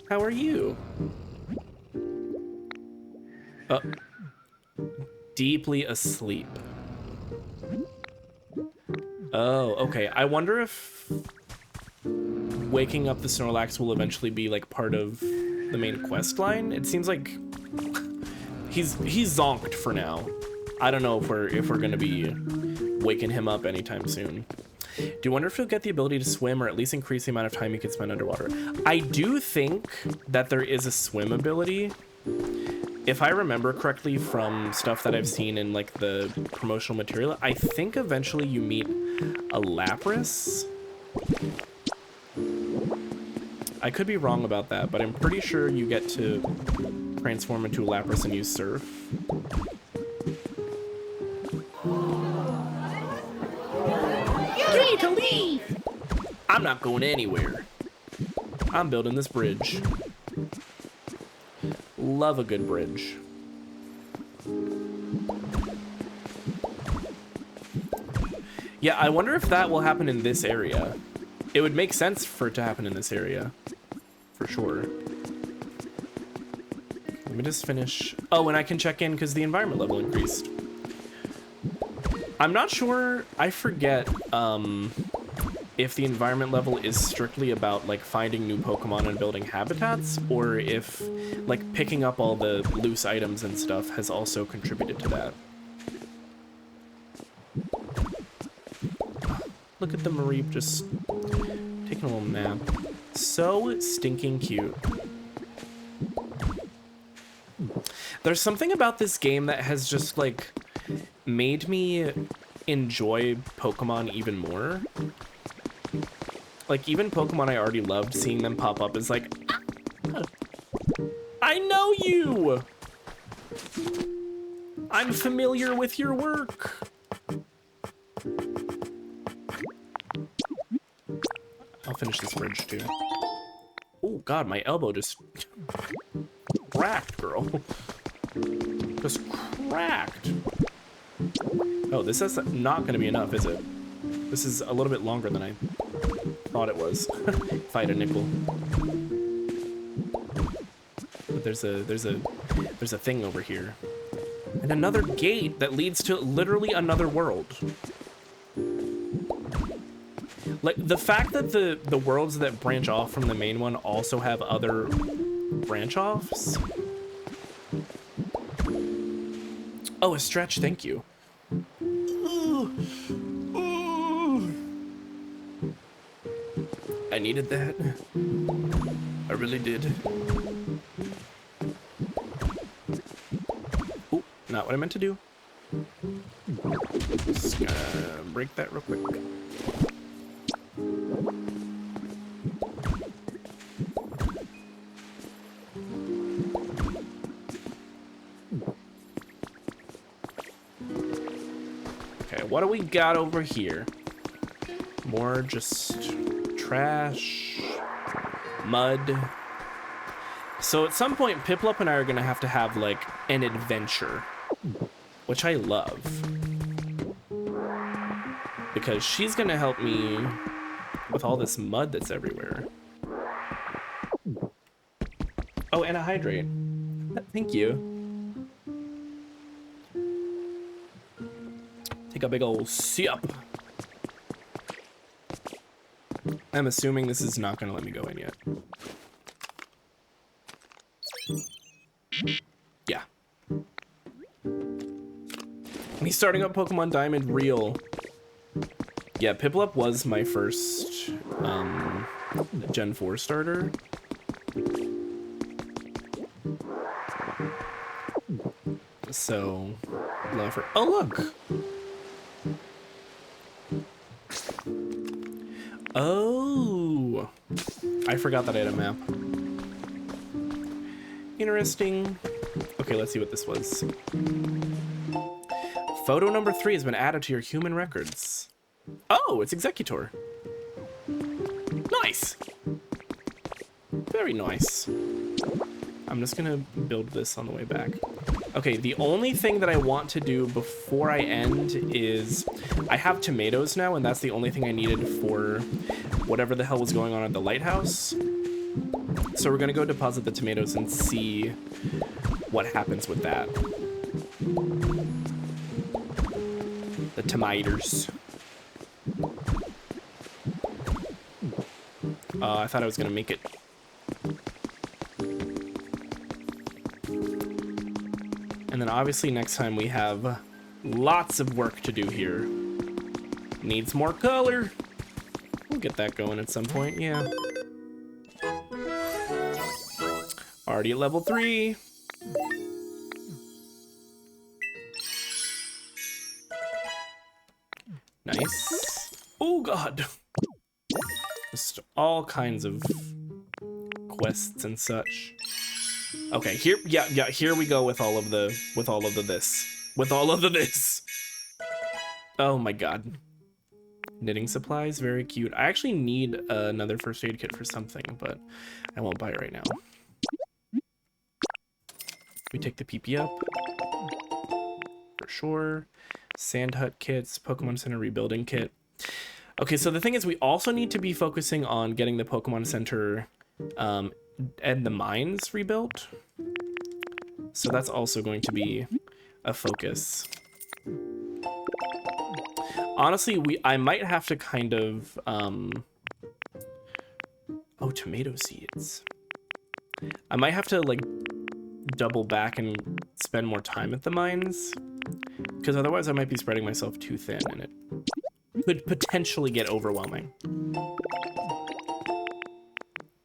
How are you? Deeply asleep. Oh, okay. I wonder if waking up the Snorlax will eventually be like part of the main quest line. It seems like he's zonked for now. I don't know if we're gonna be waking him up anytime soon. Do you wonder if he'll get the ability to swim or at least increase the amount of time he can spend underwater? I do think that there is a swim ability. If I remember correctly from stuff that I've seen in like the promotional material, I think eventually you meet a Lapras. I could be wrong about that, but I'm pretty sure you get to transform into a Lapras and use Surf. Free to leave! I'm not going anywhere. I'm building this bridge. Love a good bridge. Yeah, I wonder if that will happen in this area. It would make sense for it to happen in this area. For sure. Let me just finish. Oh, and I can check in because the environment level increased. I'm not sure. I forget if the environment level is strictly about like finding new Pokemon and building habitats, or if like picking up all the loose items and stuff has also contributed to that. Look at the Mareep just taking a little nap. So stinking cute. There's something about this game that has just like made me enjoy Pokemon even more. Like even Pokemon I already loved, seeing them pop up is like, I know you! I'm familiar with your work. I'll finish this bridge too. Oh god, my elbow just cracked, girl. Just cracked. Oh, this is not gonna be enough, is it? This is a little bit longer than I thought it was. If I had a nickel. But there's a thing over here. And another gate that leads to literally another world. Like the fact that the worlds that branch off from the main one also have other branch offs. Oh, a stretch, thank you. I needed that. I really did. not what I meant to do. Just gonna break that real quick. Okay, what do we got over here? More just trash, mud. So at some point, Piplup and I are gonna have to have like an adventure, which I love, because she's gonna help me with all this mud that's everywhere. Oh, and a hydrate. Thank you. Take a big old sip. I'm assuming this is not gonna let me go in yet. Yeah. Me starting up Pokemon Diamond real. Yeah, Piplup was my first Gen 4 starter. So, love her. Oh, look! Oh! I forgot that I had a map. Interesting. Okay, let's see what this was. Photo number 3 has been added to your human records. Oh, it's Executor. Nice! Very nice. I'm just gonna build this on the way back. Okay, the only thing that I want to do before I end is I have tomatoes now, and that's the only thing I needed for whatever the hell was going on at the lighthouse. So we're gonna go deposit the tomatoes and see what happens with that. The tomatoes. I thought I was gonna make it. And then obviously next time we have lots of work to do here. Needs more color. We'll get that going at some point, yeah. Already at level 3. Nice. Oh god. Just all kinds of quests and such. Okay, here, yeah, here we go with all of the this. Oh my god. Knitting supplies, very cute. I actually need another first aid kit for something, but I won't buy it right now. We take the PP up. For sure. Sand hut kits, Pokemon Center rebuilding kit. Okay, so the thing is we also need to be focusing on getting the Pokemon Center and the mines rebuilt. So that's also going to be a focus. Honestly, I might have to kind of oh, tomato seeds. I might have to like double back and spend more time at the mines, because otherwise I might be spreading myself too thin and it could potentially get overwhelming.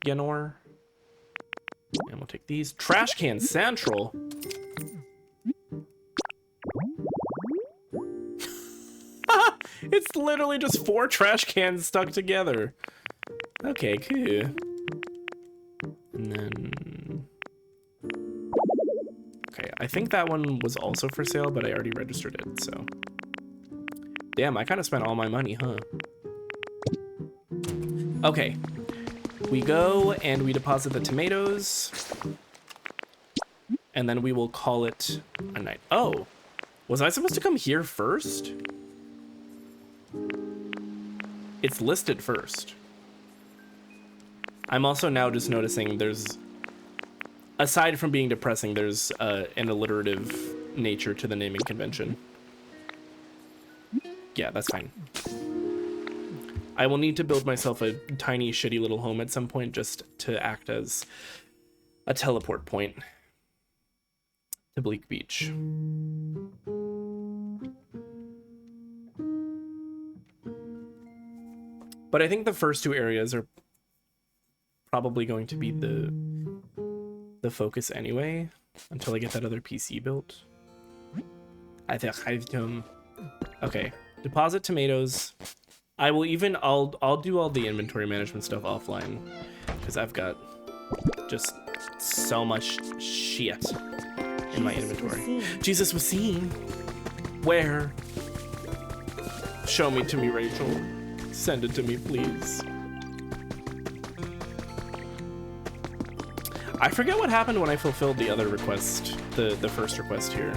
Yenor. And we'll take these. Trash can central. It's literally just 4 trash cans stuck together. Okay, cool. And then... Okay, I think that one was also for sale, but I already registered it, so... Damn, I kind of spent all my money, huh? Okay. We go and we deposit the tomatoes. And then we will call it a night. Oh! Was I supposed to come here first? It's listed first. I'm also now just noticing there's, aside from being depressing, there's an alliterative nature to the naming convention. Yeah, that's fine. I will need to build myself a tiny, shitty little home at some point just to act as a teleport point to Bleak Beach. But I think the first 2 areas are probably going to be the focus anyway, until I get that other PC built. I think okay. Deposit tomatoes. I'll do all the inventory management stuff offline because I've got just so much shit in my inventory. Jesus was seen. Where? Show me to me, Rachel. Send it to me, please. I forget what happened when I fulfilled the other request, the first request here.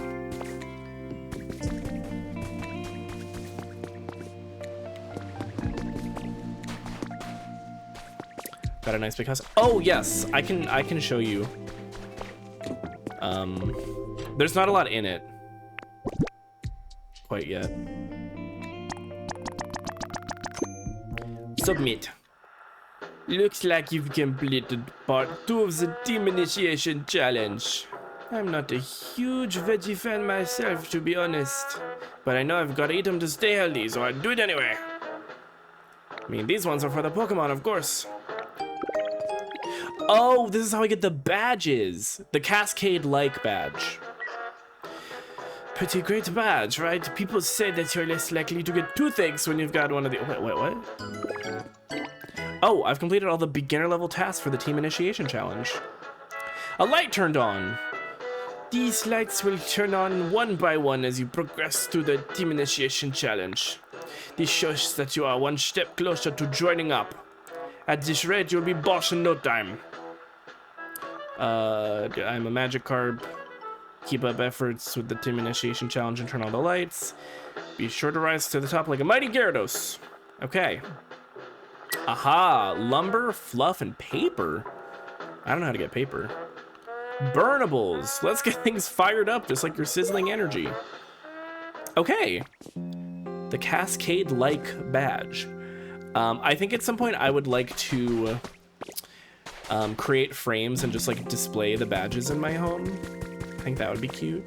Got a nice big house. Oh yes, I can show you. There's not a lot in it quite yet. Submit. Looks like you've completed part 2 of the team initiation challenge. I'm not a huge veggie fan myself, to be honest, but I know I've got to eat them to stay healthy, so I'll do it anyway. I mean, these ones are for the Pokemon, of course. Oh, this is how I get the badges. The Cascade-like badge. Pretty great badge, right? People say that you're less likely to get toothaches when you've got one of the... Wait, what? Oh, I've completed all the beginner level tasks for the team initiation challenge. A light turned on. These lights will turn on one by one as you progress through the team initiation challenge. This shows that you are one step closer to joining up. At this rate, you'll be boss in no time. I'm a Magikarp. Keep up efforts with the team initiation challenge and turn on the lights. Be sure to rise to the top like a mighty Gyarados. Okay. Aha, lumber, fluff, and paper. I don't know how to get paper. Burnables. Let's get things fired up just like your sizzling energy. Okay. The Cascade-like badge. I think at some point I would like to create frames and just like display the badges in my home. I think that would be cute.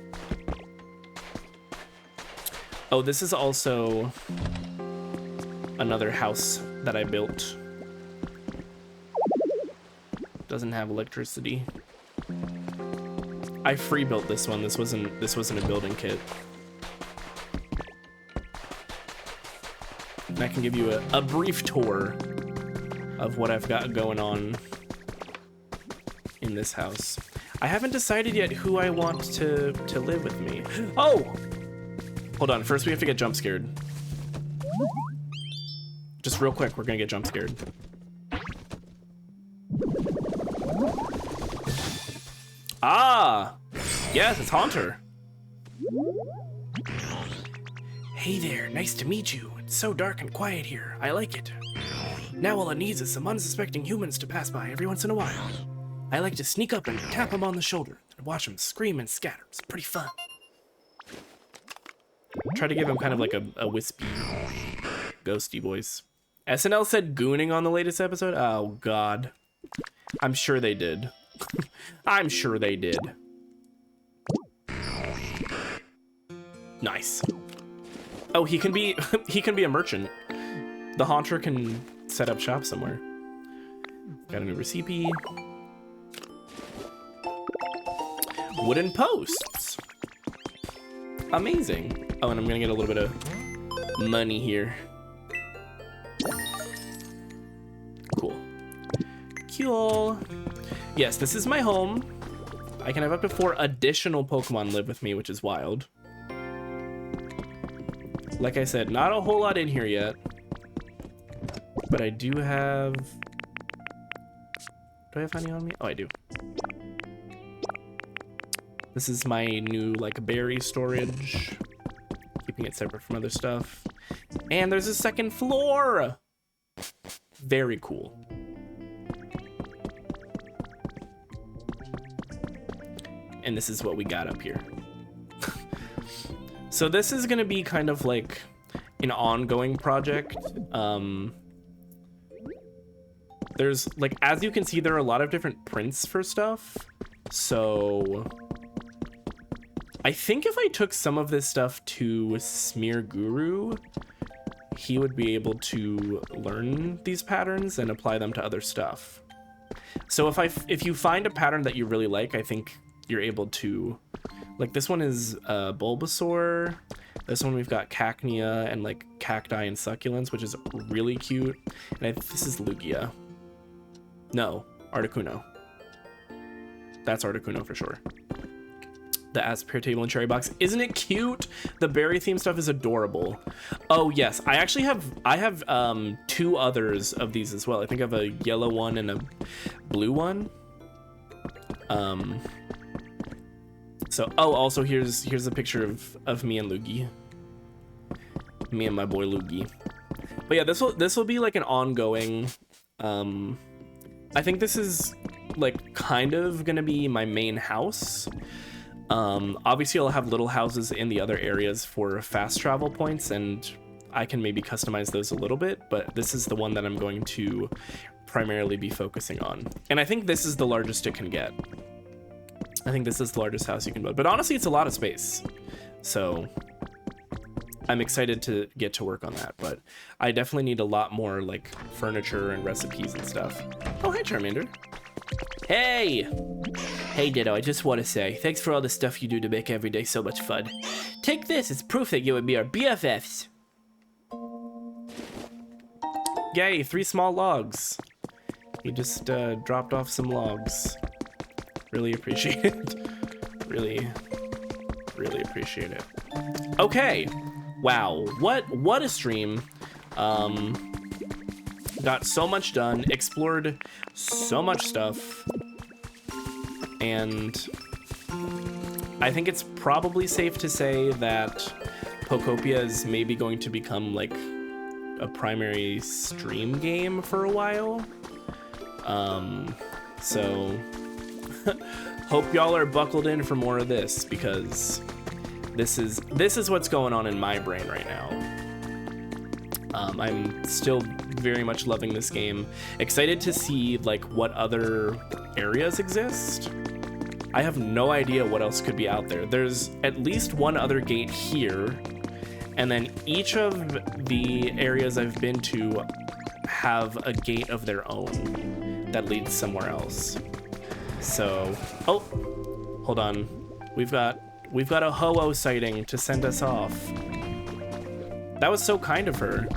Oh, this is also another house that I built. Doesn't have electricity. I free built this one. This wasn't a building kit. And I can give you a brief tour of what I've got going on in this house. I haven't decided yet who I want to live with me. Oh! Hold on, first we have to get jump scared. Just real quick, we're gonna get jump scared. Ah! Yes, it's Haunter. Hey there, nice to meet you. It's so dark and quiet here. I like it. Now all it needs is some unsuspecting humans to pass by every once in a while. I like to sneak up and tap them on the shoulder and watch them scream and scatter. It's pretty fun. Try to give him kind of like a wispy, ghosty voice. SNL said gooning on the latest episode? Oh, God. I'm sure they did. I'm sure they did. Nice. Oh, he can be a merchant. The Haunter can set up shop somewhere. Got a new recipe. Wooden posts. Amazing. Oh, and I'm gonna get a little bit of money here. Cool. Cool. Yes, this is my home. I can have up to 4 additional Pokemon live with me, which is wild. Like I said, not a whole lot in here yet. But I do have... Do I have honey on me? Oh, I do. This is my new, like, berry storage. Keeping it separate from other stuff. And there's a second floor! Very cool. And this is what we got up here. So this is gonna be kind of like an ongoing project. There's, like, as you can see, there are a lot of different prints for stuff. So I think if I took some of this stuff to Smear Guru, he would be able to learn these patterns and apply them to other stuff. So if you find a pattern that you really like, I think you're able to Like this one is Bulbasaur. This one we've got Cacnea and like cacti and succulents, which is really cute. And this is Lugia. No, Articuno. That's Articuno for sure. The Aspire table and cherry box. Isn't it cute? The berry theme stuff is adorable. Oh yes, I actually have 2 others of these as well. I think I have a yellow one and a blue one. So also here's a picture of me and Luigi. Me and my boy Luigi. But yeah, this will be like an ongoing. I think this is like kind of gonna be my main house. Obviously I'll have little houses in the other areas for fast travel points, and I can maybe customize those a little bit, but this is the one that I'm going to primarily be focusing on. And I think this is the largest it can get. I think this is the largest house you can build, but honestly it's a lot of space. So I'm excited to get to work on that, but I definitely need a lot more like furniture and recipes and stuff. Oh, hi Charmander. Hey! Hey Ditto, I just want to say, thanks for all the stuff you do to make every day so much fun. Take this, it's proof that you and me are BFFs. Yay, 3 small logs. You just dropped off some logs. Really appreciate it. Really appreciate it. Okay. Wow, what a stream. Got so much done, explored so much stuff, and I think it's probably safe to say that Pokopia is maybe going to become like a primary stream game for a while. So hope y'all are buckled in for more of this, because this is what's going on in my brain right now. I'm still very much loving this game. Excited to see like what other areas exist. I have no idea what else could be out there. There's at least one other gate here, and then each of the areas I've been to have a gate of their own that leads somewhere else. So, oh, hold on. We've got a Ho-Oh sighting to send us off. That was so kind of her.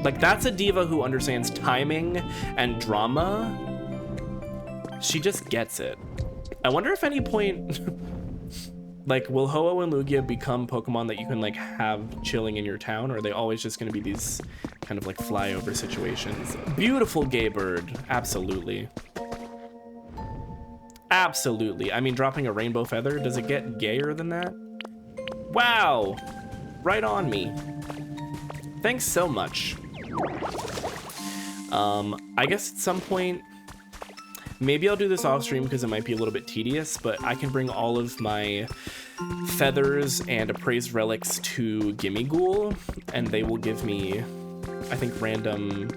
Like, that's a diva who understands timing and drama. She just gets it. I wonder if any point, like, will Ho-Oh and Lugia become Pokemon that you can, like, have chilling in your town, or are they always just going to be these kind of, like, flyover situations? Beautiful gay bird. Absolutely. Absolutely. I mean, dropping a rainbow feather, does it get gayer than that? Wow. Right on me. Thanks so much. I guess at some point, maybe I'll do this off stream because it might be a little bit tedious, but I can bring all of my feathers and appraised relics to Gimme Ghoul, and they will give me, I think, random,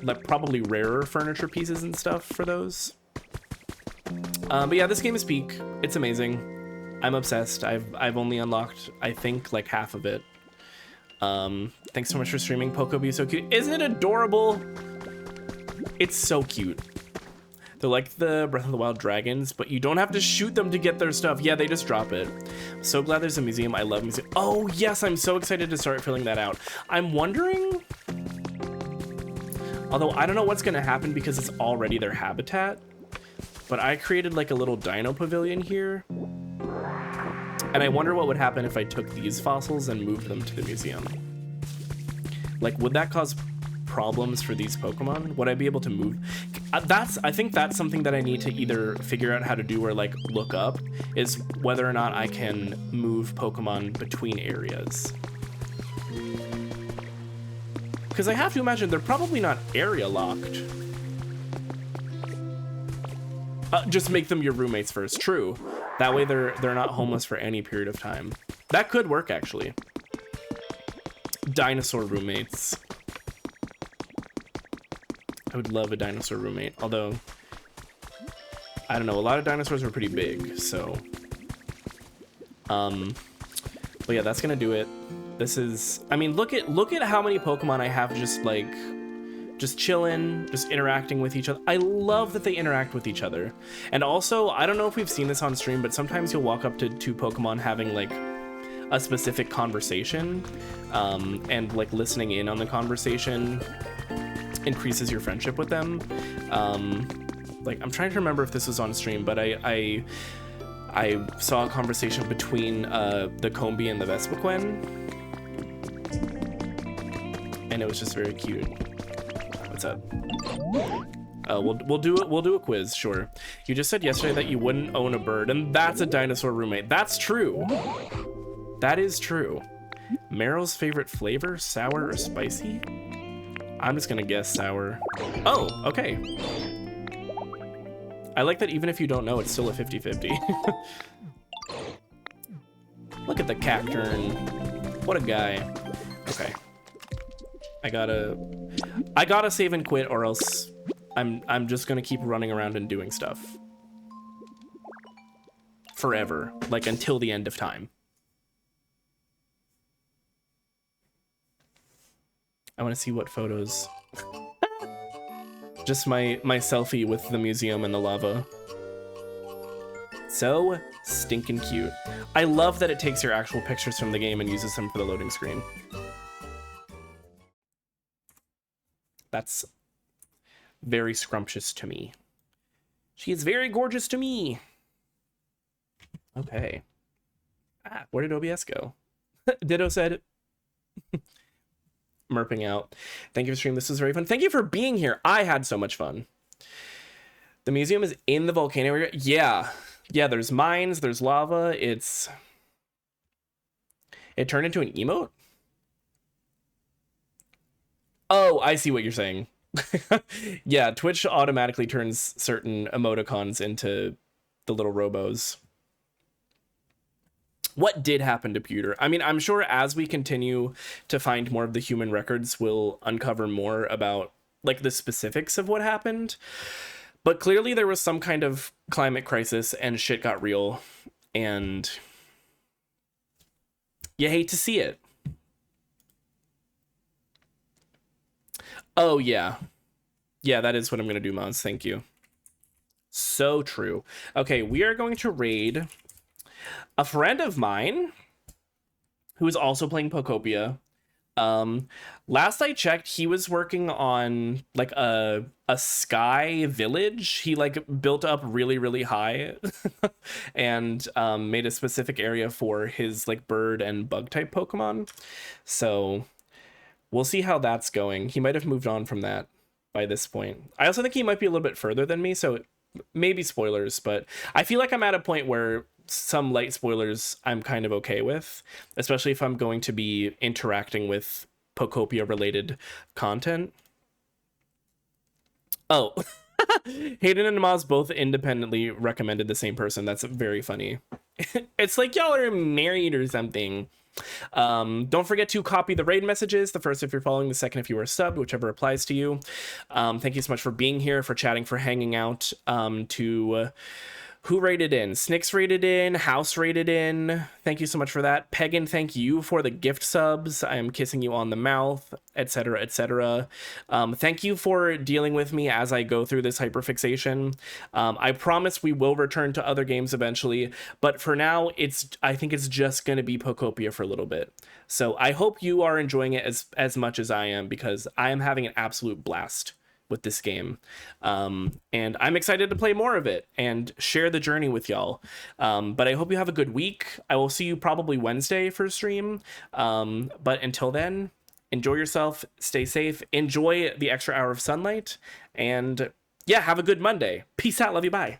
like, probably rarer furniture pieces and stuff for those. But yeah, this game is peak. It's amazing. I'm obsessed. I've only unlocked, I think, like half of it. Thanks so much for streaming. Pokopia is so cute. Isn't it adorable? It's so cute. They're like the Breath of the Wild dragons, but you don't have to shoot them to get their stuff. Yeah, they just drop it. I'm so glad there's a museum. I love museum. Oh yes, I'm so excited to start filling that out. I'm wondering, although I don't know what's gonna happen because it's already their habitat, but I created like a little dino pavilion here. And I wonder what would happen if I took these fossils and moved them to the museum. Like, would that cause problems for these Pokemon? Would I be able to move? I think that's something that I need to either figure out how to do or like look up, is whether or not I can move Pokemon between areas. Because I have to imagine they're probably not area locked. Just make them your roommates first. True. That way they're not homeless for any period of time. That could work, actually. Dinosaur roommates. I would love a dinosaur roommate, although I don't know, a lot of dinosaurs are pretty big, so but yeah, that's gonna do it. This is, I mean, look at how many Pokemon I have just like just chilling, just interacting with each other. I love that they interact with each other. And also, I don't know if we've seen this on stream, but sometimes you'll walk up to two Pokemon having like a specific conversation, and like listening in on the conversation increases your friendship with them. Like, I'm trying to remember if this was on stream, but I saw a conversation between the Combee and the Vespiquen, and it was just very cute. What's up? We'll do a quiz, sure. You just said yesterday that you wouldn't own a bird, and that's a dinosaur roommate. That's true. That is true. Meryl's favorite flavor, sour or spicy? I'm just gonna guess sour. Oh, okay. I like that even if you don't know, it's still a 50-50. Look at the Cacturn. What a guy. Okay. I gotta save and quit, or else I'm just gonna keep running around and doing stuff. Forever. Like, until the end of time. I want to see what photos. Just my selfie with the museum and the lava. So stinking cute. I love that it takes your actual pictures from the game and uses them for the loading screen. That's very scrumptious to me. She is very gorgeous to me. Okay. Where did OBS go? Ditto said... Merping out. Thank you for streaming. This was very fun. Thank you for being here. I had so much fun. The museum is in the volcano area. Yeah. Yeah, there's mines, there's lava. It turned into an emote? Oh, I see what you're saying. Yeah, Twitch automatically turns certain emoticons into the little robos. What did happen to Pewter? I mean, I'm sure as we continue to find more of the human records, we'll uncover more about like the specifics of what happened. But clearly there was some kind of climate crisis and shit got real, and you hate to see it. Oh, yeah. Yeah, that is what I'm going to do, Moz. Thank you. So true. Okay, we are going to raid a friend of mine who is also playing Pokopia. Last I checked, he was working on like a sky village. He like built up really, really high and made a specific area for his like bird and bug type Pokemon. So we'll see how that's going. He might have moved on from that by this point. I also think he might be a little bit further than me, so maybe spoilers, but I feel like I'm at a point where some light spoilers I'm kind of okay with, especially if I'm going to be interacting with Pokopia related content. Oh, Hayden and Maz both independently recommended the same person. That's very funny. It's like y'all are married or something. Don't forget to copy the raid messages. The first if you're following, the second if you are subbed, whichever applies to you. Thank you so much for being here, for chatting, for hanging out. Who rated in? Snicks rated in. House rated in. Thank you so much for that. Pagan, thank you for the gift subs. I am kissing you on the mouth, etc., etc. Thank you for dealing with me as I go through this hyperfixation. I promise we will return to other games eventually, but for now, I think it's just going to be Pokopia for a little bit. So I hope you are enjoying it as much as I am, because I am having an absolute blast with this game, and I'm excited to play more of it and share the journey with y'all. But I hope you have a good week. I will see you probably Wednesday for stream, but until then, enjoy yourself, stay safe, enjoy the extra hour of sunlight, and yeah, have a good Monday. Peace out, love you, bye.